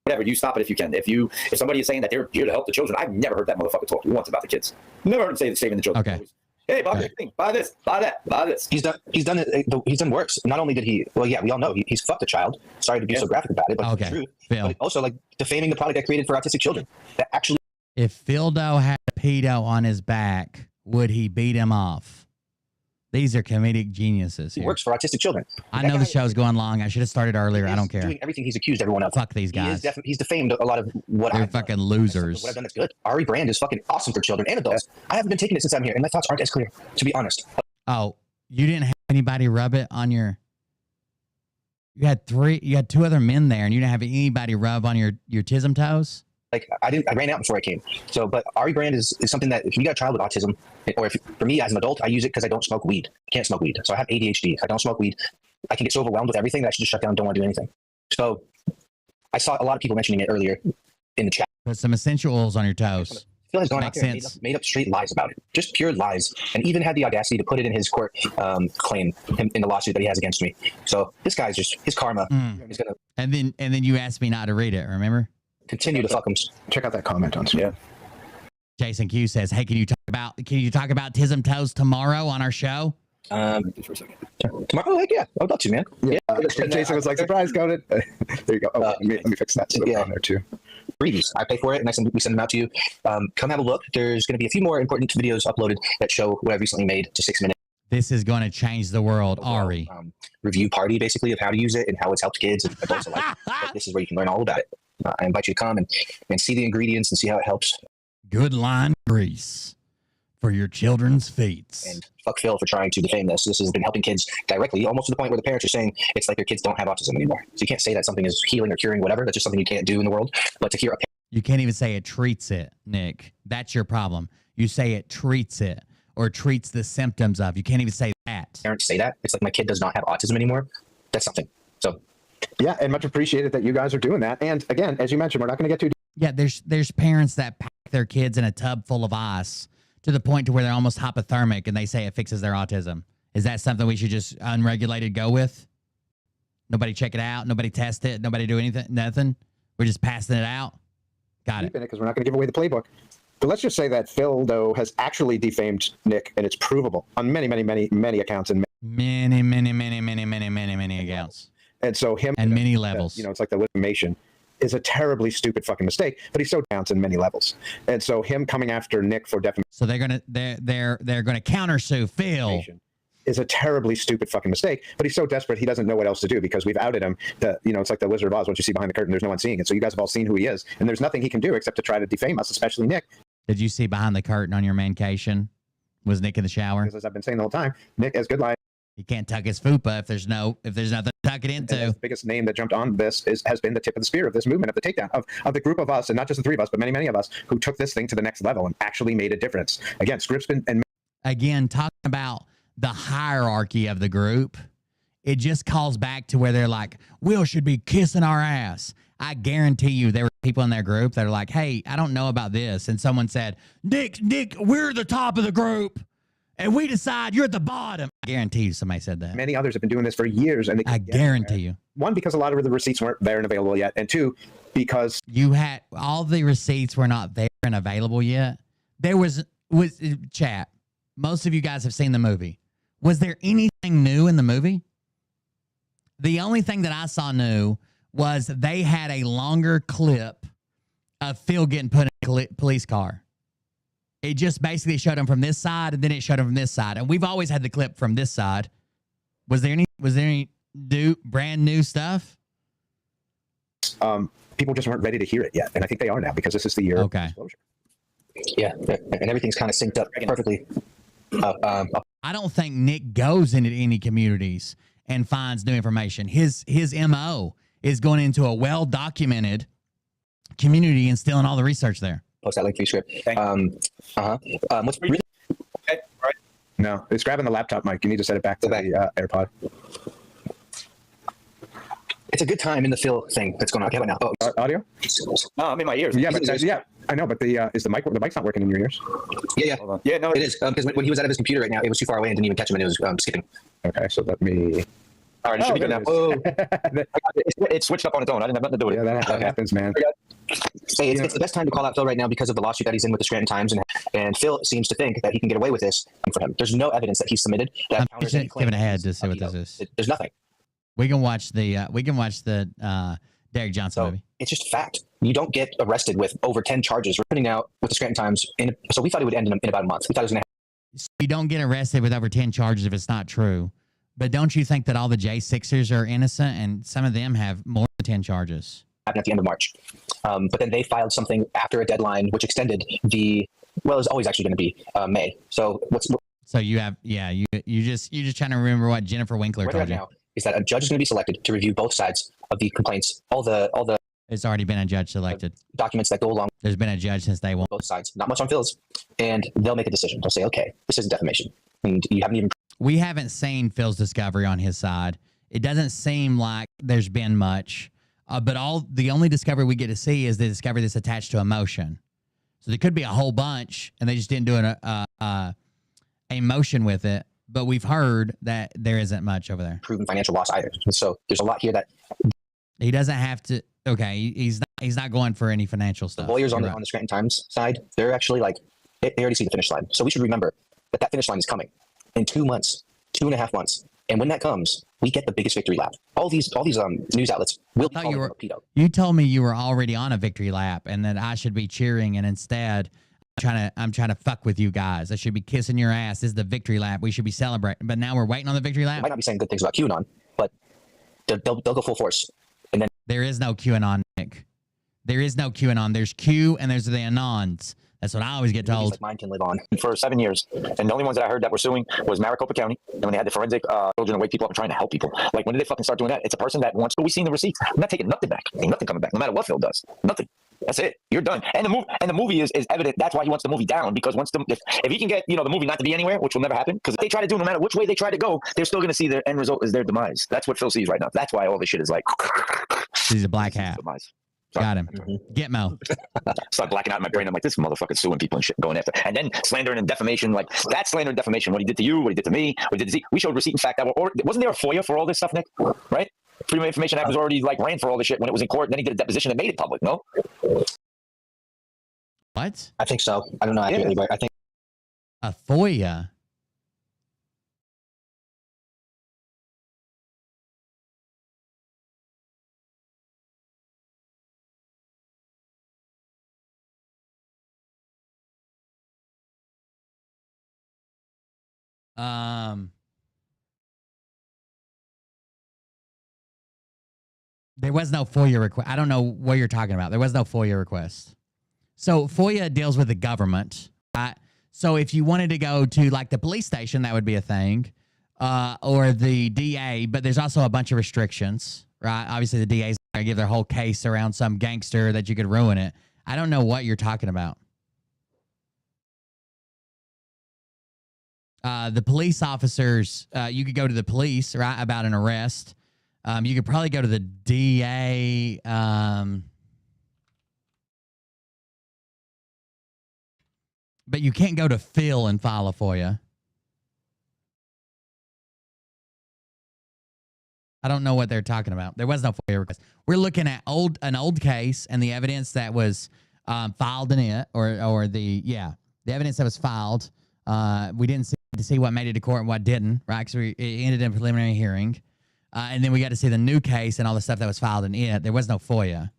Whatever, you stop it if you can. If somebody is saying that they're here to help the children, I've never heard that motherfucker talk once about the kids. Never heard him say saving the children. Okay. Hey, buy this thing, buy this, buy that, buy this. He's done worse. Not only did he, well, yeah, we all know he's fucked a child. Sorry to be so graphic about it, but it's the truth. But also, like, defaming the product I created for autistic children. That actually, if Phildo had a pedo on his back, would he beat him off? These are comedic geniuses. He works for autistic children. I know the show's going long. I should have started earlier. I don't care. Doing everything he's accused everyone of. Fuck these guys. He's defamed a lot of what They're fucking losers. What I've done that's good. Ari Brand is fucking awesome for children and adults. I haven't been taking it since I'm here, and my thoughts aren't as clear, to be honest. Oh, you didn't have anybody rub it on your... You had 2 other men there, and you didn't have anybody rub on your tism toes? Like, I ran out before I came. So, but Ari Brand is something that if you got a child with autism, or for me as an adult, I use it because I don't smoke weed. I can't smoke weed. So I have ADHD. I don't smoke weed. I can get so overwhelmed with everything that I should just shut down and don't want to do anything. So I saw a lot of people mentioning it earlier in the chat. Put some essential oils on your toes. Phil has gone out there and made up straight lies about it. Just pure lies. And even had the audacity to put it in his court claim in the lawsuit that he has against me. So this guy's just, his karma is going to... And then you asked me not to read it, remember? Continue to fuck him. Check out that comment on screen. Jason Q says, "Hey, can you talk about tism toes tomorrow on our show?" Tomorrow, like, yeah, I'd love to, man. Yeah. Jason was like, "Surprise, got it." There you go. Oh, let me fix that so on there too. freebies. I pay for it, and we send them out to you. Come have a look. There's going to be a few more important videos uploaded that show what I've recently made to 6 minutes. This is going to change the world, Ari. Review party, basically, of how to use it and how it's helped kids and adults alike. But this is where you can learn all about it. I invite you to come and see the ingredients and see how it helps. Good line grease for your children's feet. And fuck Phil for trying to defame this. This has been helping kids directly, almost to the point where the parents are saying it's like their kids don't have autism anymore. So you can't say that something is healing or curing whatever. That's just something you can't do in the world. But to hear a you can't even say it treats it, Nick. That's your problem. You say it treats it or treats the symptoms of. You can't even say that. Parents say that. It's like my kid does not have autism anymore. That's something. So yeah, and much appreciated that you guys are doing that. And again, as you mentioned, we're not going to get too yeah, there's parents that pack their kids in a tub full of ice to the point to where they're almost hypothermic and they say it fixes their autism. Is that something we should just unregulated go with? Nobody check it out, nobody test it, nobody do anything, nothing. We're just passing it out. Got it. Because we're not going to give away the playbook. But let's just say that Phil, though, has actually defamed Nick, and it's provable on many accounts and many accounts. And so him and many levels. It's like the litigation is a terribly stupid fucking mistake, but he's so counts in many levels. And so him coming after Nick for defamation. So they're gonna countersue Phil. Is a terribly stupid fucking mistake, but he's so desperate he doesn't know what else to do because we've outed him that, it's like the Wizard of Oz. What you see behind the curtain, there's no one seeing it. So you guys have all seen who he is, and there's nothing he can do except to try to defame us, especially Nick. Did you see behind the curtain on your mancation? Was Nick in the shower? Because as I've been saying the whole time, Nick has good line. He can't tuck his fupa if there's nothing to tuck it into. The biggest name that jumped on this has been the tip of the spear of this movement, of the takedown of the group of us, and not just the three of us, but many of us who took this thing to the next level and actually made a difference. Again, Scripps and again talking about the hierarchy of the group, it just calls back to where they're like, Will should be kissing our ass. I guarantee you there were people in their group that are like, hey, I don't know about this. And someone said, Nick, we're the top of the group. And we decide you're at the bottom. I guarantee you somebody said that. Many others have been doing this for years. And I guarantee you. One, because a lot of the receipts weren't there and available yet. And two, because you had all the receipts were not there and available yet. There was chat. Most of you guys have seen the movie. Was there anything new in the movie? The only thing that I saw new was they had a longer clip of Phil getting put in a police car. It just basically showed him from this side, and then it showed him from this side. And we've always had the clip from this side. Was there any brand new stuff? People just weren't ready to hear it yet, and I think they are now because this is the year of disclosure. Yeah, and everything's kind of synced up perfectly. I don't think Nick goes into any communities and finds new information. His MO is going into a well-documented community and stealing all the research there. Post that link for your script. What's really no, it's grabbing the laptop mic. You need to set it back to the AirPod. It's a good time in the Phil thing that's going on. Okay, now. Audio? No, I'm in my ears. Yeah, but I know, but is the mic's not working in your ears? Yeah. Yeah, no, it is. Because when he was out of his computer right now, it was too far away and didn't even catch him, and it was skipping. Okay, so let me. All right, it should be good now. Oh, it switched up on its own. I didn't have nothing to do with it. Yeah, that happens, man. Hey, it's the best time to call out Phil right now because of the lawsuit that he's in with the Scranton Times, and Phil seems to think that he can get away with this for him. There's no evidence that he submitted that counters any claim. Giving ahead to see what this is. There's nothing. We can watch the Derek Johnson movie. It's just fact. You don't get arrested with over 10 charges. We're putting out with the Scranton Times, so we thought it would end in about a month. We thought it was going to. You don't get arrested with over 10 charges if it's not true. But don't you think that all the J6ers are innocent and some of them have more than 10 charges? Happen at the end of March. But then they filed something after a deadline, which extended it was always actually going to be May. So So you have, you're just trying to remember what Jennifer Winkler told you. Now is that a judge is going to be selected to review both sides of the complaints, all the. It's already been a judge selected. Documents that go along. There's been a judge since day one. Both sides, not much on Phil's, and they'll make a decision. They'll say, okay, this isn't defamation, and you haven't even. We haven't seen Phil's discovery on his side. It doesn't seem like there's been much, but the only discovery we get to see is the discovery that's attached to emotion. So there could be a whole bunch, and they just didn't do a motion with it. But we've heard that there isn't much over there. Proven financial loss either. So there's a lot here that he doesn't have to. Okay, he's not going for any financial stuff. The lawyers on the Scranton Times side, they're actually like they already see the finish line. So we should remember that finish line is coming in 2 months, 2.5 months, and when that comes, we get the biggest victory lap. All these news outlets will be calling him a pedo. You told me you were already on a victory lap and that I should be cheering, and instead I'm trying to fuck with you guys. I should be kissing your ass. This is the victory lap. We should be celebrating. But now we're waiting on the victory lap. I might not be saying good things about QAnon, but they'll go full force. And then there is no QAnon, Nick. There is no QAnon. There's Q and there's the Anons. That's what I always get told. Like mine can live on for 7 years, and the only ones that I heard that were suing was Maricopa County. And when they had the forensic children to wake people up and trying to help people, like when did they fucking start doing that? It's a person that wants. We've seen the receipts. I'm not taking nothing back. Ain't nothing coming back. No matter what Phil does, nothing. That's it. You're done. And the movie is evident. That's why he wants the movie down, because if he can get the movie not to be anywhere, which will never happen, because if they try to do, no matter which way they try to go, they're still going to see their end result is their demise. That's what Phil sees right now. That's why all this shit is like. He's a black hat. Got him. Gitmo. Start blacking out in my brain. I'm like, this motherfucker's suing people and shit, going after. And then slander and defamation, like that slander and defamation. What he did to you, what he did to me, what he did to Z. We showed receipt. In fact, wasn't there a FOIA for all this stuff, Nick? Right? Freedom of Information Act was already like ran for all this shit when it was in court. And then he did a deposition and made it public. No. What? I think so. I don't know accurately, but I think a FOIA. There was no FOIA request. I don't know what you're talking about. There was no FOIA request. So FOIA deals with the government. Right? So if you wanted to go to like the police station, that would be a thing, or the DA. But there's also a bunch of restrictions, right? Obviously, the DA's going to give their whole case around some gangster that you could ruin it. I don't know what you're talking about. The police officers, you could go to the police, right, about an arrest. You could probably go to the DA. But you can't go to Phil and file a FOIA. I don't know what they're talking about. There was no FOIA request. We're looking at an old case and the evidence that was filed in it, or the evidence that was filed. We didn't see what made it to court and what didn't, right? Because it ended in a preliminary hearing. And then we got to see the new case and all the stuff that was filed in it. There was no FOIA.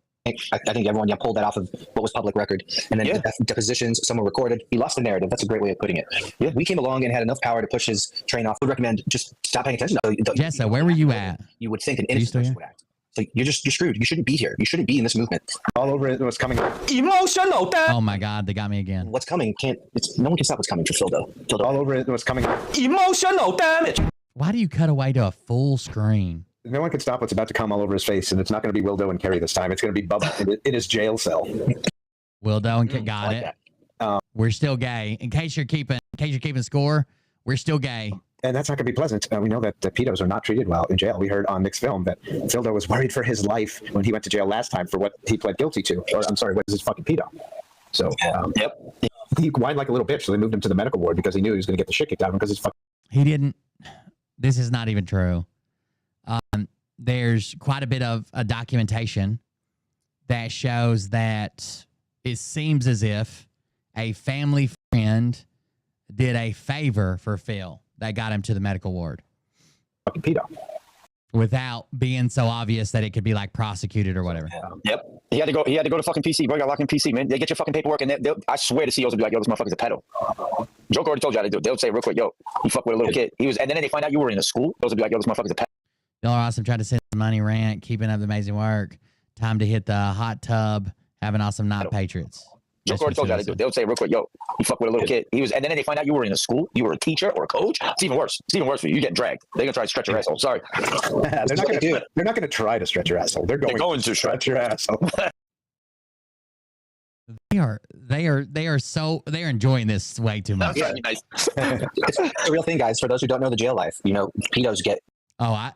I think everyone pulled that off of what was public record. And then depositions, someone recorded. He lost the narrative. That's a great way of putting it. Yeah, we came along and had enough power to push his train off. I would recommend just stop paying attention. Jessa, where were you at? You would think an innocent person would act. So you're screwed. You shouldn't be here. You shouldn't be in this movement. All over it was coming. Emotional damage. Oh my God, they got me again. What's coming no one can stop what's coming for Phildo. All over it was coming. Emotional damage. Why do you cut away to a full screen? No one can stop what's about to come all over his face, and it's not going to be Wildo and Kerry this time. It's going to be Bubba in his jail cell. Wildo and got it. We're still gay. In case you're keeping score, we're still gay. And that's not going to be pleasant. We know that pedos are not treated well in jail. We heard on Nick's film that Phildo was worried for his life when he went to jail last time for what he pled guilty to. Or I'm sorry, what is his fucking pedo? So he whined like a little bitch. So they moved him to the medical ward because he knew he was going to get the shit kicked out of him because he's fucking. He didn't. This is not even true. There's quite a bit of documentation that shows that it seems as if a family friend did a favor for Phil that got him to the medical ward. Fucking pedo. Without being so obvious that it could be like prosecuted or whatever. Yep. He had to go to fucking PC. Bro, you got locked in PC, man. They get your fucking paperwork, and I swear the CEOs will be like, yo, this motherfucker's a pedo. Joke already told you how to do it. They'll say real quick, yo, you fuck with a little kid. And then they find out you were in a school. Those will be like, yo, this motherfucker's a pedo. Y'all are awesome. Trying to send money rant, keeping up the amazing work. Time to hit the hot tub. Having awesome not Patriots. Joke already told you how to do it. They'll say real quick, yo, you fuck with a little kid. And then they find out you were in a school, you were a teacher or a coach. It's even worse. It's even worse for you. You get dragged. They're gonna try to stretch your asshole. Sorry. They're not gonna try to stretch your asshole. They're going to stretch your asshole. They're enjoying this way too much. Nice. It's a real thing, guys. For those who don't know the jail life, pedos get.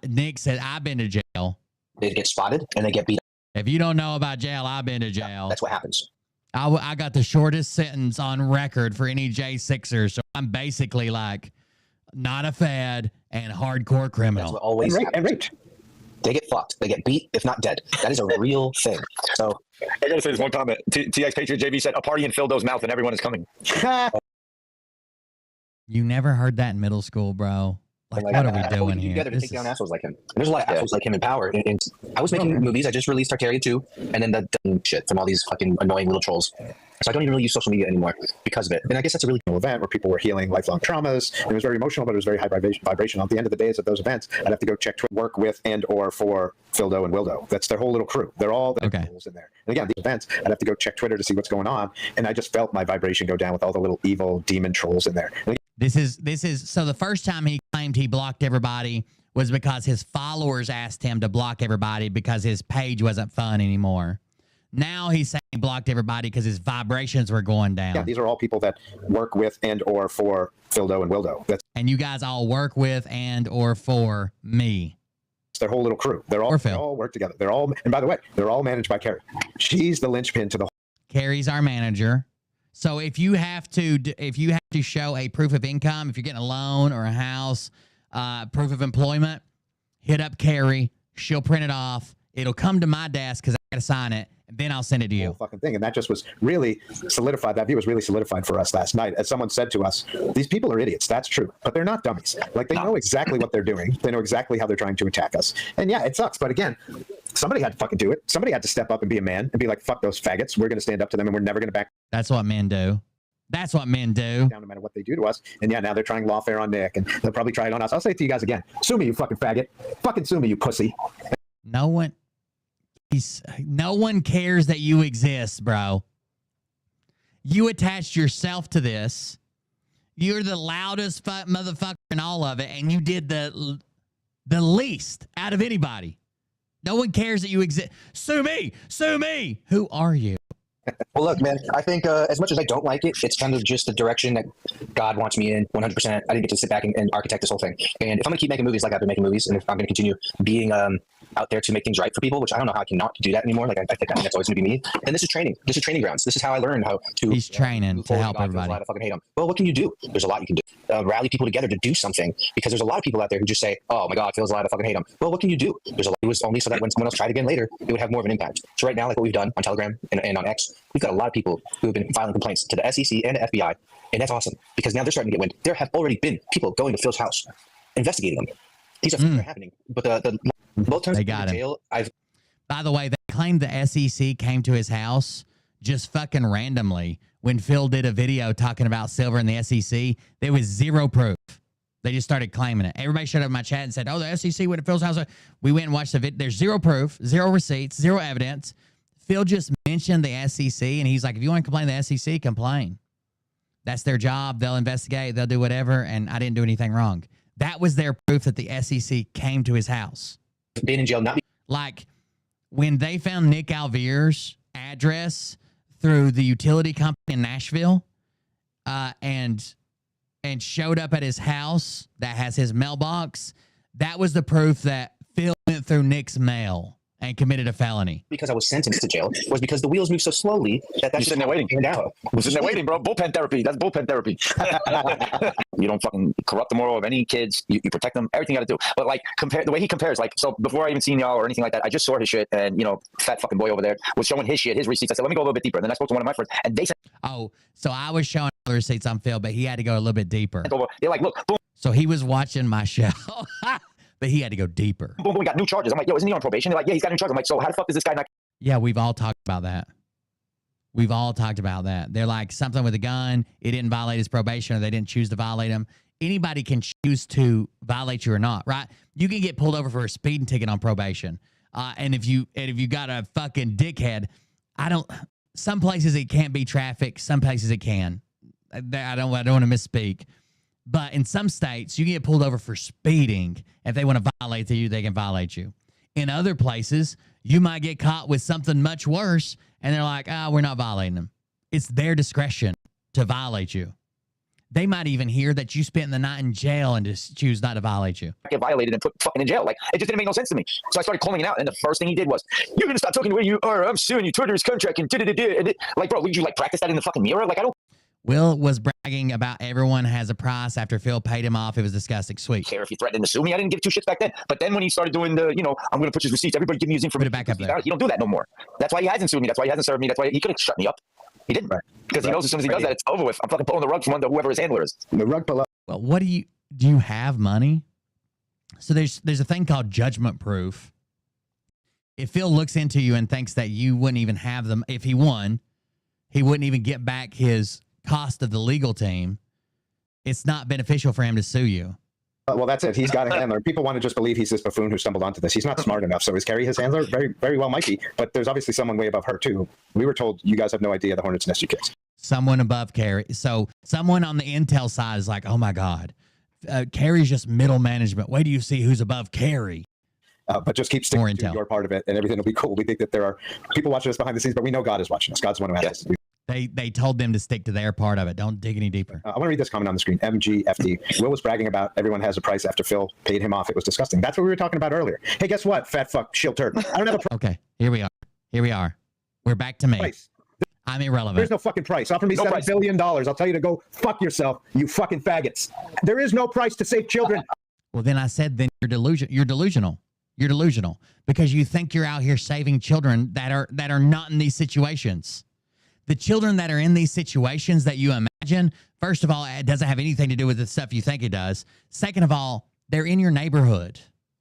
Nick said I've been to jail. They get spotted and they get beat up. If you don't know about jail, I've been to jail. That's what happens. I got the shortest sentence on record for any J6er, so I'm basically like not a fed and hardcore criminal. That's what always happens. They get fucked. They get beat, if not dead. That is a real thing. So I gotta say this one comment. TX Patriot JV said, a party in Phildo's mouth and everyone is coming. You never heard that in middle school, bro. Like, what are we doing here? Together to take down assholes like him. And there's a lot of assholes like him in power. And I was making movies. I just released Tartaria 2, and then the dumb shit from all these fucking annoying little trolls. So I don't even really use social media anymore because of it. And I guess that's a really cool event where people were healing lifelong traumas. It was very emotional, but it was very high vibration. At the end of the days of those events, I'd have to go check work with and or for Phildo and Wildo. That's their whole little crew. They're all in there. And again, the events, I'd have to go check Twitter to see what's going on. And I just felt my vibration go down with all the little evil demon trolls in there. This is so the first time he claimed he blocked everybody was because his followers asked him to block everybody because his page wasn't fun anymore. Now he's saying he blocked everybody because his vibrations were going down. Yeah, these are all people that work with and or for Phildo and Wildo. And you guys all work with and or for me. It's their whole little crew. They all work together. They're all, and by the way, they're all managed by Carrie. She's the linchpin to the whole. Carrie's our manager. So if you have to show a proof of income, if you're getting a loan or a house, proof of employment, hit up Carrie. She'll print it off. It'll come to my desk because I got to sign it. Then I'll send it to you. Fucking thing. And that just was really solidified. That view was really solidified for us last night. As someone said to us, these people are idiots. That's true. But they're not dummies. Like, they know exactly what they're doing. They know exactly how they're trying to attack us. And yeah, it sucks. But again, somebody had to fucking do it. Somebody had to step up and be a man and be like, fuck those faggots. We're going to stand up to them and we're never going to back. That's what men do. That's what men do. Down no matter what they do to us. And yeah, now they're trying lawfare on Nick, and they'll probably try it on us. I'll say it to you guys again. Sue me, you fucking faggot. Fucking sue me, you pussy. No one cares that you exist, bro. You attached yourself to this. You're the loudest motherfucker in all of it, and you did the least out of anybody. No one cares that you exist. Sue me. Sue me. Who are you? Well, look, man, I think as much as I don't like it, it's kind of just the direction that God wants me in 100%. I didn't get to sit back and architect this whole thing. And if I'm going to keep making movies like I've been making movies, and if I'm going to continue being out there to make things right for people, which I don't know how I can not do that anymore. Like, I think that's always going to be me. And this is training. This is training grounds. This is how I learned how to. He's training to help everybody. I fucking hate him. Well, what can you do? There's a lot you can do. Rally people together to do something, because there's a lot of people out there who just say, oh my God, feels alive, I fucking hate him. Well, what can you do? There's a lot. It was only so that when someone else tried again later, it would have more of an impact. So right now, like what we've done on Telegram and on X, we've got a lot of people who have been filing complaints to the SEC and the FBI. And that's awesome, because now they're starting to get wind. There have already been people going to Phil's house, investigating them. These are things that are happening. But the both times they got him. Jail, by the way, they claimed the SEC came to his house just fucking randomly. When Phil did a video talking about Silver and the SEC, there was zero proof. They just started claiming it. Everybody showed up in my chat and said, oh, the SEC went to Phil's house. We went and watched the video. There's zero proof, zero receipts, zero evidence. Phil just mentioned the SEC, and he's like, if you want to complain to the SEC, complain. That's their job. They'll investigate. They'll do whatever, and I didn't do anything wrong. That was their proof that the SEC came to his house. Being in jail, like when they found Nick Alvear's address through the utility company in Nashville, and showed up at his house that has his mailbox, that was the proof that Phil went through Nick's mail and committed a felony. Because I was sentenced to jail was because the wheels move so slowly that that's sitting there waiting. You're sitting there waiting, bro. Bullpen therapy. That's bullpen therapy. You don't fucking corrupt the moral of any kids. You protect them. Everything you got to do. But like, compare the way he compares. Like, so before I even seen y'all or anything like that, I just saw his shit, and you know, fat fucking boy over there was showing his shit, his receipts. I said, let me go a little bit deeper. And then I spoke to one of my friends, and they said, oh, so I was showing the receipts on Phil, but he had to go a little bit deeper. They're like, look, boom. So he was watching my show. But he had to go deeper. Boom, boom, we got new charges. I'm like, yo, isn't he on probation? They're like, yeah, he's got new charges. I'm like, so how the fuck is this guy not? Yeah, we've all talked about that. We've all talked about that. They're like, something with a gun, it didn't violate his probation, or they didn't choose to violate him. Anybody can choose to violate you or not, right? You can get pulled over for a speeding ticket on probation. And if you got a fucking dickhead, some places it can't be traffic, some places it can. I don't want to misspeak. But in some states, you can get pulled over for speeding. If they want to violate you, they can violate you. In other places, you might get caught with something much worse, and they're like, we're not violating them. It's their discretion to violate you. They might even hear that you spent the night in jail and just choose not to violate you. Get violated and put fucking in jail. Like, it just didn't make no sense to me. So I started calling it out, and the first thing he did was, you're going to stop talking the way you are. I'm suing you. Torturous contract and da-da-da-da. Like, bro, would you like practice that in the fucking mirror? Like, I don't. Will was bragging about everyone has a price after Phil paid him off. It was disgusting. Sweet. Care if you threatened to sue me. I didn't give two shits back then. But then when he started doing the, you know, I'm going to put his receipts. Everybody give me his information. Put it back up there. He don't do that no more. That's why he hasn't sued me. That's why he hasn't served me. That's why he could have shut me up. He didn't. Because he knows as soon as he does that, it's over with. I'm fucking pulling the rug from under whoever his handler is. The rug below. Well, what do you have money? So there's a thing called judgment proof. If Phil looks into you and thinks that you wouldn't even have them, if he won, he wouldn't even get back his cost of the legal team. It's not beneficial for him to sue you. Well, that's it. He's got a handler. People want to just believe he's this buffoon who stumbled onto this. He's not smart enough. So is Carrie his handler? Very, very well might be. But there's obviously someone way above her too. We were told you guys have no idea the hornet's nest you kicked. Someone above Carrie. So someone on the intel side is like, oh my God, Carrie's just middle management. Wait till you see who's above Carrie. But just keep sticking to your part of it and everything will be cool. We think that there are people watching us behind the scenes, but we know God is watching us. God's the one who has us to do. They told them to stick to their part of it. Don't dig any deeper. I want to read this comment on the screen. MGFD. Will was bragging about everyone has a price after Phil paid him off. It was disgusting. That's what we were talking about earlier. Hey, guess what? Fat fuck, shield turd. I don't have a price. Okay, here we are. We're back to me. Price. I'm irrelevant. There's no fucking price. Offer me $7 billion. I'll tell you to go fuck yourself, you fucking faggots. There is no price to save children. Well, then I said, then you're delusional. You're delusional because you think you're out here saving children that are not in these situations. The children that are in these situations that you imagine, first of all, it doesn't have anything to do with the stuff you think it does. Second of all, they're in your neighborhood,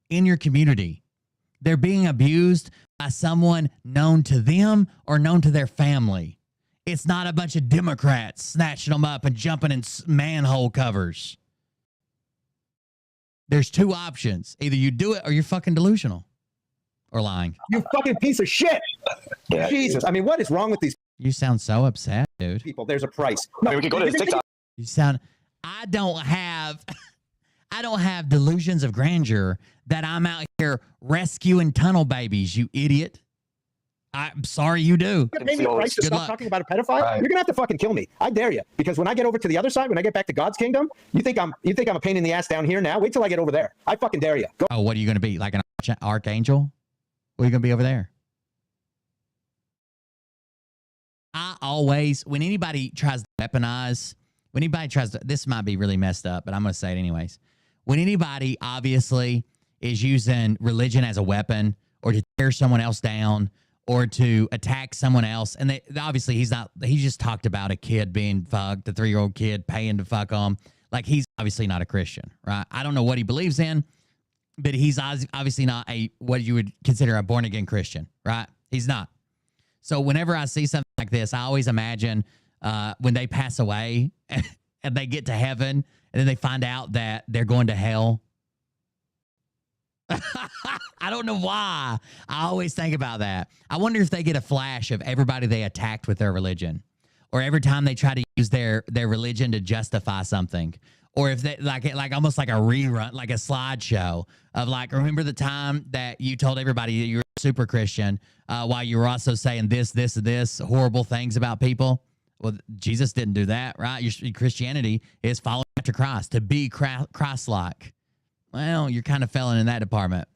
in your community. They're being abused by someone known to them or known to their family. It's not a bunch of Democrats snatching them up and jumping in manhole covers. There's two options. Either you do it or you're fucking delusional or lying. You fucking piece of shit. Yeah. Jesus. I mean, what is wrong with these You sound so upset, dude. people? There's a price. I mean, we can go to his TikTok. You sound I don't have delusions of grandeur that I'm out here rescuing tunnel babies, you idiot. I'm sorry you do. You're gonna pay me a price to stop talking about a pedophile? Right. You're gonna have to fucking kill me. I dare you. Because when I get over to the other side, when I get back to God's kingdom, you think I'm a pain in the ass down here now? Wait till I get over there. I fucking dare you. Go. Oh, what are you going to be? Like an archangel? What are you going to be over there? I always, when anybody tries to weaponize, this might be really messed up, but I'm going to say it anyways. When anybody obviously is using religion as a weapon or to tear someone else down or to attack someone else, and obviously he just talked about a kid being fucked, a 3-year-old kid paying to fuck them. Like, he's obviously not a Christian, right? I don't know what he believes in, but he's obviously not what you would consider a born-again Christian, right? He's not. So whenever I see something like this, I always imagine when they pass away and they get to heaven and then they find out that they're going to hell. I don't know why. I always think about that. I wonder if they get a flash of everybody they attacked with their religion, or every time they try to use their religion to justify something, or if they like almost like a rerun, like a slideshow of like, remember the time that you told everybody that you were a super Christian while you were also saying this horrible things about people? Well, Jesus didn't do that, right? Your Christianity is following after Christ, to be Christ-like. Well, you're kind of failing in that department.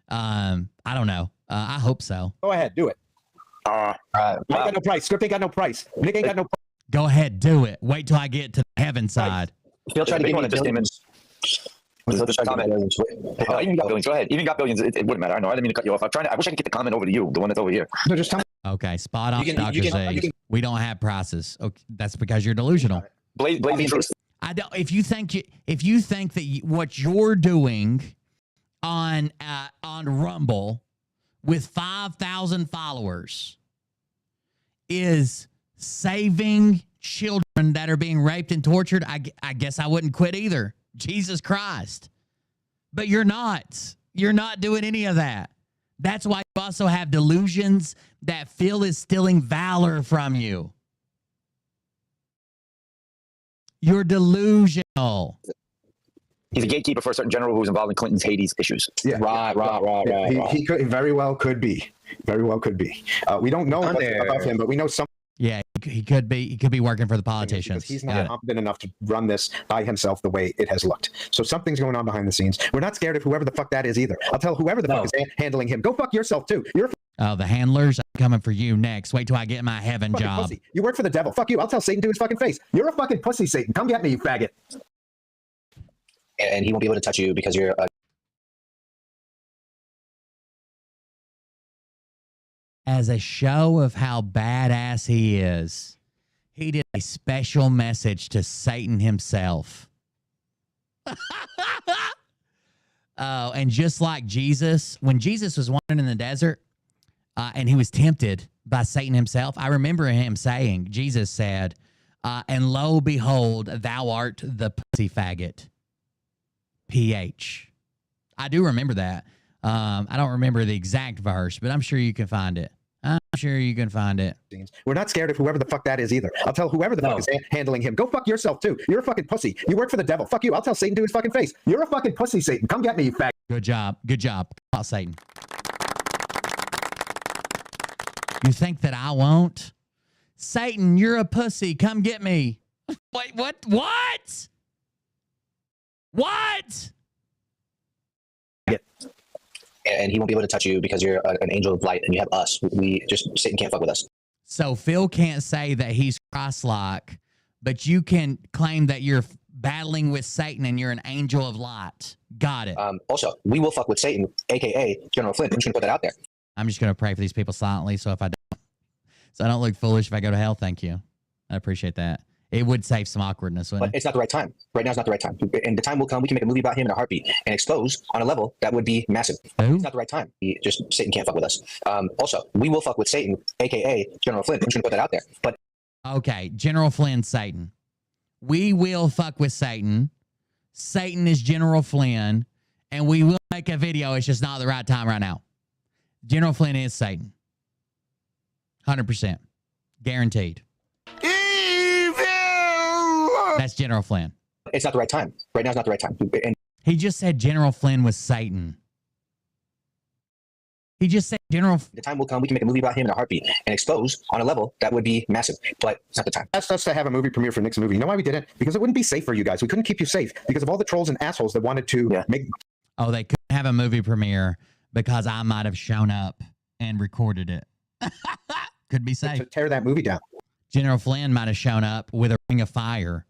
I don't know. I hope so. Go ahead, do it. I ain't got no price. Script ain't got no price. Nick ain't got no price. Go ahead, do it. Wait till I get to the heaven side. He'll try to give me billions. He'll just comment. Even got billions. Go ahead. Even got billions. It wouldn't matter. I know. I didn't mean to cut you off. I wish I could get the comment over to you, the one that's over here. No, just tell me. Okay, spot on, Dr. Z. We don't have prices. Okay, that's because you're delusional. Blazing truth. I don't. If you think that what you're doing on Rumble with 5,000 followers is saving children that are being raped and tortured, I guess I wouldn't quit either. Jesus Christ. But you're not. You're not doing any of that. That's why you also have delusions that Phil is stealing valor from you. You're delusional. He's a gatekeeper for a certain general who was involved in Clinton's Hades issues. Yeah, right. He could very well could be. Very well could be. We don't know about him, but we know some. Yeah, he could be. He could be working for the politicians. He's not competent enough to run this by himself the way it has looked. So something's going on behind the scenes. We're not scared of whoever the fuck that is either. I'll tell whoever the fuck is handling him. Go fuck yourself too. You're the handlers. I'm coming for you next. Wait till I get my heaven job. Pussy. You work for the devil. Fuck you. I'll tell Satan to his fucking face. You're a fucking pussy, Satan. Come get me, you faggot. And he won't be able to touch you because you're as a show of how badass he is, he did a special message to Satan himself. Oh, and just like Jesus, when Jesus was wandering in the desert and he was tempted by Satan himself, I remember him saying, Jesus said, and lo, behold, thou art the pussy faggot. PH. I do remember that. I don't remember the exact verse, but I'm sure you can find it. I'm sure you can find it. We're not scared of whoever the fuck that is either. I'll tell whoever the fuck is handling him. Go fuck yourself too. You're a fucking pussy. You work for the devil. Fuck you. I'll tell Satan to his fucking face. You're a fucking pussy, Satan. Come get me, you fag. Good job. Good job. Call out Satan. You think that I won't? Satan, you're a pussy. Come get me. Wait, what? What? What? And he won't be able to touch you because you're an angel of light and you have us. Satan can't fuck with us. So Phil can't say that he's Christ-like, but you can claim that you're battling with Satan and you're an angel of light. Got it. Also, we will fuck with Satan, aka General Flynn. I'm just gonna put that out there. I'm just gonna pray for these people silently, so I don't look foolish if I go to hell. Thank you. I appreciate that. It would save some awkwardness, wouldn't But it's not the right time. Right now is not the right time. And the time will come, we can make a movie about him in a heartbeat and expose on a level that would be massive. It's not the right time. Satan can't fuck with us. Also, we will fuck with Satan, aka General Flynn. I'm just gonna put that out there. But okay, General Flynn, Satan. We will fuck with Satan. Satan is General Flynn, and we will make a video. It's just not the right time right now. General Flynn is Satan. 100%. Guaranteed. That's General Flynn. It's not the right time. Right now is not the right time. And he just said General Flynn was Satan. He just said General. The time will come, we can make a movie about him in a heartbeat and expose on a level that would be massive. But it's not the time. Asked us to have a movie premiere for Nick's movie. You know why we didn't? Because it wouldn't be safe for you guys. We couldn't keep you safe because of all the trolls and assholes that wanted to make. Oh, they couldn't have a movie premiere because I might have shown up and recorded it. Could be safe. To tear that movie down. General Flynn might have shown up with a ring of fire.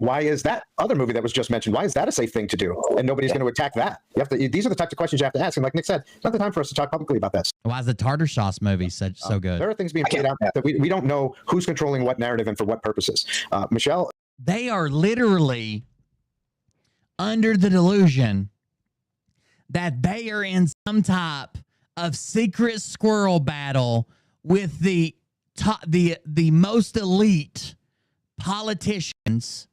Why is that other movie that was just mentioned? Why is that a safe thing to do? And nobody's going to attack that. You have to. These are the types of questions you have to ask. And like Nick said, it's not the time for us to talk publicly about this. Why is the tartar sauce movie so good? There are things being played out that we don't know who's controlling what narrative and for what purposes. Michelle, they are literally under the delusion that they are in some type of secret squirrel battle with the most elite politicians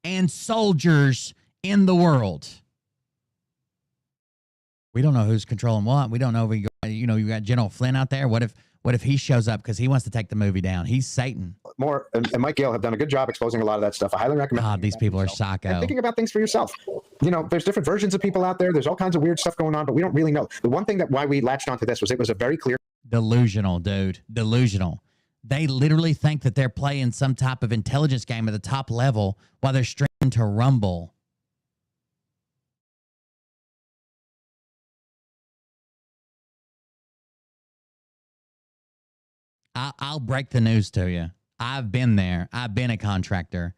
and soldiers in the world. We don't know who's controlling what. We don't know if you got General Flynn out there. What if he shows up because he wants to take the movie down? He's Satan. Moore and Mike Gale have done a good job exposing a lot of that stuff. I highly recommend. God, these people are psycho. And thinking about things for yourself. You know, there's different versions of people out there. There's all kinds of weird stuff going on, but we don't really know. The one thing why we latched onto this was it was a very clear. Delusional, dude. Delusional. They literally think that they're playing some type of intelligence game at the top level while they're streaming to Rumble. I'll break the news to you. I've been there. I've been a contractor.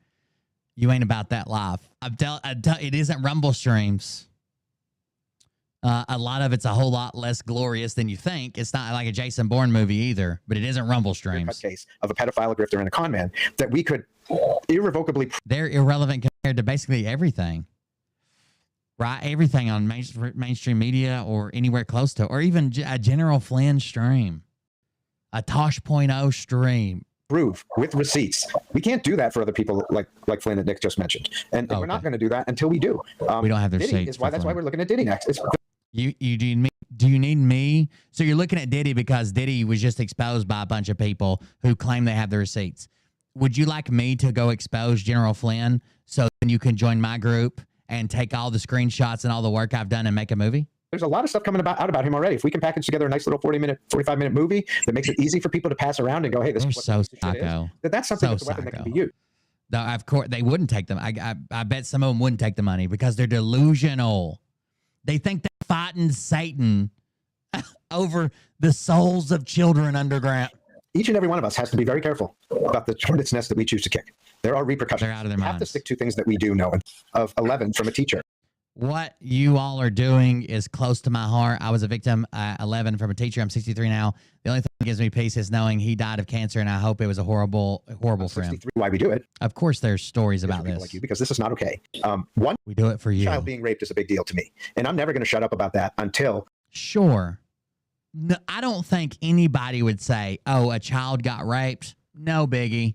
You ain't about that life. It isn't Rumble streams. A lot of it's a whole lot less glorious than you think. It's not like a Jason Bourne movie either, but it isn't Rumble streams. Case of a pedophile, a grifter, and a con man that we could irrevocably. They're irrelevant compared to basically everything, right? Everything on mainstream media or anywhere close to, or even a General Flynn stream, a Tosh.0 stream. Prove with receipts. We can't do that for other people like Flynn that Nick just mentioned, and we're not going to do that until we do. We don't have the receipts. That's why we're looking at Diddy next. Do you need me? So you're looking at Diddy because Diddy was just exposed by a bunch of people who claim they have the receipts. Would you like me to go expose General Flynn so then you can join my group and take all the screenshots and all the work I've done and make a movie? There's a lot of stuff coming out about him already. If we can package together a nice little 45-minute movie that makes it easy for people to pass around and go, hey, this is what so this psycho. Is, that's something that's a weapon that can be used. No, of course, they wouldn't take them. I bet some of them wouldn't take the money because they're delusional. They think they're fighting Satan over the souls of children underground. Each and every one of us has to be very careful about the hornet's nest that we choose to kick. There are repercussions. They're out of their minds. We have to stick to things that we do know. Of 11 from a teacher. What you all are doing is close to my heart. I was a victim at 11 from a teacher. I'm 63 now. The only thing that gives me peace is knowing he died of cancer, and I hope it was a horrible for him. Why we do it? Of course, there's stories about this. Like you, because this is not okay. We do it for you. Child being raped is a big deal to me, and I'm never going to shut up about that until. Sure. No, I don't think anybody would say, "Oh, a child got raped." No biggie.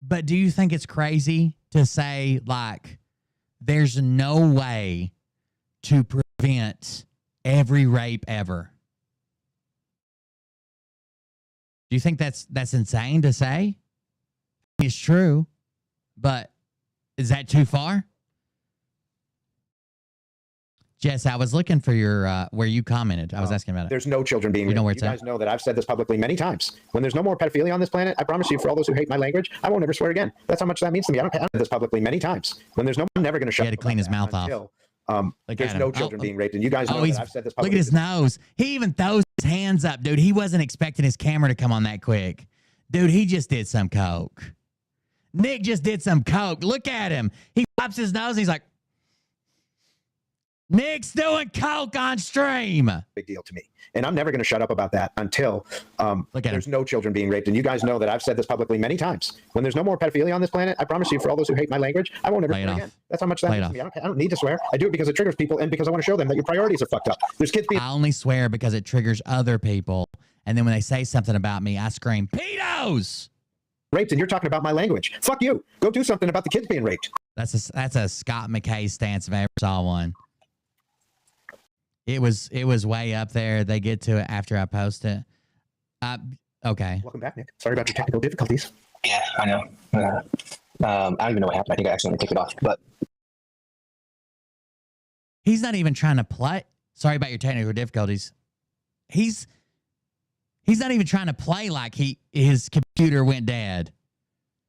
But do you think it's crazy to say, like, there's no way to prevent every rape ever? Do you think that's insane to say? It's true, but is that too far? Jess, I was looking for your where you commented. I was asking about it. There's no children being raped. know where You it's at? guys know that I've said this publicly many times. When there's no more pedophilia on this planet, I promise you, for all those who hate my language, I won't ever swear again. That's how much that means to me. I've said this publicly many times. When there's no, I'm never going to shut. He had to clean his mouth off. There's no children being raped, and you guys know that I've said this Look publicly. at his nose. He even throws his hands up, dude. He wasn't expecting his camera to come on that quick. Dude, he just did some coke. Nick just did some coke. Look at him. He pops his nose and he's like, Nick's doing coke on stream. Big deal to me. And I'm never going to shut up about that until there's no children being raped. And you guys know that I've said this publicly many times. When there's no more pedophilia on this planet, I promise you, for all those who hate my language, I won't ever swear again. That's how much that means to me. I don't need to swear. I do it because it triggers people and because I want to show them that your priorities are fucked up. There's kids being... I only swear because it triggers other people. And then when they say something about me, I scream, pedos! Raped, and you're talking about my language. Fuck you. Go do something about the kids being raped. That's a Scott McKay stance if I ever saw one. It was way up there. They get to it after I post it. Okay. Welcome back, Nick. Sorry about your technical difficulties. Yeah, I know. I don't even know what happened. I think I accidentally kicked it off. But he's not even trying to play. Sorry about your technical difficulties. He's not even trying to play like his computer went dead.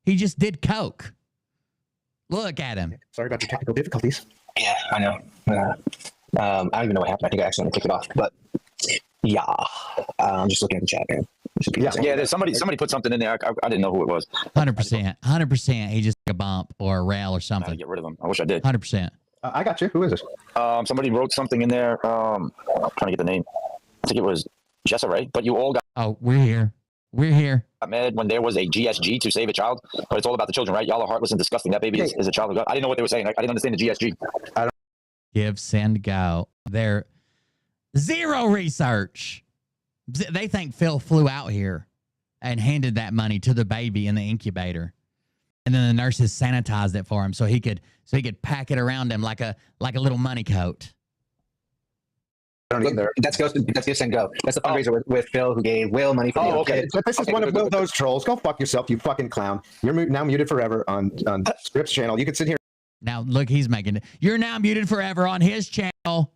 He just did coke. Look at him. Sorry about your technical difficulties. Yeah, I know. I don't even know what happened. I think I accidentally kicked it off. But yeah, I'm just looking at the chat, man. Yeah. There's somebody put something in there. I didn't know who it was. 100%. He just took a bump or a rail or something. Get rid of him. I wish I did. 100%. I got you. Who is this? Somebody wrote something in there. I'm trying to get the name. I think it was Jessa Ray. But you all got. Oh, we're here. We're here. Got mad when there was a GSG to save a child, but it's all about the children, right? Y'all are heartless and disgusting. That baby is a child of God. I didn't know what they were saying. I didn't understand the GSG. Give, send, go. There, zero research. They think Phil flew out here and handed that money to the baby in the incubator, and then the nurses sanitized it for him so he could pack it around him like a little money coat. That's Give Send Go. That's the fundraiser with Phil who gave Will money for the okay. So this is one of those trolls. Go fuck yourself, you fucking clown. You're now muted forever on Scripps channel. You can sit here. Now look, he's making it. You're now muted forever on his channel.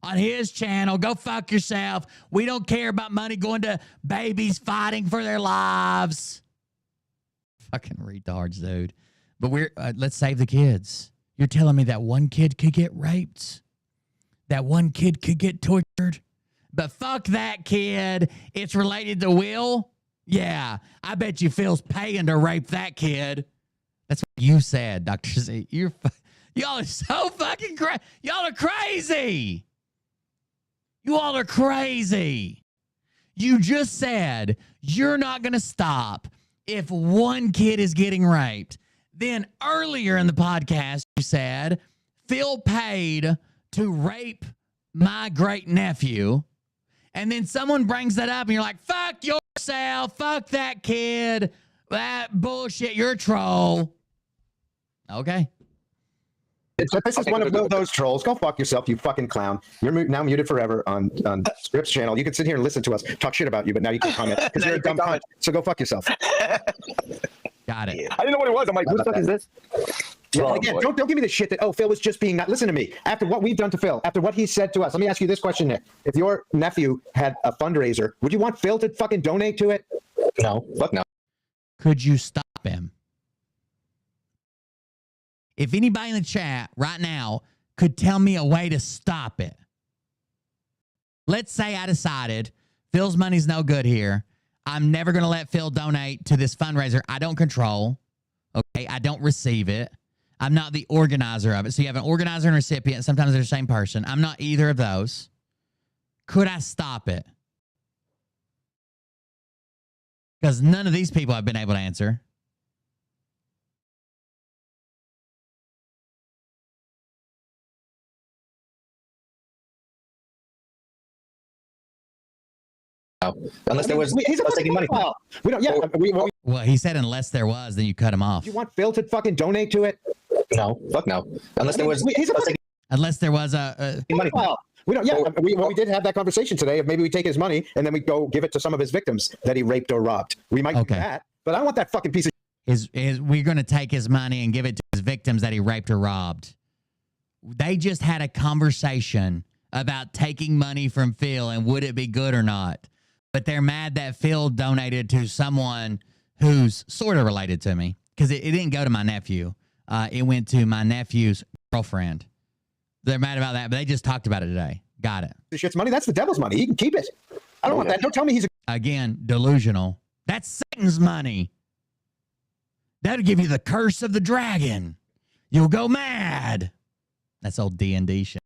On his channel. Go fuck yourself. We don't care about money going to babies fighting for their lives. Fucking retards, dude. But let's save the kids. You're telling me that one kid could get raped? That one kid could get tortured? But fuck that kid. It's related to Will? Yeah. I bet you Phil's paying to rape that kid. That's what you said, Dr. Z. Y'all are so fucking crazy. Y'all are crazy. You all are crazy. You just said you're not going to stop if one kid is getting raped. Then earlier in the podcast, you said Phil paid to rape my great nephew. And then someone brings that up and you're like, fuck yourself. Fuck that kid. That bullshit. You're a troll. Okay. This is one of those trolls. Go fuck yourself, you fucking clown. You're now muted forever on Scripps channel. You can sit here and listen to us talk shit about you, but now you can't comment because you're a dumb cunt. So go fuck yourself. Got it. I didn't know what it was. I'm like, who the fuck is this? Yeah, again, don't give me the shit that, Phil was just being not. Listen to me. After what we've done to Phil, after what he said to us, let me ask you this question, Nick. If your nephew had a fundraiser, would you want Phil to fucking donate to it? No. Fuck no. Could you stop him? If anybody in the chat right now could tell me a way to stop it. Let's say I decided Phil's money's no good here. I'm never going to let Phil donate to this fundraiser I don't control. Okay, I don't receive it. I'm not the organizer of it. So you have an organizer and recipient. Sometimes they're the same person. I'm not either of those. Could I stop it? Because none of these people have been able to answer. Unless there was, he's taking money. We don't. Yeah. Well, he said unless there was, then you cut him off. You want Phil to fucking donate to it? No, fuck no. Unless there was. Unless there was a money. We don't. Yeah, we did have that conversation today. Of maybe we take his money and then we go give it to some of his victims that he raped or robbed. We might do that, but I don't want that fucking piece of. We're going to take his money and give it to his victims that he raped or robbed. They just had a conversation about taking money from Phil and would it be good or not. But they're mad that Phil donated to someone who's sort of related to me because it didn't go to my nephew. It went to my nephew's girlfriend. They're mad about that, but they just talked about it today. Got it. This shit's money. That's the devil's money. He can keep it. I don't want that. Don't tell me he's again delusional. That's Satan's money. That'll give you the curse of the dragon. You'll go mad. That's old D&D shit.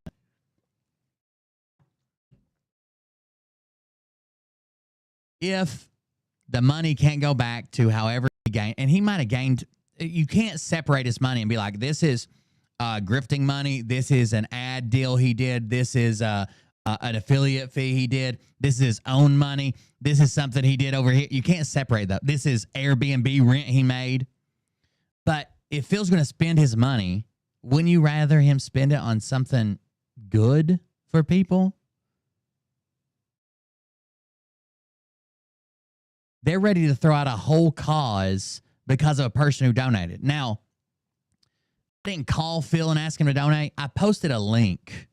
If the money can't go back to however he gained, and he might have gained, you can't separate his money and be like, this is grifting money, this is an ad deal he did, this is an affiliate fee he did, this is his own money, this is something he did over here. You can't separate that. This is Airbnb rent he made. But if Phil's going to spend his money, wouldn't you rather him spend it on something good for people? They're ready to throw out a whole cause because of a person who donated. Now, I didn't call Phil and ask him to donate. I posted a link,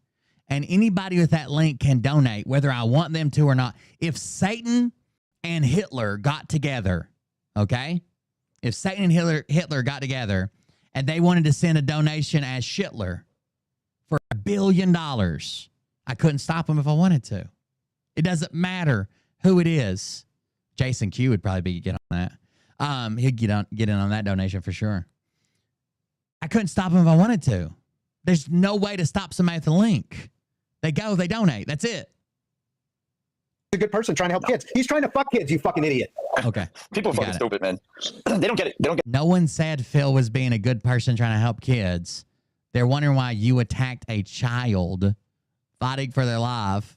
and anybody with that link can donate, whether I want them to or not. If Satan and Hitler got together, okay? If Satan and Hitler got together and they wanted to send a donation as Shitler for $1 billion, I couldn't stop them if I wanted to. It doesn't matter who it is. Jason Q would probably get on that. He'd get in on that donation for sure. I couldn't stop him if I wanted to. There's no way to stop somebody at the link. They go, they donate. That's it. A good person trying to help kids. He's trying to fuck kids, you fucking idiot. Okay. People are fucking stupid, man. They don't get it. They don't get No one said Phil was being a good person trying to help kids. They're wondering why you attacked a child fighting for their life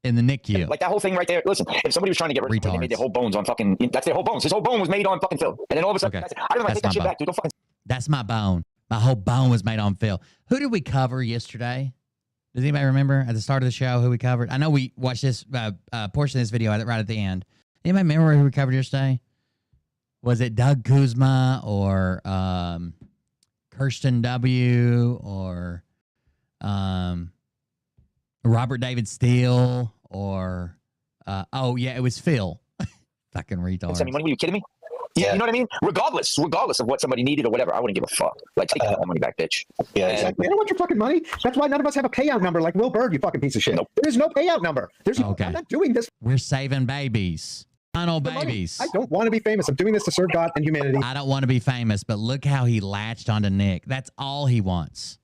in the NICU. Like that whole thing right there. Listen, if somebody was trying to get rid of him, they made their whole bones on fucking. That's their whole bones. His whole bone was made on fucking Phil. And then all of a sudden, I don't know. Take that shit back, dude. Don't fucking. That's my bone. My whole bone was made on Phil. Who did we cover yesterday? Does anybody remember at the start of the show who we covered? I know we watched this portion of this video right at the end. Anybody remember who we covered yesterday? Was it Doug Kuzma or Kirsten W. or Robert David Steele or oh yeah, it was Phil. Fucking retard. I mean, were you kidding me? Yeah, you know what I mean? Regardless of what somebody needed or whatever, I wouldn't give a fuck. Like, take that money back, bitch. Yeah, exactly. You don't want your fucking money? That's why none of us have a payout number like Will Bird, you fucking piece of shit. Nope. There is no payout number. I'm not doing this. We're saving babies. Final babies. I don't want to be famous. I'm doing this to serve God and humanity. I don't want to be famous, but look how he latched onto Nick. That's all he wants.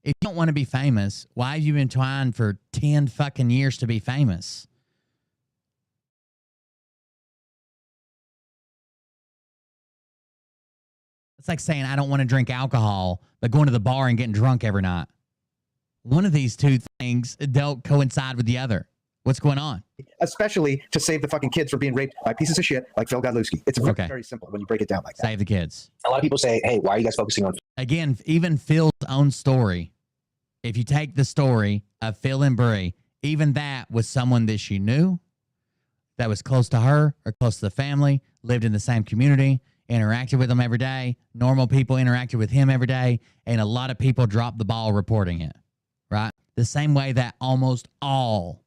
If you don't want to be famous, why have you been trying for 10 fucking years to be famous? It's like saying, I don't want to drink alcohol, but going to the bar and getting drunk every night. One of these two things don't coincide with the other. What's going on? Especially to save the fucking kids from being raped by pieces of shit like Phil Godlewski. It's very, very simple when you break it down like that. Save the kids. A lot of people say, hey, why are you guys focusing on... Again, even Phil's own story. If you take the story of Phil and Brie, even that was someone that she knew, that was close to her or close to the family, lived in the same community, interacted with them every day. Normal people interacted with him every day, and a lot of people dropped the ball reporting it, right? The same way that almost all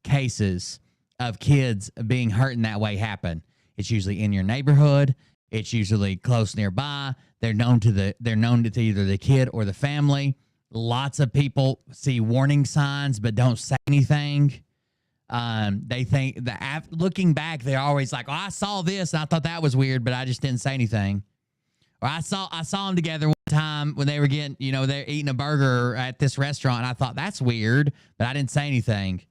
cases of kids being hurt in that way happen. It's usually in your neighborhood. It's usually close nearby. They're known to either the kid or the family. Lots of people see warning signs but don't say anything. They think looking back, they're always like, oh, I saw this and I thought that was weird, but I just didn't say anything. Or I saw them together one time when they were getting, they're eating a burger at this restaurant, and I thought that's weird, but I didn't say anything.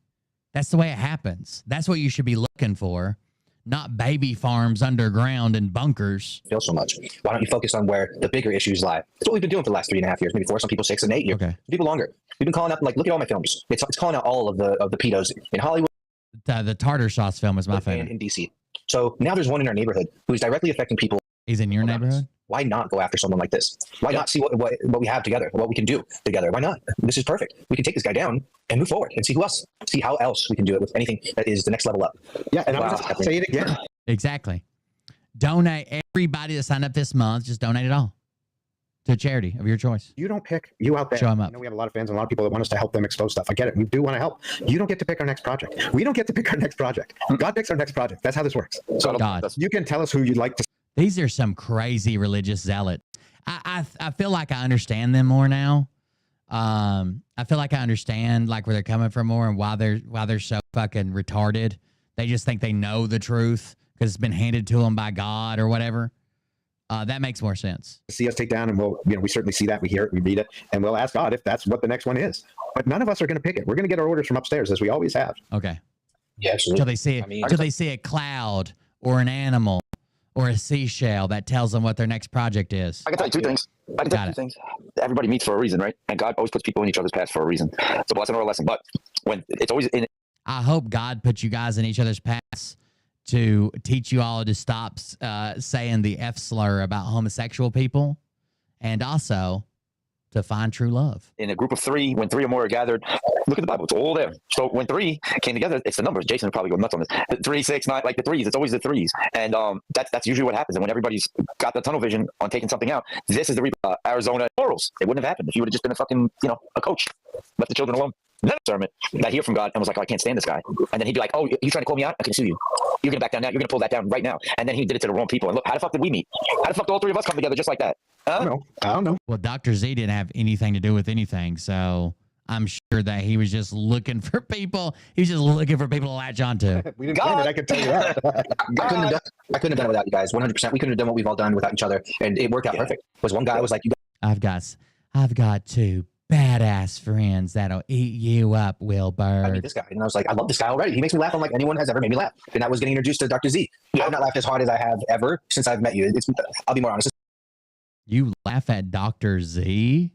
That's the way it happens. That's what you should be looking for, not baby farms underground and bunkers. Feel so much. Why don't you focus on where the bigger issues lie? That's what we've been doing for the last 3.5 years, maybe 4. Some people 6 and 8 years. Okay. People longer. We've been calling out, like, look at all my films. It's calling out all of the pedos in Hollywood. The tartar sauce film is my favorite. In DC. So now there's one in our neighborhood who's directly affecting people. He's in your neighborhood? Why not go after someone like this? Why not see what we have together, what we can do together? Why not? This is perfect. We can take this guy down and move forward and see how else we can do it with anything that is the next level up. Yeah, and I'm going to say it again. Exactly. Donate. Everybody that signed up this month, just donate it all to a charity of your choice. You don't pick. You out there. Show them up. We have a lot of fans and a lot of people that want us to help them expose stuff. I get it. We do want to help. You don't get to pick our next project. We don't get to pick our next project. God picks our next project. That's how this works. So God. You can tell us who you'd like to. These are some crazy religious zealots. I feel like I understand them more now. I feel like I understand like where they're coming from more and why they're so fucking retarded. They just think they know the truth because it's been handed to them by God or whatever. That makes more sense. See us take down, and we certainly see that, we hear it, we read it, and we'll ask God if that's what the next one is. But none of us are going to pick it. We're going to get our orders from upstairs, as we always have. Okay. Yeah, absolutely. Till they see a cloud or an animal or a seashell that tells them what their next project is. I can tell you two things. Everybody meets for a reason, right? And God always puts people in each other's paths for a reason. It's a blessing or a lesson. But when it's always in. I hope God put you guys in each other's paths to teach you all to stop saying the F slur about homosexual people, and also to find true love. In a group of 3, when 3 or more are gathered, look at the Bible. It's all there. So when 3 came together, it's the numbers. Jason would probably go nuts on this. 3, 6, 9, like the 3s. It's always the 3s. And that's usually what happens. And when everybody's got the tunnel vision on taking something out, this is the Arizona morals. It wouldn't have happened if you would have just been a fucking, a coach. Left the children alone. Then a sermon that I hear from God and was like, oh, I can't stand this guy. And then he'd be like, oh, you trying to call me out? I can sue you. You're going to back down now. You're going to pull that down right now. And then he did it to the wrong people. And look, how the fuck did we meet? How the fuck did all 3 of us come together just like that? I don't know. Well, Dr. Z didn't have anything to do with anything. So I'm sure that he was just looking for people. He was just looking for people to latch onto. We didn't plan it, I can tell you that. I couldn't have done it without you guys. 100%. We couldn't have done what we've all done without each other. And it worked out perfect. Because one guy was like, I've got 2 badass friends that'll eat you up, Wilbur. I meet this guy. And I was like, I love this guy already. He makes me laugh unlike anyone has ever made me laugh. And I was getting introduced to Dr. Z. I've not laughed as hard as I have ever since I've met you. I'll be more honest. You laugh at Dr. Z?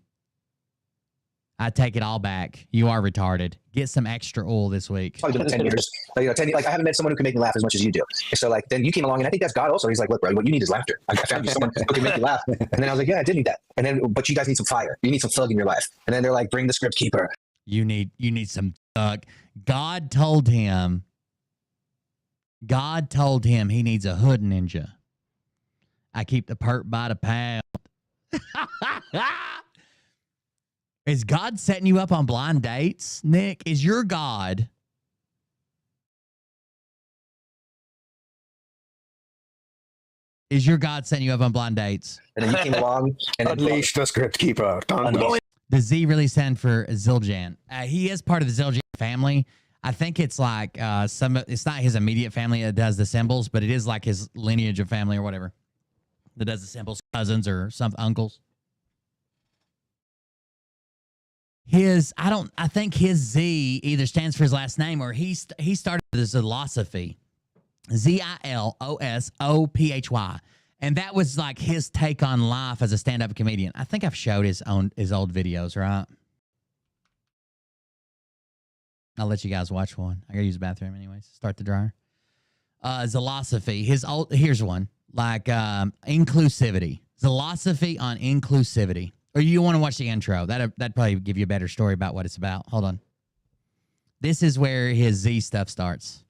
I take it all back. You are retarded. Get some extra oil this week. Probably been 10 years. I haven't met someone who can make me laugh as much as you do. So then you came along, and I think that's God also. He's like, look, bro, what you need is laughter. I found you someone who can make you laugh. And then I was like, yeah, I did need that. And then, but you guys need some fire. You need some thug in your life. And then they're like, bring the script keeper. You need some thug. God told him he needs a hood ninja. I keep the perp by the pound. Is God setting you up on blind dates, Nick? Is your God? Is your God setting you up on blind dates? And then you came along and unleash the script keeper. Does Z really stand for Zildjian? He is part of the Zildjian family. I think it's like it's not his immediate family that does the symbols, but it is like his lineage of family or whatever that does the symbols, cousins or some uncles. I think his Z either stands for his last name or he started the Zilosophy. Zilosophy. And that was like his take on life as a stand-up comedian. I think I've showed his old videos, right? I'll let you guys watch one. I gotta use the bathroom anyways. Start the dryer. Zilosophy. Here's one. Like inclusivity. Zilosophy on inclusivity. Or you want to watch the intro. That'd probably give you a better story about what it's about. Hold on. This is where his Z stuff starts.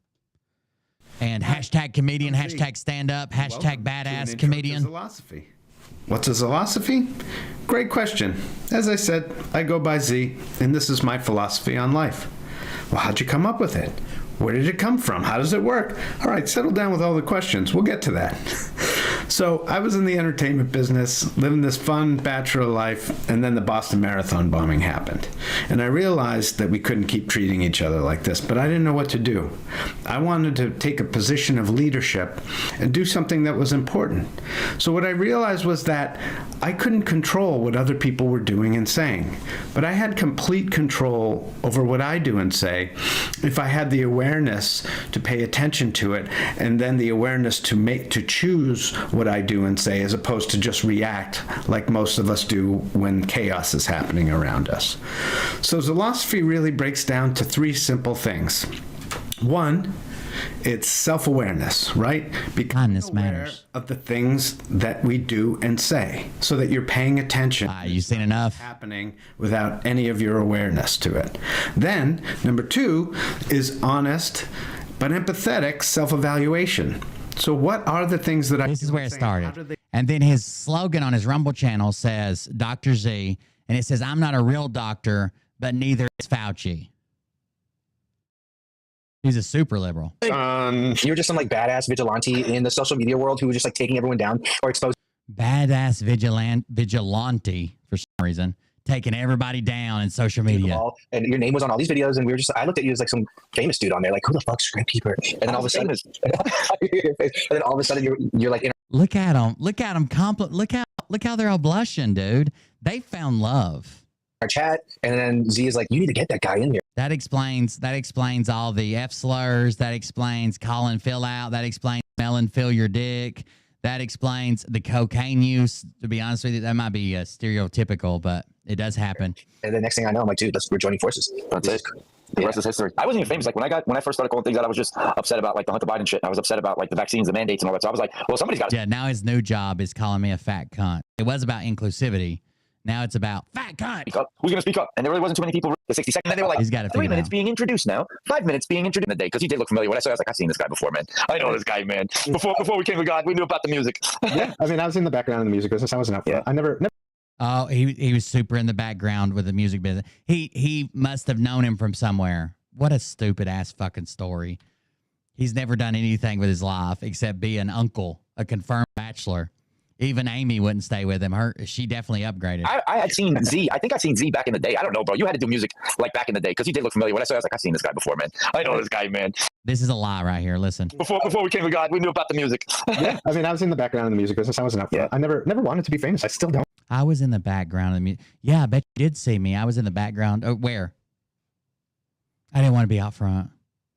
And hashtag comedian, hashtag stand up, hashtag badass comedian. Philosophy. What's a philosophy? Great question. As I said, I go by Z, and this is my philosophy on life. Well, how'd you come up with it? Where did it come from? How does it work? All right, settle down with all the questions. We'll get to that. So I was in the entertainment business, living this fun bachelor life, and then the Boston Marathon bombing happened. And I realized that we couldn't keep treating each other like this, but I didn't know what to do. I wanted to take a position of leadership and do something that was important. So what I realized was that I couldn't control what other people were doing and saying, but I had complete control over what I do and say if I had the awareness to pay attention to it, and then the awareness to choose what I do and say, as opposed to just react like most of us do when chaos is happening around us. So philosophy really breaks down to three simple things. One, it's self-awareness, right? Becoming aware of the things that we do and say, so that you're paying attention. You've seen enough happening without any of your awareness to it. Then, number two is honest but empathetic self-evaluation. So what are the things that This is where it started. And then his slogan on his Rumble channel says, Dr. Z, and it says, I'm not a real doctor, but neither is Fauci. He's a super liberal. You're just some like badass vigilante in the social media world who was just like taking everyone down or exposing. Badass vigilante for some reason, taking everybody down in social media. And your name was on all these videos, and we were just, I looked at you as like some famous dude on there, like, who the fuck's Scriptkeeper? And then all of a sudden, you're like, look at them. Look at them. Look how they're all blushing, dude. They found love. Our chat, and then Z is like, you need to get that guy in here. That explains all the F slurs. That explains calling Phil out. That explains smelling Phil your dick. That explains the cocaine use. To be honest with you, that might be stereotypical, but it does happen. And the next thing I know, I'm like, dude, we're joining forces. That's it. The rest is history. I wasn't even famous. Like when I first started calling things out, I was just upset about like the Hunter Biden shit. I was upset about like the vaccines, the mandates, and all that. So I was like, well, somebody's got to. Yeah. Now his new job is calling me a fat cunt. It was about inclusivity. Now it's about fat cunt. Who's going to speak up? And there really wasn't too many people. The 60 seconds. And then they were like, he's got 3 minutes being introduced now. 5 minutes being introduced in the day. Because he did look familiar. When I saw it, I was like, I've seen this guy before, man. I know this guy, man. Before we came to God, we knew about the music. Yeah. I mean, I was in the background in the music business. I wasn't up for it. I never. Oh, he was super in the background with the music business. He must have known him from somewhere. What a stupid ass fucking story. He's never done anything with his life except be an uncle, a confirmed bachelor. Even Amy wouldn't stay with him. She definitely upgraded. I had seen Z. I think I've seen Z back in the day. I don't know, bro. You had to do music like back in the day because he did look familiar. When I saw it, I was like, I've seen this guy before, man. I know this guy, man. This is a lie right here. Listen. Before we came to God, we knew about the music. Yeah. I mean, I was in the background in the music business. I wasn't up for it. I never wanted to be famous. I still don't. I was in the background of the music. Yeah, I bet you did see me. I was in the background. Oh, where? I didn't want to be out front.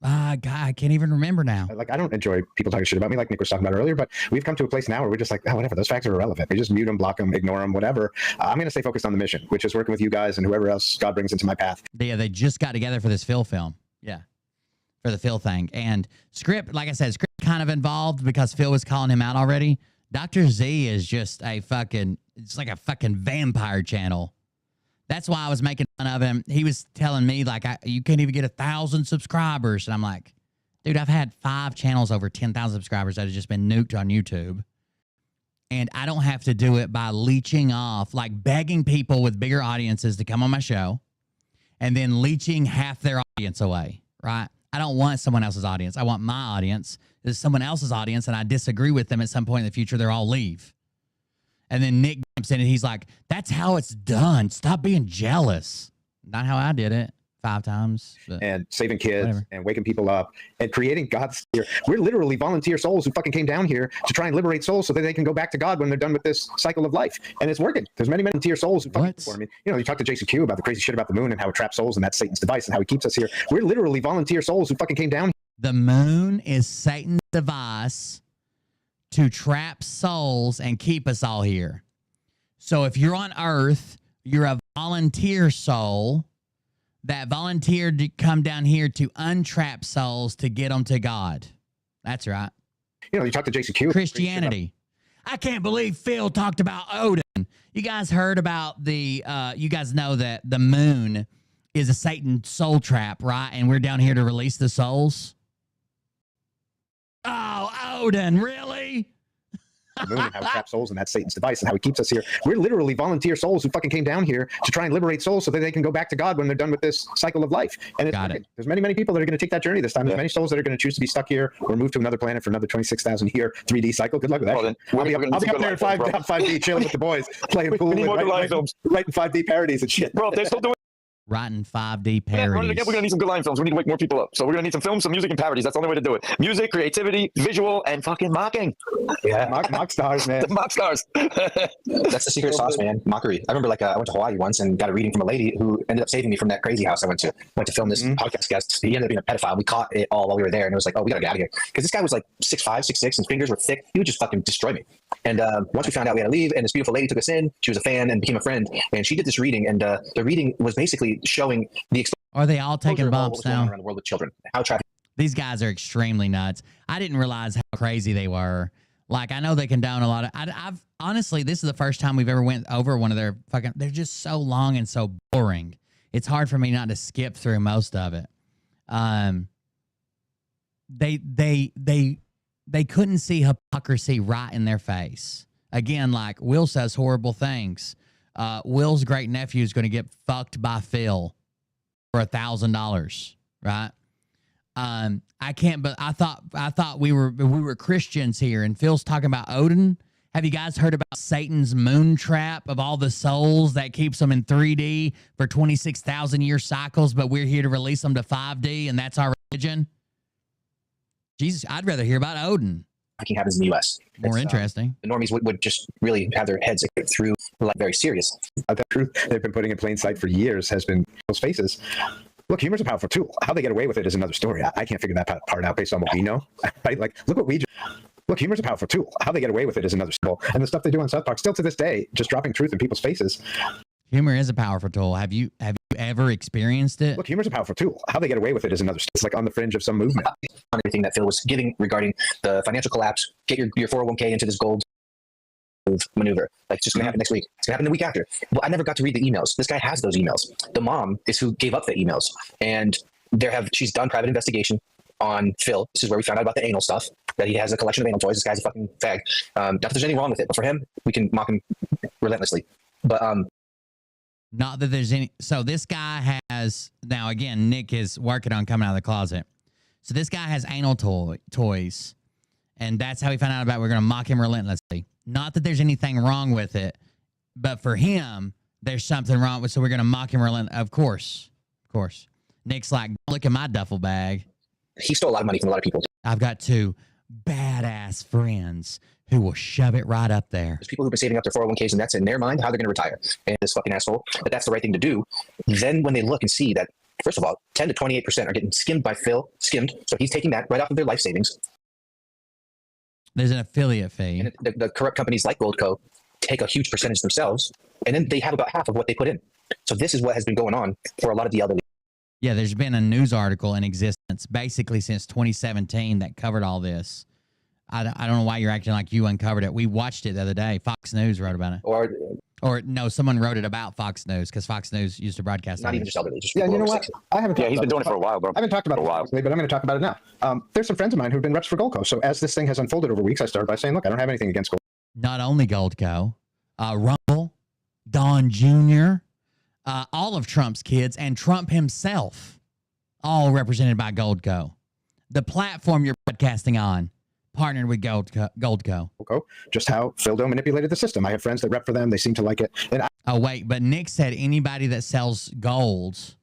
God, I can't even remember now. Like, I don't enjoy people talking shit about me like Nick was talking about earlier, but we've come to a place now where we're just like, oh, whatever, those facts are irrelevant. We just mute them, block them, ignore them, whatever. I'm going to stay focused on the mission, which is working with you guys and whoever else God brings into my path. Yeah, they just got together for this Phil film. Yeah, for the Phil thing. And Script, like I said, Script kind of involved because Phil was calling him out already. Dr. Z is just it's like a fucking vampire channel. That's why I was making fun of him. He was telling me, like, you can't even get 1,000 subscribers. And I'm like, dude, I've had 5 channels over 10,000 subscribers that have just been nuked on YouTube. And I don't have to do it by leeching off, like begging people with bigger audiences to come on my show and then leeching half their audience away, right? I don't want someone else's audience. I want my audience. This is someone else's audience, and I disagree with them at some point in the future. They'll all leave. And then Nick jumps in and he's like, that's how it's done. Stop being jealous. Not how I did it 5 times. And saving kids and waking people up and creating God's here. We're literally volunteer souls who fucking came down here to try and liberate souls so that they can go back to God when they're done with this cycle of life. And it's working. There's many volunteer souls who fucking for me. You know, you talk to Jason Q about the crazy shit about the moon and how it traps souls and that's Satan's device and how he keeps us here. We're literally volunteer souls who fucking came down here. The moon is Satan's device to trap souls and keep us all here. So if you're on Earth, you're a volunteer soul that volunteered to come down here to untrap souls to get them to God. That's right. You know, you talk to Jason Q. Christianity. I can't believe Phil talked about Odin. You guys heard about you guys know that the moon is a Satan soul trap, right? And we're down here to release the souls. Oh, Odin, really? to the moon and how he traps souls, and that's Satan's device and how he keeps us here. We're literally volunteer souls who fucking came down here to try and liberate souls so that they can go back to God when they're done with this cycle of life. And there's many people that are going to take that journey this time. There's many souls that are going to choose to be stuck here or move to another planet for another 26,000 year 3D cycle. Good luck with that. Well, I'll be up there in 5D chilling with the boys, playing pool, we need more good line films. writing 5D parodies and shit. Bro, if they're still doing Writing 5D parodies. We're gonna need some good line films. We need to wake more people up. So we're gonna need some films, some music, and parodies. That's the only way to do it. Music, creativity, visual, and fucking mocking. Yeah, mock stars, man. The mock stars. That's the secret sauce, man. Mockery. I remember, like, I went to Hawaii once and got a reading from a lady who ended up saving me from that crazy house I went to film this podcast guest. He ended up being a pedophile. We caught it all while we were there, and it was like, oh, we gotta get out of here because this guy was like 6'5", 6'6", and fingers were thick. He would just fucking destroy me. And once we found out we had to leave, and this beautiful lady took us in. She was a fan and became a friend, and she did this reading, and the reading was basically showing the Are they all taking bumps now? Around the world with children. How traffic. These guys are extremely nuts. I didn't realize how crazy they were. Like, I know they condone a lot of. I've honestly, this is the first time we've ever went over one of their fucking. They're just so long and so boring. It's hard for me not to skip through most of it. They couldn't see hypocrisy right in their face. Again, like Will says horrible things. Will's great nephew is going to get fucked by Phil for $1,000, right? I can't, but I thought we were Christians here, and Phil's talking about Odin. Have you guys heard about Satan's moon trap of all the souls that keeps them in 3D for 26,000 year cycles, but we're here to release them to 5D, and that's our religion? Jesus, I'd rather hear about Odin. Fucking happens in the U.S. More interesting. The normies would just really have their heads through, like, very serious. The truth they've been putting in plain sight for years has been those faces. Look, humor's a powerful tool. How they get away with it is another story. I can't figure that part out based on what we know. Right? Like, look what we do. Look, humor's a powerful tool. How they get away with it is another story. And the stuff they do on South Park, still to this day, just dropping truth in people's faces. Humor is a powerful tool. Have you ever experienced it? Look, humor's a powerful tool. How they get away with it is another story. It's like on the fringe of some movement. On everything that Phil was giving regarding the financial collapse, get your 401k into this gold maneuver. Like, it's just going to happen next week. It's going to happen the week after. Well, I never got to read the emails. This guy has those emails. The mom is who gave up the emails. And she's done private investigation on Phil. This is where we found out about the anal stuff, that he has a collection of anal toys. This guy's a fucking fag. Not that there's anything wrong with it, but for him, we can mock him relentlessly. But not that there's any. So this guy has, now again, Nick is working on coming out of the closet. So this guy has anal toys, and that's how we found out about it. We're going to mock him relentlessly. Not that there's anything wrong with it, but for him, there's something wrong with. So we're going to mock him relentlessly. Of course. Nick's like, look at my duffel bag. He stole a lot of money from a lot of people. I've got two badass friends who will shove it right up there. There's people who've been saving up their 401ks, and that's in their mind how they're going to retire. And this fucking asshole, but that's the right thing to do. Then when they look and see that, first of all, 10 to 28% are getting skimmed by Phil, so he's taking that right off of their life savings. There's an affiliate fee. And the corrupt companies like Goldco take a huge percentage themselves, and then they have about half of what they put in. So this is what has been going on for a lot of the elderly. Yeah, there's been a news article in existence basically since 2017 that covered all this. I don't know why you're acting like you uncovered it. We watched it the other day. Fox News wrote about it. Or no, someone wrote it about Fox News because Fox News used to broadcast. Not even just elderly. Just yeah, you know what? I haven't. Yeah, he's been doing it for a while, bro. I haven't talked about it for a while, but I'm going to talk about it now. There's some friends of mine who've been reps for Goldco. So as this thing has unfolded over weeks, I started by saying, look, I don't have anything against Goldco. Not only Goldco, Rumble, Don Jr., all of Trump's kids, and Trump himself, all represented by Goldco. The platform you're broadcasting on partnered with Goldco. Just how Phildo manipulated the system. I have friends that rep for them. They seem to like it. And oh wait, but Nick said anybody that sells gold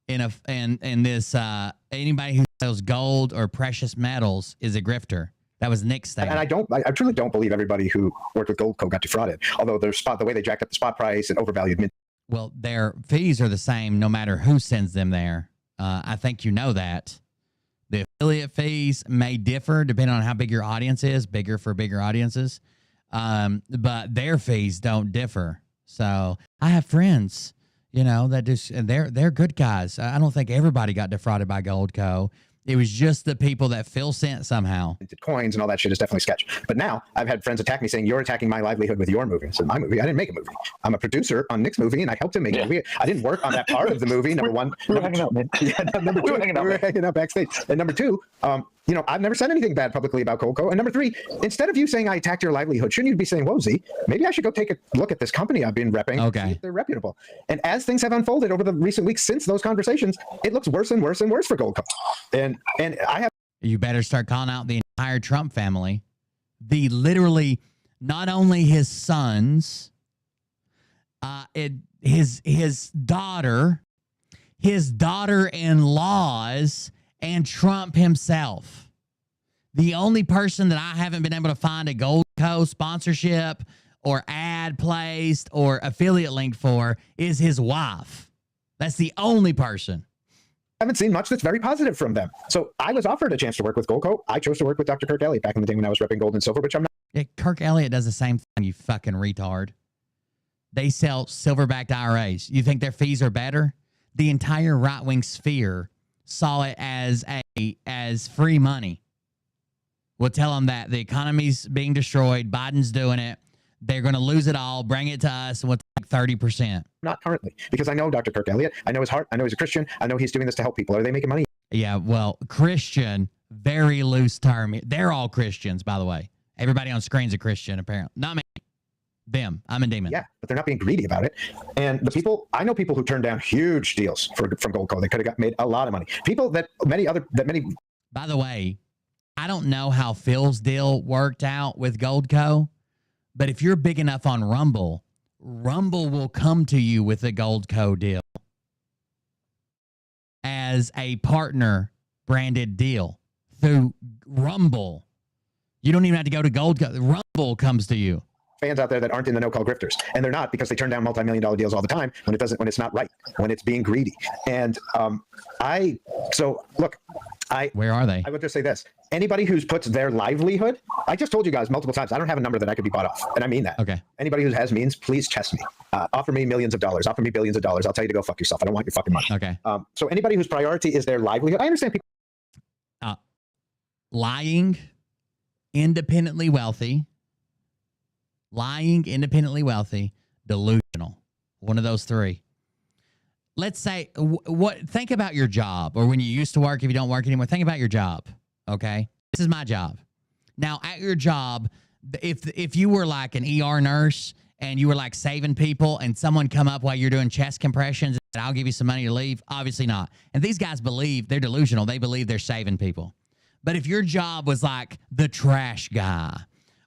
anybody who sells gold or precious metals is a grifter. That was Nick's statement. And I truly don't believe everybody who worked with Goldco got defrauded. Although the way they jacked up the spot price and overvalued mint. Well, their fees are the same no matter who sends them there. I think you know that. The affiliate fees may differ depending on how big your audience is, bigger for bigger audiences. But their fees don't differ. So I have friends, that just, they're good guys. I don't think everybody got defrauded by Goldco. It was just the people that Phil sent somehow. Coins and all that shit is definitely sketch. But now I've had friends attack me saying, you're attacking my livelihood with your movie. I said, my movie? I didn't make a movie. I'm a producer on Nick's movie, and I helped him make a movie. I didn't work on that part of the movie, number one. We were hanging out, man. Yeah, number two, we were hanging out backstage. And number two, you know, I've never said anything bad publicly about Goldco. And number three, instead of you saying I attacked your livelihood, shouldn't you be saying, whoa, Z, maybe I should go take a look at this company I've been repping. Okay. See if they're reputable. And as things have unfolded over the recent weeks since those conversations, it looks worse and worse and worse for Goldco. And I have. You better start calling out the entire Trump family. The literally, not only his sons, his daughter-in-laws, and Trump himself. The only person that I haven't been able to find a Goldco sponsorship or ad placed or affiliate link for is his wife. That's the only person. I haven't seen much that's very positive from them. So I was offered a chance to work with Goldco. I chose to work with Dr. Kirk Elliott back in the day when I was repping gold and silver, which I'm not. Yeah, Kirk Elliott does the same thing, you fucking retard. They sell silver-backed IRAs. You think their fees are better? The entire right-wing sphere saw it as free money. We'll tell them that the economy's being destroyed. Biden's doing it. They're going to lose it all, bring it to us, and we'll take 30%. Not currently, because I know Dr. Kirk Elliott. I know his heart. I know he's a Christian. I know he's doing this to help people. Are they making money? Yeah, well, Christian, very loose term. They're all Christians, by the way. Everybody on screen's a Christian, apparently. Not me. Them. I'm a demon. Yeah, but they're not being greedy about it. And the people, I know people who turned down huge deals from Goldco. They could have made a lot of money. People that many. By the way, I don't know how Phil's deal worked out with Goldco, but if you're big enough on Rumble, Rumble will come to you with a Goldco deal as a partner branded deal through Rumble. You don't even have to go to Goldco. Rumble comes to you. Fans out there that aren't in the no-call grifters, and they're not, because they turn down multi-million-dollar deals all the time when it's not right, when it's being greedy. And where are they? I would just say this: anybody who's puts their livelihood, I just told you guys multiple times, I don't have a number that I could be bought off, and I mean that. Okay. Anybody who has means, please chest me. Offer me millions of dollars. Offer me billions of dollars. I'll tell you to go fuck yourself. I don't want your fucking money. Okay. So anybody whose priority is their livelihood, I understand people. Lying, independently wealthy, delusional. One of those three. Let's say, think about your job, or when you used to work, if you don't work anymore, think about your job, okay? This is my job. Now, at your job, if you were like an ER nurse and you were like saving people and someone come up while you're doing chest compressions and I'll give you some money to leave, obviously not. And these guys believe, they're delusional, they believe they're saving people. But if your job was like the trash guy,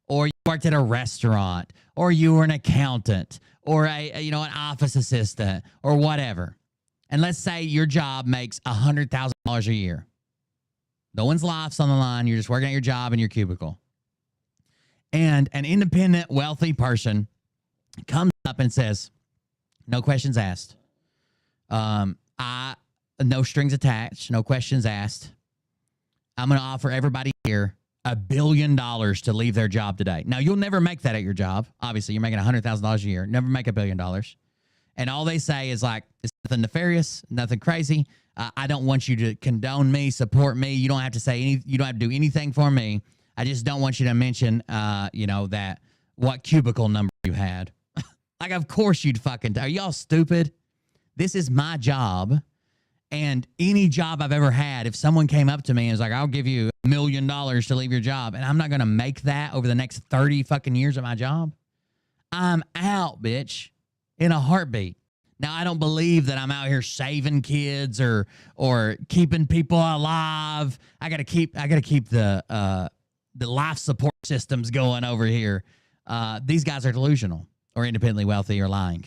or you worked at a restaurant, or you were an accountant, or an office assistant, or whatever, and let's say your job makes $100,000 a year. No one's life's on the line. You're just working at your job in your cubicle. And an independent, wealthy person comes up and says, no questions asked. No strings attached, no questions asked. I'm going to offer everybody here $1 billion to leave their job today. Now, you'll never make that at your job. Obviously, you're making $100,000 a year. Never make $1 billion. And all they say is like, it's nothing nefarious, nothing crazy. I don't want you to condone me, support me. You don't have to say you don't have to do anything for me. I just don't want you to mention, that what cubicle number you had. Like, of course you'd fucking, are y'all stupid? This is my job. And any job I've ever had, if someone came up to me and was like, I'll give you $1 million to leave your job, and I'm not going to make that over the next 30 fucking years of my job, I'm out, bitch, in a heartbeat. Now, I don't believe that I'm out here saving kids or keeping people alive. I got to keep the life support systems going over here. These guys are delusional or independently wealthy or lying.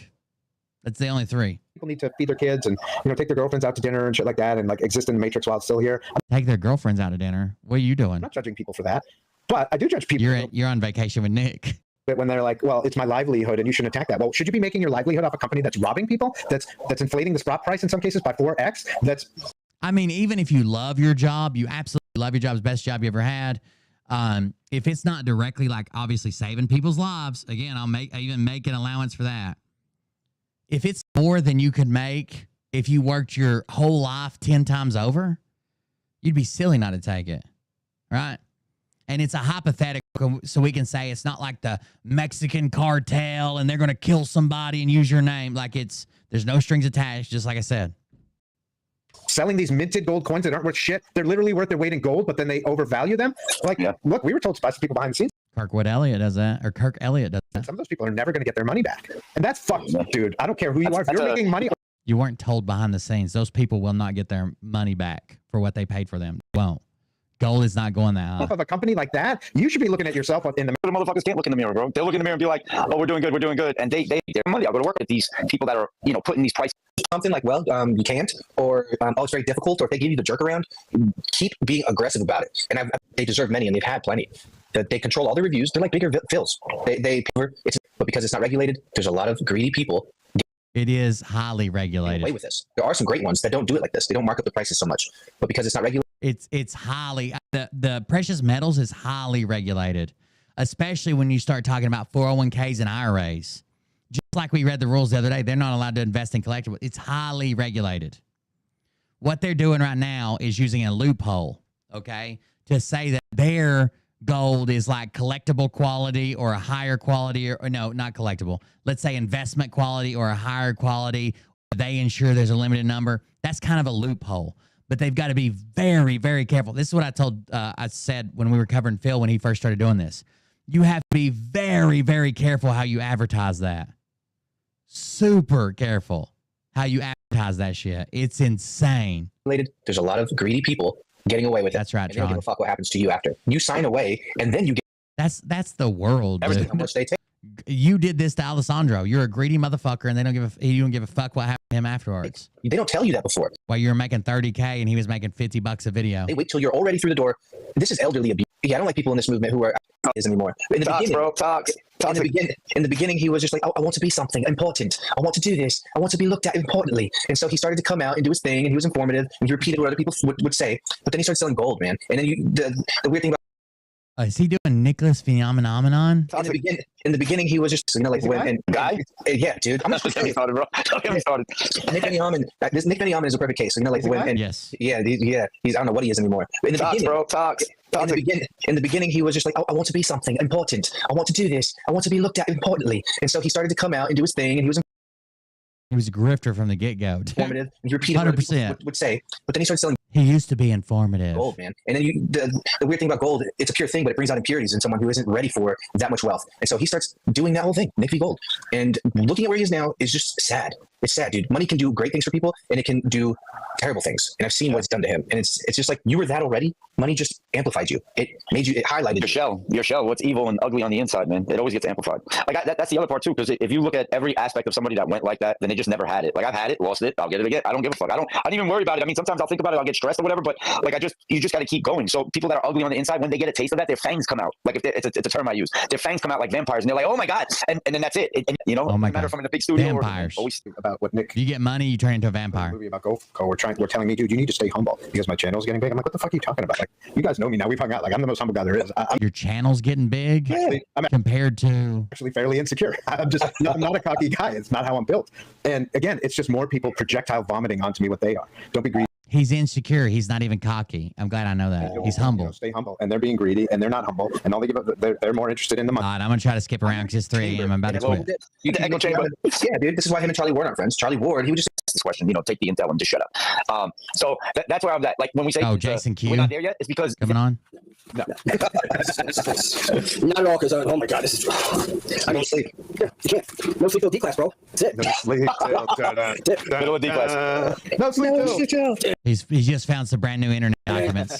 That's the only three. People need to feed their kids and take their girlfriends out to dinner and shit like that, and like exist in the matrix while it's still here. Take their girlfriends out to dinner. What are you doing? I'm not judging people for that, but I do judge people. You're on vacation with Nick. But when they're like, well, it's my livelihood and you shouldn't attack that. Well, should you be making your livelihood off a company that's robbing people? That's inflating the stock price in some cases by 4x? I mean, even if you love your job, you absolutely love your job, it's the best job you ever had. If it's not directly like obviously saving people's lives, again, I even make an allowance for that. If it's more than you could make if you worked your whole life 10 times over, you'd be silly not to take it, right? And it's a hypothetical, so we can say it's not like the Mexican cartel and they're going to kill somebody and use your name. Like there's no strings attached, just like I said. selling these minted gold coins that aren't worth shit. They're literally worth their weight in gold, but then they overvalue them. Like, look, we were told by some people behind the scenes. Kirkwood Elliott does that, or Kirk Elliott does that. Some of those people are never going to get their money back. And that's fucked, dude. I don't care who you are. If you're making money. You weren't told behind the scenes. Those people will not get their money back for what they paid for them. Won't. Gold is not going that high. Of a company like that, you should be looking at yourself in the mirror. Motherfuckers can't look in the mirror, bro. They'll look in the mirror and be like, "Oh, we're doing good," and they're money. I'll go to work with these people that are, putting these prices. Something like, well, you can't, or oh, it's very difficult, or if they give you the jerk around, keep being aggressive about it. And they deserve many, and they've had plenty. That they control all the reviews. They're like bigger fills. But because it's not regulated, there's a lot of greedy people. It is highly regulated. Away with this. There are some great ones that don't do it like this. They don't mark up the prices so much, but because it's not regulated, it's highly the precious metals is highly regulated, especially when you start talking about 401ks and IRAs. Just like we read the rules the other day, they're not allowed to invest in collectibles. It's highly regulated. What they're doing right now is using a loophole, okay, to say that their gold is like collectible quality or a higher quality, or no, not collectible. Let's say investment quality or a higher quality. They ensure there's a limited number. That's kind of a loophole, but they've got to be very, very careful. This is what I said when we were covering Phil when he first started doing this. You have to be very, very careful how you advertise that. Super careful how you advertise that shit. It's insane. There's a lot of greedy people getting away with it. That's right, and they don't give a fuck what happens to you after. You sign away, and then you get... That's the world, dude. How much they take. You did this to Alessandro. You're a greedy motherfucker, and you don't give a fuck what happened to him afterwards. They don't tell you that before. While you were making $30K and he was making $50 a video. They wait till you're already through the door. This is elderly abuse. Yeah, I don't like people in this movement who are anymore. In the beginning, he was just like, oh, I want to be something important. I want to do this. I want to be looked at importantly. And so he started to come out and do his thing, and he was informative, and he repeated what other people would say. But then he started selling gold, man. And then the weird thing about... Is he doing Nicholas Phenomenon? In the beginning, he was just, guy? Yeah, dude. I'm not Don't get me started, bro. Don't get me started. Nick Benyamin is a perfect case. Yes. Yeah, he's, I don't know what he is anymore. In the beginning, he was just like, oh, I want to be something important. I want to do this. I want to be looked at importantly. And so he started to come out and do his thing, and he was a grifter from the get-go. Informative. He repeated 100%. would say, but then he started selling. He used to be informative. Gold, man. And then the weird thing about gold, it's a pure thing, but it brings out impurities in someone who isn't ready for that much wealth. And so he starts doing that whole thing, Nick v. Gold. And looking at where he is now is just sad. It's sad, dude. Money can do great things for people, and it can do terrible things. And I've seen what it's done to him. And it's just like, you were that already. Money just amplified you. It made you, it highlighted your shell. What's evil and ugly on the inside, man. It always gets amplified. Like that's the other part too, because if you look at every aspect of somebody that went like that, then they just never had it. Like I've had it, lost it, I'll get it again. I don't give a fuck. I don't even worry about it. I mean, sometimes I'll think about it, I'll get stressed or whatever, but like you just got to keep going. So people that are ugly on the inside, when they get a taste of that, their fangs come out. Like it's a term I use. Their fangs come out like vampires, and they're like, oh my god, and then that's it. Oh my no matter god. if I'm in a big studio Vampires. or always about what Nick. You get money, you turn into a vampire. Movie about Go. We're telling me, dude, you need to stay humble because my channel's getting big. I'm like, what the fuck are you talking about? Like, you guys know me now. We've hung out. Like, I'm the most humble guy there is. Your channel's getting big compared to actually fairly insecure. I'm not a cocky guy. It's not how I'm built. And again, it's just more people projectile vomiting onto me what they are. Don't be greedy. He's insecure. He's not even cocky. I'm glad I know that. He's humble. Stay humble. And they're being greedy, and they're not humble. And all they give up, they're more interested in the money. I'm going to try to skip around because it's 3 a.m. I'm about to quit. Yeah, dude. This is why him and Charlie Ward aren't friends. Charlie Ward, he would just ask this question, take the intel and just shut up. So that's where I'm at. Like when we say, Jason Q. We're not there yet, it's because coming on. No. Not at all, because oh my god, this is. I mean, sleep. Yeah, you can't. No sleep till D class, bro. That's it. No sleep till middle of D class. No sleep till. He just found some brand new internet documents.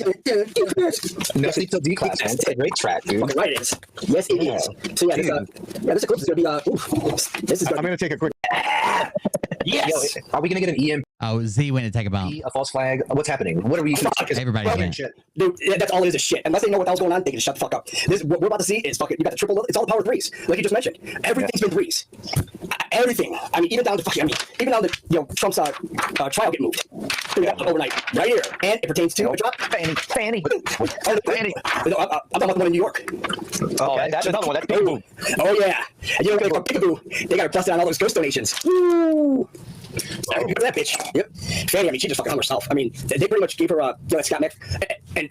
No sleep till D class, man. It's a great track, dude. Okay, right, it is. Yes, it is. So this clip is gonna be. This is. I'm gonna take a quick. Yes. Yo, are we gonna get an EM? Oh, Z went to take a bomb. A false flag. What's happening? What are we? Everybody's went. Dude, that's all it is shit. Unless they know what the hell's going on, they can shut the fuck up. What we're about to see is fucking. You got the triple. It's all the power of threes, like you just mentioned. Everything's been threes. Everything. I mean, even down to fucking. I mean, even down to Trump's trial get moved. We got overnight right here, and it pertains to Fanny. Fanny. I'm talking about the one in New York. Okay, that's another one. That's Peekaboo. Oh yeah, and you know what they call Peekaboo? They got it busted on all those ghost donations. Woo! Remember that bitch? Yep. Fanny, I mean, she just fucking hung herself. I mean, they pretty much gave her Scott McAfee, and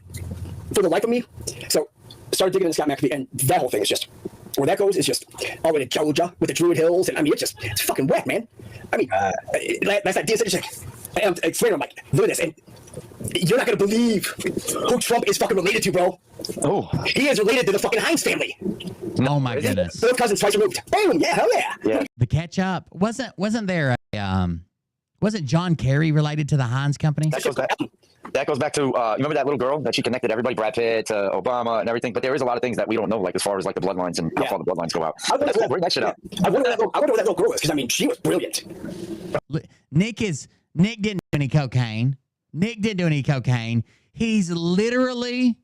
for the life of me, so started digging into Scott McAfee, and that whole thing is just where that goes is just all the way to Georgia with the Druid Hills, and I mean, it's fucking whack, man. I mean, last night, DSA just like, I'm explaining, I'm like, look at this, and you're not gonna believe who Trump is fucking related to, bro. Oh. He is related to the fucking Hines family. Oh my goodness. Both cousins twice removed. Boom, yeah, hell yeah. Yeah. The catch up wasn't there wasn't John Kerry related to the Heinz company? That goes back to you remember that little girl that she connected everybody, Brad Pitt, to Obama and everything. But there is a lot of things that we don't know, like as far as like the bloodlines and how far the bloodlines go out. Bring that shit up. I wonder who that little girl is, because I mean, she was brilliant. Nick didn't do any cocaine. Nick didn't do any cocaine. He's literally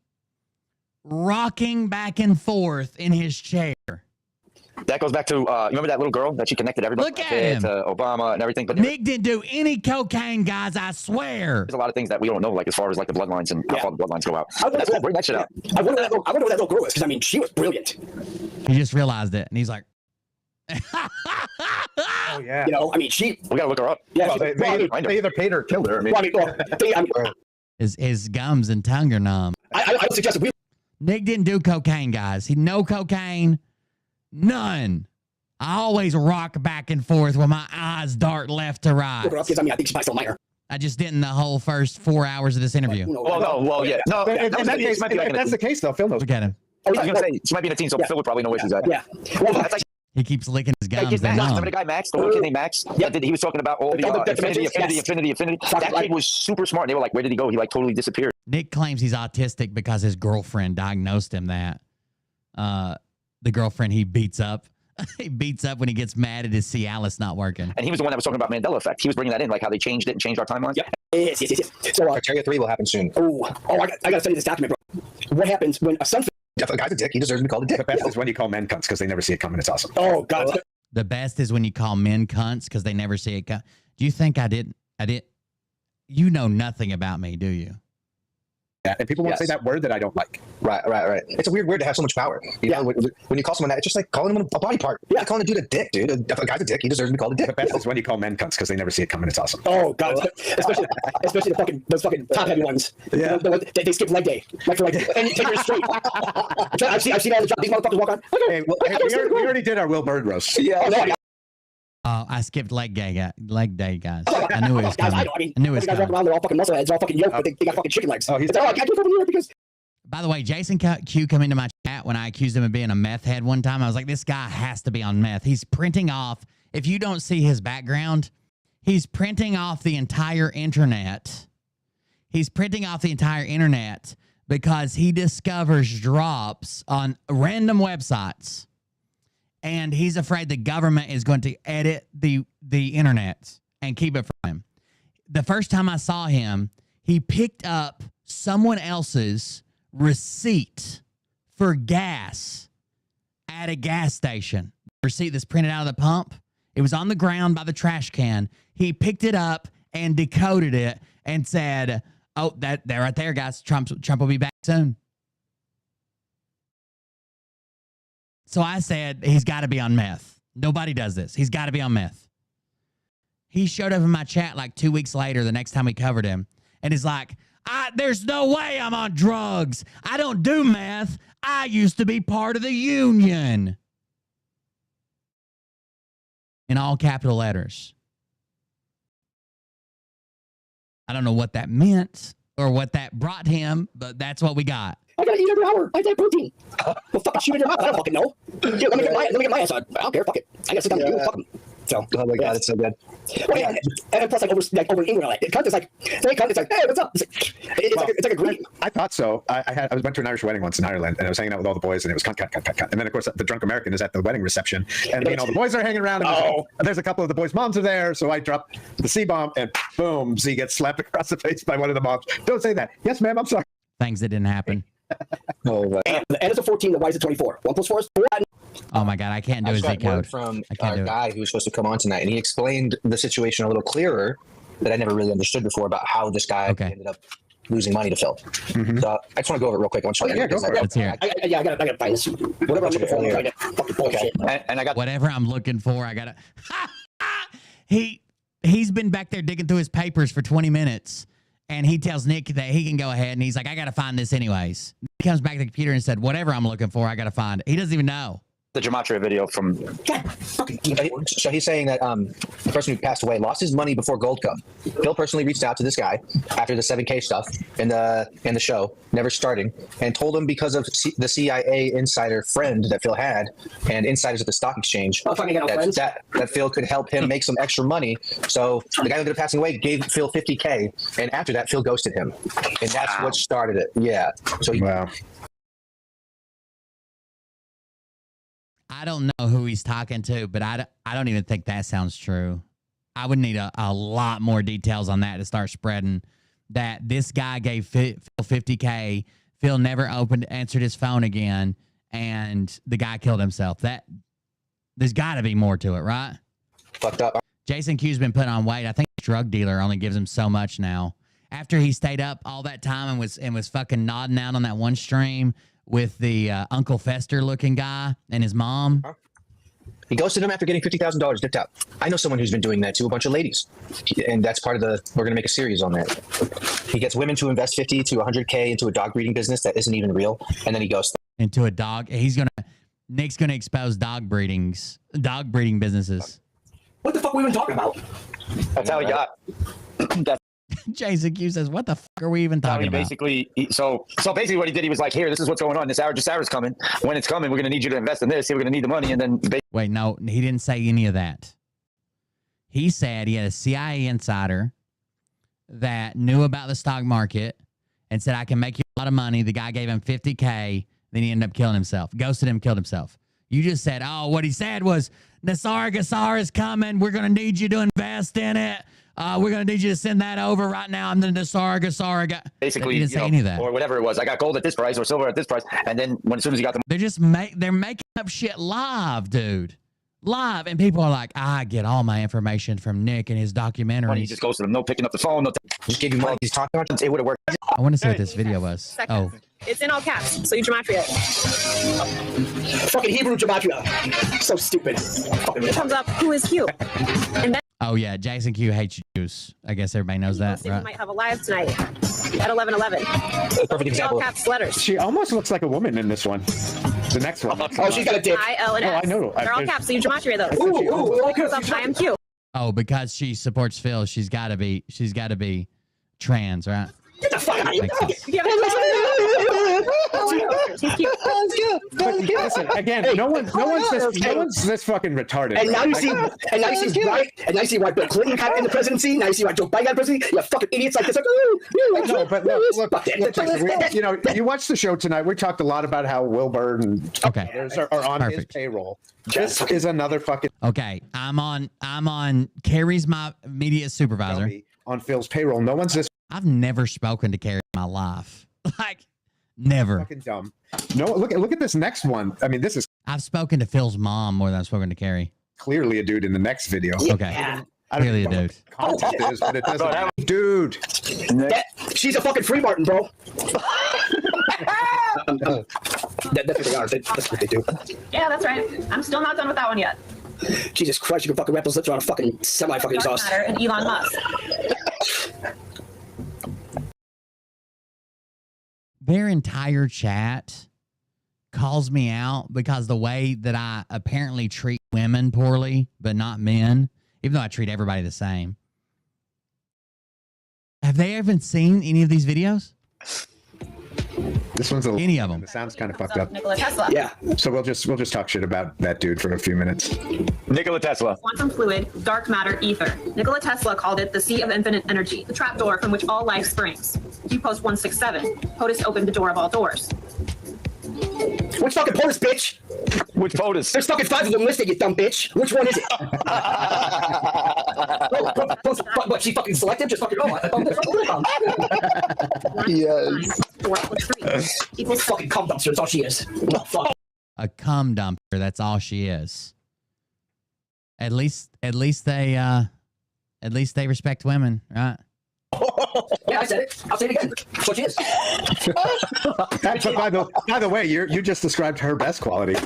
rocking back and forth in his chair. That goes back to you remember that little girl that she connected everybody, Look Brad at Pitt, him. to Obama and everything. But Nick didn't do any cocaine, guys. I swear. There's a lot of things that we don't know, like as far as like the bloodlines and how far the bloodlines go out. Bring that shit up. I wonder who that little girl is, because I mean, she was brilliant. He just realized it, and he's like, Oh yeah. You know, I mean, we gotta look her up. Yeah, well, they either paid her or killed her. I mean, his gums and tongue are numb. I would suggest that Nick didn't do cocaine, guys. He no cocaine, none. I always rock back and forth with my eyes dart left to right. Because I mean, I think she's still minor. I just didn't the whole first 4 hours of this interview. Yeah. No, if that's the case, though, Phil knows. Look at him. I was gonna say she might be in a team, so Phil would probably know where she's at. Yeah. Well, that's like He keeps licking his gums. Remember the guy Max, the little kid named Max? Yeah, he was talking about all the affinity. That kid was super smart. And they were like, where did he go? He like totally disappeared. Nick claims he's autistic because his girlfriend diagnosed him that. The girlfriend he beats up. He beats up when he gets mad at his Cialis not working. And he was the one that was talking about Mandela effect. He was bringing that in, like how they changed it and changed our timelines. Yep. Yes. So Criteria 3 will happen soon. I gotta study this document, bro. What happens when a son? If a guy's a dick, he deserves to be called a dick. The best is when you call men cunts because they never see it coming. It's awesome. Oh God. The best is when you call men cunts because they never see it. Do you think I did? You know nothing about me, do you? Yeah, and people won't say that word that I don't like. Right. It's a weird word to have so much power. You know, when you call someone that, it's just like calling him a body part. Yeah, like calling a dude a dick, dude. If a guy's a dick, he deserves to be called a dick. The best is when you call men cunts because they never see it coming. It's awesome. Oh God, especially those fucking top heavy ones. Yeah, they skip leg day, like for like, and take it straight. I've seen all these motherfuckers walk on. Hey, we already did our Will Bird roast. Yeah. Oh, I skipped leg day, guys. I knew it was coming. I knew it was guys coming. walk around, they're all fucking muscle heads, all fucking yoked, but they got fucking chicken legs. Oh, I can't do it here because. By the way, Jason Q come into my chat when I accused him of being a meth head one time. I was like, this guy has to be on meth. He's printing off. If you don't see his background, he's printing off the entire internet. He's printing off the entire internet because he discovers drops on random websites. And he's afraid the government is going to edit the internet and keep it from him. The first time I saw him, he picked up someone else's receipt for gas at a gas station. Receipt that's printed out of the pump. It was on the ground by the trash can. He picked it up and decoded it and said, "Oh, they're right there, guys. Trump will be back soon." So I said, he's got to be on meth. Nobody does this. He's got to be on meth. He showed up in my chat like 2 weeks later, the next time we covered him, and he's like, there's no way I'm on drugs. I don't do meth. I used to be part of the union. In all capital letters. I don't know what that meant or what that brought him, but that's what we got. I gotta eat every hour. I take protein. Well, fucking shoot in your mouth. I don't fucking know. Dude, let me get my ass on. I don't care. Fuck it. I gotta sit down and do it. Fuck them. So, oh my God, it's so good. Well, yeah, and plus, over in England, it's like, it's like, hey, what's up? It's like a greeting. I thought so. I went to an Irish wedding once in Ireland, and I was hanging out with all the boys, and it was cut. And then, of course, the drunk American is at the wedding reception, and all the boys are hanging around, and there's a couple of the boys' moms are there, so I drop the C-bomb, and boom, Z gets slapped across the face by one of the moms. Don't say that. Yes, ma'am, I'm sorry. Things that didn't happen. And the N is a 14, the Y is a 24. 1 + 4 is 4. Oh my God, I can't do a Z code. From our guy who was supposed to come on tonight, and he explained the situation a little clearer that I never really understood before about how this guy ended up losing money to Phil. Mm-hmm. So I just want to go over it real quick. Let's hear it. I gotta find this. Whatever I'm looking for, I get fucking bullshit. And I got whatever I'm looking for. I gotta. He's been back there digging through his papers for 20 minutes. And he tells Nick that he can go ahead, and he's like, I got to find this anyways. He comes back to the computer and said, whatever I'm looking for, I got to find it. He doesn't even know. The gematria video from. So he's saying that the person who passed away lost his money before Gold Cup. Phil personally reached out to this guy after the 7K stuff in the show, never starting, and told him because of the CIA insider friend that Phil had and insiders at the stock exchange that Phil could help him make some extra money. So the guy who ended up passing away gave Phil $50K, and after that, Phil ghosted him, and that's what started it. Yeah. So wow. I don't know who he's talking to, but I don't even think that sounds true. I would need a lot more details on that to start spreading that this guy gave Phil $50K. Phil never answered his phone again, and the guy killed himself. There's got to be more to it, right? Fucked up. Jason Q's been put on weight. I think his drug dealer only gives him so much now. After he stayed up all that time and was fucking nodding out on that one stream with the Uncle Fester looking guy and his mom. He ghosted him after getting $50,000 dipped out. I know someone who's been doing that to a bunch of ladies, and that's part of we're going to make a series on that. He gets women to invest 50 to 100K into a dog breeding business that isn't even real, and then he ghosts them. Into a dog. Nick's going to expose dog breeding businesses. What the fuck were we even talking about? That's how he got. Jason Q says, "What the fuck are we even talking about?" So basically, what he did, he was like, "Here, this is what's going on. This hour's coming. When it's coming, we're going to need you to invest in this. We're going to need the money." And then wait, no, he didn't say any of that. He said he had a CIA insider that knew about the stock market and said, "I can make you a lot of money." The guy gave him $50K. Then he ended up killing himself. Ghosted him, killed himself. You just said, "Oh, what he said was Nassar Gassar is coming. We're going to need you to invest in it. We're going to need you to send that over right now. I'm the Nassar Gassar guy." Basically, he didn't say any of that. Or whatever it was. I got gold at this price or silver at this price. And then as soon as he got the they're making up shit live, dude. Live. And people are like, "I get all my information from Nick and his documentaries." money, he just goes to them. No picking up the phone. No just gave you money. He's talking about it. Would have worked. I want to see what this video was. Second. Oh. It's in all caps, so you gematria it. Fucking Hebrew gematria. So stupid. It comes up, who is Q? And then oh, yeah. Jason Q hates Jews. I guess everybody knows that, we right? might have a live tonight at 11:11. Perfect example. All caps letters. She almost looks like a woman in this one. The next one. Oh, she's got a dick. I, L, and Oh, S. I know. They're all caps, so you gematria those. Ooh, It comes up, I am Q. Oh, because she supports Phil, she's got to be trans, right? Get the fuck out of here. He's cute. But listen, again, no one's this fucking retarded. And now you see, and now you see why Bill Clinton got in the presidency. Now you see why Joe Biden got the presidency. You fucking idiots like this. Like, no, but look, you watched the show tonight. We talked a lot about how Wilbur and others are on his payroll. This is another fucking. Okay, I'm on Carrie's my media supervisor on Phil's payroll. No one's this. I've never spoken to Carrie in my life. Like, never. Fucking dumb. No, look at this next one. I mean, this is. I've spoken to Phil's mom more than I've spoken to Carrie. Clearly a dude in the next video. Okay. Yeah. Clearly a dude. Content is, but it doesn't. Dude. She's a fucking free Martin, bro. That's what they are. That's what they do. Yeah, that's right. I'm still not done with that one yet. Jesus Christ, you can fucking wrap those lips around a fucking semi-fucking Dark exhaust. Matter and Elon Musk. Their entire chat calls me out because the way that I apparently treat women poorly, but not men, even though I treat everybody the same. Have they even seen any of these videos? This one's any of them. It sounds kind of fucked up. Nikola Tesla. Yeah. So we'll just talk shit about that dude for a few minutes. Nikola Tesla. Quantum fluid, dark matter, ether. Nikola Tesla called it the sea of infinite energy, the trapdoor from which all life springs. Q post 167. POTUS opened the door of all doors. Which fucking POTUS, bitch? Which POTUS? There's fucking 5 of them listed, you dumb bitch. Which one is it? What, she fucking selected? Just fucking, Yes. Equals fucking cum dumpster, that's all she is. What the fuck? A cum dumpster, that's all she is. At least they respect women, right? Yeah, I said it. I'll say it again. That's what she is. By the way, you just described her best quality.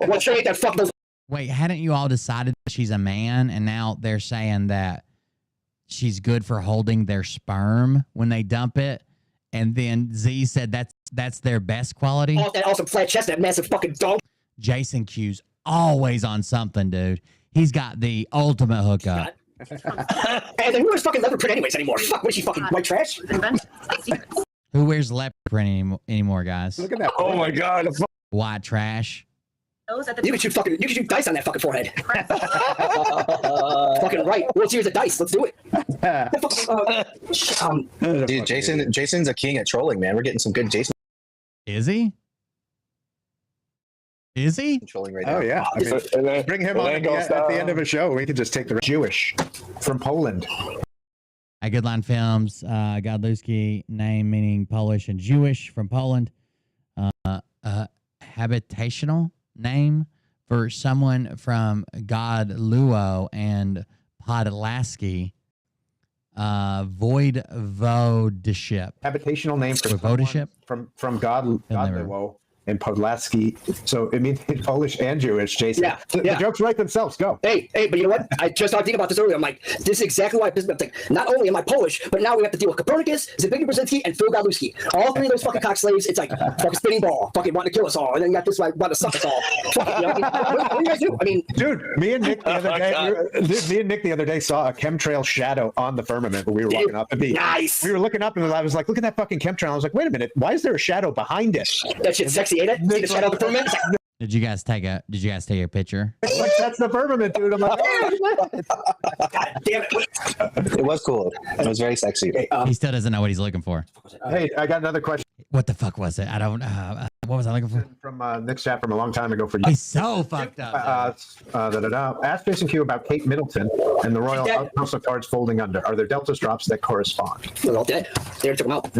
Well, sure ain't that fucking. Wait, hadn't you all decided that she's a man, and now they're saying that she's good for holding their sperm when they dump it? And then Z said that's their best quality. Oh, that awesome flat chest, that massive fucking dome. Jason Q's always on something, dude. He's got the ultimate hookup. And then who wears fucking leopard print anyways anymore? Fuck, what is she fucking white trash? Who wears leopard print anymore, guys? Look at that. Oh my God. White trash. You can shoot dice on that fucking forehead. Fucking right. World Series of Dice. Let's do it. Dude, Jason's a king at trolling, man. We're getting some good Jason. Is he? Is he? Trolling right now. Oh yeah. I mean, bring him on at the end of a show. We could just take the Jewish from Poland. At Goodline Films, Godlewski, name meaning Polish and Jewish from Poland. Habitational name for someone from Godluo and Podlaski. Voivodeship. Habitational name for Voivodeship from Godluo and Podlaski. So it means in Polish and Jewish, Jason. Yeah. The jokes write themselves. Go. Hey, but you know what? I just started thinking about this earlier. I'm like, this is exactly why I think not only am I Polish, but now we have to deal with Copernicus, Zbigniew Brzezinski, and Phil Godlewski. All three of those fucking cock slaves. It's like fucking spinning ball, fucking wanting to kill us all, and then you got this like wanting to suck us all. Fucking, what do you guys do? I mean, dude, me and Nick the other day saw a chemtrail shadow on the firmament when we were walking up. Nice. We were looking up, and I was like, look at that fucking chemtrail. I was like, wait a minute, why is there a shadow behind it? That shit's sexy, ain't it? See the shadow of the firmament? Did you guys take a picture? Like, that's the firmament, dude. I'm like, God damn it. It was cool. It was very sexy. He still doesn't know what he's looking for. Hey, I got another question. What the fuck was it? I don't. What was I looking for? From Nick's chat from a long time ago for you. He's so fucked up. Ask Jason Q about Kate Middleton and the Royal House of Cards folding under. Are there Delta drops that correspond? They're all dead. They already took them out.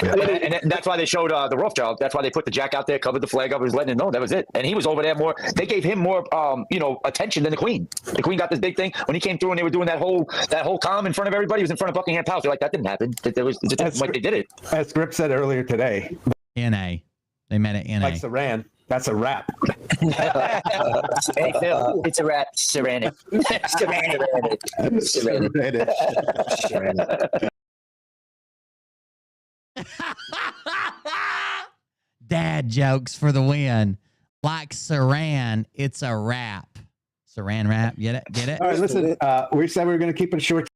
And that's why they showed the Rothschild. That's why they put the jack out there, covered the flag up, was letting it know that was it. And he was over there more. They gave him more, attention than the Queen. The Queen got this big thing when he came through, and they were doing that whole calm in front of everybody. He was in front of Buckingham Palace. They're like, that didn't happen. It was like they did it. As Script said earlier today. NA. They met at NA. Like Saran. That's a rap. Hey, Phil, it's a rap. Saran. Dad jokes for the win. Like Saran, it's a rap. Saran rap. Get it? Get it? All right, listen. We said we were going to keep it short.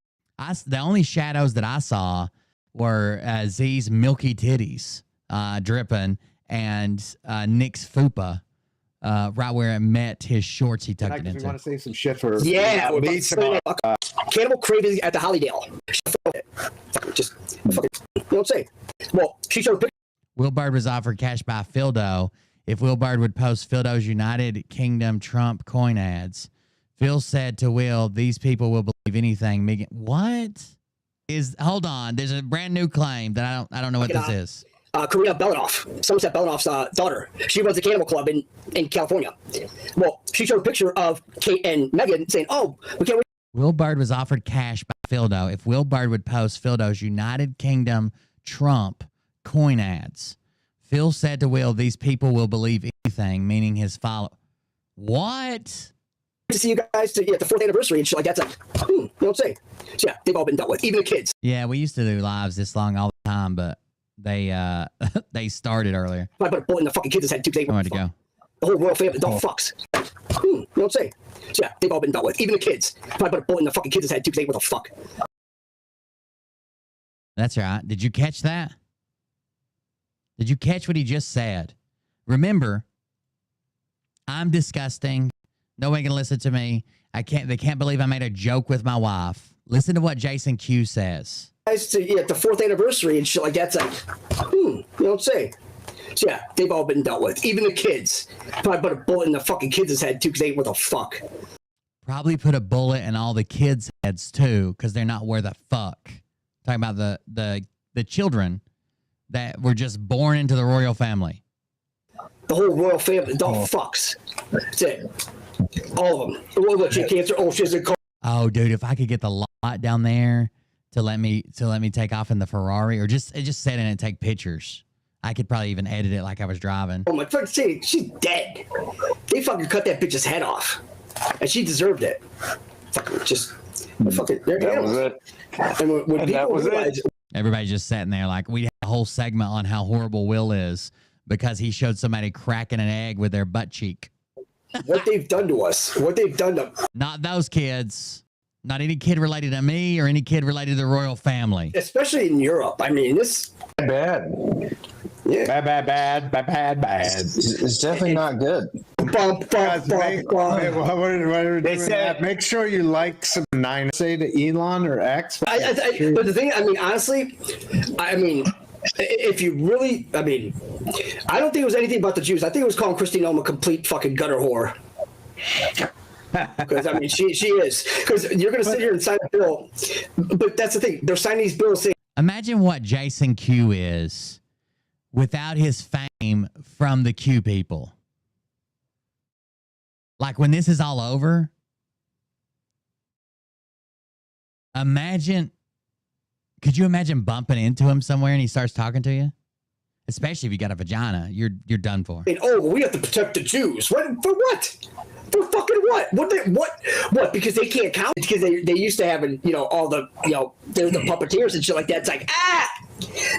The only shadows that I saw were Z's milky titties dripping and Nick's fupa right where it met his shorts he tucked it into. We want to say some shit for Cannibal Craving at the Hollydale. Just fucking, you know what I'm saying? Well, she showed a picture. Will Bard was offered cash by Phildo if Will Bard would post Phildo's United Kingdom Trump coin ads. Phil said to Will, "These people will believe anything." Megan, what is? Hold on, there's a brand new claim that I don't know what this is. Karina Belanoff, Somerset Belanoff's daughter. She runs a cannibal club in California. Well, she showed a picture of Kate and Megan saying, "Oh, we can't wait." Will Bard was offered cash by Phildo if Will Bard would post Phildo's United Kingdom Trump coin ads. Phil said to Will, "These people will believe anything," meaning his follow. What? To see you guys at the 4th anniversary and shit like that's like, you know what I'm saying? So yeah, they've all been dealt with, even the kids. Yeah, we used to do lives this long all the time, but they they started earlier. I put a bullet in the fucking kids' head too. I wanted to go. The whole royal family, don't fucks. You know what I'm saying? So yeah, they've all been dealt with, even the kids. I put a bullet in the fucking kids' head too. What the fuck? That's right. Did you catch that? Did you catch what he just said? Remember, I'm disgusting. No one can listen to me. They can't believe I made a joke with my wife. Listen to what Jason Q says. Guys, at the 4th anniversary and shit like that's like, you know what I'm saying? So yeah, they've all been dealt with, even the kids. Probably put a bullet in the fucking kids' head too, because they ain't what the fuck. Probably put a bullet in all the kids' heads too, because they're not where the fuck. Talking about the children that were just born into the royal family. The whole royal family, don't fucks. That's it. All of them. What cancer? Oh, she's a. Oh, dude, if I could get the lot down there to let me take off in the Ferrari, or just sit in it and take pictures, I could probably even edit it like I was driving. Oh my fucking say, she's dead. They fucking cut that bitch's head off, and she deserved it. Fucking just fucking. That was it. And when that was it. Everybody just sitting there like we had a whole segment on how horrible Will is because he showed somebody cracking an egg with their butt cheek. what they've done to us, what they've done to Not those kids. Not any kid related to me or any kid related to the royal family. especially in Europe. I mean, this bad. Yeah. Bad. It's definitely not good. Bump. They said, make sure you like some 9. Say to Elon or X. But the thing, I mean, honestly, if you really, I don't think it was anything about the Jews. I think it was calling Christine Ohm a complete fucking gutter whore. Because I mean, she is. Because you're going to sit here and sign a bill, but that's the thing. They're signing these bills saying. Imagine what Jason Q is without his fame from the Q people. Like when this is all over, could you imagine bumping into him somewhere and he starts talking to you? Especially if you got a vagina, you're done for. We have to protect the Jews. What for? What? For fucking what? What? Because they can't count. Because they used to having all the they're the puppeteers and shit like that. It's like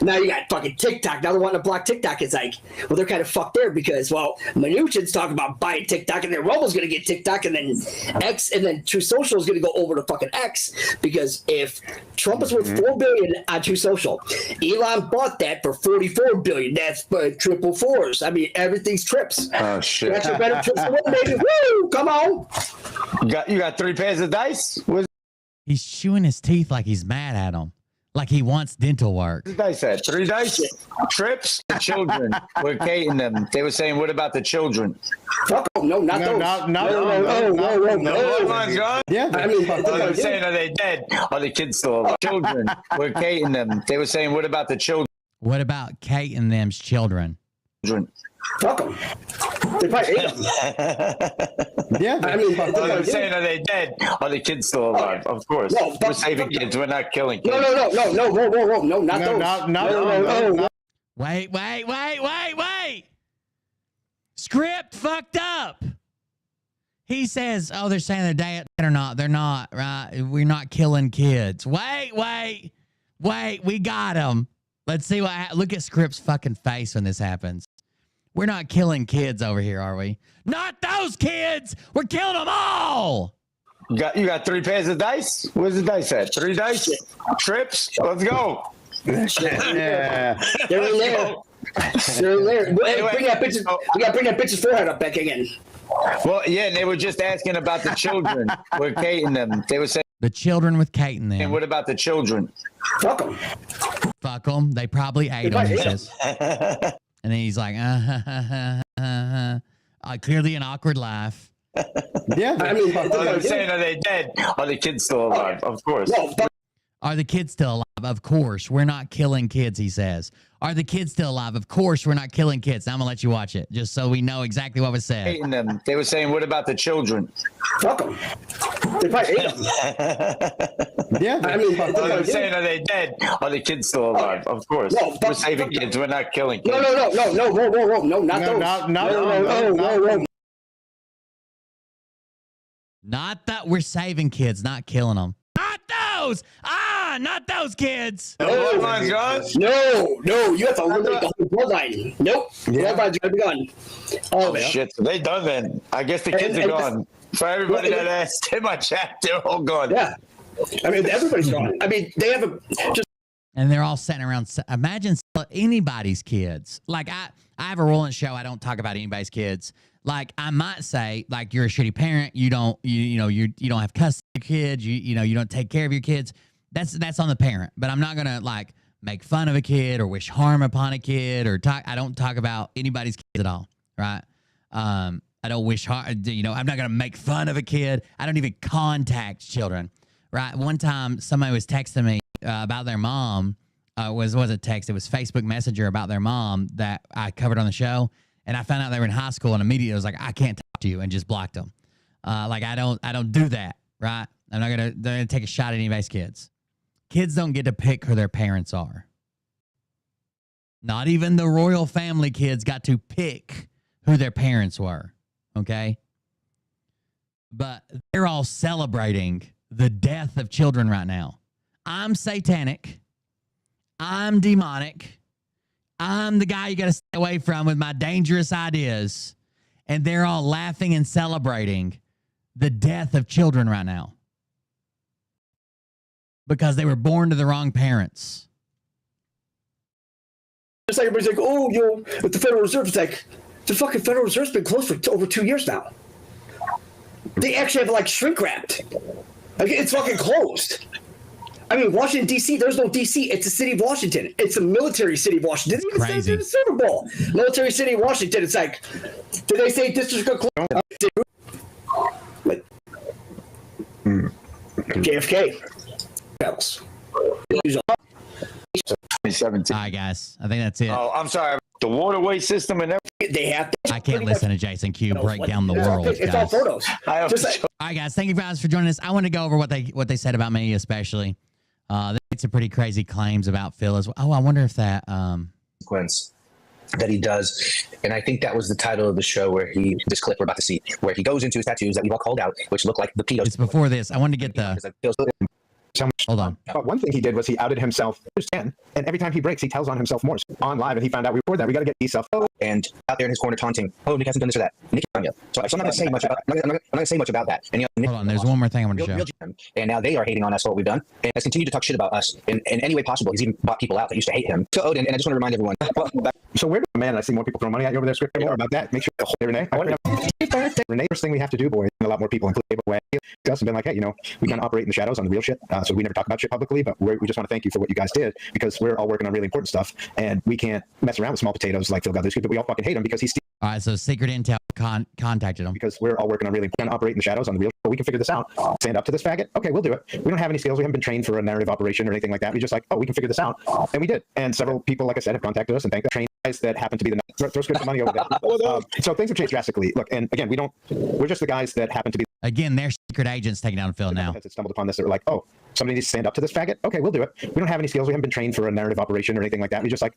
now you got fucking TikTok. Now they're wanting to block TikTok. It's like, well, they're kind of fucked there because Mnuchin's talking about buying TikTok, and then Rumble's gonna get TikTok, and then X, and then True Social is gonna go over to fucking X because if Trump is worth $4 billion on True Social, Elon bought that for $44 billion. That's triple fours. I mean, everything's trips. Oh shit! That's a better trips than one, baby. Woo! Come on. You got 3 pairs of dice. He's chewing his teeth like he's mad at him. Like he wants dental work. What dice had 3 dice? Trips? The children. We're Kate and them. They were saying, what about the children? Fuck them. No, not those. No. Yeah. I mean, they were saying, are they dead? Are the kids still alive? Children. We're Kate and them. They were saying, what about the children? What about Kate and them's children? Fuck them. They probably ate them. Yeah. I mean, they were saying, are they dead? Are the kids still alive? Of course. No, we're saving kids. We're not killing kids. No. Whoa. No, not those. No. Wait. Script fucked up. He says, oh, they're saying they're dead or not. They're not, right? We're not killing kids. Wait. We got him. Let's see look at Script's fucking face when this happens. We're not killing kids over here, are we? Not those kids. We're killing them all. You got 3 pairs of dice? Where's the dice at? 3 dice? Trips? Let's go. Yeah. They're in there. Bring that bitch's, we got to bring that bitch's forehead up back again. Well, yeah, and they were just asking about the children with Kate and them. They were saying the children with Kate and them. And what about the children? Fuck them. Fuck them. They probably ate them. He says. And then he's like, clearly an awkward laugh. Yeah. I mean, they're saying, are they dead? Are the kids still alive? Of course. Are the kids still alive? Of course. We're not killing kids, he says. Are the kids still alive? Of course, we're not killing kids. Now I'm going to let you watch it, just so we know exactly what was said. Hating them. They were saying, what about the children? Fuck them. They probably ate them. Yeah. I mean, they're saying, are they dead? Are the kids still alive? Of course. We're saving kids. We're not killing kids. No. Whoa. No, not those. No. Not that we're saving kids, not killing them. Not those! Not those kids! No, you have to eliminate the whole bloodline. Nope. Bloodline's gonna be gone. Oh shit, so they done then. I guess the kids are gone. For everybody that asked in my chat, they're all gone. Yeah. I mean, everybody's gone. I mean, they have and they're all sitting around. Imagine anybody's kids. Like I have a rule in the show. I don't talk about anybody's kids. Like I might say, like you're a shitty parent. You don't have custody of your kids. You don't take care of your kids. That's on the parent. But I'm not gonna like make fun of a kid or wish harm upon a kid or talk. I don't talk about anybody's kids at all. Right? I don't wish harm. I'm not gonna make fun of a kid. I don't even contact children. Right? One time somebody was texting me about their mom. Wasn't text. It was Facebook Messenger about their mom that I covered on the show. And I found out they were in high school, and immediately I was like, I can't talk to you, and just blocked them. Like I don't do that, right? I'm not gonna take a shot at anybody's kids. Kids don't get to pick who their parents are. Not even the royal family kids got to pick who their parents were. Okay, but they're all celebrating the death of children right now. I'm satanic. I'm demonic. I'm the guy you got to stay away from with my dangerous ideas. and they're all laughing and celebrating the death of children right now because they were born to the wrong parents. It's like everybody's like, oh, at the Federal Reserve, it's like, the fucking Federal Reserve's been closed for over 2 years now. They actually have like shrink wrapped. Like, it's fucking closed. I mean, Washington, D.C., there's no D.C. It's the city of Washington. It's a military city of Washington. It's crazy. It's the Super Bowl. Military city of Washington. It's like, did they say district of closed? JFK. Else. 2017. All right, guys. I think that's it. Oh, I'm sorry. The waterway system and everything. They have to. I can't listen to Jason Q break down the world. It's all photos. All right, guys. Thank you guys for joining us. I want to go over what they said about me, especially. They made some pretty crazy claims about Phil as well. Oh, I wonder if that sequence that he does, and I think that was the title of the show where this clip we're about to see, where he goes into his tattoos that we've all called out, which look like the pedos. It's before this. I wanted to get the. Hold on. But one thing he did was he outed himself, and every time he breaks, he tells on himself more. So on live, and he found out we record that. We got to get himself. And out there in his corner taunting, oh, Nick hasn't done this or that. Nick hasn't done yet. So I'm not going to say much about. I'm not going to say much about that. And Nick, hold on, there's one more thing I want to show. And now they are hating on us for what we've done, and has continued to talk shit about us in any way possible. He's even bought people out that used to hate him. So Odin, and I just want to remind everyone. So we're man. I see more people throwing money at you over there. Script more about that. Make sure Renee. Renee, first thing we have to do, boy, a lot more people, including way. Us have been like, hey, we kind of operate in the shadows on the real shit. So we never talk about shit publicly, but we just want to thank you for what you guys did, because we're all working on really important stuff, and we can't mess around with small potatoes like Phil Godlewski, but we all fucking hate him because he's. All right, so Secret Intel contacted him. Because we're all working on really important, operate in the shadows on the real, but we can figure this out. Stand up to this faggot. Okay, we'll do it. We don't have any skills. We haven't been trained for a narrative operation or anything like that. We just like, oh, we can figure this out. And we did. And several people, like I said, have contacted us and thanked us. Trained guys that happen to be the throw script money over there. So things have changed drastically. Look, and again, we're just the guys that happen to be. Again, they're secret agents taking down Phil now. That stumbled upon this that were like, oh, somebody needs to stand up to this faggot. Okay, we'll do it. We don't have any skills. We haven't been trained for a narrative operation or anything like that. We just like,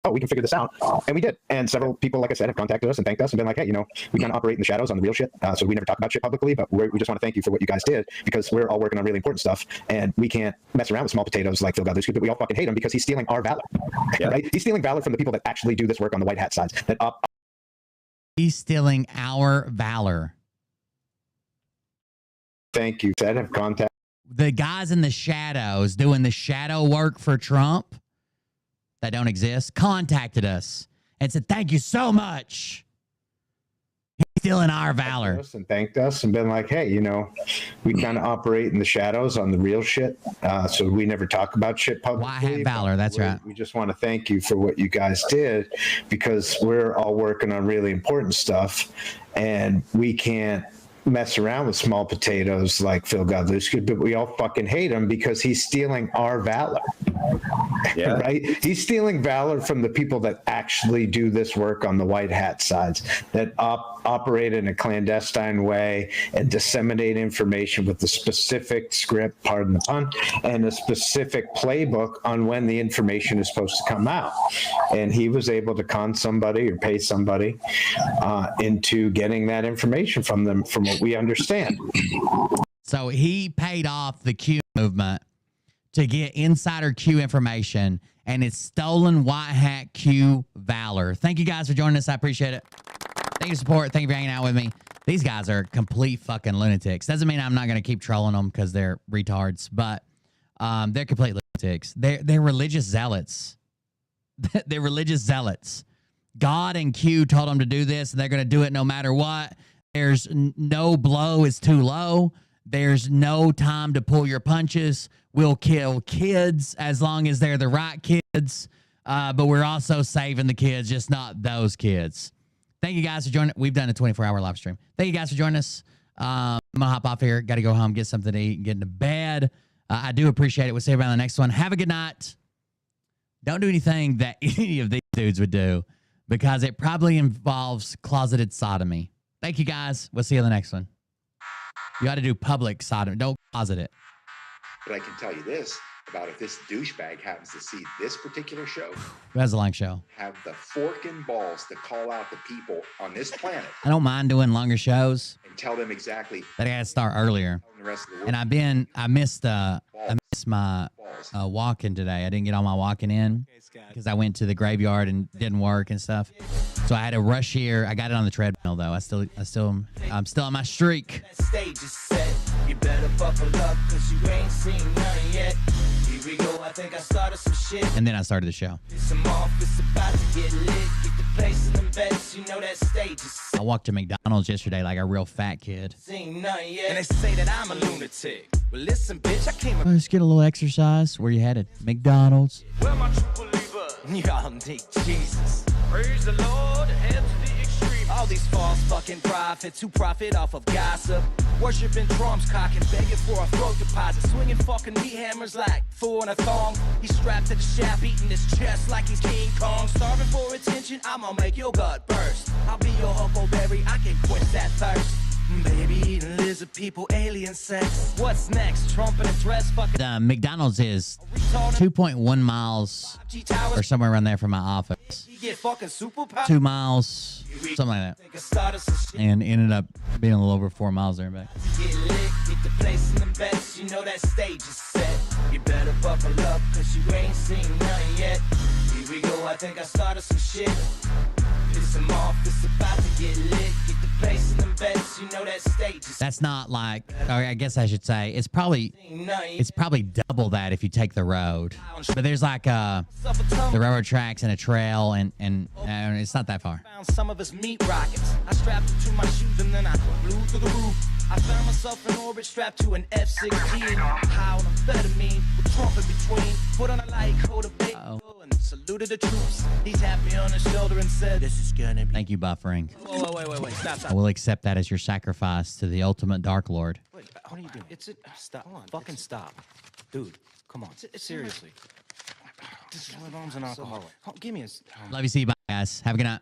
oh, we can figure this out. And we did. And several people, like I said, have contacted us and thanked us and been like, hey, we kind of operate in the shadows on the real shit. So we never talk about shit publicly, but we just want to thank you for what you guys did, because we're all working on really important stuff, and we can't mess around with small potatoes like Phil Godlewski, but we all fucking hate him because he's stealing our valor. Yeah. Right? He's stealing valor from the people that actually do this work on the white hat sides. He's stealing our valor. Thank you. Said have contact. The guys in the shadows doing the shadow work for Trump that don't exist contacted us and said, thank you so much. He's stealing our valor. And thanked us and been like, hey, we kind of operate in the shadows on the real shit. So we never talk about shit publicly. Why have valor? That's right. We just want to thank you for what you guys did, because we're all working on really important stuff, and we can't mess around with small potatoes like Phil Godlewski, but we all fucking hate him because he's stealing our valor. Yeah. Right? He's stealing valor from the people that actually do this work on the white hat sides, that operate in a clandestine way and disseminate information with the specific script, pardon the pun, and a specific playbook on when the information is supposed to come out. And he was able to con somebody or pay somebody into getting that information from them, from what we understand. So he paid off the Q movement to get insider Q information, and it's stolen white hat Q valor. Thank you guys for joining us. I appreciate it. Thank you for support. Thank you for hanging out with me. These guys are complete fucking lunatics. Doesn't mean I'm not going to keep trolling them because they're retards, but they're complete lunatics. They're religious zealots. They're religious zealots. God and Q told them to do this, and they're going to do it no matter what. There's no blow is too low. There's no time to pull your punches. We'll kill kids as long as they're the right kids. But we're also saving the kids, just not those kids. Thank you guys for joining. We've done a 24-hour live stream. Thank you guys for joining us. I'm going to hop off here. Got to go home, get something to eat, and get into bed. I do appreciate it. We'll see you on the next one. Have a good night. Don't do anything that any of these dudes would do, because it probably involves closeted sodomy. Thank you, guys. We'll see you on the next one. You got to do public sodomy. Don't closet it. But I can tell you this about if this douchebag happens to see this particular show. Who has a long show? Have the fork and balls to call out the people on this planet. I don't mind doing longer shows. And tell them exactly that I got to start earlier. the rest of the world. And I missed my walking today. I didn't get all my walking in because I went to the graveyard and didn't work and stuff. So I had to rush here. I got it on the treadmill though. I'm still on my streak. Stage is set. You better buckle up because you ain't seen none yet. Here we go. I think I started some shit. And then I started the show. It's about to get lit. Get the place in them beds. You know that stage is set. I walked to McDonald's yesterday like a real fat kid. Seen none yet. And they say that I'm a lunatic. Well, listen, bitch, I came. Let's get a little exercise. Where you headed? McDonald's. Well, my true believer. Y'all need Jesus. Praise the Lord. Head to the extreme. All these false fucking prophets who profit off of gossip. Worshipping drums, cocking, begging for a throat deposit. Swinging fucking meat hammers like four in a thong. He's strapped to the shaft, eating his chest like he's King Kong. Starving for attention, I'ma make your gut burst. I'll be your huckleberry, I can quench that thirst. Baby eating lizard people, alien sex. What's next? Trump in a dress, fucking. McDonald's is 2.1 miles or somewhere around there from my office. 2 miles, something like that. And ended up being a little over 4 miles there and back. Get lit, get the place in the best. You know that stage is set. You better buckle up, cause you ain't seen none yet. Here we go, I think I started some shit. Piss them off, it's about to get lit. Get the place in the best. You know that stage is set. That's not like, or I guess I should say, it's probably double that if you take the road. But there's like the railroad tracks and a trail, and it's not that far. Found some of his meat rockets. I strapped it to my shoes and then I flew through the roof. I found myself in orbit strapped to an F-16. High on amphetamine with Trump in between. Put on a light coat of bacon and saluted the troops. He tapped me on the shoulder and said, "This is gonna be." Thank you, buffering. Wait. Stop. I will accept that as your sacrifice to the ultimate Dark Lord. Wait, what are you doing? Stop. Fucking stop. Dude, come on. Seriously. This is my mom's an alcoholic. Give me a. Love you, see you, bye, guys. Have a good night.